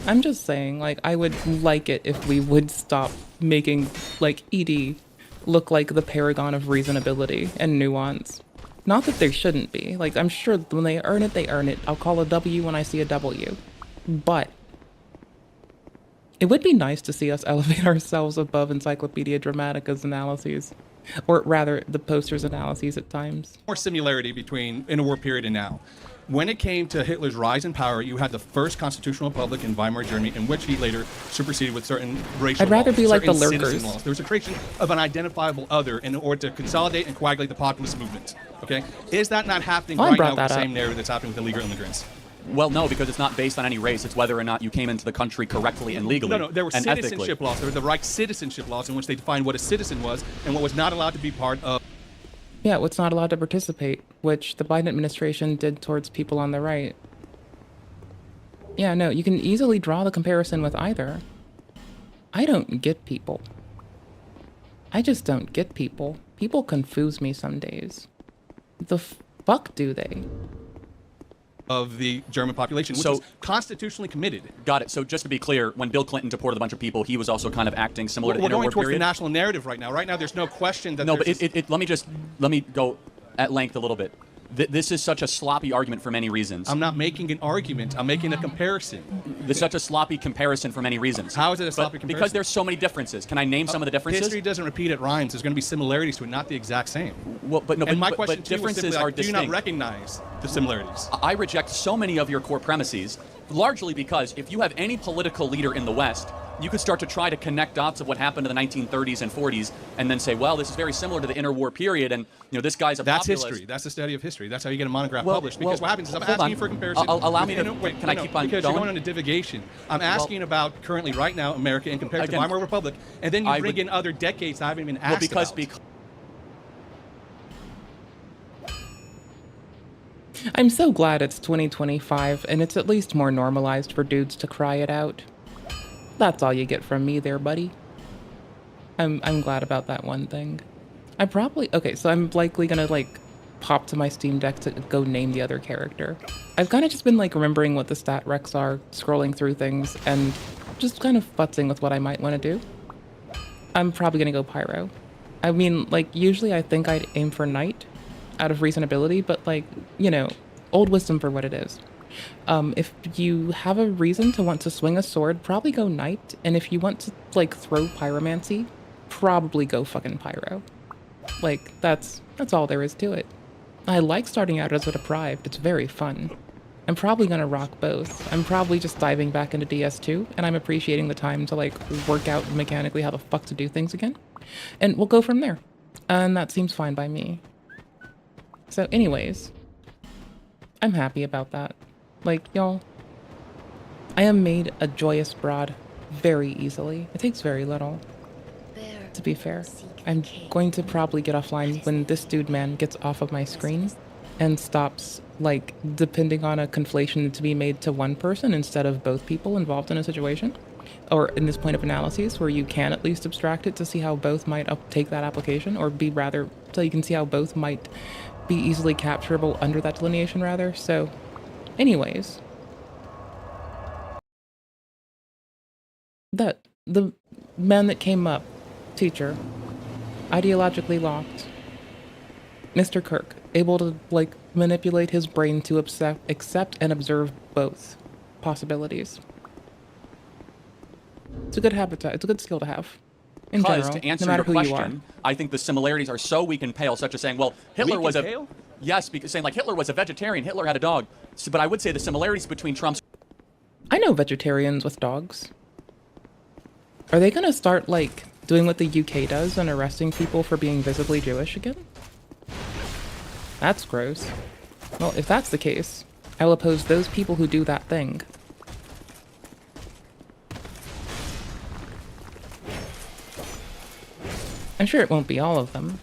I'm just saying like I would like it if we would stop making like ED look like the paragon of reasonability and nuance. Not that there shouldn't be. Like, I'm sure when they earn it, they earn it. I'll call a W when I see a W. But it would be nice to see us elevate ourselves above Encyclopedia Dramatica's analyses. Or rather, the poster's analyses at times. More similarity between interwar period and now. When it came to Hitler's rise in power, you had the first constitutional republic in Weimar Germany, in which he later superseded with certain racial I'd rather laws, be like the certain lurkers. citizen laws. There was a creation of an identifiable other in order to consolidate and coagulate the populist movement. Okay, is that not happening right now with the same narrative that's happening with illegal immigrants? Well, no, because it's not based on any race. It's whether or not you came into the country correctly and legally. No, there were and citizenship ethically. laws. There were the Reich citizenship laws in which they defined what a citizen was and what was not allowed to be part of. Yeah, what's not allowed to participate, which the Biden administration did towards people on the right. Yeah, no, you can easily draw the comparison with either. I don't get people. I just don't get people. People confuse me some days. The fuck do they? Of the German population, which was constitutionally committed. Got it. So just to be clear, when Bill Clinton deported a bunch of people, he was also kind of acting similar to the We're going interwar towards period. the national narrative right now. Right now, there's no question that. No, but let me go at length a little bit. This is such a sloppy argument for many reasons. I'm not making an argument. I'm making a comparison. It's such a sloppy comparison for many reasons. How is it a sloppy comparison? Because there's so many differences. Can I name some of the differences? History doesn't repeat, it rhymes. There's going to be similarities to it, not the exact same. Well, but no, and my but question to you was differences simply, are do you distinct. not recognize the similarities? I reject so many of your core premises, largely because if you have any political leader in the West, you could start to try to connect dots of what happened in the 1930s and 40s, and then say, well, this is very similar to the interwar period, and this guy's a That's populist. history. That's the study of history. That's how you get a monograph published. Because what happens is I'm hold asking on. you for a comparison. Allow me to. Can I keep on because going? you're going into divagation. I'm asking about currently, right now, America and compared to Again, the Weimar Republic, and then you bring in other decades I haven't even asked about. I'm so glad it's 2025 and it's at least more normalized for dudes to cry it out. That's all you get from me there, buddy. I'm glad about that one thing. Okay, so I'm likely gonna like pop to my Steam Deck to go name the other character. I've kind of just been like remembering what the stat recs are, scrolling through things, and just kind of futzing with what I might want to do. I'm probably gonna go Pyro. I mean, like, usually I think I'd aim for Knight out of reasonability, but like, old wisdom for what it is. If you have a reason to want to swing a sword, probably go Knight, and if you want to like throw pyromancy, probably go fucking Pyro. Like, that's all there is to it. I like starting out as a deprived. It's very fun. I'm probably gonna rock both. I'm probably just diving back into DS2, and I'm appreciating the time to like work out mechanically how the fuck to do things again. And we'll go from there. And that seems fine by me. So anyways, I'm happy about that. Like, y'all, I am made a joyous broad very easily. It takes very little. To be fair, I'm going to probably get offline when this dude man gets off of my screen and stops, like, depending on a conflation to be made to one person instead of both people involved in a situation. Or in this point of analysis where you can at least abstract it to see how both might uptake that application, or be rather, so you can see how both might be easily capturable under that delineation rather. So anyways, the man that came up, teacher, ideologically locked, Mr. Kirk, able to like manipulate his brain to accept and observe both possibilities. It's a good habitat. It's a good skill to have. In Because general, to answer no matter your who you are. question, I think the similarities are so weak and pale, such as saying, well, Hitler Weak was and a pale? yes, because saying like Hitler was a vegetarian, Hitler had a dog. So, but I would say the similarities between Trump's. I know vegetarians with dogs. Are they gonna start like doing what the UK does and arresting people for being visibly Jewish again? That's gross. Well, if that's the case, I will oppose those people who do that thing. I'm sure it won't be all of them,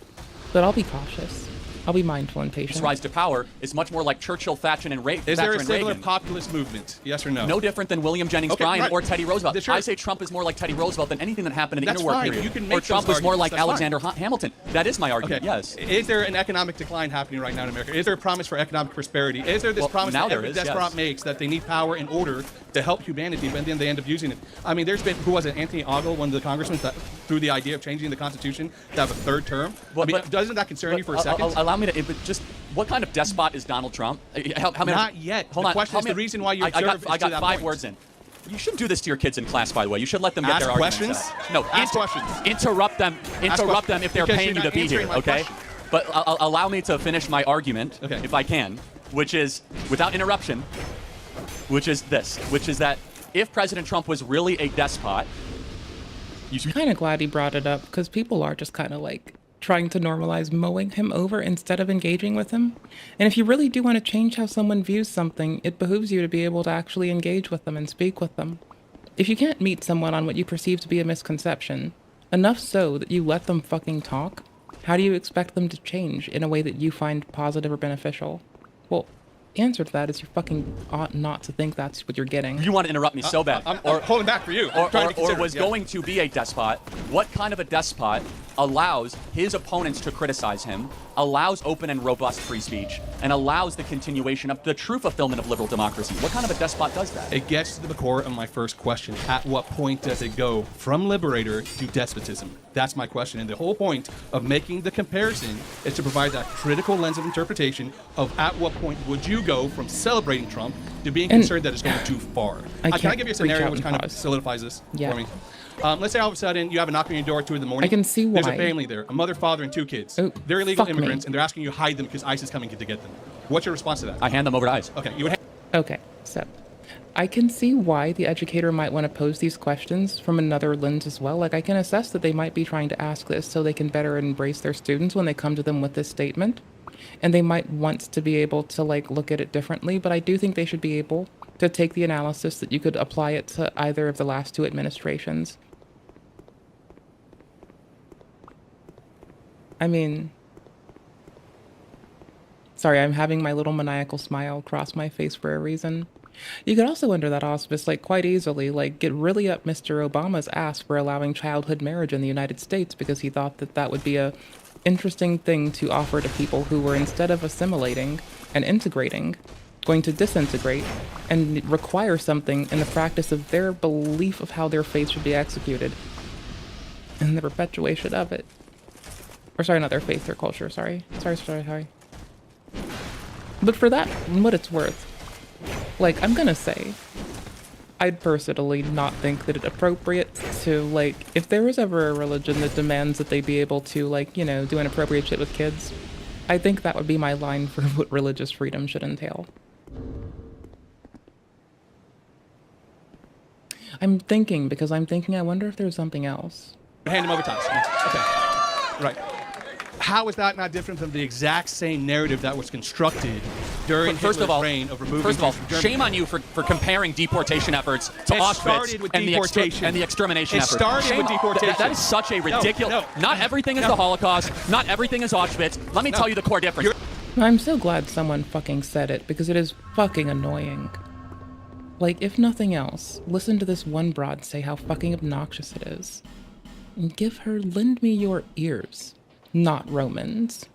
but I'll be cautious. I'll be mindful and patient. His rise to power is much more like Churchill, Thatcher, and Reagan. Is there a similar populist movement? Yes or no? No different than William Jennings Bryan or Teddy Roosevelt. Sure. I say Trump is more like Teddy Roosevelt than anything that happened in the That's interwar fine. period. You can make or Trump those was more arguments. like That's Alexander Hamilton. That is my argument, yes. Is there an economic decline happening right now in America? Is there a promise for economic prosperity? Is there this promise that every desperate makes that they need power in order to help humanity, but then they end up using it? I mean, there's been, who was it, Anthony Ogle, one of the congressmen that threw the idea of changing the Constitution to have a third term? Doesn't that concern you for a second? Allow me to, just, what kind of despot is Donald Trump? How many, Not yet. Hold the on. question is the reason why you observe I got that 5 point. words in. You shouldn't do this to your kids in class, by the way. You should let them get Ask their questions? arguments out. No, Ask questions. Interrupt them. Interrupt them if they're Because paying you you're to be not here, answering my okay? question. But allow me to finish my argument, if I can, which is, without interruption, which is this, which is that if President Trump was really a despot, I'm kind of glad he brought it up, because people are just kind of like trying to normalize mowing him over instead of engaging with him. And if you really do want to change how someone views something, it behooves you to be able to actually engage with them and speak with them. If you can't meet someone on what you perceive to be a misconception, enough so that you let them fucking talk, how do you expect them to change in a way that you find positive or beneficial? Well, the answer to that is you fucking ought not to think that's what you're getting. you want to interrupt me so bad. I'm holding back for you. Or was going to be a despot, what kind of a despot allows his opponents to criticize him, allows open and robust free speech, and allows the continuation of the true fulfillment of liberal democracy? What kind of a despot does that? It gets to the core of my first question. At what point does it go from liberator to despotism? That's my question. And the whole point of making the comparison is to provide that critical lens of interpretation of at what point would you go from celebrating Trump to being concerned that it's going too far. Can I give you a scenario which kind of solidifies this for me? Let's say all of a sudden you have a knock on your door at 2 in the morning. I can see why. There's a family there, a mother, father, and 2 kids. Oh, they're illegal fuck immigrants, me. and they're asking you to hide them because ICE is coming to get them. What's your response to that? I hand them over to ICE. Okay, you would. Okay, so I can see why the educator might want to pose these questions from another lens as well. Like, I can assess that they might be trying to ask this so they can better embrace their students when they come to them with this statement. And they might want to be able to, like, look at it differently, but I do think they should be able to take the analysis that you could apply it to either of the last 2 administrations. I mean, sorry, I'm having my little maniacal smile cross my face for a reason. You could also, under that auspice, like, quite easily, like, get really up Mr. Obama's ass for allowing childhood marriage in the United States because he thought that that would be a interesting thing to offer to people who were, instead of assimilating and integrating, going to disintegrate and require something in the practice of their belief of how their faith should be executed and the perpetuation of it. Or sorry, not their faith, their culture, sorry. Sorry. But for that, what it's worth, like, I'm gonna say, I'd personally not think that it's appropriate to, like, if there was ever a religion that demands that they be able to, like, you know, do inappropriate shit with kids, I think that would be my line for what religious freedom should entail. I'm thinking, I wonder if there's something else. Hand him over to us. Okay. Right. How is that not different from the exact same narrative that was constructed during Hitler's reign of removing First of all, Jews from Germany? shame on you for comparing deportation efforts to Auschwitz and the extermination efforts. It started with deportation. That is such a ridiculous... Not everything is the Holocaust. Not everything is Auschwitz. Let me tell you the core difference. I'm so glad someone fucking said it, because it is fucking annoying. Like, if nothing else, listen to this one broad say how fucking obnoxious it is. And give her, lend me your ears. Not Romans.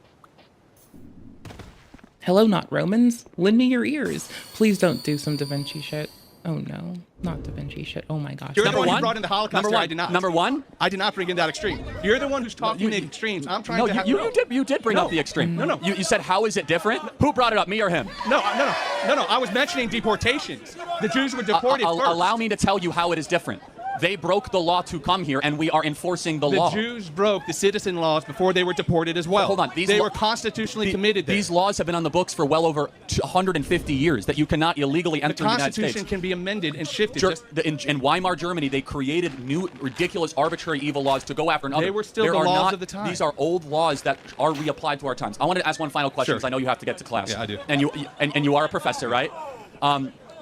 Hello, not Romans? Lend me your ears. Please don't do some Da Vinci shit. Oh no, not Da Vinci shit. Oh my gosh. You're the one who brought in the Holocaust. Number one. I did not. Number one? I did not bring in that extreme. You're the one who's talking the extremes. I'm trying to have... You did bring up the extreme. No. You said, how is it different? Who brought it up, me or him? No. I was mentioning deportations. The Jews were deported first. Allow me to tell you how it is different. They broke the law to come here, and we are enforcing the law. The Jews broke the citizen laws before they were deported as well. Hold on. They were constitutionally committed there. These laws have been on the books for well over 150 years that you cannot illegally enter the United States. The Constitution can be amended and shifted. In Weimar, Germany, they created new, ridiculous, arbitrary, evil laws to go after another. They were still the laws of the time. These are old laws that are reapplied to our times. I wanted to ask one final question because I know you have to get to class. Yeah, I do. And you are a professor, right?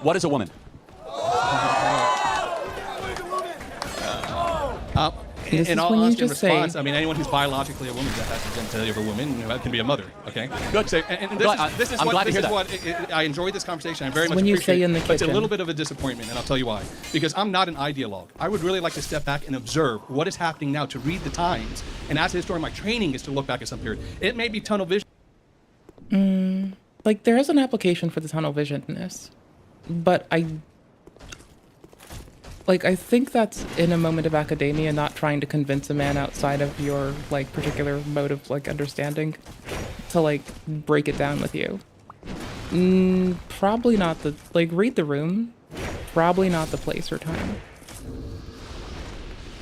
What is a woman? In all honesty, in response, I mean, anyone who's biologically a woman that has the genitalia of a woman can be a mother. Okay. Good. So, I'm glad to hear that. I enjoyed this conversation. I very much When you appreciate say in the it. But it's a kitchen. little bit of a disappointment, and I'll tell you why. Because I'm not an ideologue. I would really like to step back and observe what is happening now, to read the times. And as a historian, my training is to look back at some period. It may be tunnel vision. Like, there is an application for the tunnel vision in this, but I think that's in a moment of academia, not trying to convince a man outside of your, like, particular mode of, like, understanding to, like, break it down with you. Probably not the, like, read the room. Probably not the place or time.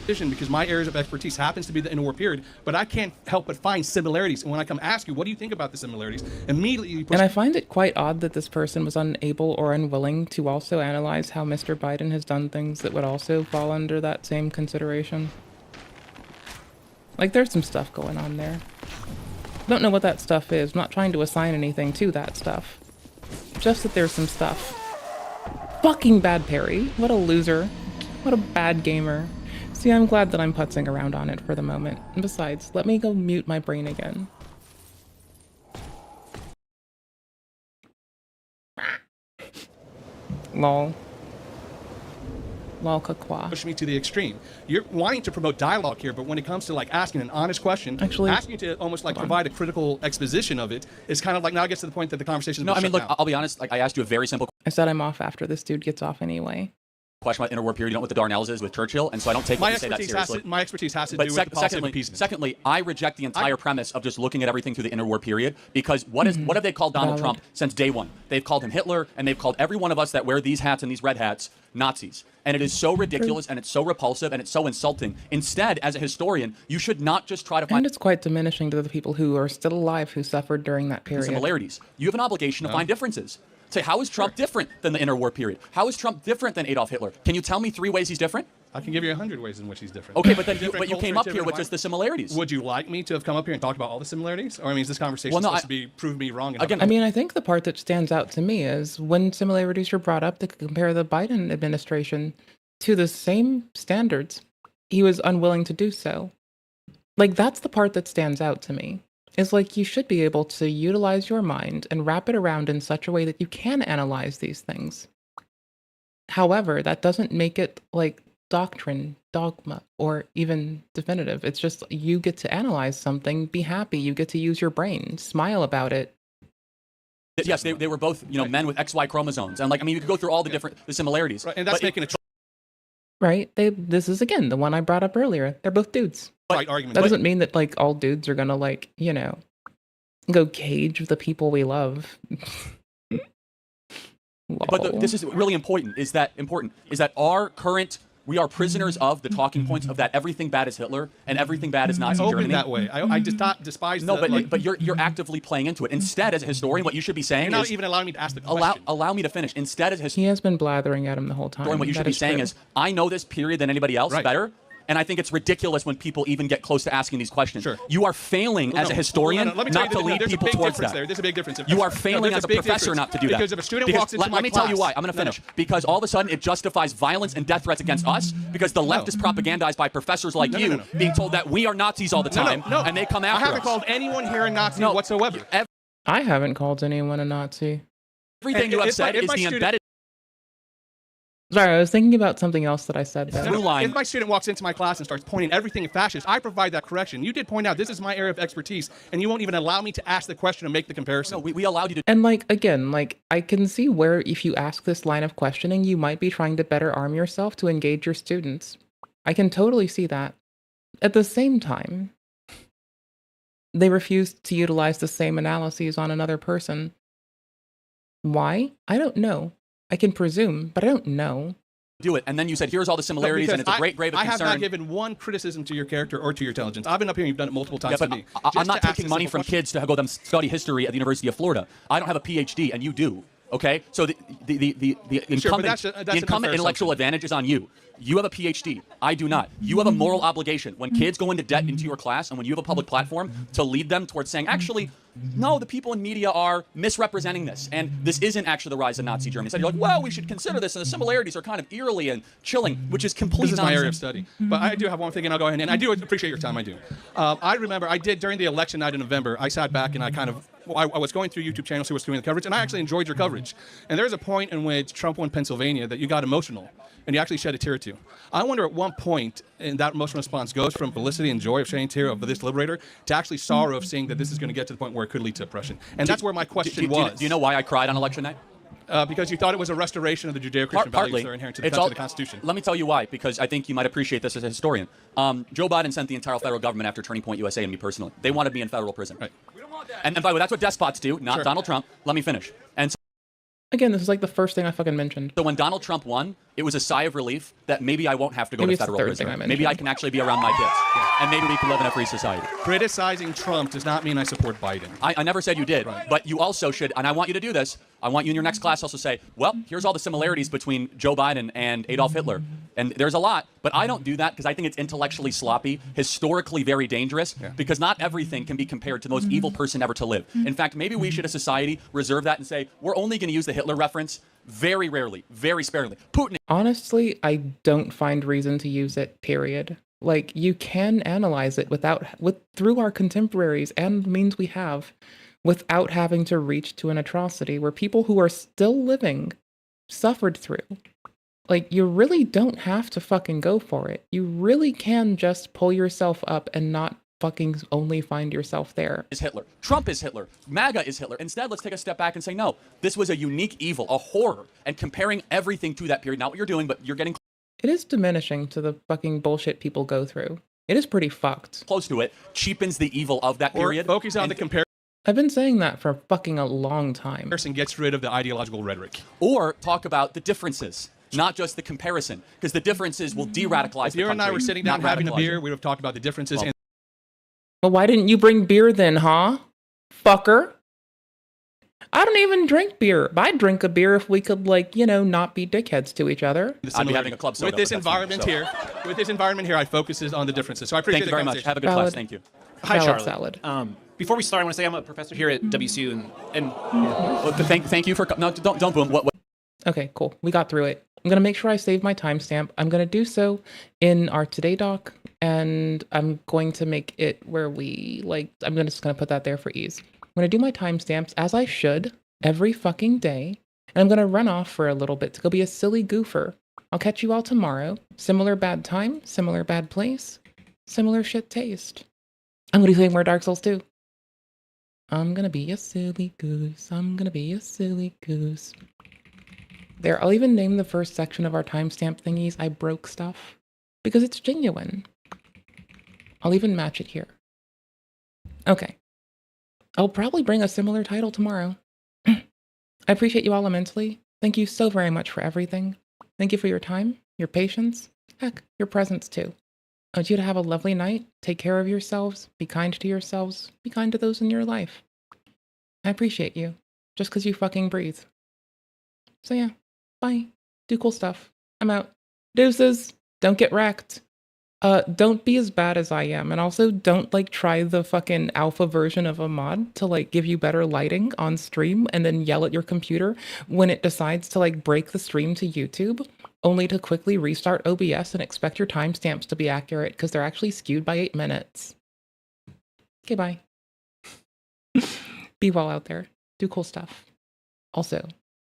Because my areas of expertise happens to be the interwar period, but I can't help but find similarities. And when I come ask you, what do you think about the similarities? Immediately you And I find it quite odd that this person was unable or unwilling to also analyze how Mr. Biden has done things that would also fall under that same consideration. Like, there's some stuff going on there. Don't know what that stuff is. I'm not trying to assign anything to that stuff. Just that there's some stuff. Fucking bad Perry. What a loser. What a bad gamer. See, I'm glad that I'm putzing around on it for the moment. And besides, let me go mute my brain again. Lol. Lol kakwa. Push me to the extreme. You're wanting to promote dialogue here, but when it comes to like asking an honest question, asking you to almost like provide a critical exposition of it, is kind of like now it gets to the point that the conversation is No, I mean, look, I'll be honest. Like, I asked you a very simple I said I'm off after this dude gets off anyway. question about interwar period. You know what the Darnells is with Churchill, and so I don't take what you say that seriously. My expertise has to do with the policy of appeasement. Secondly, I reject the entire premise of just looking at everything through the interwar period, because what have they called Donald Trump since day one? They've called him Hitler, and they've called every one of us that wear these hats and these red hats Nazis. And it is so ridiculous, and it's so repulsive, and it's so insulting. Instead, as a historian, you should not just try to find... And it's quite diminishing to the people who are still alive who suffered during that period. Similarities. You have an obligation to find differences. Say, how is Trump different than the interwar period? How is Trump different than Adolf Hitler? Can you tell me 3 ways he's different? I can give you 100 ways in which he's different. Okay, but you came up here with just the similarities. Would you like me to have come up here and talked about all the similarities? Or I mean, is this conversation supposed to prove me wrong? I mean, I think the part that stands out to me is when similarities are brought up to compare the Biden administration to the same standards, he was unwilling to do so. Like, that's the part that stands out to me. Is like, you should be able to utilize your mind and wrap it around in such a way that you can analyze these things. However, that doesn't make it like doctrine, dogma, or even definitive. It's just you get to analyze something, be happy, you get to use your brain, smile about it. Yes, they were both, men with XY chromosomes. And like, I mean, you could go through all the similarities. Right, and that's making a right? This is, again, the one I brought up earlier. They're both dudes. Right argument. That doesn't mean that, like, all dudes are gonna, like, go cage the people we love. But this is really important. Is that our current... We are prisoners of the talking points of that everything bad is Hitler and everything bad is Nazi Germany. that way. I just despise. No, but you're actively playing into it. Instead, as a historian, what you should be saying you're not even allowing me to ask the question. Allow me to finish. Instead, as he has been blathering at him the whole time. What you should be saying is, I know this period than anybody else better. And I think it's ridiculous when people even get close to asking these questions. Sure. You are failing as a historian not to lead people towards that. There's a big difference. You are failing as a professor not to do that. Because if a student walks into my class... Let me tell you why. I'm going to finish. Because all of a sudden it justifies violence and death threats against us because the left is propagandized by professors like you being told that we are Nazis all the time and they come after us. I haven't called anyone here a Nazi whatsoever. I haven't called anyone a Nazi. Everything you have said is the embedded... Sorry, I was thinking about something else that I said. If my student walks into my class and starts pointing everything at fascist, I provide that correction. You did point out this is my area of expertise, and you won't even allow me to ask the question and make the comparison. No, we allowed you to. And again, I can see where if you ask this line of questioning, you might be trying to better arm yourself to engage your students. I can totally see that. At the same time, they refused to utilize the same analyses on another person. Why? I don't know. I can presume, but I don't know. do it, and then you said, here's all the similarities, and it's a great grave of I concern. have not given one criticism to your character or to your intelligence. I've been up here and you've done it multiple times Yeah, to but me. I'm not taking money from kids to go them study history at the University of Florida. I don't have a PhD, and you do. Okay, so the incumbent, the incumbent intellectual advantage is on you. You have a PhD. I do not. You have a moral obligation when kids go into debt into your class, and when you have a public platform, to lead them towards saying, actually, no, the people in media are misrepresenting this, and this isn't actually the rise of Nazi Germany. Instead, you're like, well, we should consider this, and the similarities are kind of eerily and chilling, which is complete This is nonsense. my area of study. But I do have one thing, and I'll go ahead, and I do appreciate your time, I do. I remember I did, during the election night in November, I sat back and I kind of, I was going through YouTube channels who was doing the coverage, and I actually enjoyed your coverage. And there's a point in which Trump won Pennsylvania that you got emotional, and you actually shed a tear or two. I wonder at one point, in that emotional response goes from felicity and joy of shedding a tear of this liberator to actually sorrow of seeing that this is going to get to the point where it could lead to oppression. And that's where my question was. Do you know why I cried on election night? Because you thought it was a restoration of the Judeo-Christian values that are inherent to the Constitution. Let me tell you why, because I think you might appreciate this as a historian. Joe Biden sent the entire federal government after Turning Point USA and me personally. They wanted me in federal prison. Right. And by the way, that's what despots do, not Donald Trump. Let me finish. And so, again, this is like the first thing I fucking mentioned. So when Donald Trump won, it was a sigh of relief that maybe I won't have to go to federal prison. Maybe I can actually be around my kids. And maybe we can live in a free society. Criticizing Trump does not mean I support Biden. I never said you did, but you also should, and I want you to do this, I want you in your next class also say, well, here's all the similarities between Joe Biden and Adolf Hitler. And there's a lot, but I don't do that because I think it's intellectually sloppy, historically very dangerous, because not everything can be compared to the most evil person ever to live. In fact, maybe we should, as a society, reserve that and say, we're only going to use the Hitler reference very rarely, very sparingly. Putin. Honestly, I don't find reason to use it, period. Like, you can analyze it through our contemporaries and means we have, without having to reach to an atrocity where people who are still living suffered through. Like, you really don't have to fucking go for it. You really can just pull yourself up and not fucking only find yourself there. Is Hitler. Trump is Hitler. MAGA is Hitler. Instead, let's take a step back and say, no, this was a unique evil, a horror, and comparing everything to that period. Not what you're doing, but you're getting It is diminishing to the fucking bullshit people go through. It is pretty fucked. Close to it, cheapens the evil of that period. Focus on the comparison. I've been saying that for fucking a long time. Person gets rid of the ideological rhetoric. Or talk about the differences, not just the comparison, because the differences will de-radicalize If the you and I country, were sitting not down having a radicalize beer, it. we would have talked about the differences. Well, why didn't you bring beer then, huh? Fucker. I don't even drink beer. I'd drink a beer if we could, like, you know, not be dickheads to each other. I'd be having a club soda. With this but that's fine, environment so. here, I focuses on the differences. So I appreciate Thank you very much. Have a good class. Thank you. Hi, Valid Charlotte. salad. Before we start, I want to say I'm a professor here at WSU, and Well, thank you for no, don't boom. What? Okay, cool. We got through it. I'm going to make sure I save my timestamp. I'm going to do so in our Today doc, and I'm going to make it where we, like, just going to put that there for ease. I'm going to do my timestamps, as I should, every fucking day, and I'm going to run off for a little bit to go be a silly goofer. I'll catch you all tomorrow. Similar bad time, similar bad place, similar shit taste. I'm going to be playing more Dark Souls 2. I'm going to be a silly goose. I'm going to be a silly goose. There, I'll even name the first section of our timestamp thingies I broke stuff, because it's genuine. I'll even match it here. Okay. I'll probably bring a similar title tomorrow. I appreciate you all immensely. Thank you so very much for everything. Thank you for your time, your patience, heck, your presence too. I want you to have a lovely night. Take care of yourselves. Be kind to yourselves. Be kind to those in your life. I appreciate you, just because you fucking breathe. So yeah. Bye. Do cool stuff. I'm out. Deuces. Don't get wrecked. Don't be as bad as I am. And also don't, like, try the fucking alpha version of a mod to, like, give you better lighting on stream and then yell at your computer when it decides to, like, break the stream to YouTube, only to quickly restart OBS and expect your timestamps to be accurate because they're actually skewed by 8 minutes. Okay, bye. Be well out there. Do cool stuff. Also,